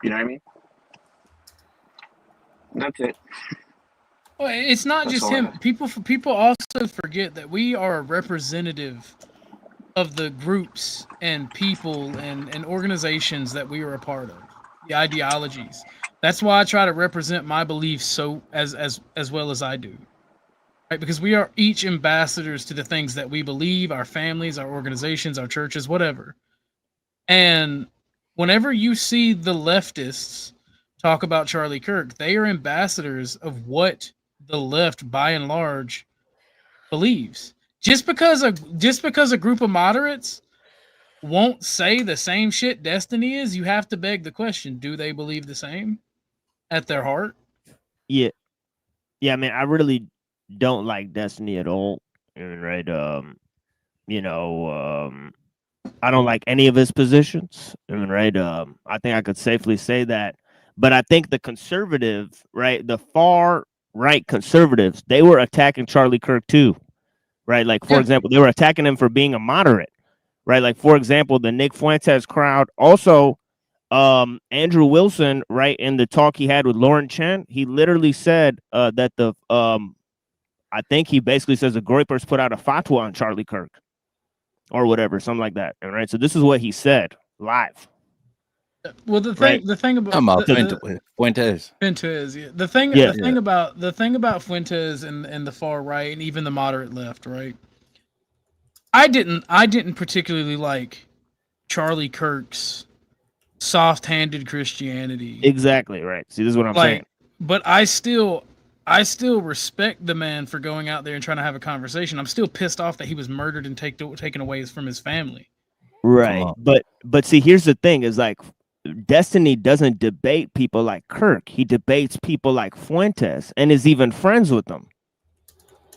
[SPEAKER 12] You know what I mean? That's it.
[SPEAKER 5] Well, it's not just him. People also forget that we are a representative of the groups and people and organizations that we are a part of, the ideologies. That's why I try to represent my beliefs so as well as I do. Right? Because we are each ambassadors to the things that we believe, our families, our organizations, our churches, whatever. And whenever you see the leftists talk about Charlie Kirk, they are ambassadors of what the left, by and large, believes. Just because a group of moderates won't say the same shit Destiny is, you have to beg the question: do they believe the same at their heart?
[SPEAKER 15] Yeah. I mean, I really don't like Destiny at all. Right? I don't like any of his positions. Right? I think I could safely say that. But I think the conservative, right, the far right conservatives, they were attacking Charlie Kirk too, right? Like, for example, they were attacking him for being a moderate, right? Like, for example, the Nick Fuentes crowd. Also, Andrew Wilson, right, in the talk he had with Lauren Chen, he literally said that I think he basically says the Groypers put out a fatwa on Charlie Kirk or whatever, something like that, right? So this is what he said live.
[SPEAKER 5] Well, the thing about
[SPEAKER 4] Fuentes.
[SPEAKER 5] Yeah. The thing about Fuentes and the far right and even the moderate left, right? I didn't particularly like Charlie Kirk's soft-handed Christianity.
[SPEAKER 15] Exactly right. See, this is what I'm saying.
[SPEAKER 5] But I still respect the man for going out there and trying to have a conversation. I'm still pissed off that he was murdered and taken away from his family.
[SPEAKER 15] Right. But see, here's the thing: is like, Destiny doesn't debate people like Kirk. He debates people like Fuentes and is even friends with them.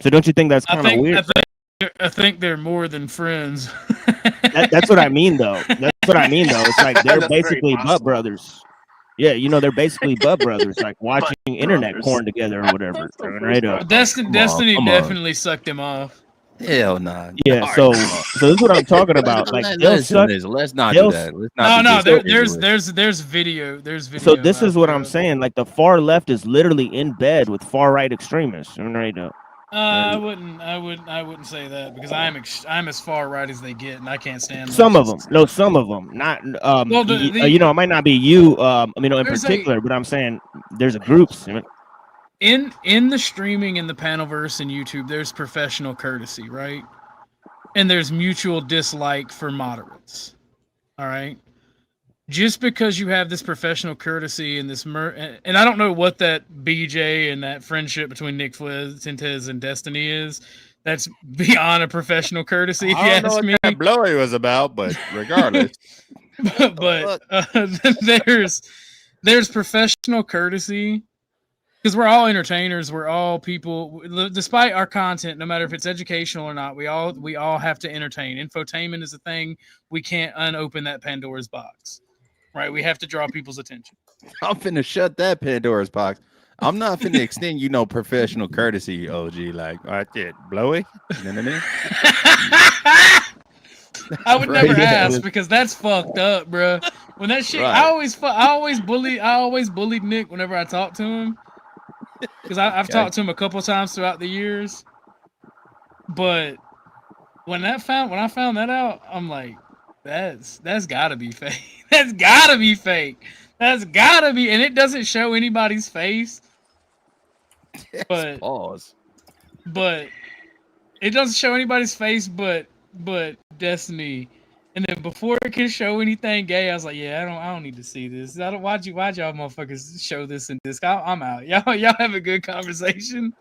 [SPEAKER 15] So don't you think that's kind of weird?
[SPEAKER 5] I think they're more than friends.
[SPEAKER 15] That's what I mean, though. It's like they're basically butt brothers. Yeah, they're basically butt brothers, like watching internet porn together or whatever. Right?
[SPEAKER 5] Destiny definitely sucked him off.
[SPEAKER 4] Hell nah.
[SPEAKER 15] Yeah,
[SPEAKER 4] All right,
[SPEAKER 15] so
[SPEAKER 4] come on.
[SPEAKER 15] this is what I'm talking about. Like they'll
[SPEAKER 4] Let's do
[SPEAKER 15] suck.
[SPEAKER 4] this. Let's not
[SPEAKER 15] they'll
[SPEAKER 4] do
[SPEAKER 15] s-
[SPEAKER 4] that. Let's not
[SPEAKER 5] No,
[SPEAKER 4] be
[SPEAKER 5] there's
[SPEAKER 4] disingenuous.
[SPEAKER 5] video. There's video.
[SPEAKER 15] So this is what
[SPEAKER 5] out
[SPEAKER 15] I'm
[SPEAKER 5] there.
[SPEAKER 15] saying. Like the far left is literally in bed with far right extremists. Right now.
[SPEAKER 5] I wouldn't say that because I'm as far right as they get, and I can't stand
[SPEAKER 15] Some of
[SPEAKER 5] leftists.
[SPEAKER 15] them, no, some of them, not.
[SPEAKER 5] Well,
[SPEAKER 15] You know, it might not be you. You know, in
[SPEAKER 5] There's
[SPEAKER 15] particular, but I'm saying there's a groups.
[SPEAKER 5] in the streaming in the panelverse and YouTube, there's professional courtesy, right? And there's mutual dislike for moderates. All right. Just because you have this professional courtesy and this and I don't know what that BJ and that friendship between Nick Fuentes and Destiny is. That's beyond a professional courtesy, if you
[SPEAKER 4] I don't know
[SPEAKER 5] ask
[SPEAKER 4] what
[SPEAKER 5] me.
[SPEAKER 4] that blowy was about, but regardless.
[SPEAKER 5] but there's professional courtesy because we're all entertainers. We're all people. Despite our content, no matter if it's educational or not, we all have to entertain. Infotainment is a thing. We can't unopen that Pandora's box. Right, we have to draw people's attention.
[SPEAKER 4] I'm finna shut that Pandora's box. I'm not finna extend you no professional courtesy, OG. Like, all right, yeah, blowy. You know what I mean?
[SPEAKER 5] I would never ask because that's fucked up, bro. When that shit,
[SPEAKER 4] Right.
[SPEAKER 5] I always bullied Nick whenever I talk to him because I've
[SPEAKER 4] Okay.
[SPEAKER 5] talked to him a couple times throughout the years. But when I found that out, I'm like, that's gotta be fake. That's gotta be fake. That's gotta be, and it doesn't show anybody's face. But
[SPEAKER 4] pause.
[SPEAKER 5] But it doesn't show anybody's face, but Destiny. And then before it can show anything gay, I was like, yeah, I don't need to see this. Why'd y'all motherfuckers show this in disc? I'm out. Y'all have a good conversation.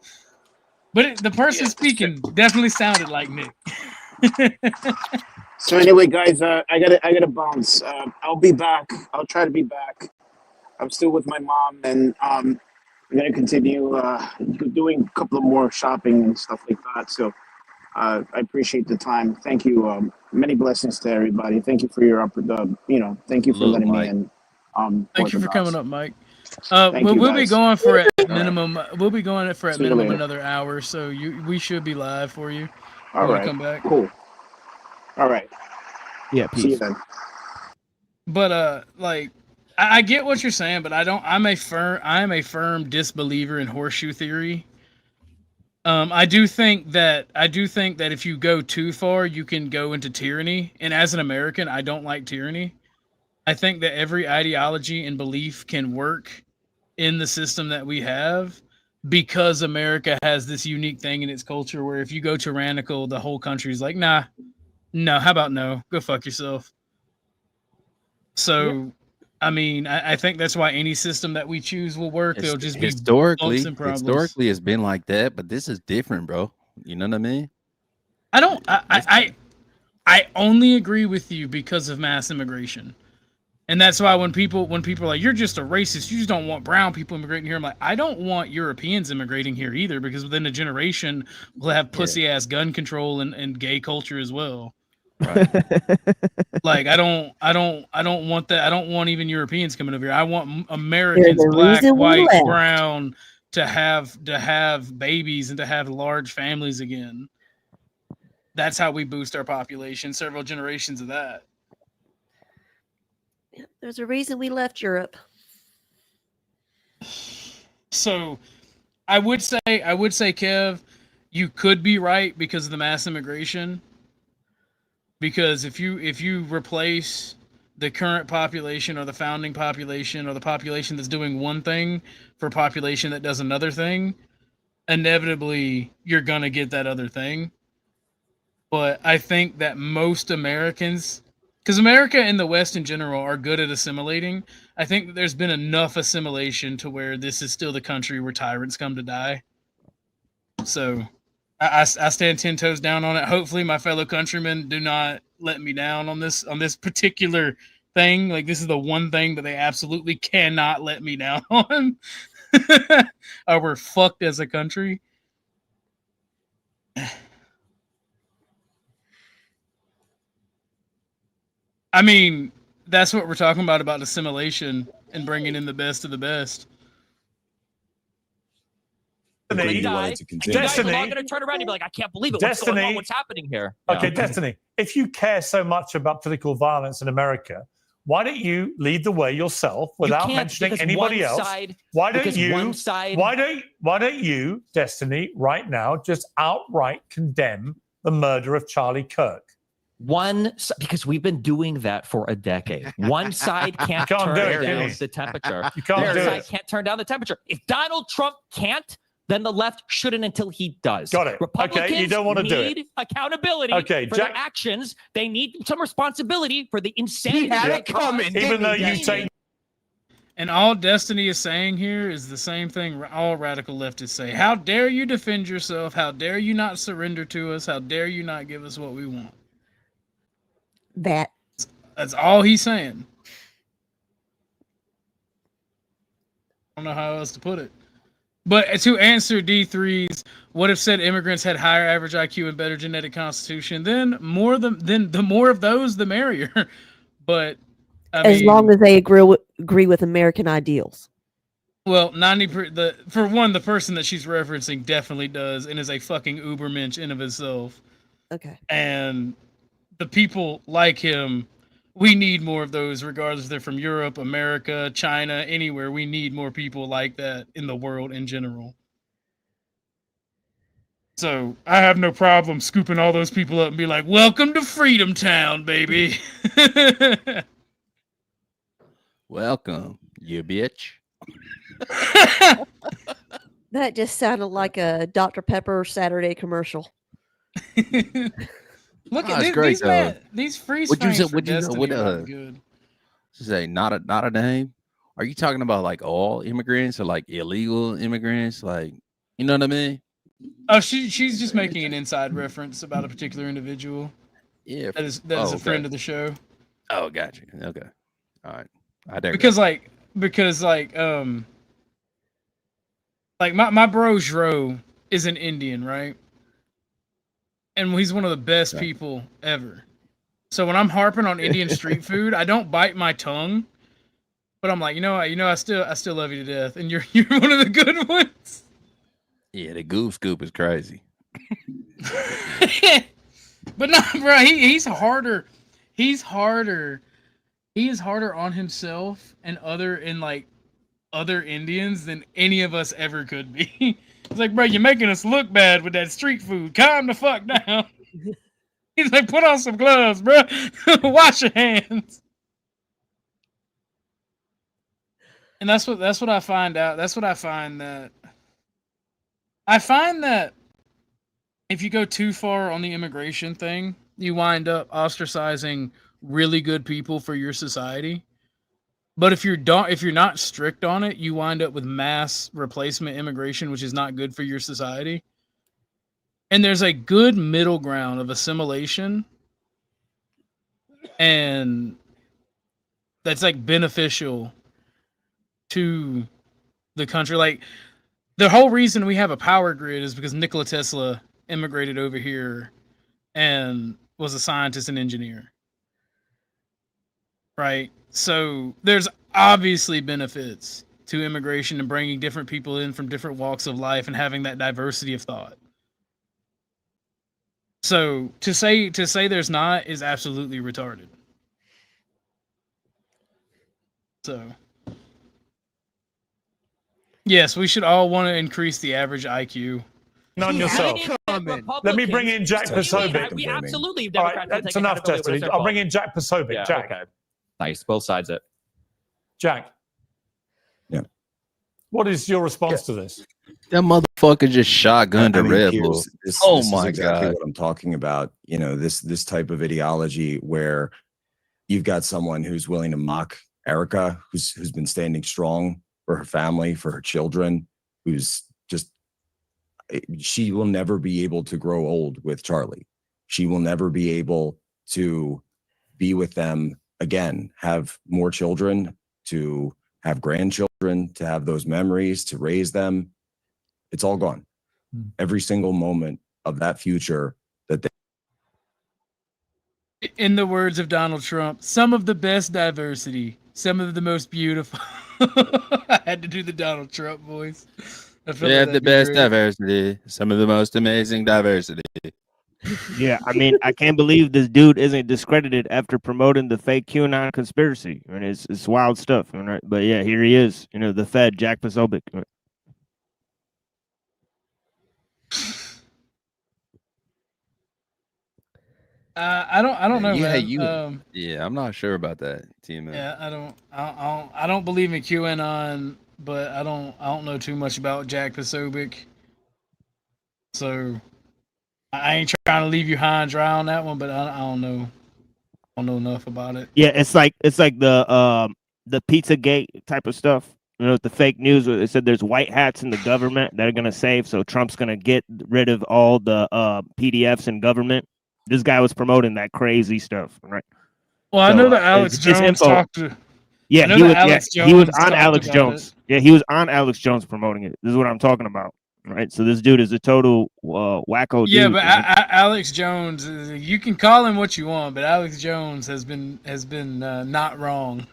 [SPEAKER 5] But the person speaking definitely sounded like Nick.
[SPEAKER 12] So anyway, guys, I gotta bounce. I'll be back. I'll try to be back. I'm still with my mom, and I'm gonna continue doing a couple of more shopping and stuff like that. So I appreciate the time. Thank you. Many blessings to everybody. Thank you for your thank you for
[SPEAKER 4] Look,
[SPEAKER 12] letting
[SPEAKER 4] Mike.
[SPEAKER 12] me in.
[SPEAKER 5] Thank you for coming up, Mike.
[SPEAKER 12] Thank you,
[SPEAKER 5] We'll be
[SPEAKER 12] guys.
[SPEAKER 5] going for at
[SPEAKER 12] All right.
[SPEAKER 5] minimum. We'll be going for at
[SPEAKER 12] See you
[SPEAKER 5] minimum
[SPEAKER 12] later.
[SPEAKER 5] another hour. So we should be live for you.
[SPEAKER 12] All
[SPEAKER 5] when we
[SPEAKER 12] right.
[SPEAKER 5] come back.
[SPEAKER 12] Cool. All right.
[SPEAKER 15] Yeah.
[SPEAKER 12] See you
[SPEAKER 15] Peace.
[SPEAKER 12] then.
[SPEAKER 5] But like I get what you're saying, but I'm a firm disbeliever in horseshoe theory. I do think that if you go too far, you can go into tyranny. And as an American, I don't like tyranny. I think that every ideology and belief can work in the system that we have because America has this unique thing in its culture where if you go tyrannical, the whole country's like, nah, no, how about no? Go fuck yourself. So, I mean, I think that's why any system that we choose will work. There'll just be
[SPEAKER 4] Historically,
[SPEAKER 5] bumps and problems.
[SPEAKER 4] historically, it's been like that, but this is different, bro. You know what I mean?
[SPEAKER 5] I only agree with you because of mass immigration. And that's why when people are like, you're just a racist, you just don't want brown people immigrating here. I'm like, I don't want Europeans immigrating here either, because within a generation we'll have pussy ass gun control and gay culture as well.
[SPEAKER 4] Right.
[SPEAKER 5] Like I don't want that. I don't want even Europeans coming over here. I want Americans,
[SPEAKER 18] There's a
[SPEAKER 5] black,
[SPEAKER 18] reason we
[SPEAKER 5] white,
[SPEAKER 18] left.
[SPEAKER 5] brown, to have babies and to have large families again. That's how we boost our population. Several generations of that.
[SPEAKER 18] There's a reason we left Europe.
[SPEAKER 5] So I would say, Kev, you could be right because of the mass immigration. Because if you replace the current population or the founding population or the population that's doing one thing for a population that does another thing, inevitably you're gonna get that other thing. But I think that most Americans, because America and the West in general are good at assimilating, I think that there's been enough assimilation to where this is still the country where tyrants come to die. So I stand 10 toes down on it. Hopefully my fellow countrymen do not let me down on this particular thing. Like, this is the one thing that they absolutely cannot let me down on. Or we're fucked as a country. I mean, that's what we're talking about assimilation and bringing in the best of the best.
[SPEAKER 10] Destiny,
[SPEAKER 17] You
[SPEAKER 2] wanted to continue.
[SPEAKER 17] guys are
[SPEAKER 10] Destiny,
[SPEAKER 17] not going to turn around and be like, I can't believe it. What's going on?
[SPEAKER 10] Destiny.
[SPEAKER 17] What's happening here?
[SPEAKER 10] Okay,
[SPEAKER 17] Yeah.
[SPEAKER 10] Destiny, if you care so much about political violence in America, why don't you lead the way yourself without
[SPEAKER 17] can't,
[SPEAKER 10] mentioning
[SPEAKER 17] because
[SPEAKER 10] anybody
[SPEAKER 17] one
[SPEAKER 10] else?
[SPEAKER 17] side-
[SPEAKER 10] Why don't
[SPEAKER 17] because
[SPEAKER 10] you?
[SPEAKER 17] one side-
[SPEAKER 10] Why don't you, Destiny, right now just outright condemn the murder of Charlie Kirk?
[SPEAKER 17] Because we've been doing that for a decade. One side can't
[SPEAKER 10] do
[SPEAKER 17] turn
[SPEAKER 10] it,
[SPEAKER 17] down
[SPEAKER 10] Jimmy.
[SPEAKER 17] the temperature.
[SPEAKER 10] You can't
[SPEAKER 17] One
[SPEAKER 10] do
[SPEAKER 17] side
[SPEAKER 10] it.
[SPEAKER 17] can't turn down the temperature. If Donald Trump can't, then the left shouldn't until he does.
[SPEAKER 10] Got it.
[SPEAKER 17] Republicans
[SPEAKER 10] Okay, you don't wanna do it.
[SPEAKER 17] need accountability
[SPEAKER 10] Okay,
[SPEAKER 17] for
[SPEAKER 10] Jack-
[SPEAKER 17] their actions. They need some responsibility for the insanity.
[SPEAKER 12] had
[SPEAKER 17] they
[SPEAKER 12] it coming,
[SPEAKER 17] cause.
[SPEAKER 12] didn't
[SPEAKER 10] Even though
[SPEAKER 12] he,
[SPEAKER 10] you
[SPEAKER 12] Destiny?
[SPEAKER 10] take
[SPEAKER 5] And all Destiny is saying here is the same thing all radical leftists say. How dare you defend yourself? How dare you not surrender to us? How dare you not give us what we want?
[SPEAKER 18] That.
[SPEAKER 5] That's all he's saying. I don't know how else to put it. But to answer D3's, what if said immigrants had higher average IQ and better genetic constitution? Then the more of those, the merrier. But
[SPEAKER 18] As long as they agree with American ideals.
[SPEAKER 5] Well, for one, the person that she's referencing definitely does, and is a fucking ubermensch in of itself.
[SPEAKER 18] Okay.
[SPEAKER 5] And the people like him, we need more of those, regardless if they're from Europe, America, China, anywhere. We need more people like that in the world in general. So I have no problem scooping all those people up and be like, "Welcome to Freedom Town, baby."
[SPEAKER 4] Welcome, you bitch.
[SPEAKER 18] That just sounded like a Dr. Pepper Saturday commercial.
[SPEAKER 5] Look
[SPEAKER 4] Oh,
[SPEAKER 5] at
[SPEAKER 4] it's great,
[SPEAKER 5] these freeze
[SPEAKER 4] What'd you
[SPEAKER 5] frames
[SPEAKER 4] say?
[SPEAKER 5] for
[SPEAKER 4] What'd you know?
[SPEAKER 5] Destiny
[SPEAKER 4] What,
[SPEAKER 5] are good.
[SPEAKER 4] Say not a name. Are you talking about like all immigrants or like illegal immigrants? Like, you know what I mean?
[SPEAKER 5] Oh, she's just making an inside reference about a particular individual.
[SPEAKER 4] Yeah,
[SPEAKER 5] that is a friend of the show.
[SPEAKER 4] Oh, gotcha. Okay, all right. I digress.
[SPEAKER 5] Because my bro Jro is an Indian, right? And he's one of the best people ever. So when I'm harping on Indian street food, I don't bite my tongue, but I'm like, I still love you to death, and you're one of the good ones.
[SPEAKER 4] Yeah, the goof scoop is crazy.
[SPEAKER 5] But no, bro, he's harder. He is harder on himself and other Indians than any of us ever could be. It's like, bro, you're making us look bad with that street food. Calm the fuck down. He's like, put on some gloves, bro. Wash your hands. And that's what I find out. That's what I find that if you go too far on the immigration thing, you wind up ostracizing really good people for your society. But if you're not strict on it, you wind up with mass replacement immigration, which is not good for your society. And there's a good middle ground of assimilation, and that's like beneficial to the country. Like, the whole reason we have a power grid is because Nikola Tesla immigrated over here and was a scientist and engineer. Right? So there's obviously benefits to immigration and bringing different people in from different walks of life and having that diversity of thought. So to say there's not is absolutely retarded. So yes, we should all want to increase the average IQ.
[SPEAKER 10] On yourself. Let me bring in Jack Posobiec.
[SPEAKER 17] We absolutely.
[SPEAKER 10] All right, that's enough, Destiny. I'll bring in Jack Posobiec.
[SPEAKER 17] Yeah,
[SPEAKER 10] Jack.
[SPEAKER 17] okay. Nice. Both sides it.
[SPEAKER 10] Jack.
[SPEAKER 2] Yeah.
[SPEAKER 10] What is your response to this?
[SPEAKER 4] That motherfucker just shotgunned a Red Bull.
[SPEAKER 2] This
[SPEAKER 4] Oh
[SPEAKER 2] is
[SPEAKER 4] my
[SPEAKER 2] exactly
[SPEAKER 4] god!
[SPEAKER 2] what I'm talking about. You know, this type of ideology where you've got someone who's willing to mock Erica, who's been standing strong for her family, for her children, who's just, she will never be able to grow old with Charlie. She will never be able to be with them again, have more children, to have grandchildren, to have those memories, to raise them. It's all gone. Every single moment of that future that they.
[SPEAKER 5] In the words of Donald Trump, some of the best diversity, some of the most beautiful. I had to do the Donald Trump voice. feel
[SPEAKER 4] We
[SPEAKER 5] like
[SPEAKER 4] have the
[SPEAKER 5] that'd be
[SPEAKER 4] best
[SPEAKER 5] great.
[SPEAKER 4] diversity. Some of the most amazing diversity.
[SPEAKER 15] Yeah, I mean, I can't believe this dude isn't discredited after promoting the fake QAnon conspiracy. I mean, it's wild stuff. Right? But yeah, here he is. You know, the Fed, Jack Posobiec.
[SPEAKER 5] I don't know,
[SPEAKER 4] Yeah,
[SPEAKER 5] man.
[SPEAKER 4] yeah, I'm not sure about that, T-Man.
[SPEAKER 5] Yeah, I don't believe in QAnon, but I don't know too much about Jack Posobiec. So I ain't trying to leave you high and dry on that one, but I don't know. I don't know enough about it.
[SPEAKER 15] Yeah, it's like the Pizzagate type of stuff. You know, the fake news where it said there's white hats in the government that are gonna save, so Trump's gonna get rid of all the PDFs in government. This guy was promoting that crazy stuff, right?
[SPEAKER 5] Well, I know that Alex
[SPEAKER 15] it's just
[SPEAKER 5] Jones
[SPEAKER 15] info.
[SPEAKER 5] talked to.
[SPEAKER 15] Yeah,
[SPEAKER 5] I know
[SPEAKER 15] he
[SPEAKER 5] that
[SPEAKER 15] was.
[SPEAKER 5] Alex
[SPEAKER 15] Yeah, he was
[SPEAKER 5] Jones
[SPEAKER 15] on
[SPEAKER 5] talked
[SPEAKER 15] Alex
[SPEAKER 5] about
[SPEAKER 15] Jones. Yeah, he was on Alex Jones promoting it. This is what I'm talking about, right? So this dude is a total wacko
[SPEAKER 5] Yeah,
[SPEAKER 15] dude.
[SPEAKER 5] but Alex Jones, you can call him what you want, but Alex Jones has been not wrong.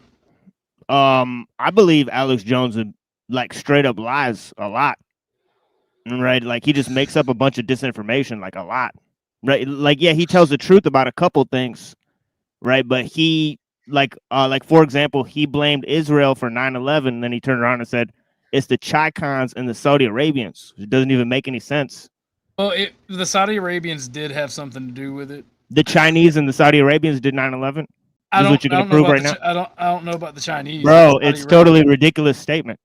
[SPEAKER 15] I believe Alex Jones would, like, straight up lies a lot, right? Like, he just makes up a bunch of disinformation, like, a lot, right? Like, yeah, he tells the truth about a couple things, right? But he, like for example, he blamed Israel for 9/11, and then he turned around and said it's the Chicans and the Saudi Arabians. It doesn't even make any sense.
[SPEAKER 5] Well, the Saudi Arabians did have something to do with it.
[SPEAKER 15] The Chinese and the Saudi Arabians did 9/11.
[SPEAKER 5] I
[SPEAKER 15] This is
[SPEAKER 5] don't,
[SPEAKER 15] what you're
[SPEAKER 5] I
[SPEAKER 15] gonna
[SPEAKER 5] don't know
[SPEAKER 15] prove
[SPEAKER 5] about
[SPEAKER 15] right now,
[SPEAKER 5] I don't know about the Chinese,
[SPEAKER 15] bro.
[SPEAKER 5] Saudi
[SPEAKER 15] It's totally ridiculous statement.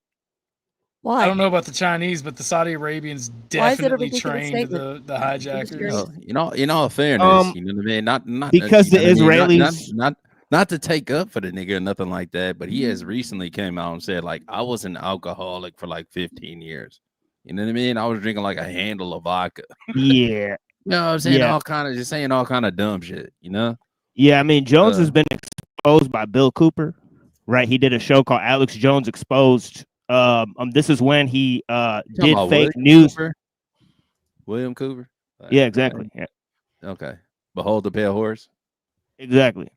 [SPEAKER 18] Why?
[SPEAKER 5] I don't know about the Chinese, but the Saudi Arabians
[SPEAKER 18] Why is it a
[SPEAKER 5] definitely
[SPEAKER 18] ridiculous
[SPEAKER 5] trained
[SPEAKER 18] statement?
[SPEAKER 5] the hijackers.
[SPEAKER 4] Well, in all fairness, you know what I mean. Not
[SPEAKER 15] because
[SPEAKER 4] you
[SPEAKER 15] the
[SPEAKER 4] know what I mean?
[SPEAKER 15] Israelis,
[SPEAKER 4] not to take up for the nigga or nothing like that, but he has recently came out and said, like, I was an alcoholic for like 15 years. You know what I mean? I was drinking like a handle of vodka.
[SPEAKER 15] yeah,
[SPEAKER 4] You know what I'm saying?
[SPEAKER 15] Yeah.
[SPEAKER 4] Just saying all kind of dumb shit, you know?
[SPEAKER 15] yeah. I mean, Jones has been exposed by Bill Cooper, right? He did a show called Alex Jones Exposed. This is when he did
[SPEAKER 4] about
[SPEAKER 15] fake
[SPEAKER 4] William
[SPEAKER 15] news.
[SPEAKER 4] Cooper? William Cooper?
[SPEAKER 15] Yeah, exactly. Yeah,
[SPEAKER 4] Okay. Behold the pale horse?
[SPEAKER 15] exactly.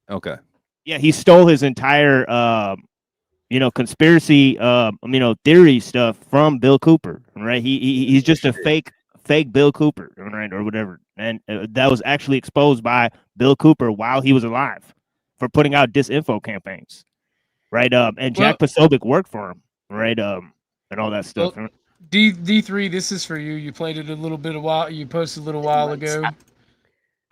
[SPEAKER 4] Okay.
[SPEAKER 15] Yeah, he stole his entire conspiracy theory stuff from Bill Cooper, right? He's just a fake Bill Cooper, right, or whatever. And that was actually exposed by Bill Cooper while he was alive for putting out disinfo campaigns, right? And Jack Posobiec worked for him, right? And all that stuff.
[SPEAKER 5] Well, D3, this is for you. You played it a little bit you posted a little while ago.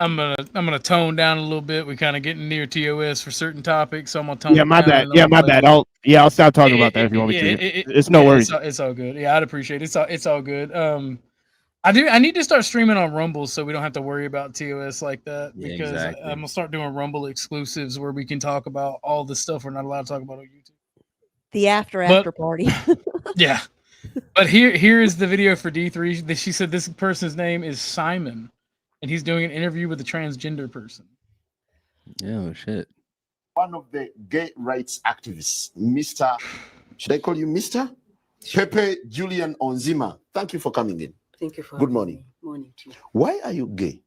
[SPEAKER 5] I'm gonna tone down a little bit. We're kind of getting near TOS for certain topics, so I'm gonna tone.
[SPEAKER 15] Yeah, my
[SPEAKER 5] down
[SPEAKER 15] bad.
[SPEAKER 5] and
[SPEAKER 15] Yeah,
[SPEAKER 5] I'm
[SPEAKER 15] my
[SPEAKER 5] gonna
[SPEAKER 15] bad.
[SPEAKER 5] play-
[SPEAKER 15] I'll stop talking about that if you want me to. It's no worries.
[SPEAKER 5] It's all good. Yeah, I'd appreciate it. It's all good. I need to start streaming on Rumble so we don't have to worry about TOS like that,
[SPEAKER 4] Yeah,
[SPEAKER 5] because
[SPEAKER 4] exactly.
[SPEAKER 5] I'm gonna start doing Rumble exclusives where we can talk about all the stuff we're not allowed to talk about on YouTube.
[SPEAKER 18] The after party.
[SPEAKER 5] Yeah. But here is the video for D3. She said this person's name is Simon, and he's doing an interview with a transgender person.
[SPEAKER 4] Oh shit.
[SPEAKER 7] One of the gay rights activists, Mr. Should I call you Mr. Pepe Julian Onzima? Thank you for coming in.
[SPEAKER 21] Thank you for
[SPEAKER 7] Good
[SPEAKER 21] having
[SPEAKER 7] morning.
[SPEAKER 21] me. Morning to you.
[SPEAKER 7] Why are you gay?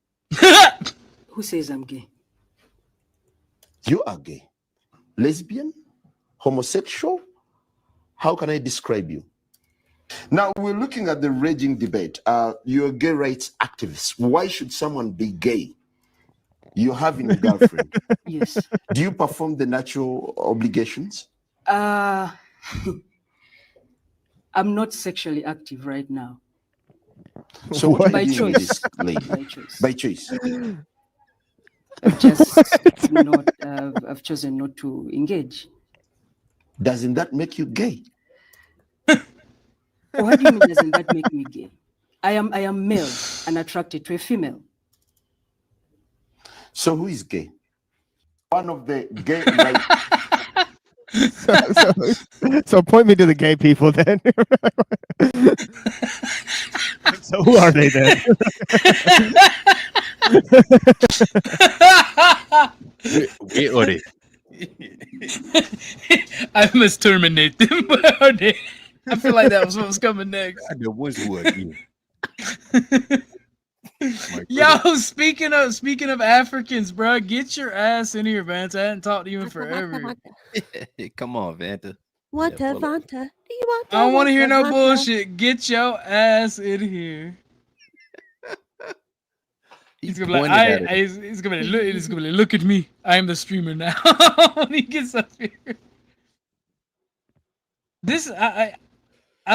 [SPEAKER 21] Who says I'm gay?
[SPEAKER 7] You are gay. Lesbian? Homosexual? How can I describe you? Now, we're looking at the raging debate. You're a gay rights activist. Why should someone be gay? You're having a girlfriend.
[SPEAKER 21] Yes.
[SPEAKER 7] Do you perform the natural obligations?
[SPEAKER 21] I'm not sexually active right now.
[SPEAKER 7] So what
[SPEAKER 21] by
[SPEAKER 7] are you doing with
[SPEAKER 21] choice.
[SPEAKER 7] this lady?
[SPEAKER 21] By choice.
[SPEAKER 7] By choice.
[SPEAKER 21] I've chosen not to engage.
[SPEAKER 7] Doesn't that make you gay?
[SPEAKER 21] What do you mean doesn't that make me gay? I am male and attracted to a female.
[SPEAKER 7] So who is gay? One of the gay rights.
[SPEAKER 15] So point me to the gay people then. So who are they then?
[SPEAKER 4] We are they?
[SPEAKER 5] I must terminate them. Where are they? I feel like that was what was coming next.
[SPEAKER 4] There was one.
[SPEAKER 5] Yo, speaking of Africans, bro, get your ass in here, man. I hadn't talked to you in forever.
[SPEAKER 4] Come on, Vanta.
[SPEAKER 18] Want to Vanta? Do you want to?
[SPEAKER 5] I don't want to hear no
[SPEAKER 18] Vanta?
[SPEAKER 5] bullshit. Get your ass in here. He's gonna be like, he's gonna be like, look at me. I am the streamer now. When he gets up here. This I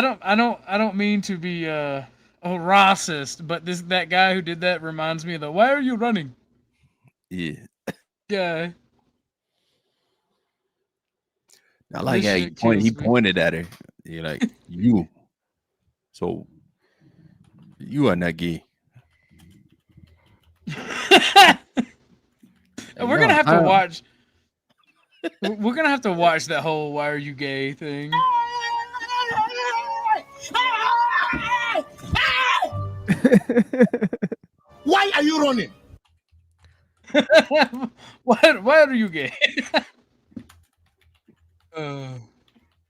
[SPEAKER 5] don't mean to be a racist, but that guy who did that reminds me of the why are you running?
[SPEAKER 4] Yeah.
[SPEAKER 5] Guy.
[SPEAKER 4] I like
[SPEAKER 5] This
[SPEAKER 4] how
[SPEAKER 5] shit
[SPEAKER 4] he
[SPEAKER 5] kills me.
[SPEAKER 4] pointed at her. You're like, you. So you are not gay.
[SPEAKER 5] We're gonna have to watch. We're gonna have to watch that whole "Why are you gay" thing.
[SPEAKER 12] Why are you running?
[SPEAKER 5] Why are you gay?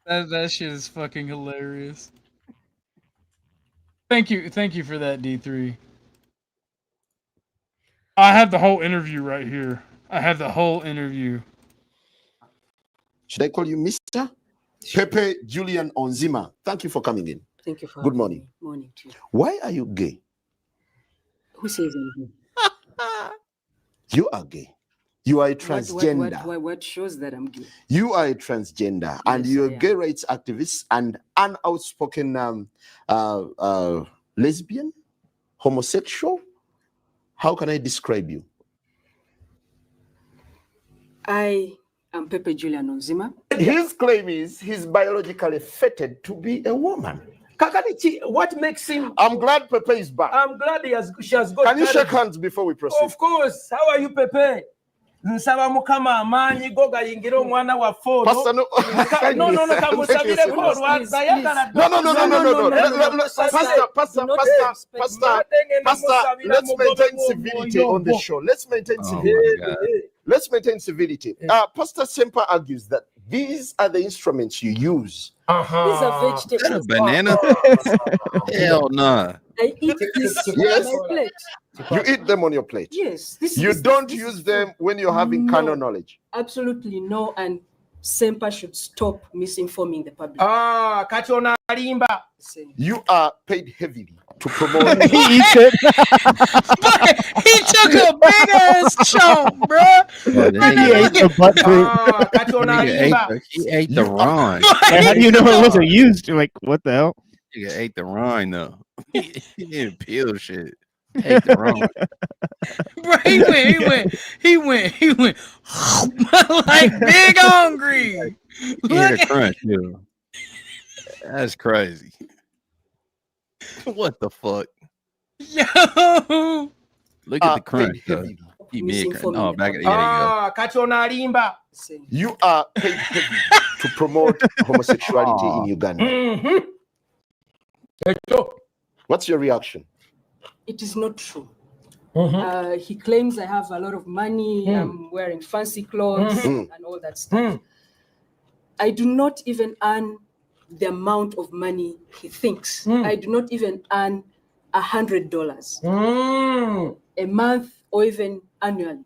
[SPEAKER 5] That shit is fucking hilarious. Thank you for that, D3. I have the whole interview right here. I have the whole interview.
[SPEAKER 7] Should I call you Mr. Pepe Julian Onzima? Thank you for coming in.
[SPEAKER 21] Thank you for
[SPEAKER 7] Good
[SPEAKER 21] having
[SPEAKER 7] morning.
[SPEAKER 21] me. Morning to you.
[SPEAKER 7] Why are you gay?
[SPEAKER 21] Who says anything?
[SPEAKER 7] You are gay. You are a transgender.
[SPEAKER 21] What shows that I'm gay?
[SPEAKER 7] You are a transgender, and
[SPEAKER 21] Yes,
[SPEAKER 7] you're
[SPEAKER 21] I
[SPEAKER 7] a gay rights activist and an outspoken lesbian, homosexual. How can I describe you?
[SPEAKER 21] I am Pepe Julian Onzima.
[SPEAKER 7] His claim is he's biologically fated to be a woman.
[SPEAKER 1] Kakanichi, what makes him?
[SPEAKER 7] I'm glad Pepe is back.
[SPEAKER 1] I'm glad she has got.
[SPEAKER 7] Can you shake
[SPEAKER 1] courage.
[SPEAKER 7] hands before we proceed?
[SPEAKER 1] Of course. How are you, Pepe? Nsaba mukama amanyi goga yingira omwana wa fodo.
[SPEAKER 7] Pastor, no.
[SPEAKER 1] No, kamusabire fodo.
[SPEAKER 7] Pastor, let's maintain civility on the show. Let's maintain civility. Let's maintain civility. Pastor Semper argues that these are the instruments you use.
[SPEAKER 21] These are vegetables.
[SPEAKER 4] Banana? Hell nah.
[SPEAKER 21] I eat this
[SPEAKER 7] Yes.
[SPEAKER 21] on my plate.
[SPEAKER 7] You eat them on your plate.
[SPEAKER 21] Yes.
[SPEAKER 7] You don't use them when you're having carnal knowledge.
[SPEAKER 21] Absolutely no, and Semper should stop misinforming the public.
[SPEAKER 1] Kachona rimba.
[SPEAKER 7] You are paid heavily to promote.
[SPEAKER 5] He eats it. He took a big ass chunk, bro.
[SPEAKER 15] He ate the butt
[SPEAKER 4] He ate the rind.
[SPEAKER 15] How do you know it wasn't used? Like, what the hell?
[SPEAKER 4] He ate the rind though. He didn't peel shit. Ate the rind.
[SPEAKER 5] Bro, he went like big hungry.
[SPEAKER 4] He had a crunch too. That's crazy. What the fuck?
[SPEAKER 5] Yo.
[SPEAKER 4] Look at the crunch though. He big. Oh, back at
[SPEAKER 1] Kachona rimba.
[SPEAKER 7] You are paid heavily to promote homosexuality in Uganda. What's your reaction?
[SPEAKER 21] It is not true. He claims I have a lot of money, I'm wearing fancy clothes and all that stuff. I do not even earn the amount of money he thinks. I do not even earn $100 a month or even annually.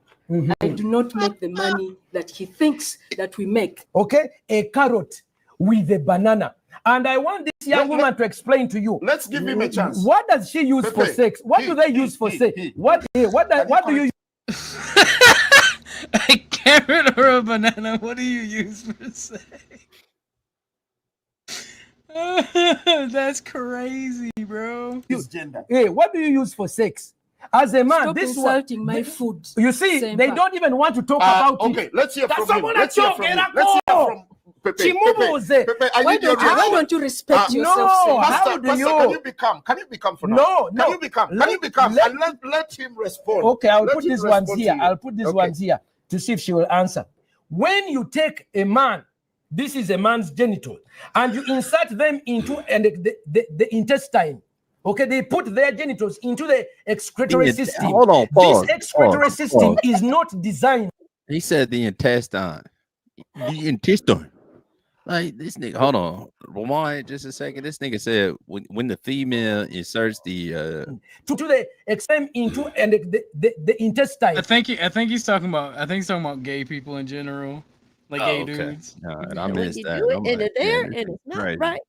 [SPEAKER 21] I do not make the money that he thinks that we make.
[SPEAKER 1] Okay, a carrot with a banana. And I want this young woman to explain to you.
[SPEAKER 7] Let's give him a chance.
[SPEAKER 1] What does she use for sex? What do they use for sex? What do you use?
[SPEAKER 5] A carrot or a banana? What do you use for sex? That's crazy, bro.
[SPEAKER 1] Hey, what do you use for sex? As a man,
[SPEAKER 21] Stop
[SPEAKER 1] this
[SPEAKER 21] insulting my food.
[SPEAKER 1] You see,
[SPEAKER 21] Semper.
[SPEAKER 1] they don't even want to talk about it.
[SPEAKER 7] Okay, let's hear from him.
[SPEAKER 1] Let's hear from Pepe.
[SPEAKER 7] Why
[SPEAKER 21] don't you respect yourself?
[SPEAKER 1] No,
[SPEAKER 21] Semper?
[SPEAKER 1] how do you?
[SPEAKER 7] Can you become for now?
[SPEAKER 1] No.
[SPEAKER 7] Can you become? And let him respond.
[SPEAKER 1] Okay, I'll
[SPEAKER 7] Let
[SPEAKER 1] put
[SPEAKER 7] him
[SPEAKER 1] these ones
[SPEAKER 7] respond
[SPEAKER 1] here.
[SPEAKER 7] to you.
[SPEAKER 1] I'll put these ones here to see if she will answer. When you take a man, this is a man's genital, and you insert them into the intestine. Okay, they put their genitals into the excretory system.
[SPEAKER 4] Hold on, pause.
[SPEAKER 1] This excretory system is not designed.
[SPEAKER 4] He said the intestine. The intestine. Like this nigga, hold on. Rewind just a second. This nigga said when the female inserts the
[SPEAKER 1] to the exam into the intestine.
[SPEAKER 5] I think he's talking about gay people in general. like
[SPEAKER 4] Oh,
[SPEAKER 5] gay
[SPEAKER 4] okay.
[SPEAKER 5] dudes.
[SPEAKER 4] All right, I
[SPEAKER 18] And when
[SPEAKER 4] missed
[SPEAKER 18] you
[SPEAKER 4] that.
[SPEAKER 18] do it
[SPEAKER 4] I'm
[SPEAKER 18] and
[SPEAKER 4] like,
[SPEAKER 18] it's there
[SPEAKER 4] man, this
[SPEAKER 18] and
[SPEAKER 4] is
[SPEAKER 18] it's not
[SPEAKER 4] crazy.
[SPEAKER 18] right.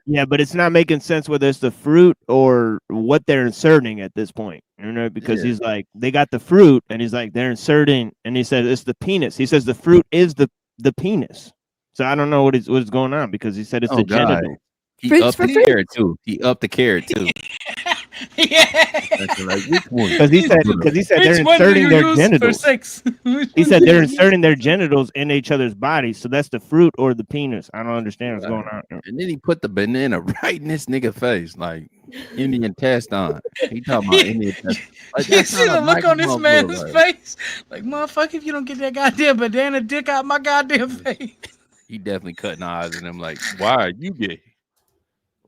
[SPEAKER 15] Yeah, but it's not making sense whether it's the fruit or what they're inserting at this point. You know, because
[SPEAKER 4] Yeah.
[SPEAKER 15] he's like, they got the fruit, and he's like, they're inserting, and he said it's the penis. He says the fruit is the penis. So I don't know what is going on because he said it's
[SPEAKER 4] Oh
[SPEAKER 15] the
[SPEAKER 4] God,
[SPEAKER 15] genital.
[SPEAKER 4] he
[SPEAKER 18] Fruits
[SPEAKER 4] upped
[SPEAKER 18] for
[SPEAKER 4] the
[SPEAKER 18] fruits.
[SPEAKER 4] carrot too. He upped the carrot too.
[SPEAKER 5] Yeah.
[SPEAKER 4] That's like, which one?
[SPEAKER 15] Because he said they're
[SPEAKER 5] Which one do
[SPEAKER 15] inserting
[SPEAKER 5] you
[SPEAKER 15] their
[SPEAKER 5] use for
[SPEAKER 15] genitals.
[SPEAKER 5] sex?
[SPEAKER 15] He said they're inserting their genitals in each other's bodies. So that's the fruit or the penis. I don't understand what's going on.
[SPEAKER 4] And then he put the banana right in this nigga face, like Indian test on. He talking about Indian test. Like,
[SPEAKER 5] You
[SPEAKER 4] that's
[SPEAKER 5] see
[SPEAKER 4] how
[SPEAKER 5] the look on this
[SPEAKER 4] microphone
[SPEAKER 5] man's
[SPEAKER 4] look like.
[SPEAKER 5] face? Like, motherfucker, if you don't get that goddamn banana dick out my goddamn face.
[SPEAKER 4] He definitely cutting eyes at him like, why are you gay?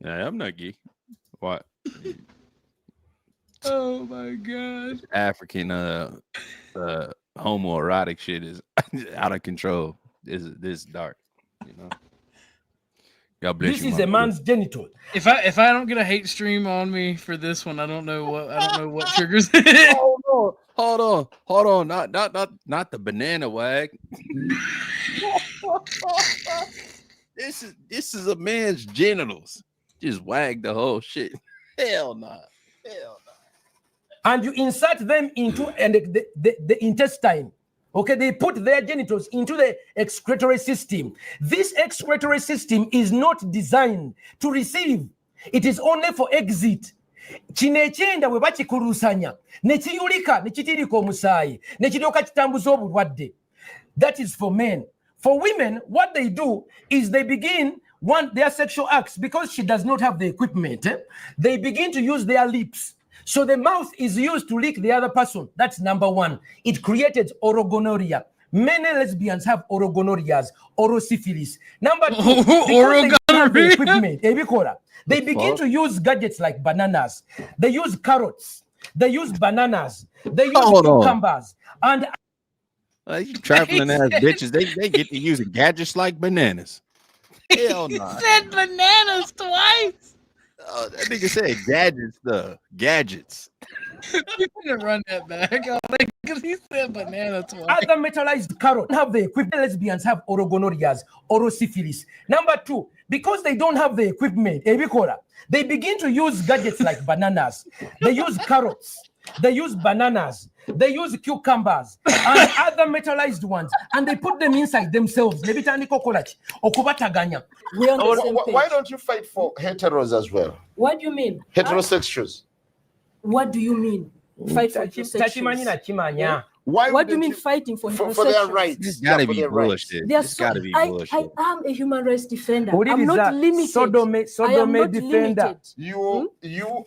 [SPEAKER 4] Nah, I'm not gay. What?
[SPEAKER 5] Oh my god.
[SPEAKER 4] African homoerotic shit is out of control. This dark, you know. God bless
[SPEAKER 1] This
[SPEAKER 4] you,
[SPEAKER 1] is
[SPEAKER 4] my
[SPEAKER 1] a man's genital.
[SPEAKER 5] If I don't get a hate stream on me for this one, I don't know what triggers it.
[SPEAKER 4] Hold on. Not the banana wag. This is a man's genitals. Just wag the whole shit. Hell nah.
[SPEAKER 1] And you insert them into the intestine. Okay, they put their genitals into the excretory system. This excretory system is not designed to receive. It is only for exit. Kino ekyenda bwe bakikulusanya ne kiyulika ne kitirika omusaayi ne kiryoka kitambuza obulwadde. That is for men. For women, what they do is they begin their sexual acts because she does not have the equipment. They begin to use their lips. So the mouth is used to lick the other person. That's number one. It created orogonorrhea. Many lesbians have orogonorrheas, orosyphilis. Number two, because they don't have the equipment, they begin to use gadgets like bananas. They use carrots. They use bananas. They use cucumbers. And
[SPEAKER 4] you trifling ass bitches, they get to using gadgets like bananas. Hell no.
[SPEAKER 5] He said bananas twice.
[SPEAKER 4] Oh, that nigga said gadgets, the gadgets.
[SPEAKER 5] You can run that back. Because he said banana twice.
[SPEAKER 1] Other metallized carrot have the equipment. Lesbians have orogonorrheas, orosyphilis. Number two, because they don't have the equipment, they begin to use gadgets like bananas. They use carrots. They use bananas. They use cucumbers and other metallized ones, and they put them inside themselves.
[SPEAKER 21] We're on the same page.
[SPEAKER 7] Why don't you fight for heteros as well?
[SPEAKER 21] What do you mean?
[SPEAKER 7] Heterosexuals.
[SPEAKER 21] What do you mean? Fight for heterosexuals? Yeah?
[SPEAKER 7] Why
[SPEAKER 21] What do you mean fighting for heterosexuals?
[SPEAKER 7] for their rights?
[SPEAKER 4] This gotta be
[SPEAKER 7] their rights.
[SPEAKER 4] bullshit.
[SPEAKER 21] They are
[SPEAKER 4] This gotta be
[SPEAKER 21] I
[SPEAKER 4] bullshit.
[SPEAKER 21] am a human rights defender.
[SPEAKER 1] What
[SPEAKER 21] I'm
[SPEAKER 1] is
[SPEAKER 21] not
[SPEAKER 1] that?
[SPEAKER 21] limited.
[SPEAKER 1] Sodome
[SPEAKER 21] I am not
[SPEAKER 1] defender.
[SPEAKER 21] limited.
[SPEAKER 7] You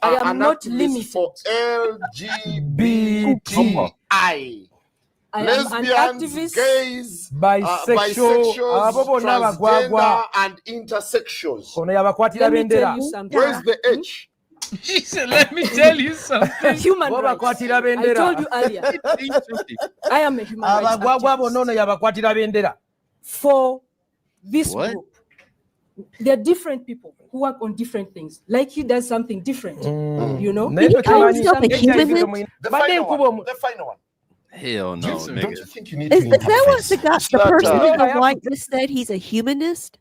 [SPEAKER 21] I
[SPEAKER 7] are
[SPEAKER 21] am
[SPEAKER 7] an
[SPEAKER 21] not
[SPEAKER 7] activist
[SPEAKER 21] limited.
[SPEAKER 7] for LGBTI.
[SPEAKER 21] I am an
[SPEAKER 7] Lesbians,
[SPEAKER 21] activist.
[SPEAKER 7] gays,
[SPEAKER 1] Bisexual,
[SPEAKER 7] transgender, and intersexuals.
[SPEAKER 21] Let me tell you something.
[SPEAKER 7] Where's the H?
[SPEAKER 5] She said, let me tell you something.
[SPEAKER 21] Human rights. I told you earlier. I am a human rights activist. For this
[SPEAKER 4] What?
[SPEAKER 21] group, there are different people who work on different things. Like he does something different. You know?
[SPEAKER 1] Maybe
[SPEAKER 21] I do something
[SPEAKER 7] The final one. The final one.
[SPEAKER 4] Hell no,
[SPEAKER 7] Don't
[SPEAKER 4] nigga.
[SPEAKER 7] you think you need
[SPEAKER 18] Is
[SPEAKER 7] to
[SPEAKER 18] that what the person
[SPEAKER 1] No,
[SPEAKER 18] to
[SPEAKER 1] I
[SPEAKER 18] the
[SPEAKER 1] have
[SPEAKER 18] right
[SPEAKER 1] to-
[SPEAKER 18] just said? He's a humanist.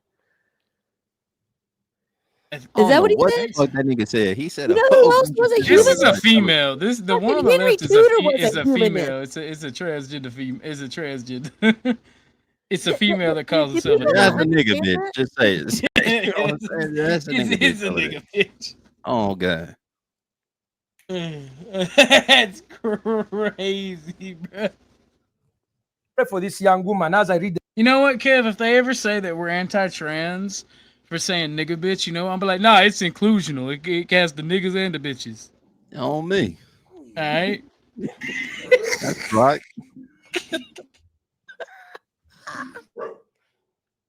[SPEAKER 5] Is
[SPEAKER 18] that what he
[SPEAKER 4] What
[SPEAKER 18] said?
[SPEAKER 4] the fuck that nigga said? He said
[SPEAKER 18] You know who else was a
[SPEAKER 5] This is a
[SPEAKER 18] humanist?
[SPEAKER 5] female. This the one on the
[SPEAKER 18] Henry
[SPEAKER 5] left is
[SPEAKER 18] Tudor was
[SPEAKER 5] is
[SPEAKER 18] a
[SPEAKER 5] a female.
[SPEAKER 18] humanist.
[SPEAKER 5] It's a transgender female. It's a transgender. It's a female that calls
[SPEAKER 18] Did
[SPEAKER 5] herself a
[SPEAKER 18] people
[SPEAKER 4] That's a
[SPEAKER 18] understand
[SPEAKER 4] nigga, bitch.
[SPEAKER 18] that?
[SPEAKER 4] Just say it. You know what I'm saying? That's a nigga,
[SPEAKER 5] It's a
[SPEAKER 4] bitch.
[SPEAKER 5] nigga bitch.
[SPEAKER 4] Oh god.
[SPEAKER 5] That's crazy, bro.
[SPEAKER 1] For this young woman, as I read
[SPEAKER 5] You know what, Kev? If they ever say that we're anti-trans for saying nigga bitch, you know, I'm be like, nah, it's inclusional. It has the niggas and the bitches.
[SPEAKER 4] On me.
[SPEAKER 5] All right.
[SPEAKER 4] That's right.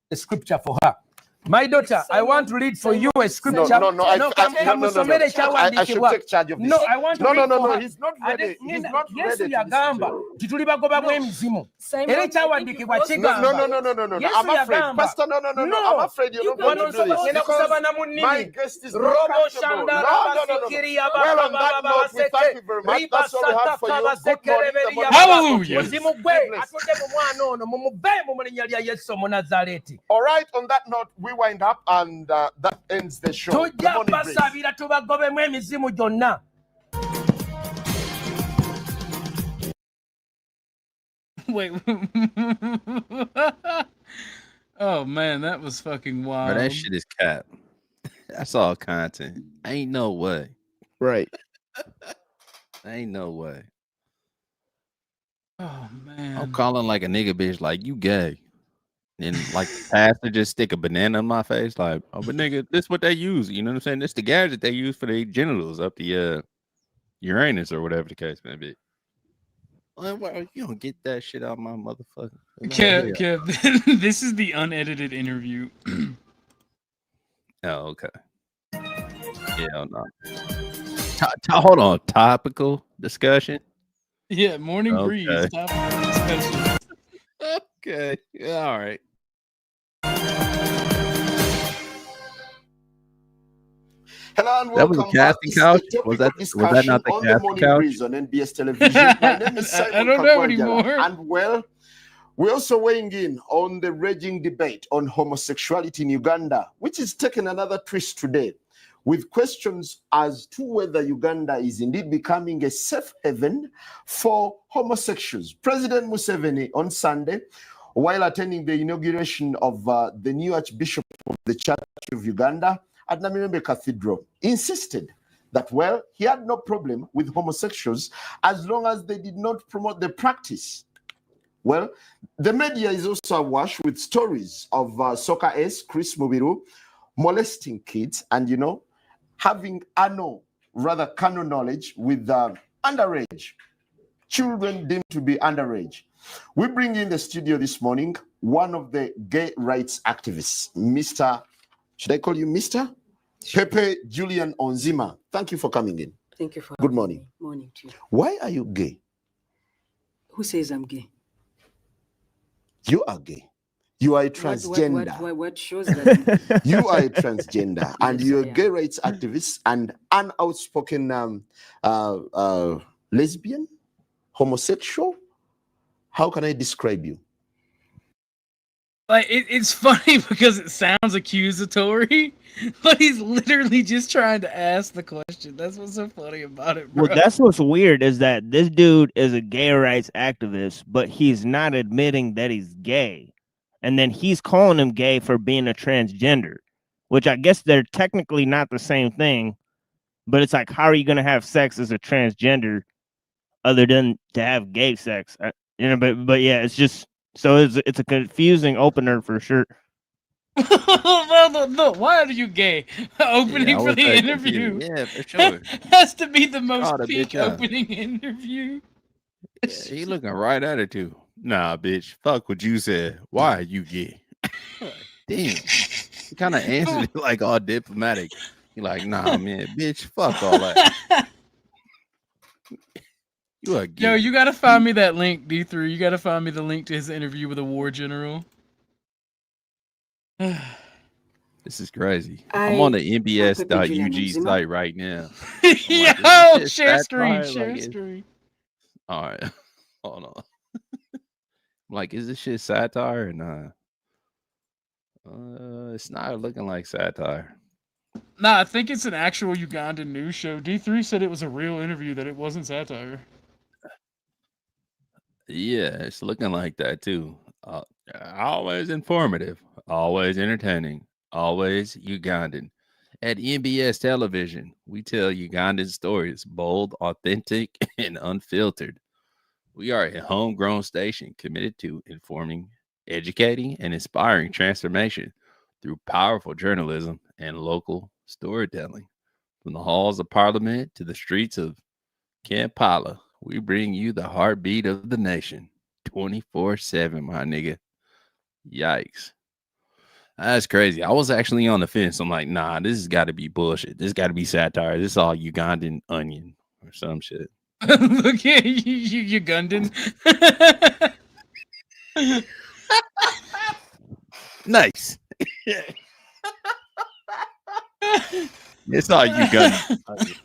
[SPEAKER 1] the scripture for her. My daughter, I want to read for you a scripture.
[SPEAKER 7] No, I should take charge of this.
[SPEAKER 1] No, I want to read for her.
[SPEAKER 7] He's not ready. He's not
[SPEAKER 1] Yesu
[SPEAKER 7] ready.
[SPEAKER 1] yagamba tituli bagobamu emizimu era ekyawandiikibwa
[SPEAKER 7] No,
[SPEAKER 1] kigamba
[SPEAKER 7] I'm afraid. Pastor, no. I'm afraid you're not going to do this. Because my guest is not comfortable. No. Well, on that note, we thank you very much. That's all we have for you. Good morning.
[SPEAKER 5] Hallelujah.
[SPEAKER 7] All right, on that note, we wind up and that ends the show.
[SPEAKER 1] Tujja basabira tubagobemu emizimu gyonna.
[SPEAKER 5] Wait. Oh man, that was fucking wild.
[SPEAKER 4] Bro, that shit is cap. That's all content. Ain't no way.
[SPEAKER 15] Right.
[SPEAKER 4] Ain't no way.
[SPEAKER 5] Oh man.
[SPEAKER 4] I'm calling like a nigga bitch, like you gay. And like the pastor just stick a banana in my face, like, oh, but nigga, this what they use. You know what I'm saying? This the gadget they use for their genitals up the Uranus or whatever the case may be. Well, you don't get that shit out of my motherfucker.
[SPEAKER 5] Kev, this is the unedited interview.
[SPEAKER 4] Oh, okay. Yeah, no. Hold on. Topical discussion.
[SPEAKER 5] Yeah, morning breeze. Topical discussion.
[SPEAKER 4] Okay. Yeah, all right.
[SPEAKER 7] Hello and
[SPEAKER 4] That was
[SPEAKER 7] welcome
[SPEAKER 4] a casting couch? Was that not the
[SPEAKER 7] on the
[SPEAKER 4] casting
[SPEAKER 7] morning
[SPEAKER 4] couch?
[SPEAKER 7] breeze on NBS television? My name is Simon
[SPEAKER 5] I don't know
[SPEAKER 7] Kagwanjala,
[SPEAKER 5] anymore.
[SPEAKER 7] and well, we're also weighing in on the raging debate on homosexuality in Uganda, which is taking another twist today, with questions as to whether Uganda is indeed becoming a safe haven for homosexuals. President Museveni on Sunday, while attending the inauguration of the new Archbishop of the Church of Uganda at Namirembe Cathedral, insisted that, well, he had no problem with homosexuals as long as they did not promote the practice. Well, the media is also awash with stories of soccer ace Chris Mubiru molesting kids and, you know, having canon knowledge with underage children deemed to be underage. We bring in the studio this morning one of the gay rights activists, Mr. Should I call you Mr? Pepe Julian Onzima. Thank you for coming in.
[SPEAKER 21] Thank you for
[SPEAKER 7] Good morning.
[SPEAKER 21] Morning to you.
[SPEAKER 7] Why are you gay?
[SPEAKER 21] Who says I'm gay?
[SPEAKER 7] You are gay. You are a transgender.
[SPEAKER 21] What shows that?
[SPEAKER 7] You are a transgender, and you're a gay rights activist and an outspoken lesbian, homosexual. How can I describe you?
[SPEAKER 5] Like it's funny because it sounds accusatory, but he's literally just trying to ask the question. That's what's so funny about it, bro.
[SPEAKER 15] Well, that's what's weird is that this dude is a gay rights activist, but he's not admitting that he's gay. And then he's calling him gay for being a transgender, which I guess they're technically not the same thing. But it's like, how are you going to have sex as a transgender other than to have gay sex? You know, but yeah, it's just so it's a confusing opener for sure.
[SPEAKER 5] No, why are you gay? Opening for the interview.
[SPEAKER 4] Yeah, for sure.
[SPEAKER 5] Has to be the most
[SPEAKER 4] Call the
[SPEAKER 5] peak
[SPEAKER 4] bitch out.
[SPEAKER 5] opening interview.
[SPEAKER 4] Yeah, he looking right at it too. Nah, bitch. Fuck what you said. Why are you gay? Damn. He kind of answered it like all diplomatic. He like, nah, man, bitch. Fuck all that. You are gay.
[SPEAKER 5] Yo, you gotta find me that link, D3. You gotta find me the link to his interview with a war general.
[SPEAKER 4] This is crazy. I'm on the nbs.ug site right now.
[SPEAKER 5] Yo, share screen, share screen.
[SPEAKER 4] All right. Hold on. I'm like, is this shit satire or not? It's not looking like satire.
[SPEAKER 5] Nah, I think it's an actual Ugandan news show. D3 said it was a real interview, that it wasn't satire.
[SPEAKER 4] Yeah, it's looking like that too. Always informative, always entertaining, always Ugandan. At NBS television, we tell Ugandan stories, bold, authentic, and unfiltered. We are a homegrown station committed to informing, educating, and inspiring transformation through powerful journalism and local storytelling. From the halls of Parliament to the streets of Kampala, we bring you the heartbeat of the nation 24/7, my nigga. Yikes. That's crazy. I was actually on the fence. I'm like, nah, this has got to be bullshit. This got to be satire. This is all Ugandan onion or some shit.
[SPEAKER 5] Look at you Ugandan.
[SPEAKER 4] Nice. It's all Ugandan.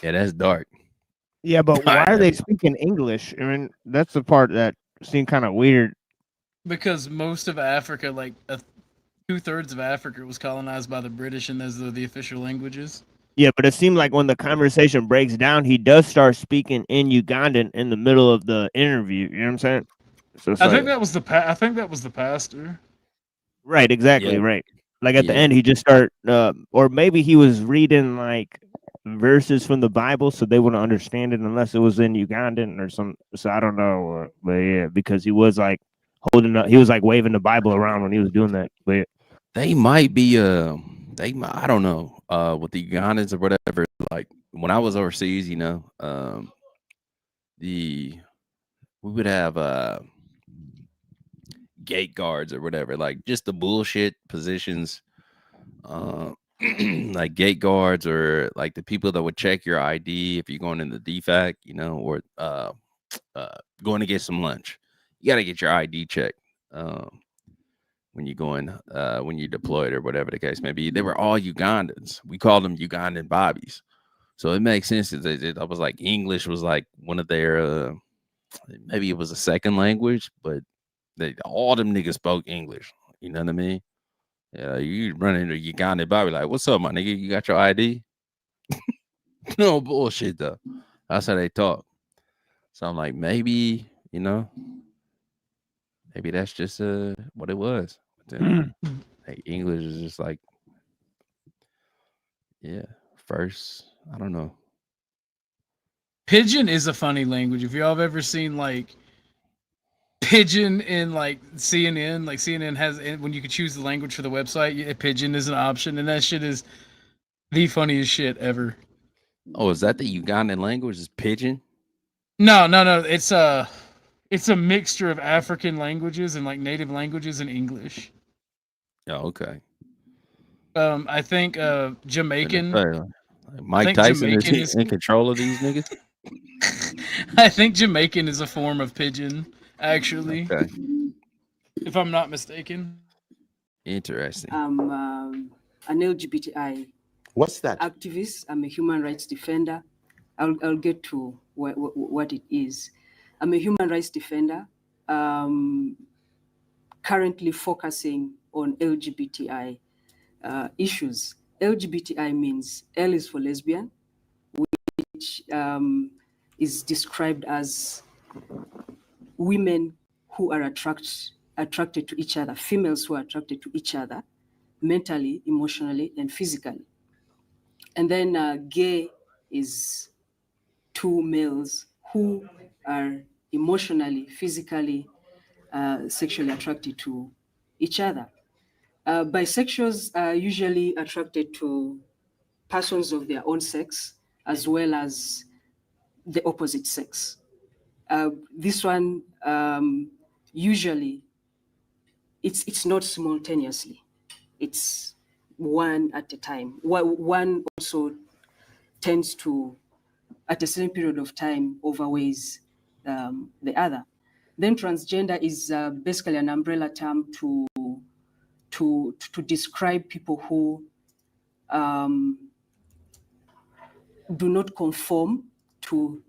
[SPEAKER 4] Yeah, that's dark.
[SPEAKER 15] Yeah, but why are they speaking English? I mean, that's the part that seemed kind of weird.
[SPEAKER 5] Because most of Africa, like 2/3 of Africa, was colonized by the British, and those are the official languages.
[SPEAKER 15] Yeah, but it seemed like when the conversation breaks down, he does start speaking in Ugandan in the middle of the interview. You know what I'm saying? So it's
[SPEAKER 5] I
[SPEAKER 15] like,
[SPEAKER 5] think that was the pastor.
[SPEAKER 15] right, exactly,
[SPEAKER 4] Yeah.
[SPEAKER 15] right. Like at the
[SPEAKER 4] Yeah.
[SPEAKER 15] end, he just start, or maybe he was reading like verses from the Bible, so they wouldn't understand it unless it was in Ugandan or some. So I don't know, but yeah, because he was like holding up, he was like waving the Bible around when he was doing that. But yeah.
[SPEAKER 4] They might be I don't know, with the Ugandans or whatever. Like when I was overseas, you know, we would have gate guards or whatever, like just the bullshit positions, like gate guards or like the people that would check your ID if you're going in the DFAC, you know, or going to get some lunch. You got to get your ID checked. When you're going, when you're deployed or whatever the case may be. They were all Ugandans. We called them Ugandan bobbies. So it makes sense. I was like, English was like one of their, maybe it was a second language, but all them niggas spoke English. You know what I mean? Yeah, you run into Ugandan bobby like, what's up, my nigga? You got your ID? No bullshit, though. That's how they talk. So I'm like, maybe, you know, maybe that's just what it was. But then, like, English is just like, yeah, first, I don't know.
[SPEAKER 5] Pidgin is a funny language. If y'all have ever seen like Pidgin in like CNN, like CNN has when you can choose the language for the website, Pidgin is an option, and that shit is the funniest shit ever.
[SPEAKER 4] Oh, is that the Ugandan language? Is Pidgin?
[SPEAKER 5] No. It's a mixture of African languages and like native languages and English.
[SPEAKER 4] Oh, okay.
[SPEAKER 5] I think Jamaican.
[SPEAKER 4] Mike Tyson is in control of these niggas.
[SPEAKER 5] I think Jamaican is a form of Pidgin, actually.
[SPEAKER 4] Okay.
[SPEAKER 5] If I'm not mistaken.
[SPEAKER 4] Interesting.
[SPEAKER 21] I'm an LGBTI.
[SPEAKER 7] What's that?
[SPEAKER 21] Activist. I'm a human rights defender. I'll get to what it is. I'm a human rights defender, currently focusing on LGBTI issues. LGBTI means L is for lesbian, which is described as women who are attracted to each other, females who are attracted to each other, mentally, emotionally, and physically. And then gay is two males who are emotionally, physically, sexually attracted to each other. Bisexuals are usually attracted to persons of their own sex as well as the opposite sex. This one usually it's not simultaneously. It's one at a time. One also tends to, at a certain period of time, overweighs the other. Then transgender is basically an umbrella term to describe people who do not conform to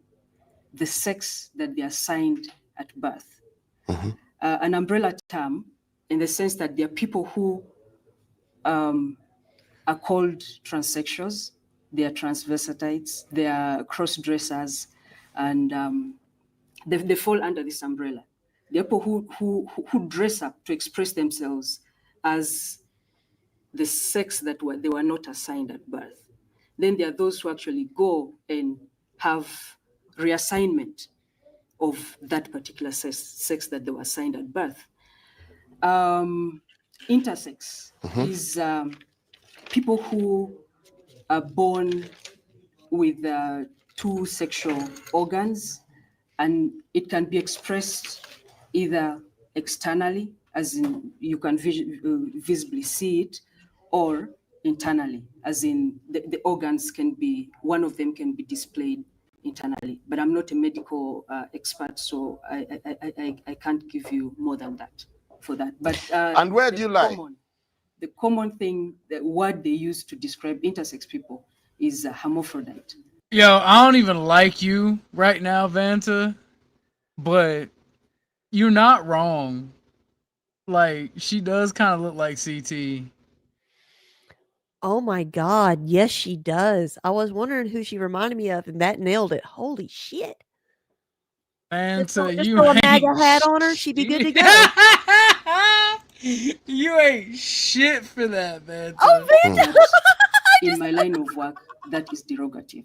[SPEAKER 21] the sex that they are assigned at birth. An umbrella term in the sense that there are people who are called transsexuals, they are transvestites, they are cross-dressers, and they fall under this umbrella. There are people who dress up to express themselves as the sex that they were not assigned at birth. Then there are those who actually go and have reassignment of that particular sex that they were assigned at birth. Intersex is people who are born with two sexual organs, and it can be expressed either externally, as in you can visibly see it, or internally, as in the organs can be, one of them can be displayed internally. But I'm not a medical expert, so I can't give you more than that for that. But
[SPEAKER 7] and where do you lie?
[SPEAKER 21] The common thing, the word they use to describe intersex people is hermaphrodite.
[SPEAKER 5] Yo, I don't even like you right now, Vanta, but you're not wrong. Like, she does kind of look like CT.
[SPEAKER 18] Oh my God. Yes, she does. I was wondering who she reminded me of, and that nailed it. Holy shit.
[SPEAKER 5] Vanta,
[SPEAKER 18] Just
[SPEAKER 5] you
[SPEAKER 18] throw a
[SPEAKER 5] ain't
[SPEAKER 18] MAGA hat on her, she'd be good to go.
[SPEAKER 5] You ain't shit for that, Vanta.
[SPEAKER 18] Oh, Vanta!
[SPEAKER 21] In my line of work, that is derogative.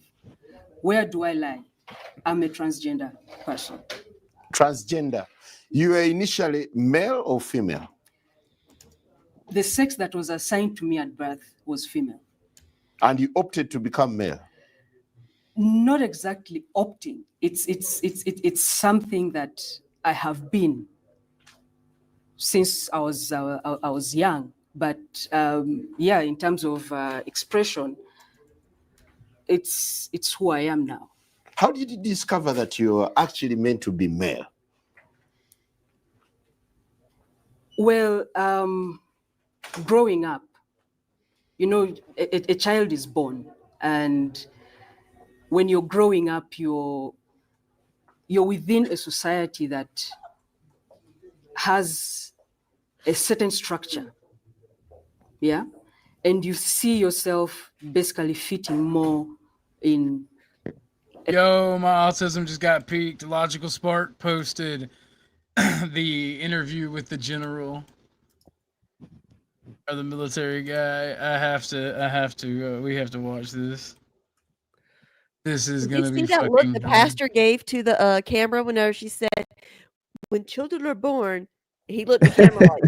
[SPEAKER 21] Where do I lie? I'm a transgender person.
[SPEAKER 7] Transgender. You were initially male or female?
[SPEAKER 21] The sex that was assigned to me at birth was female.
[SPEAKER 7] And you opted to become male?
[SPEAKER 21] Not exactly opting. It's something that I have been since I was young. But yeah, in terms of expression, it's who I am now.
[SPEAKER 7] How did you discover that you're actually meant to be male?
[SPEAKER 21] Well, growing up, you know, a child is born, and when you're growing up, you're within a society that has a certain structure, yeah, and you see yourself basically fitting more in.
[SPEAKER 5] Yo, my autism just got peaked. Logical Spark posted the interview with the general or the military guy. We have to watch this. This is
[SPEAKER 18] Did
[SPEAKER 5] gonna
[SPEAKER 18] you
[SPEAKER 5] be
[SPEAKER 18] see that
[SPEAKER 5] fucking
[SPEAKER 18] look the
[SPEAKER 5] dumb.
[SPEAKER 18] pastor gave to the camera whenever she said, "When children are born," he looked at the camera like,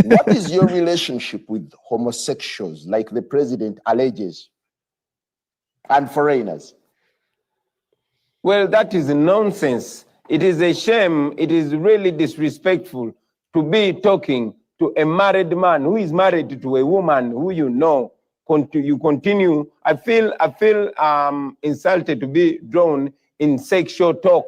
[SPEAKER 7] What is your relationship with homosexuals, like the president alleges, and foreigners?
[SPEAKER 19] Well, that is nonsense. It is a shame. It is really disrespectful to be talking to a married man who is married to a woman who you know. You continue. I feel insulted to be drawn in sexual talk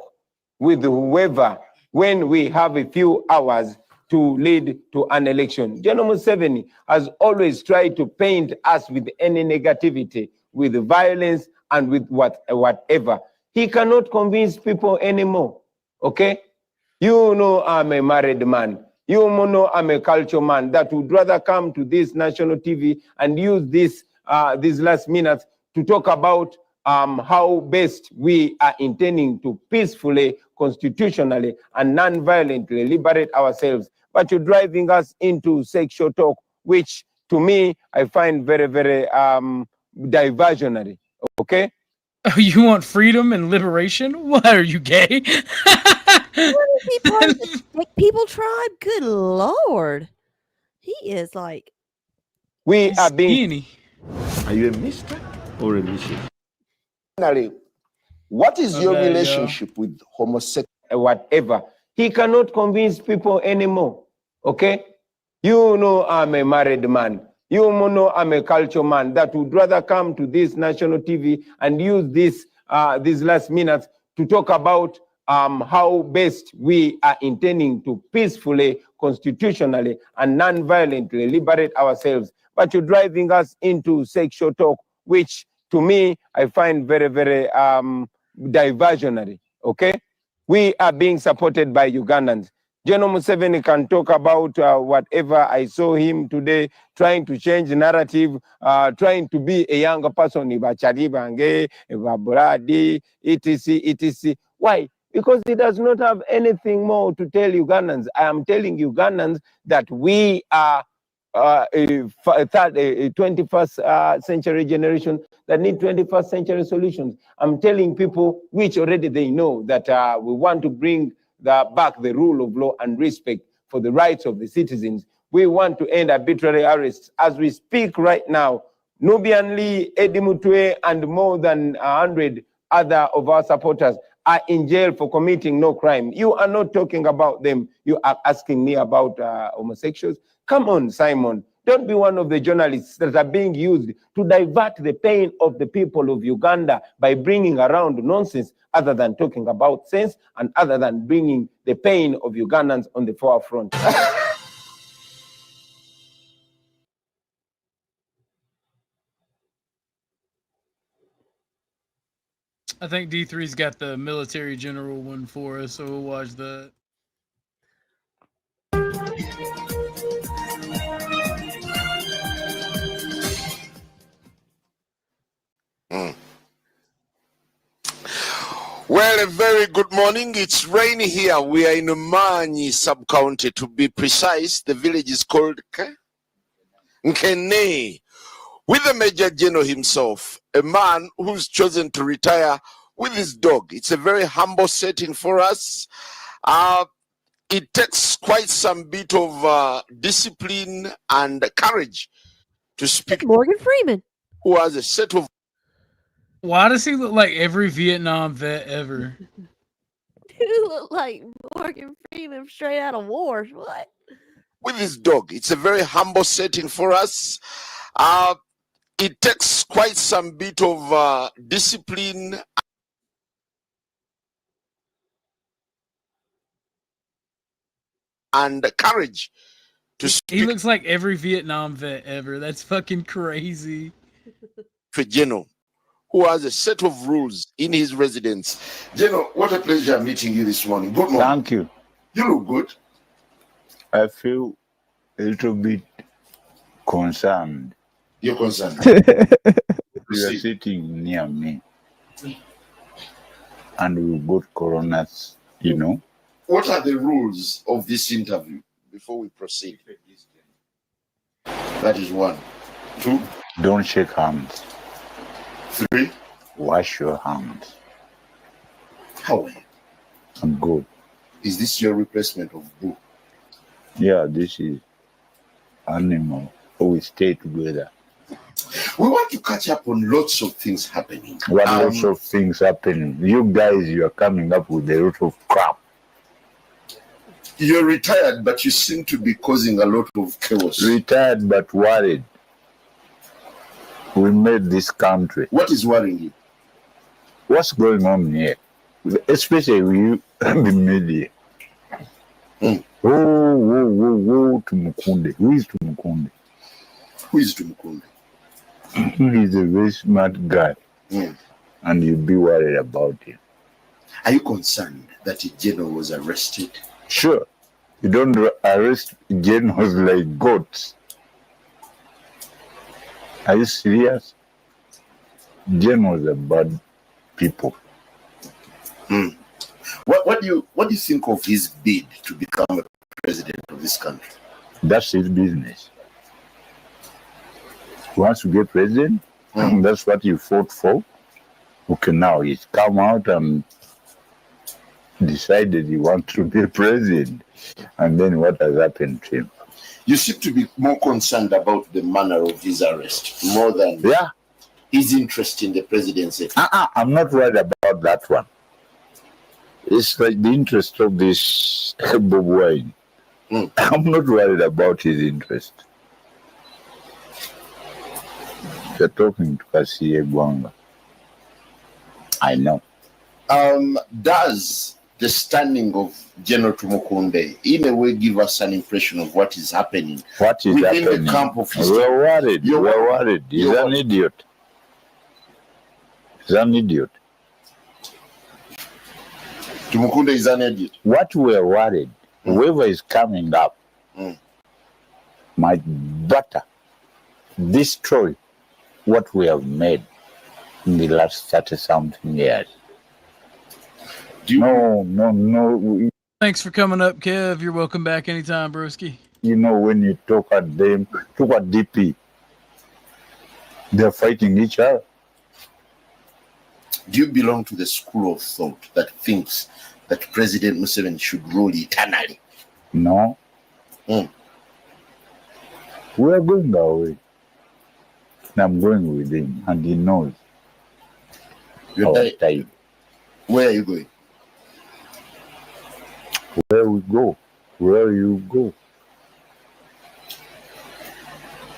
[SPEAKER 19] with whoever when we have a few hours to lead to an election. General Museveni has always tried to paint us with any negativity, with violence, and with whatever. He cannot convince people anymore, okay? You know I'm a married man. You know I'm a culture man that would rather come to this national TV and use this these last minutes to talk about how best we are intending to peacefully, constitutionally, and non-violently liberate ourselves. But you're driving us into sexual talk, which to me, I find very, very diversionary, okay?
[SPEAKER 5] Oh, you want freedom and liberation? What, are you gay?
[SPEAKER 18] What is he part of the Sick People tribe? Good Lord. He is like...
[SPEAKER 19] We are being...
[SPEAKER 7] Are you a mister or a missus? Finally, what is your relationship with homosexuals?
[SPEAKER 19] Whatever. He cannot convince people anymore, okay? You know I'm a married man. You know I'm a culture man that would rather come to this national TV and use this these last minutes to talk about how best we are intending to peacefully, constitutionally, and non-violently liberate ourselves. But you're driving us into sexual talk, which to me, I find very, very diversionary, okay? We are being supported by Ugandans. General Museveni can talk about whatever. I saw him today trying to change the narrative, trying to be a younger person, etc., etc. Why? Because he does not have anything more to tell Ugandans. I am telling Ugandans that we are a 21st century generation that need 21st century solutions. I'm telling people, which already they know, that we want to bring back the rule of law and respect for the rights of the citizens. We want to end arbitrary arrests. As we speak right now, Nubian Lee, Eddie Mutwe, and more than 100 other of our supporters are in jail for committing no crime. You are not talking about them. You are asking me about homosexuals. Come on, Simon. Don't be one of the journalists that are being used to divert the pain of the people of Uganda by bringing around nonsense other than talking about sense and other than bringing the pain of Ugandans on the forefront.
[SPEAKER 5] I think D3's got the military general one for us, so we'll watch that.
[SPEAKER 3] Well, a very good morning. It's rainy here. We are in Umanyi sub-county. To be precise, the village is called Nkene, with the Major General himself, a man who's chosen to retire with his dog. It's a very humble setting for us. It takes quite some bit of discipline and courage to speak.
[SPEAKER 18] Morgan Freeman,
[SPEAKER 3] who has a set of.
[SPEAKER 5] Why does he look like every Vietnam vet ever?
[SPEAKER 18] you look like Morgan Freeman straight out of war. What?
[SPEAKER 3] With his dog. It's a very humble setting for us. It takes quite some bit of discipline and courage to speak.
[SPEAKER 5] He looks like every Vietnam vet ever. That's fucking crazy.
[SPEAKER 3] For General, who has a set of rules in his residence.
[SPEAKER 7] General, what a pleasure meeting you this morning. Good morning.
[SPEAKER 22] Thank you.
[SPEAKER 7] You look good.
[SPEAKER 22] I feel a little bit concerned.
[SPEAKER 7] You're concerned.
[SPEAKER 22] You are sitting near me. And we both coroners, you know.
[SPEAKER 7] What are the rules of this interview before we proceed? That is 1. 2.
[SPEAKER 22] Don't shake hands.
[SPEAKER 7] 3.
[SPEAKER 22] Wash your hands.
[SPEAKER 7] How are you?
[SPEAKER 22] I'm good.
[SPEAKER 7] Is this your replacement of Boo?
[SPEAKER 22] Yeah, this is Animal. We stay together.
[SPEAKER 7] We want to catch up on lots of things happening.
[SPEAKER 22] Lots of things happening. You guys, you are coming up with a lot of crap.
[SPEAKER 7] You're retired, but you seem to be causing a lot of chaos.
[SPEAKER 22] Retired, but worried. We made this country.
[SPEAKER 7] What is worrying you?
[SPEAKER 22] What's going on here? Especially with you and the media. Oh, Tumukunde. Who is Tumukunde?
[SPEAKER 7] Who is Tumukunde?
[SPEAKER 22] He's a very smart guy. And you'll be worried about him.
[SPEAKER 7] Are you concerned that a general was arrested?
[SPEAKER 22] Sure. You don't arrest generals like goats. Are you serious? Generals are bad people.
[SPEAKER 7] What do you think of his bid to become a president of this country?
[SPEAKER 22] That's his business. He wants to get president. That's what you fought for. Okay, now he's come out and decided he wants to be president. And then what has happened to him?
[SPEAKER 7] You seem to be more concerned about the manner of his arrest more than his interest in the presidency.
[SPEAKER 22] I'm not worried about that one. It's like the interest of this Bob Wine. I'm not worried about his interest. You're talking to Kasi Gwanga. I know.
[SPEAKER 7] Does the standing of General Tumukunde in a way give us an impression of what is happening?
[SPEAKER 22] What is
[SPEAKER 7] within
[SPEAKER 22] happening?
[SPEAKER 7] the camp of his
[SPEAKER 22] We're worried. We're worried. He's an idiot. He's an idiot.
[SPEAKER 7] Tumukunde is an idiot.
[SPEAKER 22] What we're worried, whoever is coming up might butter, destroy what we have made in the last 30-something years. No.
[SPEAKER 5] Thanks for coming up, Kev. You're welcome back anytime, broski.
[SPEAKER 22] You know, when you talk at them, talk at DP, they're fighting each other.
[SPEAKER 7] Do you belong to the school of thought that thinks that President Museveni should rule eternally?
[SPEAKER 22] No. We are going our way. And I'm going with him, and he knows. our time.
[SPEAKER 7] Where are you going?
[SPEAKER 22] Where we go, where you go.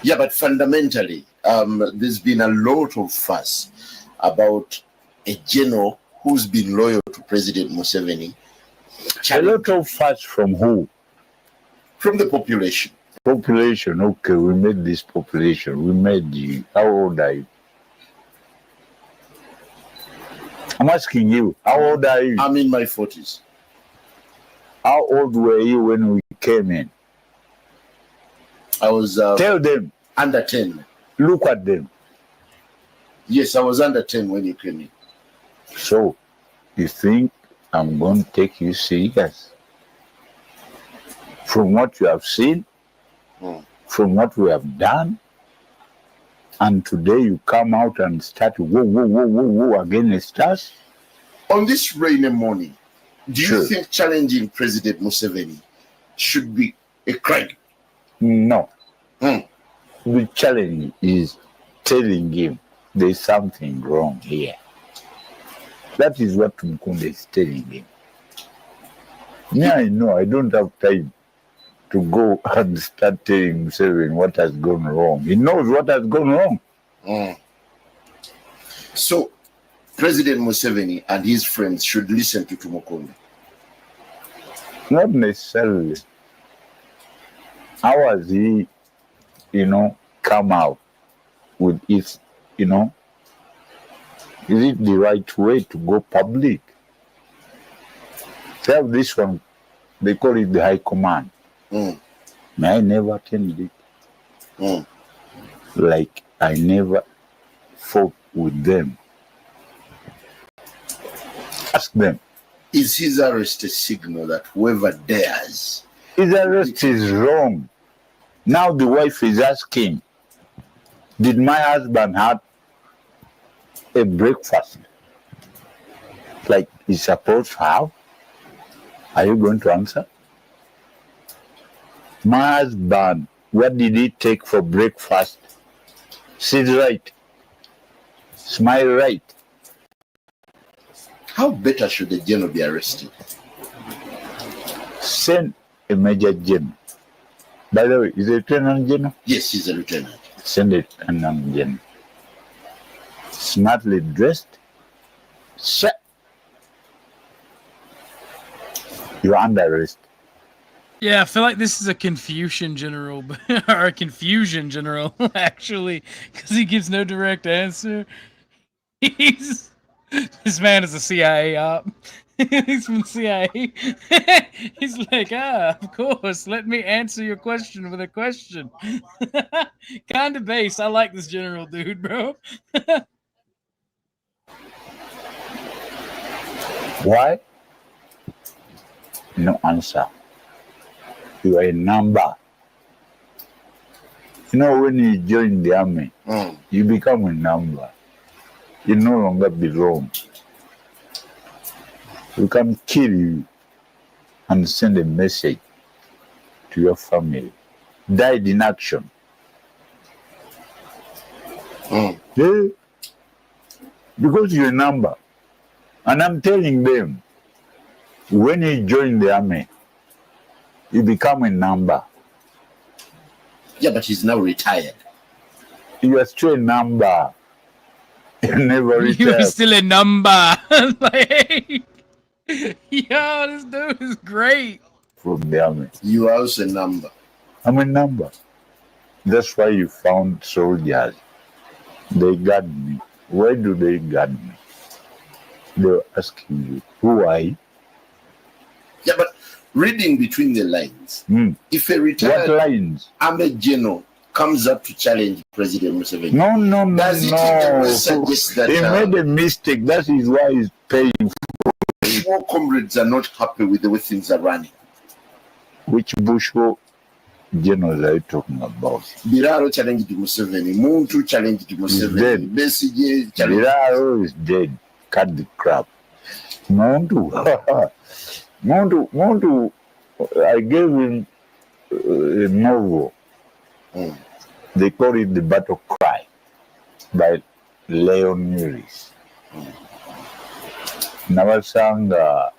[SPEAKER 7] Yeah, but fundamentally, there's been a lot of fuss about a general who's been loyal to President Museveni.
[SPEAKER 22] A lot of fuss from who?
[SPEAKER 7] From the population.
[SPEAKER 22] Population, okay, we made this population. We made you. How old are you? I'm asking you, how old are you?
[SPEAKER 7] I'm in my 40s.
[SPEAKER 22] How old were you when we came in?
[SPEAKER 7] I was...
[SPEAKER 22] Tell them.
[SPEAKER 7] Under 10.
[SPEAKER 22] Look at them.
[SPEAKER 7] Yes, I was under 10 when you came in.
[SPEAKER 22] So, you think I'm going to take you serious? From what you have seen, from what we have done, and today you come out and start whoa against us?
[SPEAKER 7] On this rainy morning, do you think challenging President Museveni should be a crime?
[SPEAKER 22] No. The challenge is telling him there's something wrong here. That is what Mkunde is telling him. Me, I know I don't have time to go and start telling Museveni what has gone wrong. He knows what has gone wrong.
[SPEAKER 7] So, President Museveni and his friends should listen to Tumukunde.
[SPEAKER 22] Not necessarily. How has he, come out with his, is it the right way to go public? They have this one, they call it the High Command. May I never attend it. Like I never fought with them. Ask them.
[SPEAKER 7] Is his arrest a signal that whoever dares...
[SPEAKER 22] His arrest is wrong. Now the wife is asking, did my husband have a breakfast like he's supposed to have? Are you going to answer? My husband, what did he take for breakfast? Sit right. Smile right.
[SPEAKER 7] How better should the general be arrested?
[SPEAKER 22] Send a major general. By the way, is he a lieutenant general?
[SPEAKER 7] Yes, he's a lieutenant.
[SPEAKER 22] Send a lieutenant general. Smartly dressed. You're under arrest.
[SPEAKER 5] Yeah, I feel like this is a confusion general, or a confusion general, actually, because he gives no direct answer. This man is a CIA op. He's from CIA. He's like, of course, let me answer your question with a question. Kind of base. I like this general dude, bro.
[SPEAKER 22] Why? No answer. You are a number. When you join the army, you become a number. You no longer belong. We can kill you and send a message to your family. Died in action. Yeah. Because you're a number. And I'm telling them, when you join the army, you become a number.
[SPEAKER 7] Yeah, but he's now retired.
[SPEAKER 22] You are still a number. You never retired.
[SPEAKER 5] You're still a number. Like, yo, this dude is great.
[SPEAKER 22] From the army.
[SPEAKER 7] You are also a number.
[SPEAKER 22] I'm a number. That's why you found soldiers. They guard me. Why do they guard me? They're asking you, who are you?
[SPEAKER 7] Yeah, but reading between the lines, if a retired army general comes up to challenge President Museveni, suggest that
[SPEAKER 22] he made a mistake. That is why he's paying.
[SPEAKER 7] War comrades are not happy with the way things are running.
[SPEAKER 22] Which Bushwo generals are you talking about?
[SPEAKER 7] Biraro challenged Museveni. Muntu challenged Museveni. Besigye challenged.
[SPEAKER 22] Biraro is dead. Cut the crap. Muntu, I gave him a novel. They call it The Battle Cry by Leon Uris. nabasanga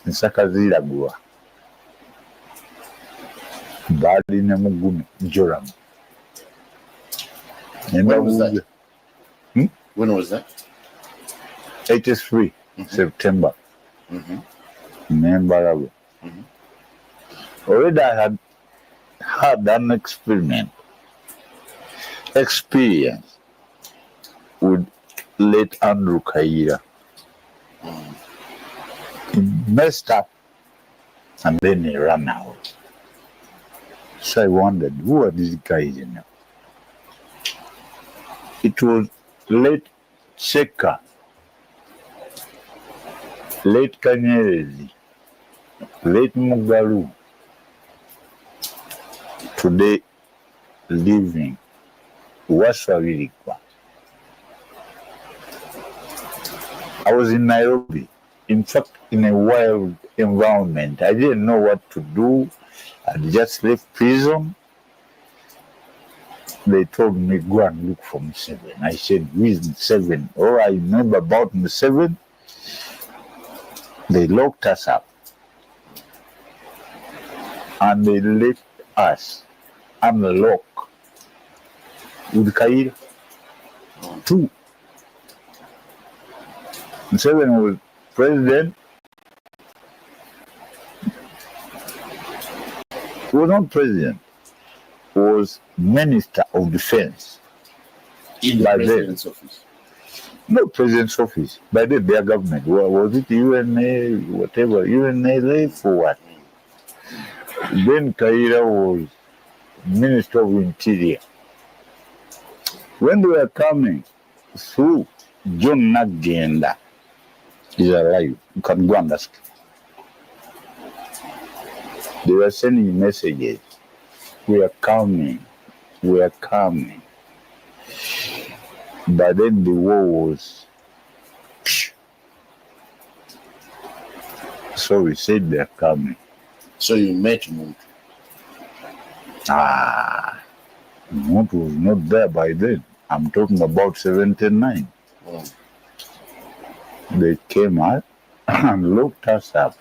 [SPEAKER 22] ensaka ziragwa baali ne muguno Joram.
[SPEAKER 7] When was that? When was that?
[SPEAKER 22] 83 September. Remember, already I had had an experience with late Andrew Kaira. He messed up and then he ran out. So I wondered, who are these guys now? It was late Cheka, late Kanyerezi, late Mugalu, today living Waswahilika. I was in Nairobi, in fact, in a wild environment. I didn't know what to do. I just left prison. They told me, go and look for Museveni. I said, who is Museveni? Oh, I remember about Museveni. They locked us up. And they left us unlocked with Kaira. 2. Museveni was president. He was not president. Was Minister of Defense.
[SPEAKER 7] In the president's office?
[SPEAKER 22] No, president's office. By the their government. Was it UNA, whatever? UNA for what? Then Kaira was Minister of Interior. When they were coming through, John Nagenda is alive. You can go and ask. They were sending messages. We are coming. We are coming. But then the war was. So we said they're coming.
[SPEAKER 7] So you met Muntu?
[SPEAKER 22] Muntu was not there by then. I'm talking about 79. They came out and locked us up.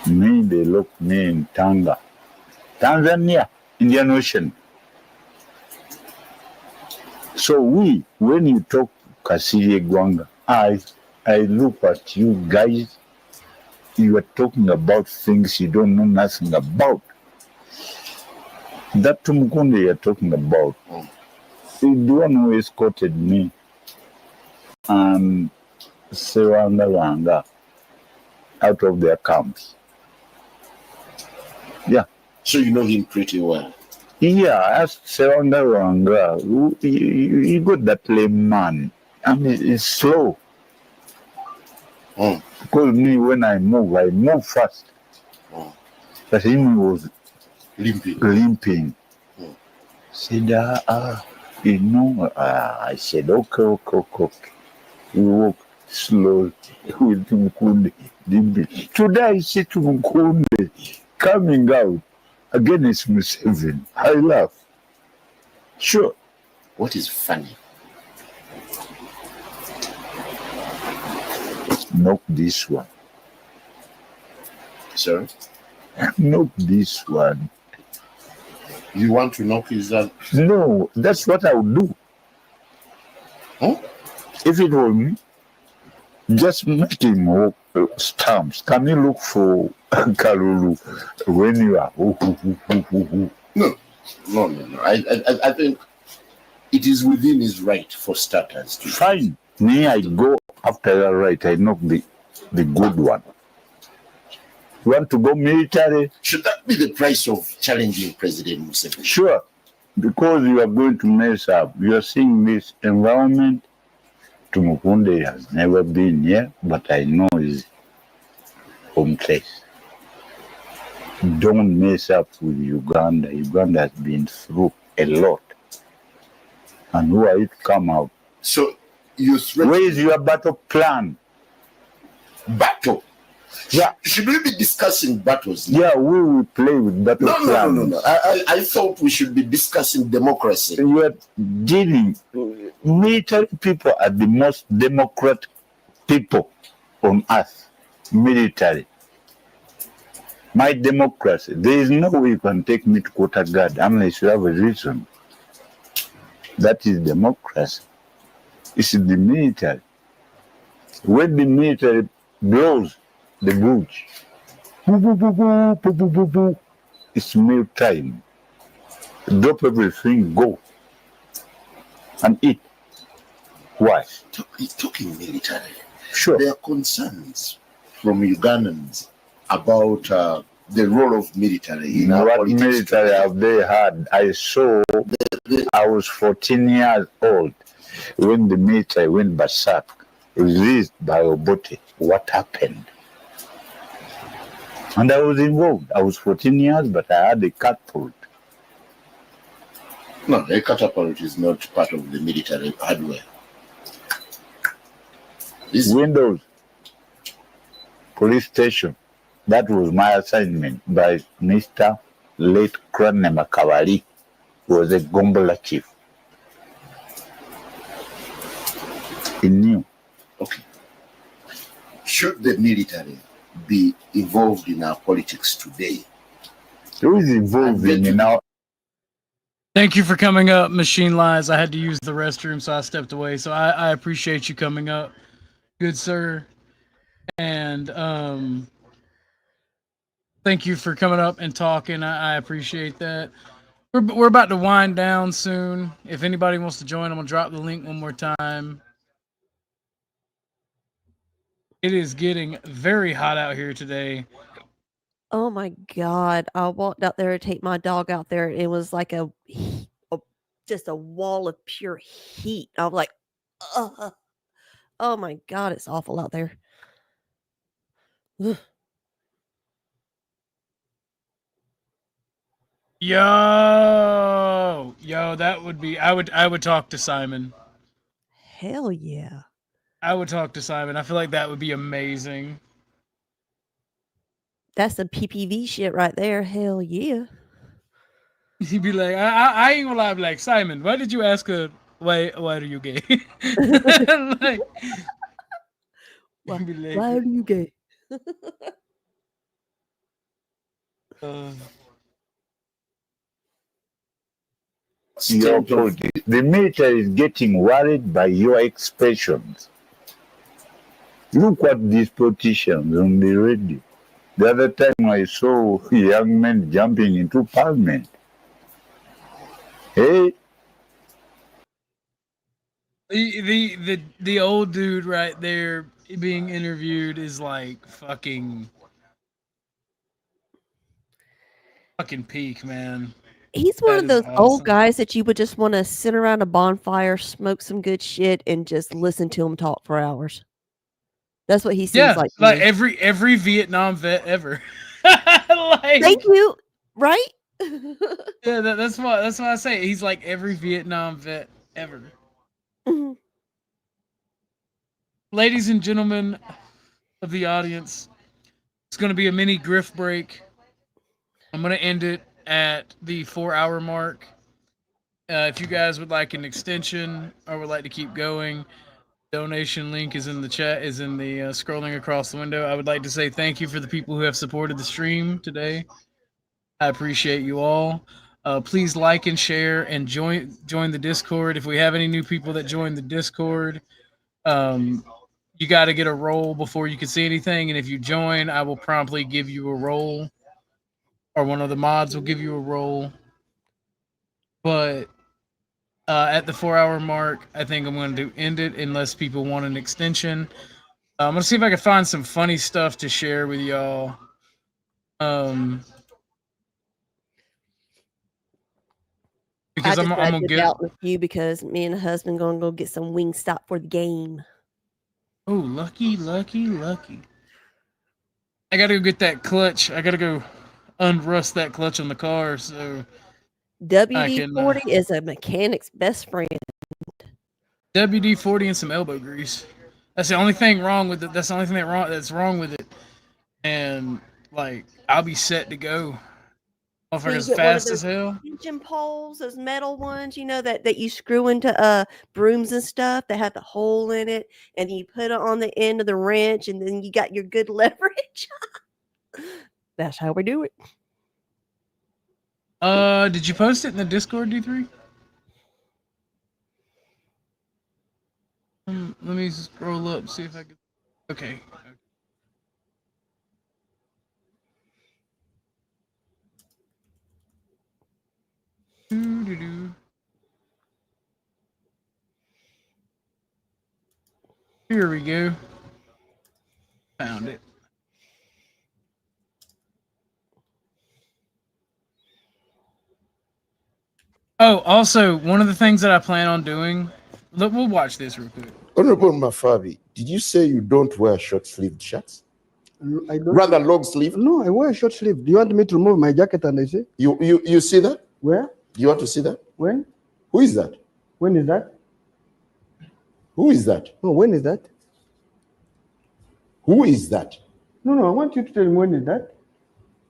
[SPEAKER 22] They locked me in Tanzania, Indian Ocean. So when you talk Kasirye Gwanga, I look at you guys, you are talking about things you don't know nothing about. That Tumukunde you're talking about, the one who escorted me and Sewanga out of their camps. Yeah.
[SPEAKER 7] So you know him pretty well?
[SPEAKER 22] Yeah, I asked Sewanga, you got that lame man. I mean, it's slow. Because me, when I move fast. But him was limping. Said, you know, I said, okay. We walk slowly with Tumukunde. Today I see Tumukunde coming out against Museveni. I laugh. Sure.
[SPEAKER 7] What is funny?
[SPEAKER 22] Knock this one.
[SPEAKER 7] Sorry?
[SPEAKER 22] Knock this one.
[SPEAKER 7] You want to knock his out?
[SPEAKER 22] No, that's what I would do. If it were me, just make him walk stamps. Can you look for Kalulu when you are?
[SPEAKER 7] No. I think it is within his right for starters to.
[SPEAKER 22] Fine. Me, I go after that right. I knock the good one. You want to go military?
[SPEAKER 7] Should that be the price of challenging President Museveni?
[SPEAKER 22] Sure. Because you are going to mess up. You are seeing this environment. Tumukunde has never been here, but I know his home place. Don't mess up with Uganda. Uganda has been through a lot. And who are you to come out?
[SPEAKER 7] So
[SPEAKER 22] where is your battle plan?
[SPEAKER 7] Battle?
[SPEAKER 22] Yeah.
[SPEAKER 7] Should we be discussing battles now?
[SPEAKER 22] Yeah, we will play with battle plan.
[SPEAKER 7] No. I thought we should be discussing democracy.
[SPEAKER 22] You are dealing military people are the most democratic people on earth, military. My democracy, there is no way you can take me to quarter guard unless you have a reason. That is democracy. It's the military. When the military blows the bush, it's meal time. Drop everything, go and eat. Why?
[SPEAKER 7] Talking military.
[SPEAKER 22] Sure.
[SPEAKER 7] There are concerns from Ugandans about the role of military in our
[SPEAKER 22] What
[SPEAKER 7] politics.
[SPEAKER 22] military have they had? I saw, I was 14 years old when the military went berserk, released by Obote. What happened? And I was involved. I was 14 years, but I had a catapult.
[SPEAKER 7] No, a catapult is not part of the military hardware.
[SPEAKER 22] Windows, police station. That was my assignment by Mr. Late Krane Makawali, who was a Gombola chief. He knew.
[SPEAKER 7] Okay. Should the military be involved in our politics today?
[SPEAKER 22] Who is involved in our...
[SPEAKER 5] Thank you for coming up, Machine Lies. I had to use the restroom, so I stepped away. So I appreciate you coming up, good sir. And thank you for coming up and talking. I appreciate that. We're about to wind down soon. If anybody wants to join, I'm gonna drop the link one more time. It is getting very hot out here today.
[SPEAKER 18] Oh my God. I walked out there to take my dog out there. It was like just a wall of pure heat. I was like, ugh. Oh my God, it's awful out there. Ugh.
[SPEAKER 5] Yo, that would be, I would talk to Simon.
[SPEAKER 18] Hell yeah.
[SPEAKER 5] I would talk to Simon. I feel like that would be amazing.
[SPEAKER 18] That's some PPV shit right there. Hell yeah.
[SPEAKER 5] He'd be like, I ain't gonna lie, I'd be like, Simon, why did you ask her why are you gay? Like,
[SPEAKER 18] why are you gay?
[SPEAKER 22] The military is getting worried by your expressions. Look at these politicians on the radio. The other time I saw young men jumping into parliament. Hey.
[SPEAKER 5] The old dude right there being interviewed is like fucking peak, man.
[SPEAKER 18] He's one
[SPEAKER 5] That
[SPEAKER 18] of those
[SPEAKER 5] is
[SPEAKER 18] old
[SPEAKER 5] awesome.
[SPEAKER 18] guys that you would just want to sit around a bonfire, smoke some good shit, and just listen to him talk for hours. That's what he seems
[SPEAKER 5] Yeah,
[SPEAKER 18] like. to
[SPEAKER 5] like
[SPEAKER 18] me.
[SPEAKER 5] every Vietnam vet ever. Like,
[SPEAKER 18] Thank you. Right?
[SPEAKER 5] yeah, that's why I say he's like every Vietnam vet ever.
[SPEAKER 18] Mhm.
[SPEAKER 5] Ladies and gentlemen of the audience, it's going to be a mini grift break. I'm going to end it at the 4-hour mark. If you guys would like an extension or would like to keep going, donation link is in the chat, is in the scrolling across the window. I would like to say thank you for the people who have supported the stream today. I appreciate you all. Please like and share and join the Discord. If we have any new people that join the Discord, you got to get a role before you can see anything. And if you join, I will promptly give you a role, or one of the mods will give you a role. But at the 4-hour mark, I think I'm going to end it unless people want an extension. I'm going to see if I can find some funny stuff to share with y'all. Because
[SPEAKER 18] I
[SPEAKER 5] I'm
[SPEAKER 18] just
[SPEAKER 5] gonna
[SPEAKER 18] got to
[SPEAKER 5] get.
[SPEAKER 18] get out with you because me and the husband going to go get some Wingstop for the game.
[SPEAKER 5] Oh, lucky. I got to go get that clutch. I got to go unrust that clutch on the car. So
[SPEAKER 18] WD-40 is a mechanic's best friend.
[SPEAKER 5] WD-40 and some elbow grease. That's the only thing wrong with it. That's the only thing that's wrong with it. And like, I'll be set to go.
[SPEAKER 18] So you
[SPEAKER 5] Motherfucker's
[SPEAKER 18] get one of
[SPEAKER 5] fast as
[SPEAKER 18] those
[SPEAKER 5] hell.
[SPEAKER 18] extension poles, those metal ones, you know, that you screw into brooms and stuff that have the hole in it, and you put it on the end of the wrench, and then you got your good leverage. That's how we do it.
[SPEAKER 5] Did you post it in the Discord, D3? Let me scroll up, see if I can. Okay. Doo-doo-doo. Here we go. Found it. Oh, also, one of the things that I plan on doing, look, we'll watch this real quick.
[SPEAKER 7] Honorable Mafabi, did you say you don't wear short-sleeved shirts?
[SPEAKER 6] I don't.
[SPEAKER 7] Rather long sleeve?
[SPEAKER 6] No, I wear short sleeve. Do you want me to remove my jacket and I say?
[SPEAKER 7] You see that?
[SPEAKER 6] Where?
[SPEAKER 7] Do you want to see that?
[SPEAKER 6] When?
[SPEAKER 7] Who is that?
[SPEAKER 6] When is that?
[SPEAKER 7] Who is that?
[SPEAKER 6] No, when is that?
[SPEAKER 7] Who is that?
[SPEAKER 6] No, I want you to tell me when is that?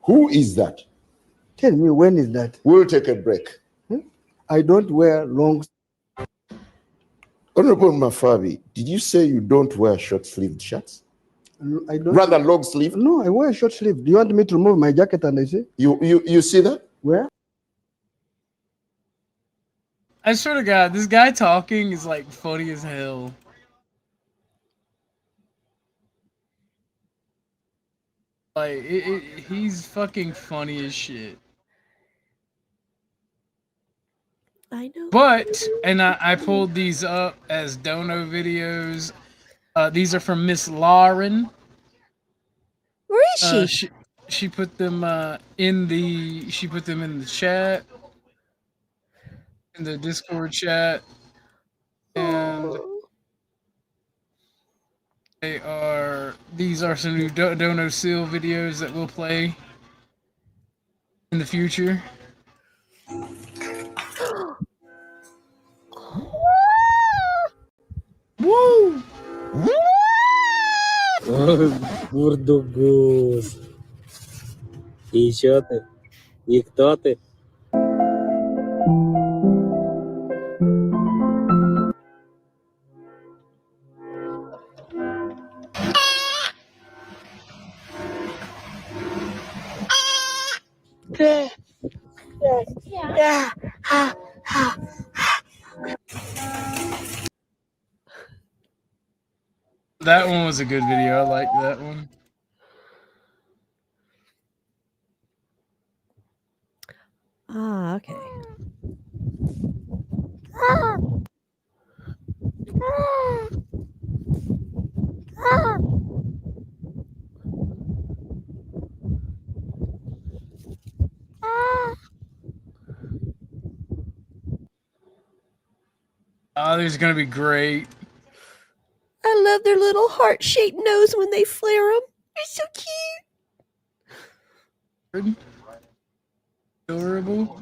[SPEAKER 7] Who is that?
[SPEAKER 6] Tell me when is that?
[SPEAKER 7] We'll take a break.
[SPEAKER 6] I don't wear long.
[SPEAKER 7] Honorable Mafabi, did you say you don't wear short-sleeved shirts?
[SPEAKER 6] I don't.
[SPEAKER 7] Rather long sleeve?
[SPEAKER 6] No, I wear short sleeve. Do you want me to remove my jacket and I say?
[SPEAKER 7] You see that?
[SPEAKER 6] Where?
[SPEAKER 5] I swear to God, this guy talking is like funny as hell. Like, he's fucking funny as shit.
[SPEAKER 18] I know.
[SPEAKER 5] But, and I pulled these up as dono videos. These are from Miss Lauren.
[SPEAKER 18] Where is she?
[SPEAKER 5] She put them in the chat, in the Discord chat, and these are some new Dono Seal videos that we'll play in the future. Woo!
[SPEAKER 8] Бурдугуз. И чё ты? И кто ты?
[SPEAKER 5] That one was a good video. I like that one.
[SPEAKER 18] Ah, okay.
[SPEAKER 5] Oh, these are gonna be great.
[SPEAKER 18] I love their little heart-shaped nose when they flare them. They're so cute.
[SPEAKER 5] Adorable.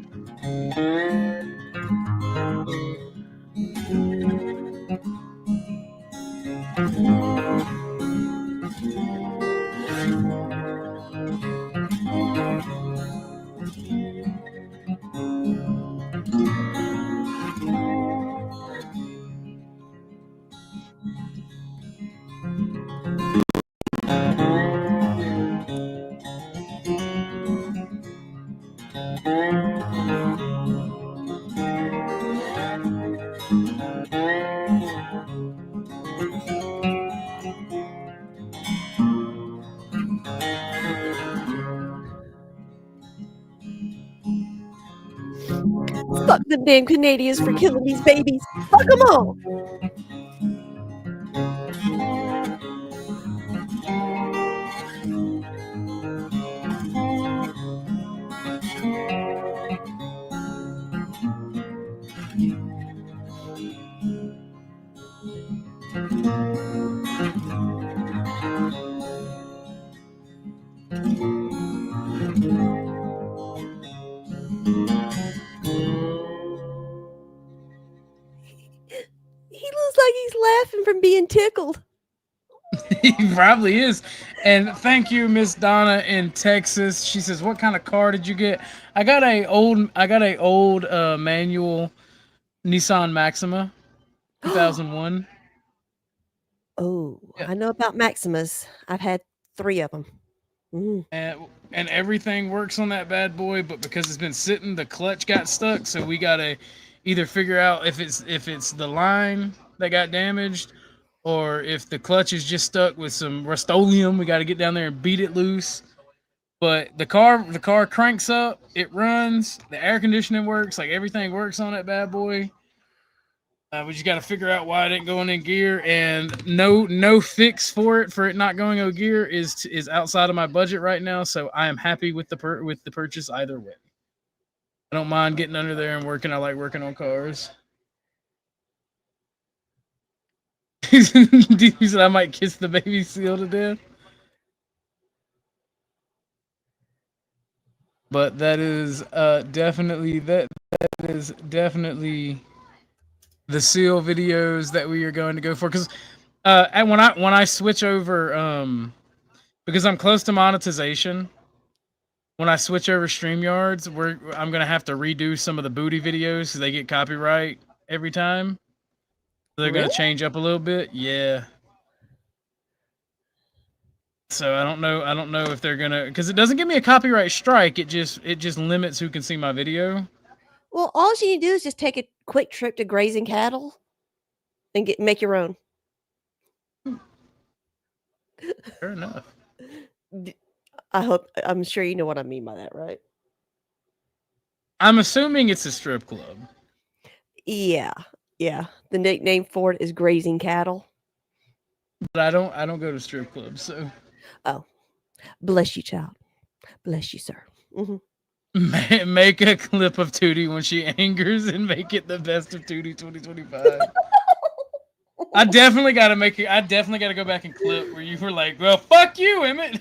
[SPEAKER 18] Fuck them damn Canadians for killing these babies. Fuck them all. He looks like he's laughing from being tickled.
[SPEAKER 5] He probably is. And thank you, Miss Donna in Texas. She says, "What kind of car did you get?" I got a old manual Nissan Maxima, 2001.
[SPEAKER 18] Oh, I know about Maximas. I've had 3 of them.
[SPEAKER 5] And everything works on that bad boy, but because it's been sitting, the clutch got stuck. So we gotta either figure out if it's the line that got damaged, or if the clutch is just stuck with some Rust-Oleum. We got to get down there and beat it loose. But the car cranks up, it runs, the air conditioning works, like everything works on that bad boy. We just got to figure out why it ain't going in gear, and no fix for it not going in gear is outside of my budget right now. So I am happy with the purchase either way. I don't mind getting under there and working. I like working on cars. He said I might kiss the baby seal to death. But that is definitely the seal videos that we are going to go for, because and when I switch over, because I'm close to monetization, when I switch over StreamYards, I'm gonna have to redo some of the booty videos because they get copyright every time. So they're gonna change up a little bit, yeah. So I don't know if they're gonna, because it doesn't give me a copyright strike. It just limits who can see my video.
[SPEAKER 18] Well, all you need to do is just take a quick trip to grazing cattle and make your own.
[SPEAKER 5] Fair enough.
[SPEAKER 18] I'm sure you know what I mean by that, right?
[SPEAKER 5] I'm assuming it's a strip club.
[SPEAKER 18] Yeah. The nickname for it is grazing cattle.
[SPEAKER 5] But I don't go to strip clubs, so.
[SPEAKER 18] Oh, bless you, child. Bless you, sir. Mm-hmm.
[SPEAKER 5] Make a clip of Tootie when she angers and make it the best of Tootie 2025. I definitely got to go back and clip where you were like, "Well, fuck you, Emmett."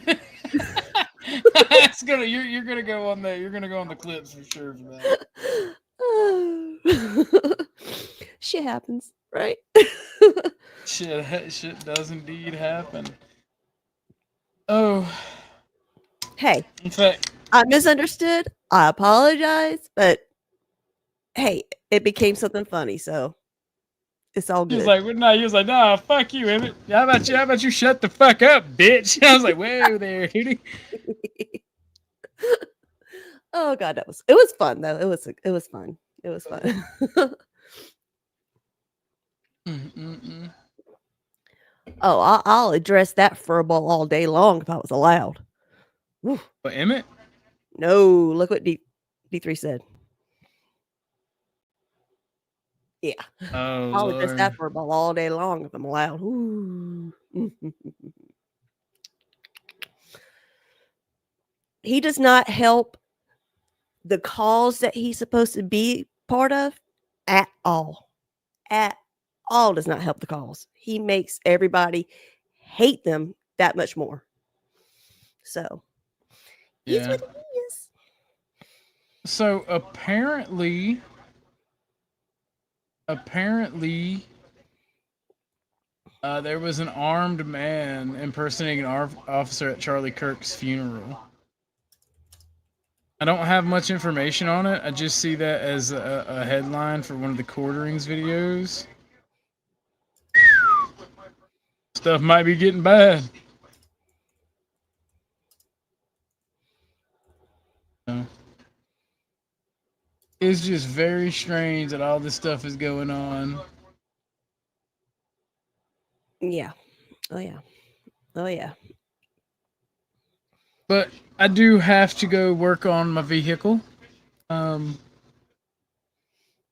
[SPEAKER 5] You're gonna go on the clips for sure for that.
[SPEAKER 18] Shit happens, right?
[SPEAKER 5] Shit does indeed happen. Oh.
[SPEAKER 18] Hey.
[SPEAKER 5] In fact,
[SPEAKER 18] I misunderstood. I apologize, but hey, it became something funny, so it's all good.
[SPEAKER 5] He was like, nah, fuck you, Emmett. How about you shut the fuck up, bitch? I was like, whoa there, Tootie.
[SPEAKER 18] Oh god, it was fun though. It was fun. It was fun. Oh, I'll address that furball all day long if I was allowed. Woo.
[SPEAKER 5] But Emmett?
[SPEAKER 18] No, look what D3 said. Yeah.
[SPEAKER 5] Oh,
[SPEAKER 18] I'll address
[SPEAKER 5] Lord.
[SPEAKER 18] that furball all day long if I'm allowed. Ooh. He does not help the cause that he's supposed to be part of at all. At all does not help the cause. He makes everybody hate them that much more. So,
[SPEAKER 5] Yeah.
[SPEAKER 18] what he is.
[SPEAKER 5] So apparently, there was an armed man impersonating an officer at Charlie Kirk's funeral. I don't have much information on it. I just see that as a headline for one of the quarterings videos. Stuff might be getting bad. It's just very strange that all this stuff is going on.
[SPEAKER 18] Yeah. Oh, yeah. Oh, yeah.
[SPEAKER 5] But I do have to go work on my vehicle.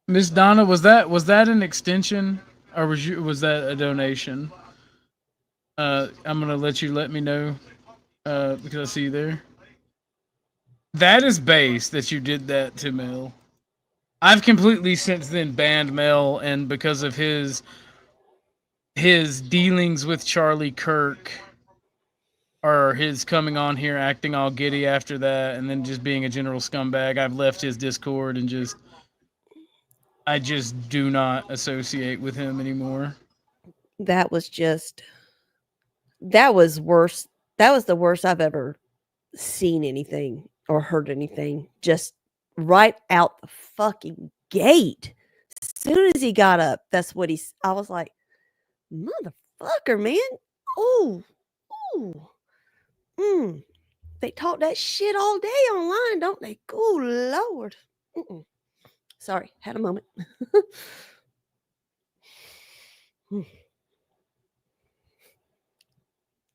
[SPEAKER 5] Miss Donna, was that an extension, or was that a donation? I'm gonna let you let me know because I see you there. That is base that you did that to Mel. I've completely since then banned Mel, and because of his dealings with Charlie Kirk, or his coming on here acting all giddy after that, and then just being a general scumbag, I've left his Discord and I just do not associate with him anymore.
[SPEAKER 18] That was just that was worse. That was the worst I've ever seen anything or heard anything. Just right out the fucking gate. As soon as he got up, that's what I was like, motherfucker, man. Oh, they talk that shit all day online, don't they? Oh, Lord. Sorry, had a moment.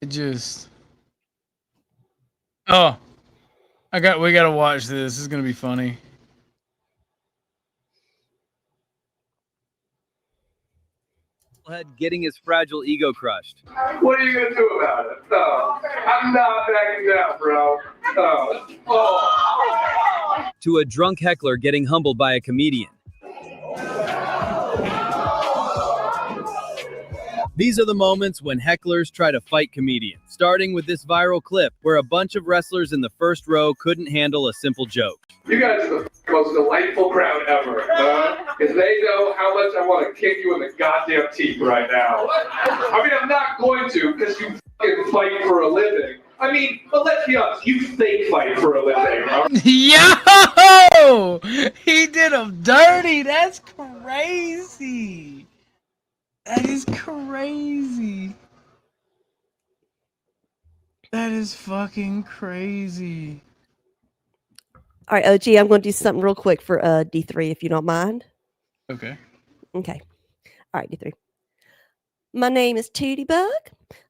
[SPEAKER 5] It just. Oh, we gotta watch this. This is gonna be funny.
[SPEAKER 11] Getting his fragile ego crushed.
[SPEAKER 16] What are you gonna do about it? No, I'm not backing down, bro. No. Oh.
[SPEAKER 11] To a drunk heckler getting humbled by a comedian. These are the moments when hecklers try to fight comedians, starting with this viral clip where a bunch of wrestlers in the first row couldn't handle a simple joke.
[SPEAKER 16] You guys are the most delightful crowd ever. Because they know how much I want to kick you in the goddamn teeth right now. I mean, I'm not going to because you fucking fight for a living. I mean, but let's be honest, you fake fight for a living.
[SPEAKER 5] Yo! He did him dirty. That's crazy. That is crazy. That is fucking crazy.
[SPEAKER 18] All right, OG, I'm going to do something real quick for D3, if you don't mind.
[SPEAKER 5] Okay.
[SPEAKER 18] Okay. All right, D3. My name is Tootie Bug.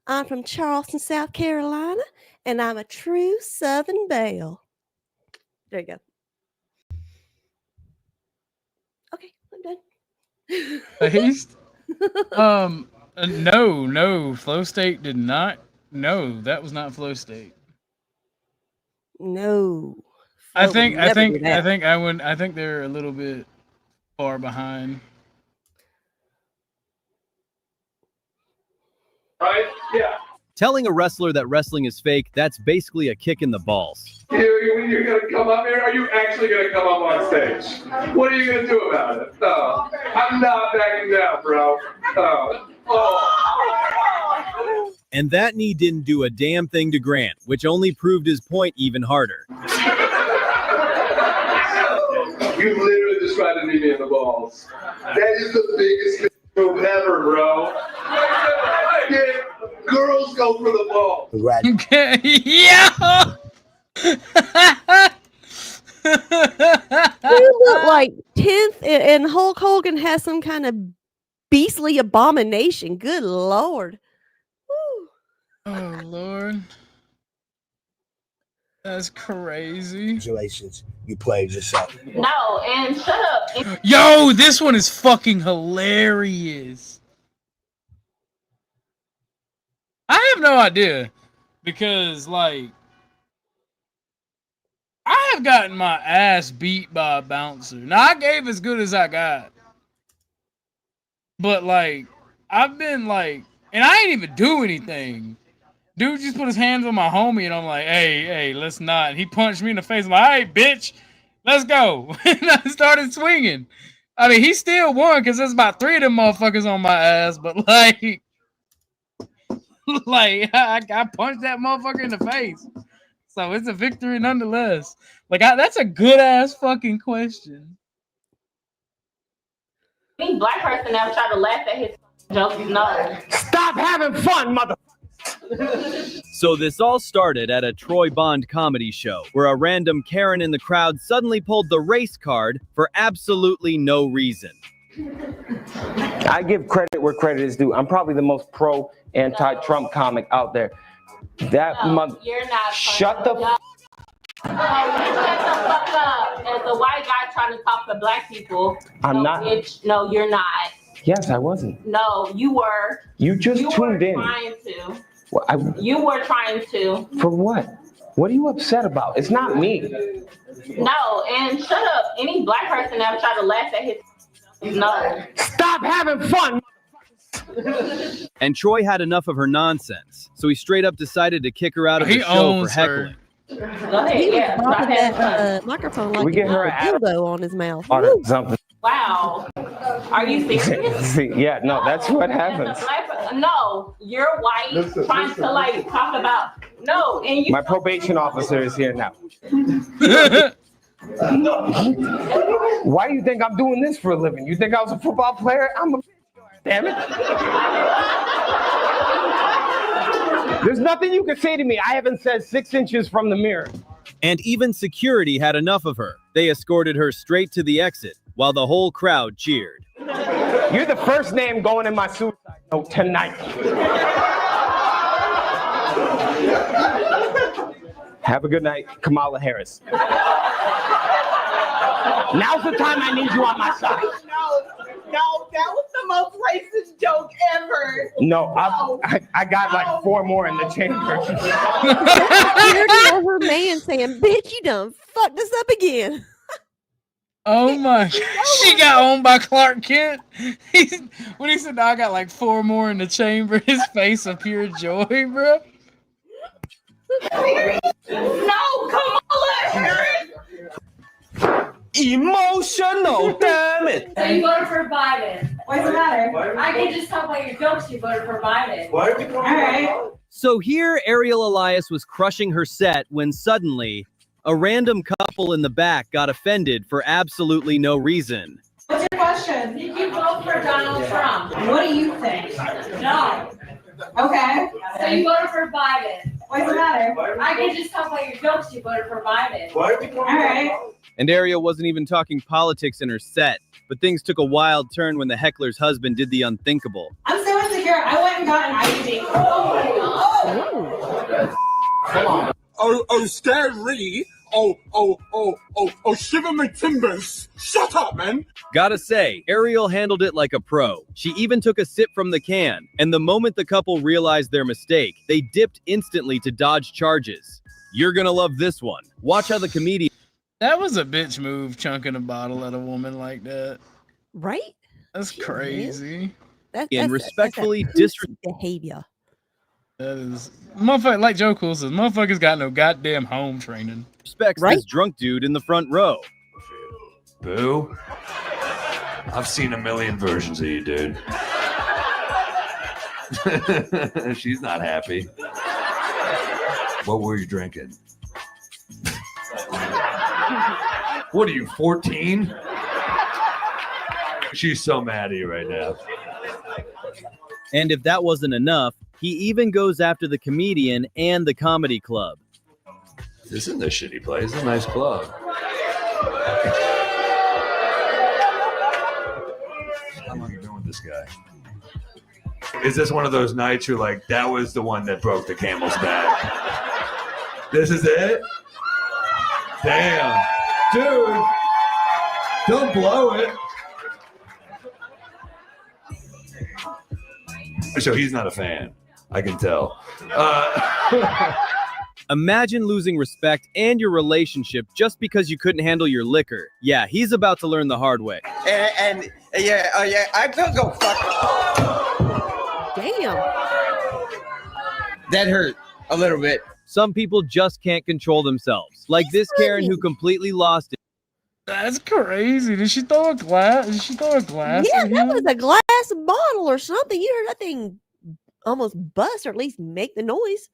[SPEAKER 18] I'm from Charleston, South Carolina, and I'm a true Southern Belle. There you go. Okay, I'm done.
[SPEAKER 5] Based? No, Flow State did not. No, that was not Flow State.
[SPEAKER 18] No.
[SPEAKER 5] I think they're a little bit far behind.
[SPEAKER 16] Right? Yeah.
[SPEAKER 11] Telling a wrestler that wrestling is fake, that's basically a kick in the balls.
[SPEAKER 16] You're going to come up here? Are you actually going to come up on stage? What are you going to do about it? No, I'm not backing down, bro. No. Oh.
[SPEAKER 11] And that knee didn't do a damn thing to Grant, which only proved his point even harder.
[SPEAKER 16] You literally just tried to knee me in the balls. That is the biggest move ever, bro. Yeah, girls go for the ball.
[SPEAKER 5] Right. Yeah.
[SPEAKER 18] You look like 10th, and Hulk Hogan has some kind of beastly abomination. Good Lord. Woo.
[SPEAKER 5] Oh, Lord. That's crazy.
[SPEAKER 23] Congratulations, you played yourself.
[SPEAKER 24] No, and shut up.
[SPEAKER 5] Yo, this one is fucking hilarious. I have no idea because, like, I have gotten my ass beat by a bouncer. Now, I gave as good as I got. But, like, I've been, like, and I ain't even do anything. Dude just put his hands on my homie, and I'm like, hey, let's not. And he punched me in the face. I'm like, all right, bitch, let's go. And I started swinging. I mean, he still won because there's about 3 of them motherfuckers on my ass. But, like I punched that motherfucker in the face. So it's a victory nonetheless. Like, that's a good-ass fucking question.
[SPEAKER 24] Any black person ever tried to laugh at his jokes? No.
[SPEAKER 9] Stop having fun, mother.
[SPEAKER 11] So this all started at a Troy Bond comedy show where a random Karen in the crowd suddenly pulled the race card for absolutely no reason.
[SPEAKER 25] I give credit where credit is due. I'm probably the most pro anti-Trump comic out there. That mother.
[SPEAKER 24] You're not.
[SPEAKER 25] Shut the.
[SPEAKER 24] No, you shut the fuck up. As a white guy trying to talk to black people.
[SPEAKER 25] I'm not.
[SPEAKER 24] Bitch, no, you're not.
[SPEAKER 25] Yes, I wasn't.
[SPEAKER 24] No, you were.
[SPEAKER 25] You just tuned in.
[SPEAKER 24] Trying to.
[SPEAKER 25] Well,
[SPEAKER 24] you were trying to.
[SPEAKER 25] For what? What are you upset about? It's not me.
[SPEAKER 24] No, and shut up. Any black person ever tried to laugh at his. No.
[SPEAKER 9] Stop having fun.
[SPEAKER 11] And Troy had enough of her nonsense, so he straight up decided to kick her out of the show for heckling.
[SPEAKER 24] Go ahead, yeah.
[SPEAKER 18] That microphone like
[SPEAKER 25] We get her
[SPEAKER 18] a dildo on his mouth.
[SPEAKER 25] Something.
[SPEAKER 24] Wow. Are you serious?
[SPEAKER 25] Yeah, no, that's what happens.
[SPEAKER 24] No, you're white, trying to like talk about no, and you.
[SPEAKER 25] My probation officer is here now. Why do you think I'm doing this for a living? You think I was a football player? I'm a damn it. There's nothing you can say to me I haven't said 6 inches from the mirror.
[SPEAKER 11] And even security had enough of her. They escorted her straight to the exit while the whole crowd cheered.
[SPEAKER 25] You're the first name going in my suicide note tonight. Have a good night, Kamala Harris. Now's the time I need you on my side.
[SPEAKER 10] No, that was the most racist joke ever.
[SPEAKER 25] No, I got like 4 more in the chamber.
[SPEAKER 18] Security or her man saying, "Bitch, you done fucked this up again."
[SPEAKER 5] Oh my! She got owned by Clark Kent. When he said, "No, I got like 4 more in the chamber," his face of pure joy, bro.
[SPEAKER 10] No, Kamala Harris.
[SPEAKER 25] Emotional, damn it.
[SPEAKER 13] So you voted for Biden. What's the matter? I can just tell by your jokes you voted for Biden.
[SPEAKER 11] What?
[SPEAKER 13] All right.
[SPEAKER 11] So here Ariel Elias was crushing her set when suddenly a random couple in the back got offended for absolutely no reason.
[SPEAKER 13] What's your question? Did you vote for Donald Trump? What do you think? No. Okay. So you voted for Biden. What's the matter? I can just tell by your jokes you voted for Biden.
[SPEAKER 11] What?
[SPEAKER 13] All right.
[SPEAKER 11] And Ariel wasn't even talking politics in her set, but things took a wild turn when the heckler's husband did the unthinkable.
[SPEAKER 13] I'm so insecure. I went and got an ID.
[SPEAKER 14] Oh, scary. Oh, shiver my timbers. Shut up, man.
[SPEAKER 11] Gotta say, Ariel handled it like a pro. She even took a sip from the can, and the moment the couple realized their mistake, they dipped instantly to dodge charges. You're gonna love this one. Watch how the comedian...
[SPEAKER 5] That was a bitch move, chunking a bottle at a woman like that.
[SPEAKER 18] Right?
[SPEAKER 5] That's crazy.
[SPEAKER 11] And respectfully disrespect
[SPEAKER 18] behavior.
[SPEAKER 5] That is, motherfucker. Like Joe Cool says, motherfuckers got no goddamn home training.
[SPEAKER 11] Respects this drunk dude in the front row.
[SPEAKER 17] Boo. I've seen a million versions of you, dude. She's not happy. What were you drinking? What are you, 14? She's so mad at you right now.
[SPEAKER 11] And if that wasn't enough, he even goes after the comedian and the comedy club.
[SPEAKER 17] This isn't a shitty place. It's a nice club. How long have you been with this guy? Is this one of those nights you're like, that was the one that broke the camel's back? This is it? Damn. Dude, don't blow it. So he's not a fan. I can tell.
[SPEAKER 11] Imagine losing respect and your relationship just because you couldn't handle your liquor. Yeah, he's about to learn the hard way.
[SPEAKER 20] And I feel go fuck.
[SPEAKER 18] Damn.
[SPEAKER 20] That hurt a little bit.
[SPEAKER 11] Some people just can't control themselves, like this Karen who completely lost it.
[SPEAKER 5] That's crazy. Did she throw a glass?
[SPEAKER 18] Yeah, that was a glass bottle or something. You heard that thing almost bust or at least make the noise.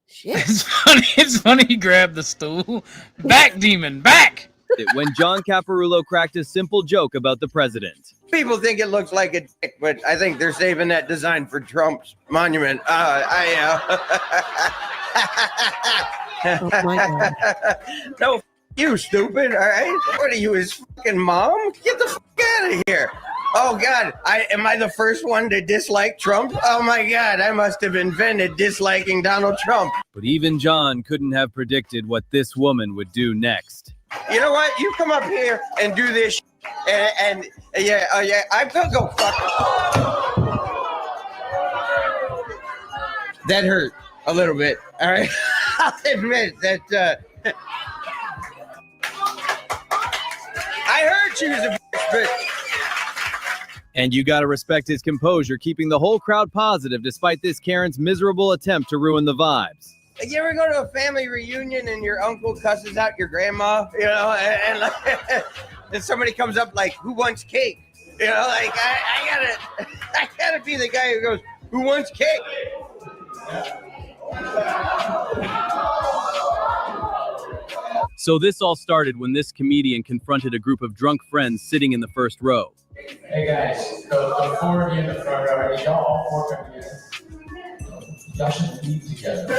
[SPEAKER 18] Shit.
[SPEAKER 5] It's funny he grabbed the stool. Back, demon, back!
[SPEAKER 11] When John Caparulo cracked a simple joke about the president.
[SPEAKER 20] People think it looks like a dick, but I think they're saving that design for Trump's monument.
[SPEAKER 18] Oh my God.
[SPEAKER 20] No, you stupid, all right? What are you, his fucking mom? Get the fuck out of here. Oh, God, am I the first one to dislike Trump? Oh, my God, I must have invented disliking Donald Trump.
[SPEAKER 11] But even John couldn't have predicted what this woman would do next.
[SPEAKER 20] You know what? You come up here and do this and I feel go fuck. That hurt a little bit, all right? I'll admit that I heard she was a bitch, but...
[SPEAKER 11] And you gotta respect his composure, keeping the whole crowd positive despite this Karen's miserable attempt to ruin the vibes.
[SPEAKER 20] Like, you ever go to a family reunion and your uncle cusses out your grandma, you know, and like, and somebody comes up like, "Who wants cake?" You know, like I gotta be the guy who goes, "Who wants cake?"
[SPEAKER 11] So this all started when this comedian confronted a group of drunk friends sitting in the first row.
[SPEAKER 1] Hey guys, the four of you in the front row, y'all all four come together. Y'all should leave together.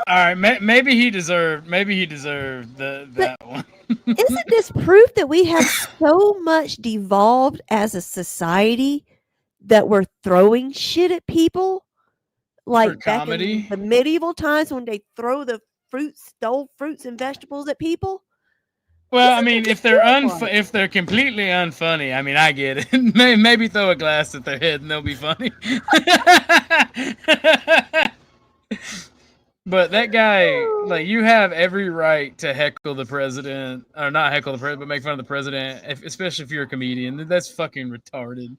[SPEAKER 5] All right, maybe he deserved that one.
[SPEAKER 18] Isn't this proof that we have so much devolved as a society that we're throwing shit at people? Like back in the medieval times when they throw the stole fruits and vegetables at people?
[SPEAKER 5] Well, I mean, if they're if they're completely unfunny, I mean, I get it. Maybe throw a glass at their head and they'll be funny. But that guy, like, you have every right to heckle the president, or not heckle the president, but make fun of the president, especially if you're a comedian. That's fucking retarded.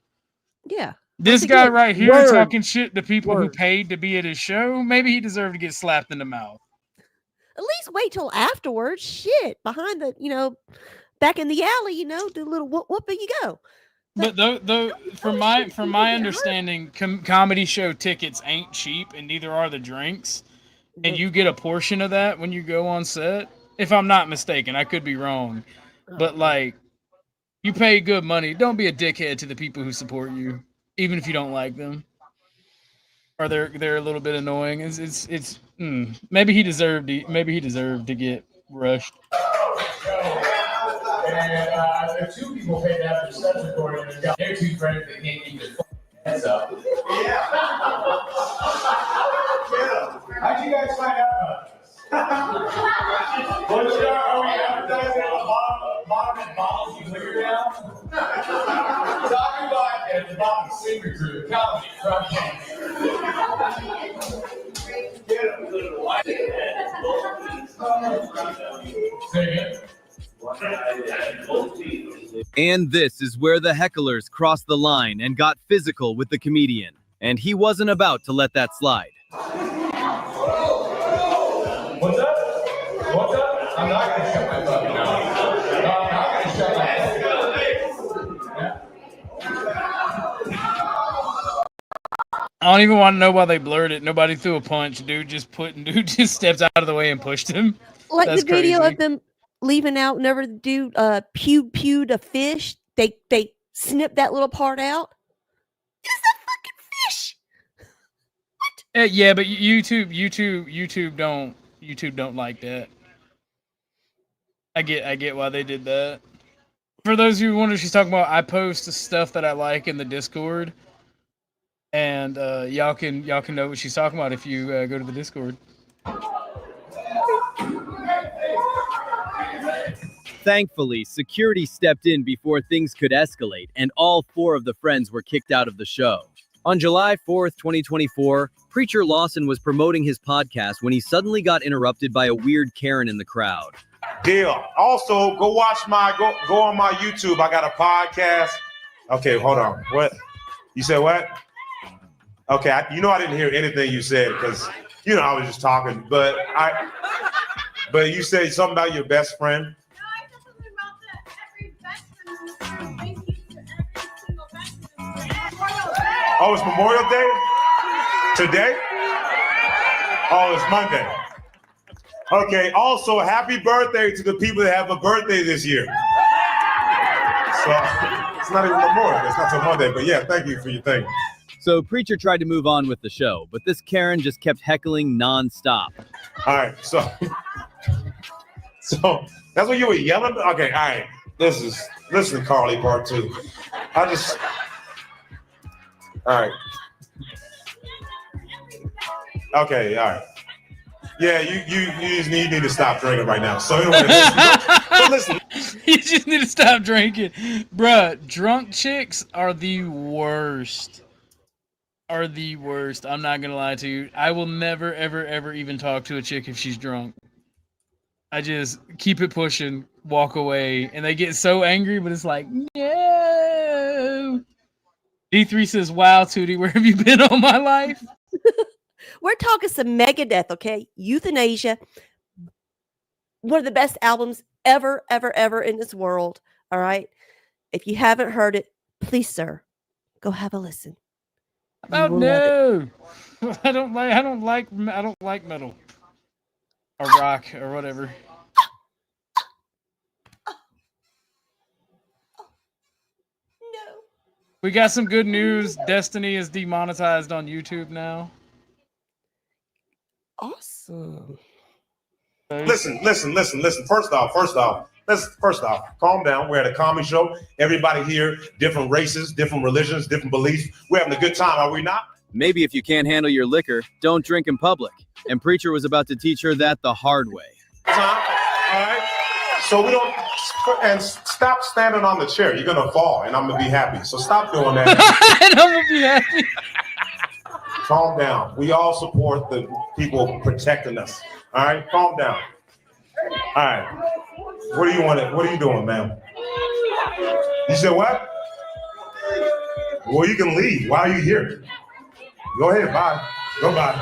[SPEAKER 18] Yeah.
[SPEAKER 5] This guy right here talking shit to people who paid to be at his show, maybe he deserved to get slapped in the mouth.
[SPEAKER 18] At least wait till afterwards. Shit, behind the, back in the alley, do a little whoop and you go.
[SPEAKER 5] But from my understanding, comedy show tickets ain't cheap, and neither are the drinks. And you get a portion of that when you go on set. If I'm not mistaken, I could be wrong. But like, you pay good money. Don't be a dickhead to the people who support you, even if you don't like them. Or they're a little bit annoying. It's maybe he deserved to get rushed.
[SPEAKER 1] And there are two people paid to have their sets recorded. They're two friends that can't keep their heads up. Yeah. How'd you guys find out about this? Are we advertising on the bottom and bottles you liquor down? Talking about at the bottom singer crew, comedy, from
[SPEAKER 11] And this is where the hecklers crossed the line and got physical with the comedian. And he wasn't about to let that slide.
[SPEAKER 1] What's up? What's up? I'm not going to shut my fucking mouth. I'm not going to shut my
[SPEAKER 5] I don't even want to know why they blurred it. Nobody threw a punch. Dude just stepped out of the way and pushed him.
[SPEAKER 18] Like
[SPEAKER 5] That's
[SPEAKER 18] the video
[SPEAKER 5] crazy.
[SPEAKER 18] of them leaving out, never do pew to fish. They snip that little part out. It's a fucking fish.
[SPEAKER 5] Yeah, but YouTube don't like that. I get why they did that. For those of you who wonder what she's talking about, I post the stuff that I like in the Discord, and y'all can know what she's talking about if you go to the Discord.
[SPEAKER 11] Thankfully, security stepped in before things could escalate, and all four of the friends were kicked out of the show. On July 4th, 2024, Preacher Lawson was promoting his podcast when he suddenly got interrupted by a weird Karen in the crowd.
[SPEAKER 2] Deal. Also, go watch go on my YouTube. I got a podcast. Okay, hold on. What? You said what? Okay, I didn't hear anything you said because I was just talking. But you said something about your best friend. Oh, it's Memorial Day? Today? Oh, it's Monday. Okay, also, happy birthday to the people that have a birthday this year. So, it's not even Memorial Day, it's not till Monday, but yeah, thank you for your thing.
[SPEAKER 11] So Preacher tried to move on with the show, but this Karen just kept heckling nonstop.
[SPEAKER 2] All right, so that's what you were yelling? Okay, all right, listen to Carly part 2. All right. Okay, all right. Yeah, you just need to stop drinking right now. So anyway, listen.
[SPEAKER 5] You just need to stop drinking. Bruh, drunk chicks are the worst. I'm not gonna lie to you. I will never, ever, ever even talk to a chick if she's drunk. I just keep it pushing, walk away, and they get so angry, but it's like, no. D3 says, wow, Tootie, where have you been all my life?
[SPEAKER 18] We're talking some Megadeth, okay? Euthanasia, one of the best albums ever, ever, ever in this world. All right. If you haven't heard it, please, sir, go have a listen.
[SPEAKER 5] Oh no. I don't like metal or rock or whatever. We got some good news. Destiny is demonetized on YouTube now.
[SPEAKER 18] Awesome.
[SPEAKER 2] Listen. First off, calm down. We're at a comedy show. Everybody here, different races, different religions, different beliefs. We're having a good time, are we not?
[SPEAKER 11] Maybe if you can't handle your liquor, don't drink in public. And Preacher was about to teach her that the hard way.
[SPEAKER 2] All right. So we don't, and stop standing on the chair. You're gonna fall, and I'm gonna be happy. So stop doing that.
[SPEAKER 5] And I'm gonna be happy.
[SPEAKER 2] Calm down. We all support the people protecting us. All right, calm down. All right. What do you want? What are you doing, ma'am? You said what? Well, you can leave. Why are you here? Go ahead. Bye. Go bye.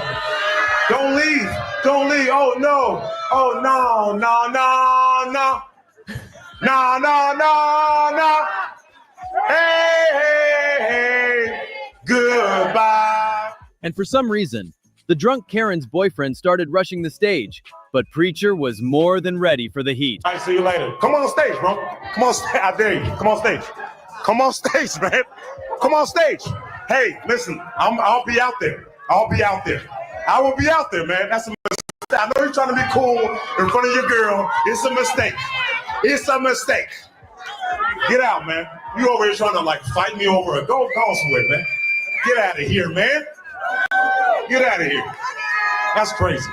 [SPEAKER 2] Don't leave. Don't leave. Oh no. Oh no. No. No. No. No. No. No. No. Hey. Hey. Hey. Goodbye.
[SPEAKER 11] And for some reason, the drunk Karen's boyfriend started rushing the stage, but Preacher was more than ready for the heat.
[SPEAKER 2] All right, see you later. Come on stage, bro. Come on stage. I dare you. Come on stage. Come on stage, man. Come on stage. Hey, listen, I'll be out there. I'll be out there. I will be out there, man. That's a mistake. I know you're trying to be cool in front of your girl. It's a mistake. It's a mistake. Get out, man. You over here trying to like fight me over a go somewhere, man. Get out of here, man. Get out of here. That's crazy.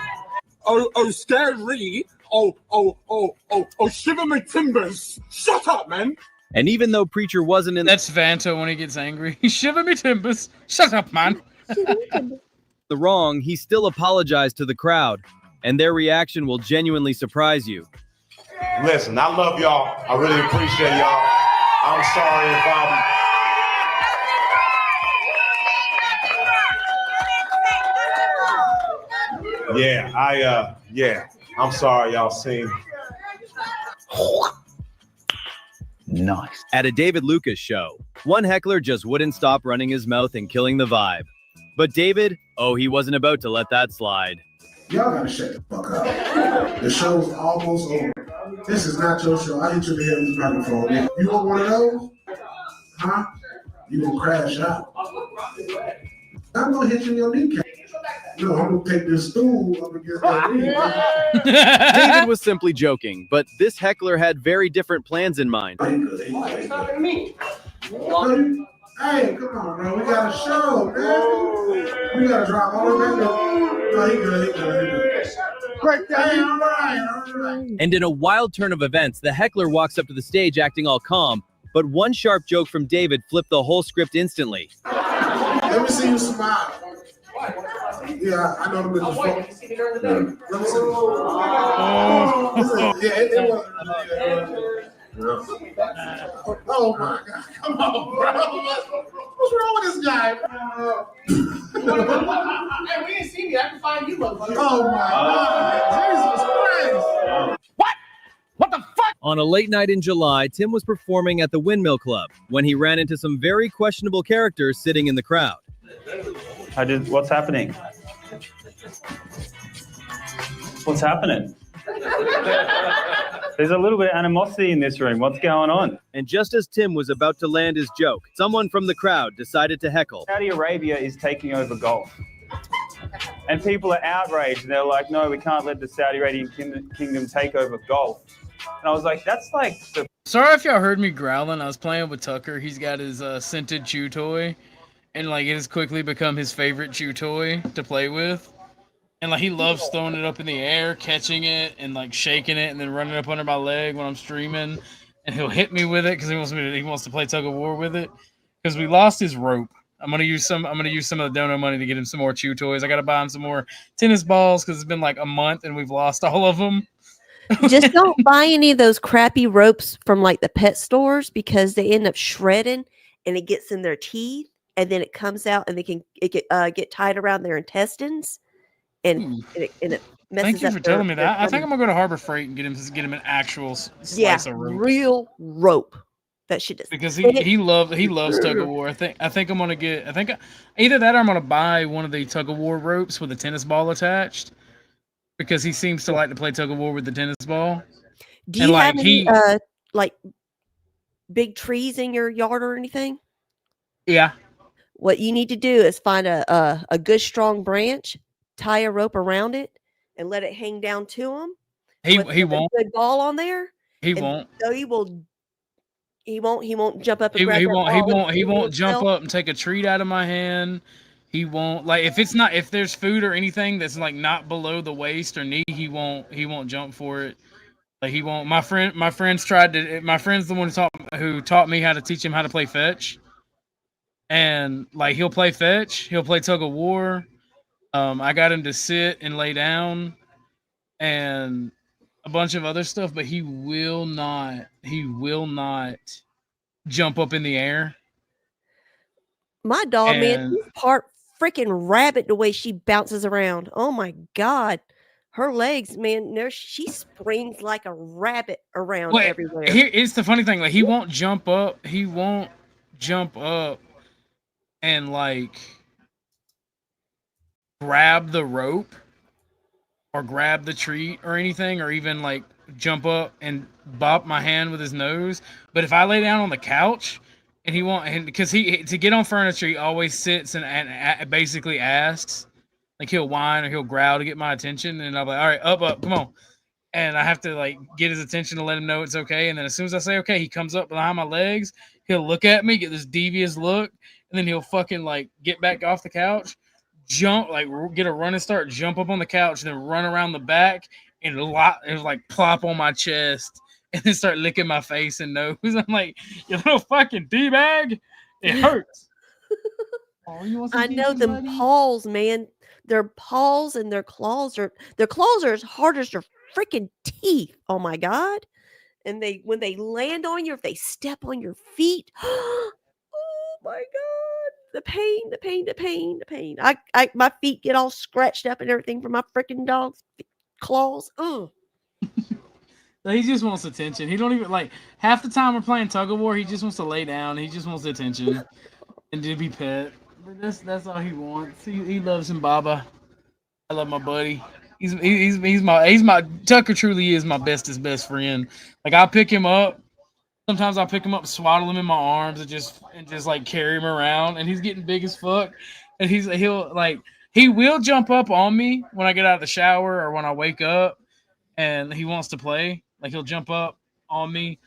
[SPEAKER 14] Oh, scary. Oh, shiver my timbers. Shut up, man.
[SPEAKER 11] And even though Preacher wasn't in...
[SPEAKER 5] That's Vanto when he gets angry. Shiver me timbers. Shut up, man.
[SPEAKER 11] the wrong, he still apologized to the crowd, and their reaction will genuinely surprise you.
[SPEAKER 2] Listen, I love y'all. I really appreciate y'all. I'm sorry if I'm sorry y'all seen.
[SPEAKER 11] Nice. At a David Lucas show, one heckler just wouldn't stop running his mouth and killing the vibe. But David, he wasn't about to let that slide.
[SPEAKER 4] Y'all gotta shut the fuck up. The show's almost over. This is not your show. I hit you in the head with this microphone. You want one of those? Huh? You gonna crash out. I'm gonna hit you in your kneecap. No, I'm gonna take this stool up against that knee.
[SPEAKER 11] David was simply joking, but this heckler had very different plans in mind.
[SPEAKER 4] Hey, come on, bro. We got a show, man. We gotta drop all the way. No, he good. Break that. All right.
[SPEAKER 11] And in a wild turn of events, the heckler walks up to the stage acting all calm, but one sharp joke from David flipped the whole script instantly.
[SPEAKER 4] Let me see you smile. Yeah, I know the bitch. Let me see. It was. Oh my God! Come on, bro. What's wrong with this guy? Hey, we didn't see me. I can find you, motherfucker. Oh my God! Jesus Christ! What the fuck?
[SPEAKER 11] On a late night in July, Tim was performing at the Windmill Club when he ran into some very questionable characters sitting in the crowd.
[SPEAKER 12] What's happening? What's happening? There's a little bit of animosity in this room. What's going on?
[SPEAKER 11] And just as Tim was about to land his joke, someone from the crowd decided to heckle.
[SPEAKER 12] Saudi Arabia is taking over golf. And people are outraged. And they're like, no, we can't let the Saudi Arabian kingdom take over golf. And I was like, that's like the...
[SPEAKER 5] Sorry if y'all heard me growling. I was playing with Tucker. He's got his scented chew toy. And like it has quickly become his favorite chew toy to play with. And like he loves throwing it up in the air, catching it, and like shaking it, and then running up under my leg when I'm streaming. And he'll hit me with it because he wants to play tug of war with it. Because we lost his rope. I'm gonna use some of the dono money to get him some more chew toys. I gotta buy him some more tennis balls because it's been like a month and we've lost all of them.
[SPEAKER 18] Just don't buy any of those crappy ropes from like the pet stores because they end up shredding and it gets in their teeth and then it comes out and they can get tied around their intestines. and it messes
[SPEAKER 5] Thank you
[SPEAKER 18] up
[SPEAKER 5] for
[SPEAKER 18] their-
[SPEAKER 5] telling me
[SPEAKER 18] their
[SPEAKER 5] that. I think
[SPEAKER 18] plumbing.
[SPEAKER 5] I'm gonna go to Harbor Freight and get him an actual
[SPEAKER 18] Yeah,
[SPEAKER 5] slice of rope.
[SPEAKER 18] real rope. That shit is
[SPEAKER 5] Because
[SPEAKER 18] thick.
[SPEAKER 5] he loves tug of war. I think I'm gonna get either that or I'm gonna buy one of the tug of war ropes with a tennis ball attached, because he seems to like to play tug of war with the tennis ball.
[SPEAKER 18] Do you have any like big trees in your yard or anything?
[SPEAKER 5] Yeah.
[SPEAKER 18] What you need to do is find a good strong branch, tie a rope around it, and let it hang down to him.
[SPEAKER 5] He
[SPEAKER 18] with a
[SPEAKER 5] won't.
[SPEAKER 18] good ball on there.
[SPEAKER 5] He
[SPEAKER 18] and
[SPEAKER 5] won't.
[SPEAKER 18] So he won't jump up and
[SPEAKER 5] He
[SPEAKER 18] grab that ball.
[SPEAKER 5] won't jump up and take a treat out of my hand. He won't, like, if there's food or anything that's like not below the waist or knee, he won't jump for it. Like, he won't. My friend's the one who taught me how to teach him how to play fetch. And like, he'll play fetch, he'll play tug of war. I got him to sit and lay down and a bunch of other stuff, but he will not jump up in the air.
[SPEAKER 18] My dog, man,
[SPEAKER 5] And-
[SPEAKER 18] she's part freaking rabbit the way she bounces around. Oh my god. Her legs, man, she springs like a rabbit around
[SPEAKER 5] Well,
[SPEAKER 18] everywhere.
[SPEAKER 5] Here is the funny thing: like, he won't jump up. He won't jump up and like grab the rope or grab the treat or anything, or even like jump up and bop my hand with his nose. But if I lay down on the couch and he won't, and because to get on furniture, he always sits and basically asks, like, he'll whine or he'll growl to get my attention, and I'll be like, all right, up, come on. And I have to like get his attention to let him know it's okay. And then as soon as I say okay, he comes up behind my legs. He'll look at me, get this devious look, and then he'll fucking like get back off the couch, jump, like get a running start, jump up on the couch, and then run around the back and like plop on my chest, and then start licking my face and nose. I'm like, you little fucking D-bag, it hurts. Oh, you want some
[SPEAKER 18] I know
[SPEAKER 5] pieces,
[SPEAKER 18] them
[SPEAKER 5] buddy?
[SPEAKER 18] paws, man. Their paws and their claws are as hard as their freaking teeth. Oh my god! And when they land on you, if they step on your feet, oh my god, the pain. My feet get all scratched up and everything from my freaking dog's claws. Ugh.
[SPEAKER 5] So he just wants attention. He don't even like half the time we're playing tug of war. He just wants to lay down. He just wants attention and to be pet. But that's all he wants. He loves him, Baba. I love my buddy. He's my Tucker truly is my bestest best friend. Like, I'll pick him up. Sometimes I'll pick him up, swaddle him in my arms, and just like carry him around. And he's getting big as fuck. And he will jump up on me when I get out of the shower or when I wake up, and he wants to play. Like, he'll jump up on me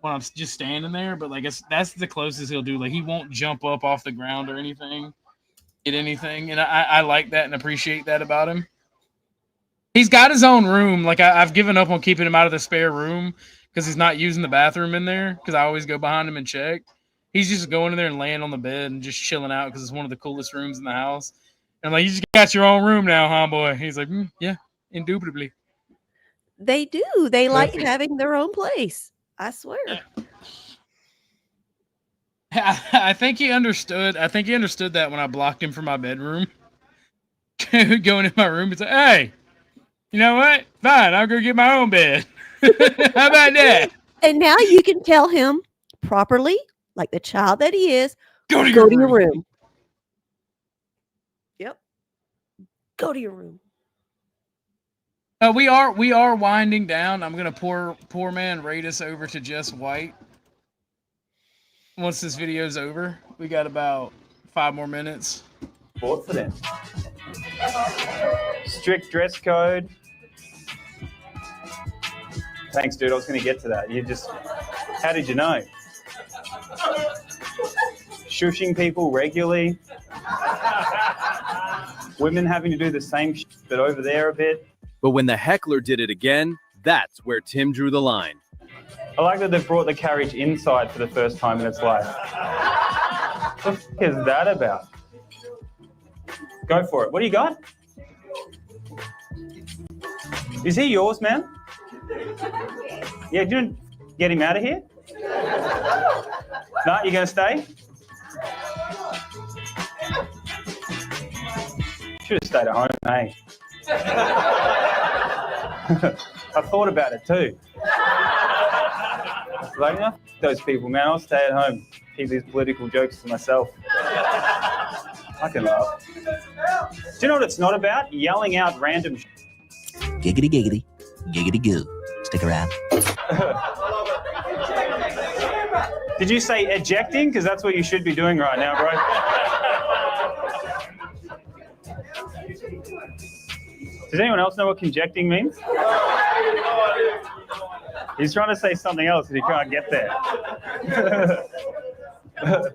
[SPEAKER 5] when I'm just standing there, but like that's the closest he'll do. Like, he won't jump up off the ground or anything, get anything, and I like that and appreciate that about him. He's got his own room. Like, I've given up on keeping him out of the spare room because he's not using the bathroom in there, because I always go behind him and check. He's just going in there and laying on the bed and just chilling out because it's one of the coolest rooms in the house. And I'm like, you just got your own room now, huh, boy? He's like, yeah, indubitably.
[SPEAKER 18] They do. They like
[SPEAKER 5] Perfect.
[SPEAKER 18] having their own place. I swear.
[SPEAKER 5] I think he understood. I think he understood that when I blocked him from my bedroom. Going in my room, he's like, hey, you know what? Fine, I'll go get my own bed. How about that?
[SPEAKER 18] And now you can tell him properly, like the child that he is,
[SPEAKER 5] go to
[SPEAKER 18] your room. Yep. Go to your room.
[SPEAKER 5] We are winding down. I'm gonna poor man rate us over to just white. Once this video's over, we got about 5 more minutes.
[SPEAKER 12] Bought for them. Strict dress code. Thanks, dude. I was going to get to that. How did you know? Shushing people regularly. Women having to do the same shit, but over there a bit.
[SPEAKER 11] But when the heckler did it again, that's where Tim drew the line.
[SPEAKER 12] I like that they've brought the carriage inside for the first time in its life. What the f*** is that about? Go for it. What do you got? Is he yours, man? Yeah, you get him out of here? No, you're going to stay? Should have stayed at home, hey? I thought about it too. Like, no, f- those people, man. I'll stay at home, keep these political jokes to myself. I can laugh. Do you know what it's not about? Yelling out random sh-
[SPEAKER 3] Giggity giggity, giggity goo. Stick around.
[SPEAKER 12] Did you say ejecting? Because that's what you should be doing right now, bro. Does anyone else know what conjecting means? He's trying to say something else and he can't get there. Do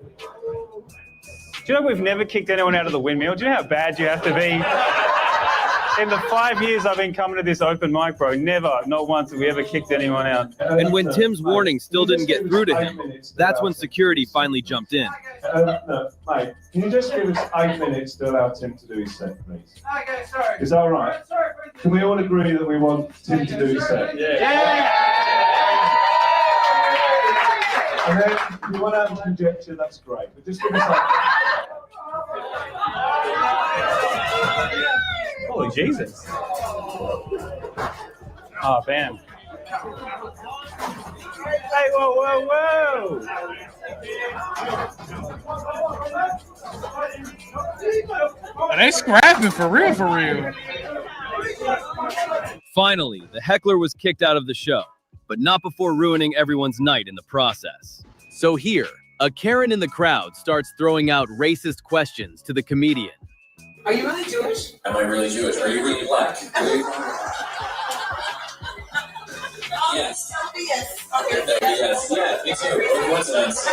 [SPEAKER 12] you know we've never kicked anyone out of the windmill? Do you know how bad you have to be? In the 5 years I've been coming to this open mic, bro, never, not once have we ever kicked anyone out.
[SPEAKER 11] And when Tim's warning still didn't get through to him, that's when security finally jumped in.
[SPEAKER 15] No, mate, can you just give us 8 minutes to allow Tim to do his set, please?
[SPEAKER 10] Okay, sorry.
[SPEAKER 15] Is that all right? Can we all agree that we want Tim to do his set?
[SPEAKER 10] Yeah.
[SPEAKER 15] And then if you want to have a conjecture, that's great. But just give us like...
[SPEAKER 12] Holy Jesus. Oh, bam. Hey, whoa, whoa, whoa.
[SPEAKER 5] Are they scrapping for real, for real?
[SPEAKER 11] Finally, the heckler was kicked out of the show, but not before ruining everyone's night in the process. So here, a Karen in the crowd starts throwing out racist questions to the comedian.
[SPEAKER 19] Are you really Jewish?
[SPEAKER 21] Am I really Jewish? Are you really black? Yes.
[SPEAKER 19] Yes.
[SPEAKER 21] Yes. Yeah, me too. In what sense? I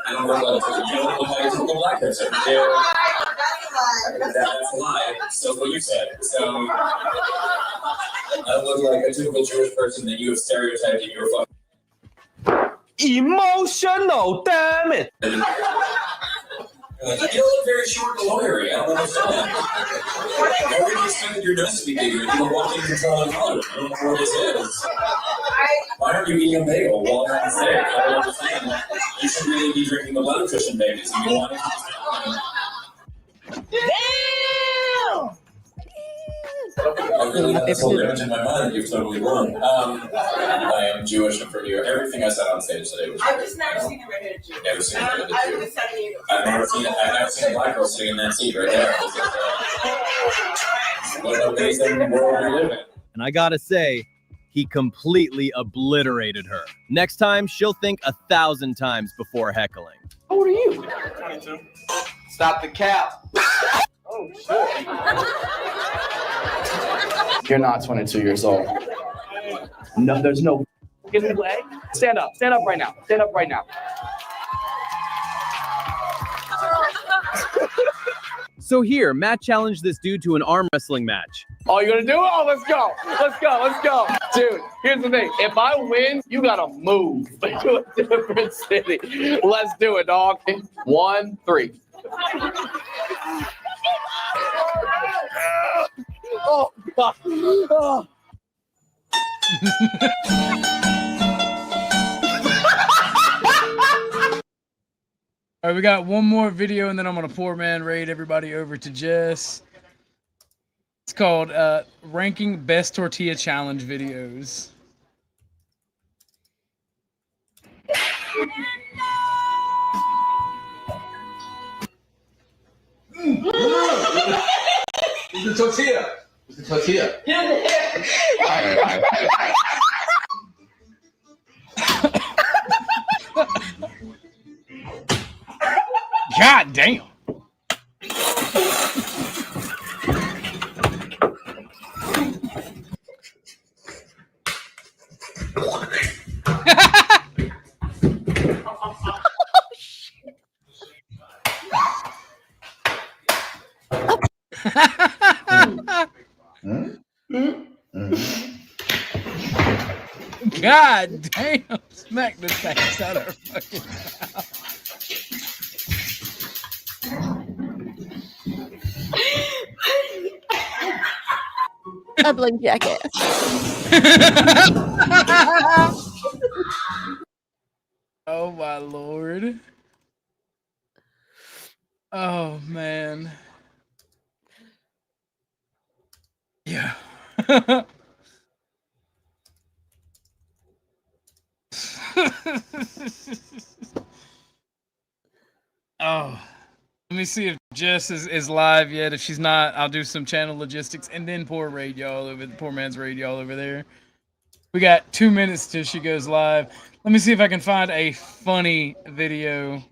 [SPEAKER 21] don't look like you don't look like a typical black person. That's a lie. So what you said. So I don't look like a typical Jewish person that you have stereotyped in your fucking
[SPEAKER 19] Emotional, damn it.
[SPEAKER 21] You look very short and lawyery. I don't understand. Why would you expect your nose to be bigger? You don't walk in and tell them, I don't know what this is. Why aren't you eating a bagel while you're on stage? I don't understand. You should really be drinking the blood cushion babies. You want it?
[SPEAKER 19] Damn!
[SPEAKER 21] I really have this whole image in my mind that you've totally wrong. I am Jewish and from you. Everything I said on stage today was
[SPEAKER 19] I've just never seen a redheaded Jew.
[SPEAKER 21] Never seen a redheaded
[SPEAKER 19] I've
[SPEAKER 21] Jew.
[SPEAKER 19] been 7 years.
[SPEAKER 21] I've never seen a black girl sitting in that seat right there. What an amazing world we live in.
[SPEAKER 11] And I gotta say, he completely obliterated her. Next time, she'll think 1,000 times before heckling.
[SPEAKER 19] How old are you?
[SPEAKER 21] 22.
[SPEAKER 19] Stop the cap.
[SPEAKER 21] Oh, shit.
[SPEAKER 19] You're not 22 years old. No, there's no fucking way. Stand up. Stand up right now. Stand up right now.
[SPEAKER 11] So here, Matt challenged this dude to an arm wrestling match.
[SPEAKER 19] Oh, you're gonna do it? Oh, let's go. Let's go. Let's go. Dude, here's the thing. If I win, you gotta move to a different city. Let's do it, dog. 1, 3. Oh, God. Oh.
[SPEAKER 5] All right, we got one more video, and then I'm gonna poor man raid everybody over to Jess. It's called Ranking Best Tortilla Challenge Videos.
[SPEAKER 19] It's the tortilla. It's the tortilla.
[SPEAKER 5] God damn. God damn. Smack the face out of her fucking mouth.
[SPEAKER 18] I blame jackass.
[SPEAKER 5] Oh my lord. Oh man. Yeah. Oh. Let me see if Jess is live yet. If she's not, I'll do some channel logistics and then poor man's raid y'all over there. We got 2 minutes till she goes live. Let me see if I can find a funny video.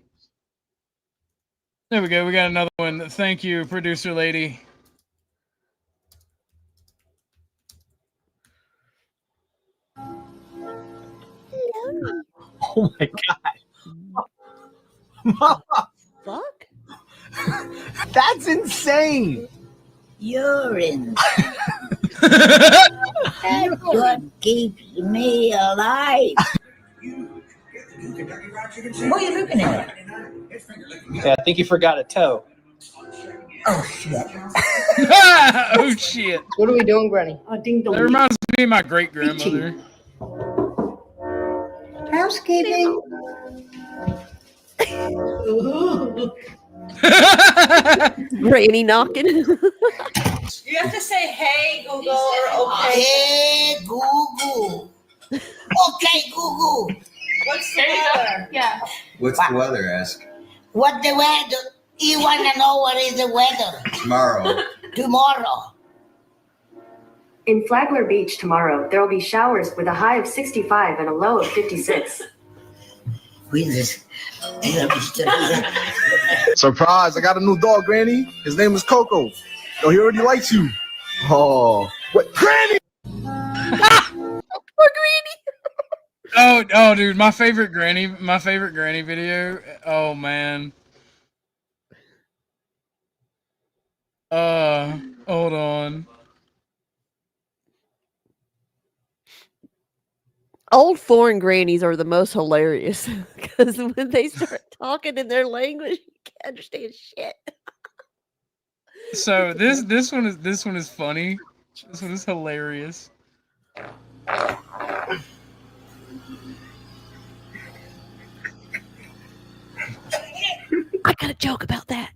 [SPEAKER 5] There we go. We got another one. Thank you, producer lady.
[SPEAKER 6] Oh my god.
[SPEAKER 18] Fuck?
[SPEAKER 6] That's insane.
[SPEAKER 7] Urine. That's what keeps me alive. What are you looking at?
[SPEAKER 6] Okay, I think you forgot a toe.
[SPEAKER 7] Oh shit.
[SPEAKER 5] Oh shit.
[SPEAKER 7] What are we doing, Granny? Oh, ding dong.
[SPEAKER 5] That reminds me of my great grandmother.
[SPEAKER 7] Housekeeping.
[SPEAKER 18] Granny knocking.
[SPEAKER 10] You have to say, hey, Google, or okay.
[SPEAKER 7] Hey, Google. Okay, Google.
[SPEAKER 10] What's the weather?
[SPEAKER 13] Yeah.
[SPEAKER 8] What's the weather, ask?
[SPEAKER 7] What the weather? You want to know what is the weather?
[SPEAKER 8] Tomorrow.
[SPEAKER 7] Tomorrow.
[SPEAKER 16] In Flagler Beach tomorrow, there will be showers with a high of 65 and a low of 56.
[SPEAKER 7] Jesus.
[SPEAKER 14] Surprise, I got a new dog, Granny. His name is Coco. Oh, he already likes you. Oh, what? Granny!
[SPEAKER 18] Poor Granny.
[SPEAKER 5] Oh, dude, my favorite granny video. Oh man. Hold on.
[SPEAKER 18] Old foreign grannies are the most hilarious because when they start talking in their language, you can't understand shit.
[SPEAKER 5] So this one is funny. This one is hilarious.
[SPEAKER 18] I got a joke about that.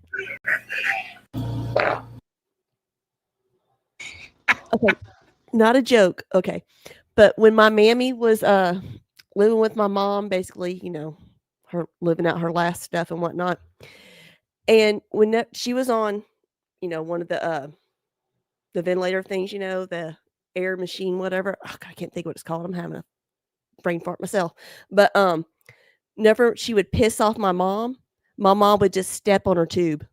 [SPEAKER 18] Okay, not a joke. Okay, but when my mammy was living with my mom, basically, you know, her living out her last stuff and whatnot, and when she was on, you know, one of the ventilator things, you know, the air machine, whatever. Oh, God, I can't think what it's called. I'm having a brain fart myself. But never she would piss off my mom would just step on her tube.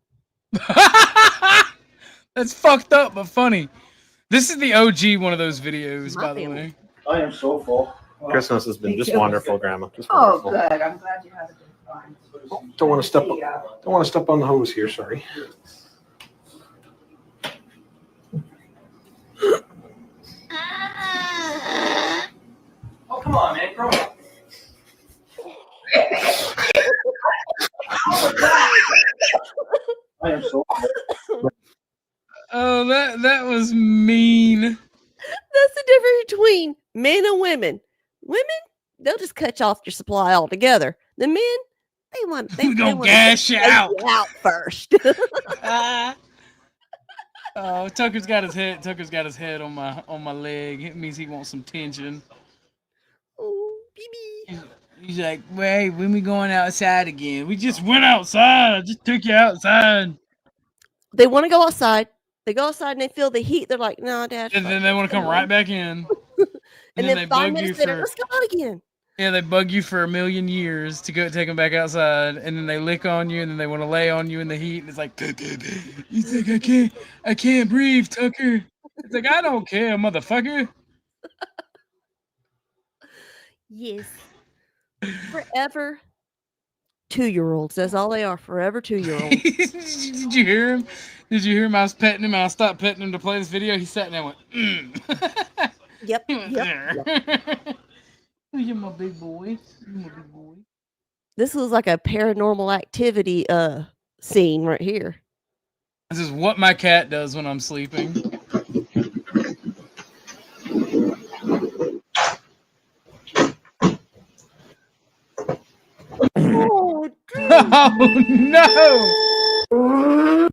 [SPEAKER 5] That's fucked up but funny. This is the OG one of those videos, by the way.
[SPEAKER 15] I am so full.
[SPEAKER 9] Christmas has been just wonderful, Grandma. Just
[SPEAKER 10] Oh,
[SPEAKER 9] wonderful.
[SPEAKER 10] good. I'm glad you had a good time.
[SPEAKER 14] Don't want to step on the hose here. Sorry.
[SPEAKER 6] Oh, come on, man. Grow up.
[SPEAKER 15] I am so full.
[SPEAKER 5] Oh, that was mean.
[SPEAKER 18] That's the difference between men and women. Women, they'll just cut you off your supply altogether. The men, they want
[SPEAKER 5] We gonna gash you out
[SPEAKER 18] first.
[SPEAKER 5] Oh, Tucker's got his head on my leg. It means he wants some tension.
[SPEAKER 18] Oh, baby.
[SPEAKER 5] He's like, wait, when we going outside again? We just went outside. I just took you outside.
[SPEAKER 18] They want to go outside. They go outside and they feel the heat. They're like, no, Dad.
[SPEAKER 5] And then they want to come right back in.
[SPEAKER 18] And then 5 minutes later, let's go out again.
[SPEAKER 5] Yeah, they bug you for 1,000,000 years to go take them back outside, and then they lick on you, and then they want to lay on you in the heat, and it's like, you think I can't breathe, Tucker? It's like, I don't care, motherfucker.
[SPEAKER 18] Yes. Forever 2-year-olds. That's all they are. Forever 2-year-olds.
[SPEAKER 5] Did you hear him? Did you hear him? I was petting him, and I stopped petting him to play this video. He sat there and went,
[SPEAKER 18] Yep.
[SPEAKER 5] Yep. You're my big boy. You're my big boy.
[SPEAKER 18] This was like a Paranormal Activity scene right here.
[SPEAKER 5] This is what my cat does when I'm sleeping.
[SPEAKER 18] Oh,
[SPEAKER 5] oh no!
[SPEAKER 20] Yeah,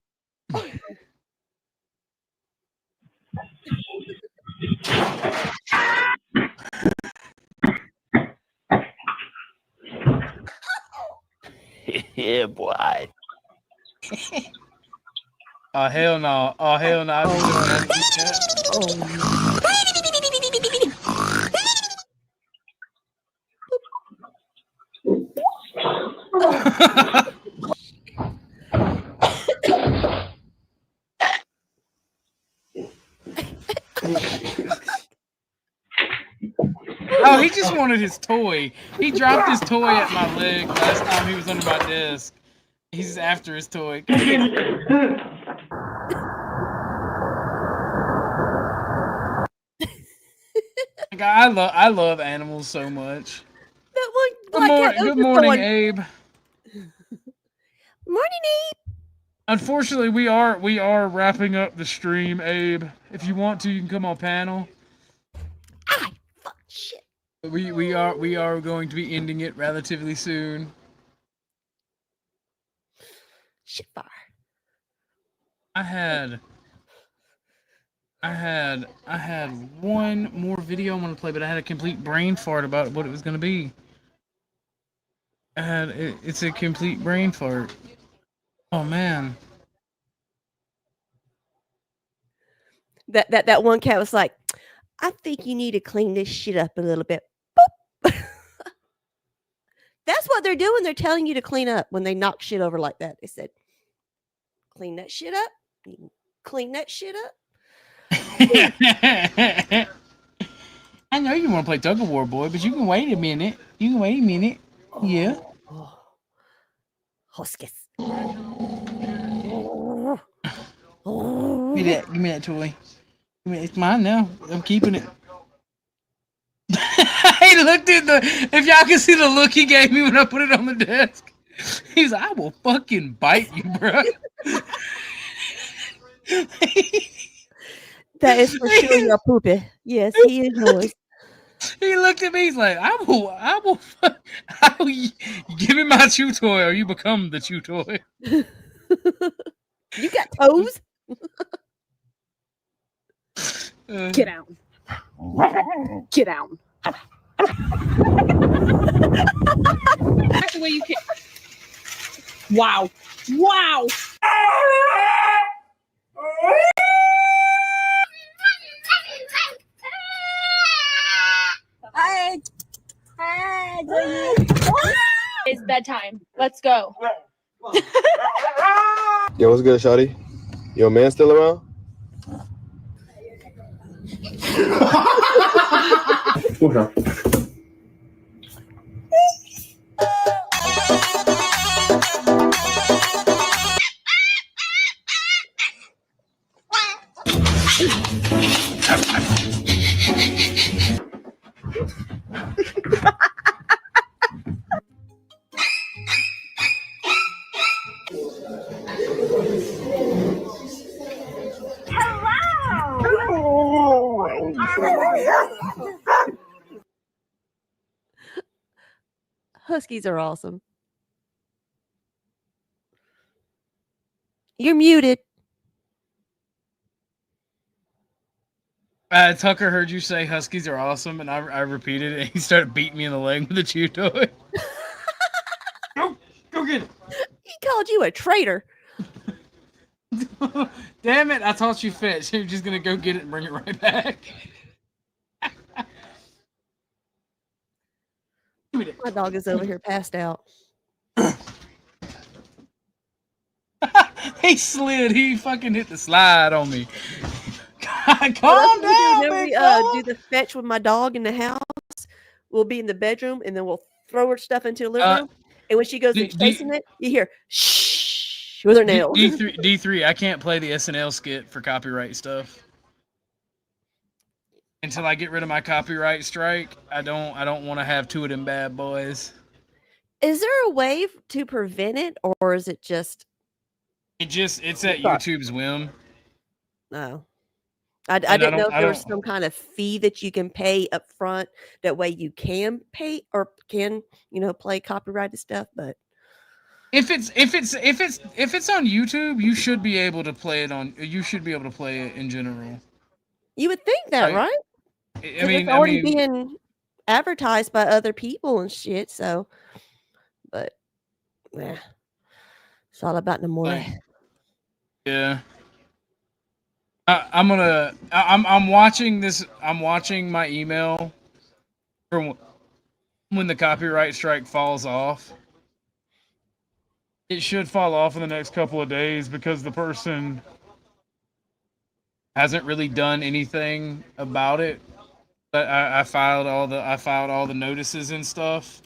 [SPEAKER 20] boy.
[SPEAKER 5] Oh hell no! Oh hell no! I've been doing that in chat. Oh, he just wanted his toy. He dropped his toy at my leg last time he was under my desk. He's after his toy. I love animals so much.
[SPEAKER 18] That one.
[SPEAKER 5] Good morning, Abe.
[SPEAKER 18] Morning, Abe.
[SPEAKER 5] Unfortunately, we are wrapping up the stream, Abe. If you want to, you can come on panel.
[SPEAKER 18] Fuck shit.
[SPEAKER 5] We are going to be ending it relatively soon.
[SPEAKER 18] Shit fire.
[SPEAKER 5] I had one more video I want to play, but I had a complete brain fart about what it was going to be. It's a complete brain fart. Oh man.
[SPEAKER 18] That one cat was like, I think you need to clean this shit up a little bit. Boop. That's what they're doing. They're telling you to clean up when they knock shit over like that. They said, clean that shit up. Clean that shit up.
[SPEAKER 5] I know you want to play tug of war, boy, but you can wait a minute. Yeah.
[SPEAKER 18] Huskies.
[SPEAKER 5] Give me that toy. It's mine now. I'm keeping it. He looked at if y'all can see the look he gave me when I put it on the desk. He's like, I will fucking bite you, bro.
[SPEAKER 18] That is for sure your poopy. Yes, he is yours.
[SPEAKER 5] He looked at me. He's like, I will give me my chew toy, or you become the chew toy.
[SPEAKER 18] You got toes? Get out. Get out.
[SPEAKER 10] That's the way you can. Wow. Wow.
[SPEAKER 13] Hi. Hi. It's bedtime. Let's go.
[SPEAKER 17] Yo, what's good, shawty? Your man still around? Okay.
[SPEAKER 18] Huskies are awesome. You're muted.
[SPEAKER 5] Tucker heard you say Huskies are awesome, and I repeated it, and he started beating me in the leg with a chew toy. Go get it.
[SPEAKER 18] He called you a traitor.
[SPEAKER 5] Damn it, I taught you fetch. You're just going to go get it and bring it right back.
[SPEAKER 18] My dog is over here passed out.
[SPEAKER 5] He slid. He fucking hit the slide on me. Calm down,
[SPEAKER 18] we do the fetch with my dog in the house. We'll be in the bedroom, and then we'll throw her stuff into the living room. And when she goes and chasing it, you hear shh with her nails.
[SPEAKER 5] D3, I can't play the SNL skit for copyright stuff. Until I get rid of my copyright strike, I don't want to have two of them bad boys.
[SPEAKER 18] Is there a way to prevent it, or is it just?
[SPEAKER 5] It's at YouTube's whim.
[SPEAKER 18] No. I didn't know if there was some kind of fee that you can pay up front. That way you can pay or can, play copyrighted stuff. But
[SPEAKER 5] If it's on YouTube, you should be able to play it on. You should be able to play it in general.
[SPEAKER 18] You would think that, right? It's already being advertised by other people and shit. So, but yeah, it's all about the money.
[SPEAKER 5] Yeah. I'm watching this. I'm watching my email from when the copyright strike falls off. It should fall off in the next couple of days because the person hasn't really done anything about it. But I filed all the notices and stuff.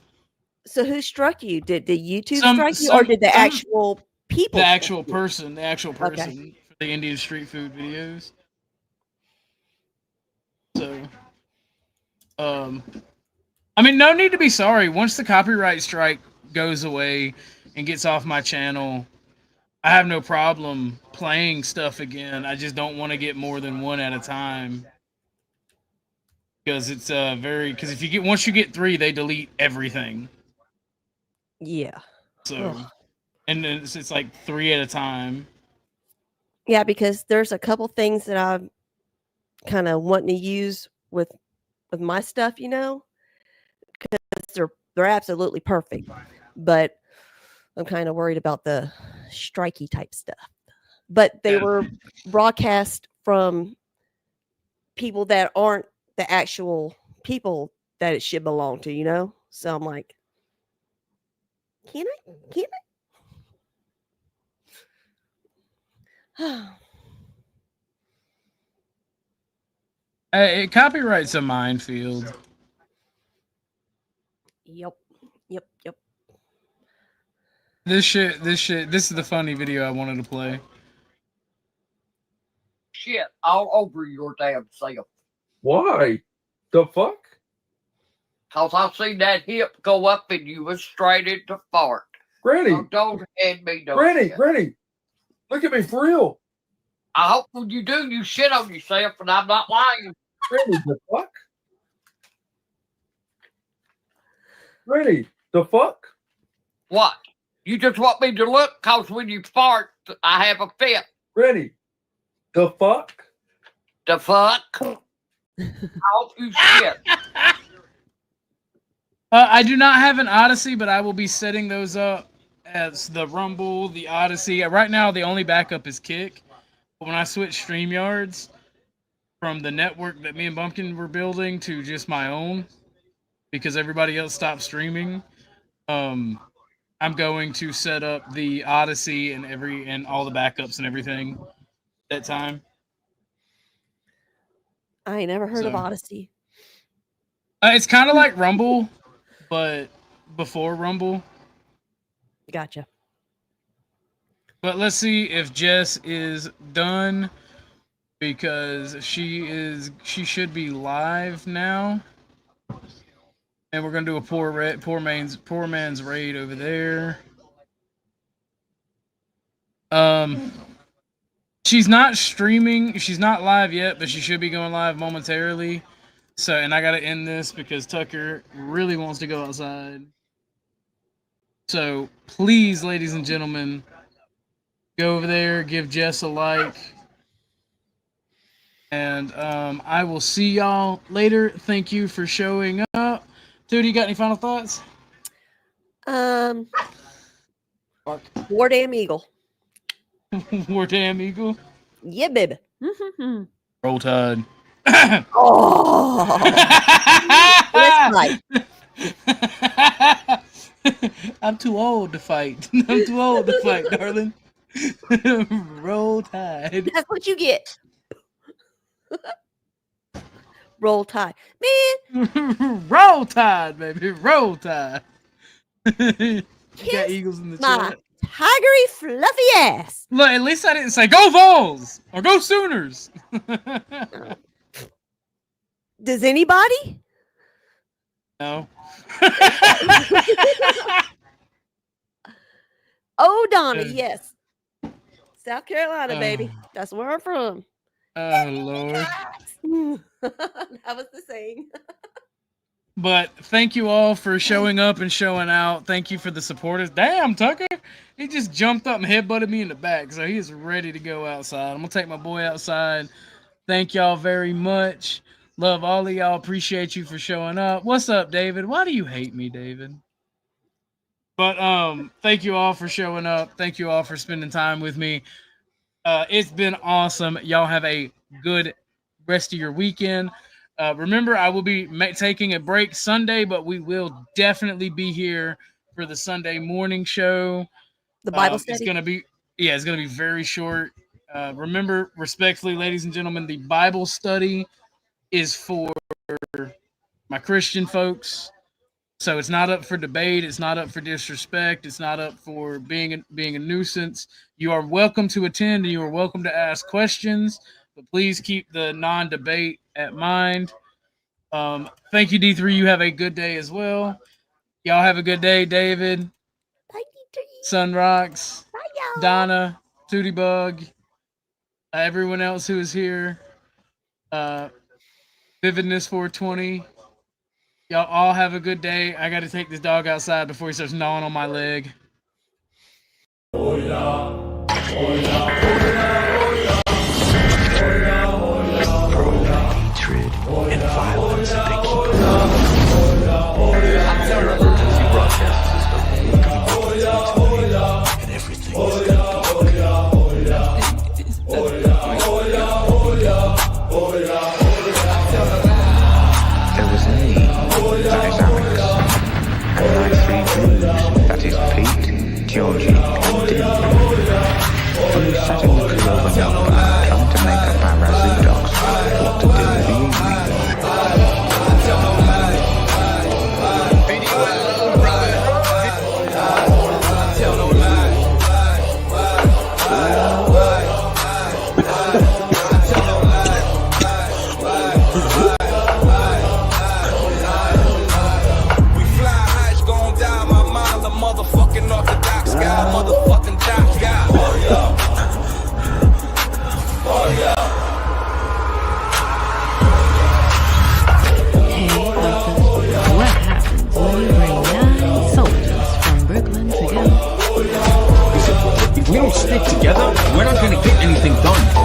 [SPEAKER 18] So who struck you? Did YouTube strike you, or did the actual people?
[SPEAKER 5] The actual person
[SPEAKER 18] Okay.
[SPEAKER 5] for the Indian street food videos. So, I mean, no need to be sorry. Once the copyright strike goes away and gets off my channel, I have no problem playing stuff again. I just don't want to get more than one at a time. Because it's because if you get once you get 3, they delete everything.
[SPEAKER 18] Yeah.
[SPEAKER 5] So, and then it's like 3 at a time.
[SPEAKER 18] Yeah, because there's a couple things that I'm kind of wanting to use with my stuff, because they're absolutely perfect, but I'm kind of worried about the strikey type stuff. But they were broadcast from people that aren't the actual people that it should belong to, So I'm like, can
[SPEAKER 5] I? Copyright's a minefield.
[SPEAKER 18] Yep.
[SPEAKER 5] This is the funny video I wanted to play.
[SPEAKER 19] Shit all over your damn self.
[SPEAKER 1] Why? The fuck?
[SPEAKER 19] Cause I seen that hip go up and you was straight into fart.
[SPEAKER 1] Granny.
[SPEAKER 19] So don't hand me no
[SPEAKER 1] Granny,
[SPEAKER 19] shit.
[SPEAKER 1] Granny, look at me for real.
[SPEAKER 19] I hope when you do, you shit on yourself, and I'm not lying.
[SPEAKER 1] Granny, the fuck? Granny, the fuck?
[SPEAKER 19] What? You just want me to look? Cause when you fart, I have a fit.
[SPEAKER 1] Granny, the fuck?
[SPEAKER 19] The fuck? I hope you shit.
[SPEAKER 5] I do not have an Odyssey, but I will be setting those up as the Rumble, the Odyssey. Right now, the only backup is Kick. But when I switch StreamYards from the network that me and Bumpkin were building to just my own, because everybody else stopped streaming, I'm going to set up the Odyssey and all the backups and everything that time.
[SPEAKER 18] I ain't never heard of Odyssey.
[SPEAKER 5] It's kind of like Rumble, but before Rumble.
[SPEAKER 18] Gotcha.
[SPEAKER 5] But let's see if Jess is done, because she should be live now. And we're gonna do a poor man's raid over there. She's not streaming, she's not live yet, but she should be going live momentarily. So, and I gotta end this because Tucker really wants to go outside. So please, ladies and gentlemen, go over there, give Jess a like. And I will see y'all later. Thank you for showing up. Dude, you got any final thoughts?
[SPEAKER 18] War Damn Eagle.
[SPEAKER 5] War Damn Eagle?
[SPEAKER 18] Yeah, baby.
[SPEAKER 5] Roll Tide.
[SPEAKER 18] Oh. Let's fight.
[SPEAKER 5] I'm too old to fight. I'm too old to fight, darling. Roll Tide.
[SPEAKER 18] That's what you get. Roll Tide. Man.
[SPEAKER 5] Roll Tide, baby. Roll Tide. You got Eagles in the
[SPEAKER 18] My
[SPEAKER 5] chat.
[SPEAKER 18] tigery fluffy ass.
[SPEAKER 5] Look, at least I didn't say go Vols or go Sooners.
[SPEAKER 18] Does anybody?
[SPEAKER 5] No.
[SPEAKER 18] Oh, Donna, yes. South Carolina, baby. That's where I'm from.
[SPEAKER 5] Oh, Lord.
[SPEAKER 18] That was the saying.
[SPEAKER 5] But thank you all for showing up and showing out. Thank you for the supporters. Damn, Tucker. He just jumped up and headbutted me in the back. So he is ready to go outside. I'm going to take my boy outside. Thank y'all very much. Love all of y'all. Appreciate you for showing up. What's up, David? Why do you hate me, David? But thank you all for showing up. Thank you all for spending time with me. It's been awesome. Y'all have a good rest of your weekend. Remember, I will be taking a break Sunday, but we will definitely be here for the Sunday morning show.
[SPEAKER 18] The Bible study?
[SPEAKER 5] It's gonna be very short. Remember, respectfully, ladies and gentlemen, the Bible study is for my Christian folks. So it's not up for debate. It's not up for disrespect. It's not up for being a nuisance. You are welcome to attend and you are welcome to ask questions, but please keep the non-debate at mind. Thank you, D3. You have a good day as well. Y'all have a good day, David. Sunrocks, Donna, Tootie Bug, everyone else who is here. Vividness 420. Y'all all have a good day. I got to take this dog outside before he starts gnawing on my leg. Oh yeah. Oh yeah.
[SPEAKER 3] Hatred and violence that they keep and everything is there was me, that is Alex, and my three Jews, that is Pete, Georgie, and Dylan. We were sat in the Clover Milk Bar trying to make up our Razzie dogs what to do with the evening.
[SPEAKER 21] Motherfucking Orthodox guy, motherfucking doc guy. Oh yeah. Oh yeah.
[SPEAKER 2] Hey, what happens when you bring 9 soldiers from Brooklyn together?
[SPEAKER 22] If we don't stick together, we're not gonna get anything done.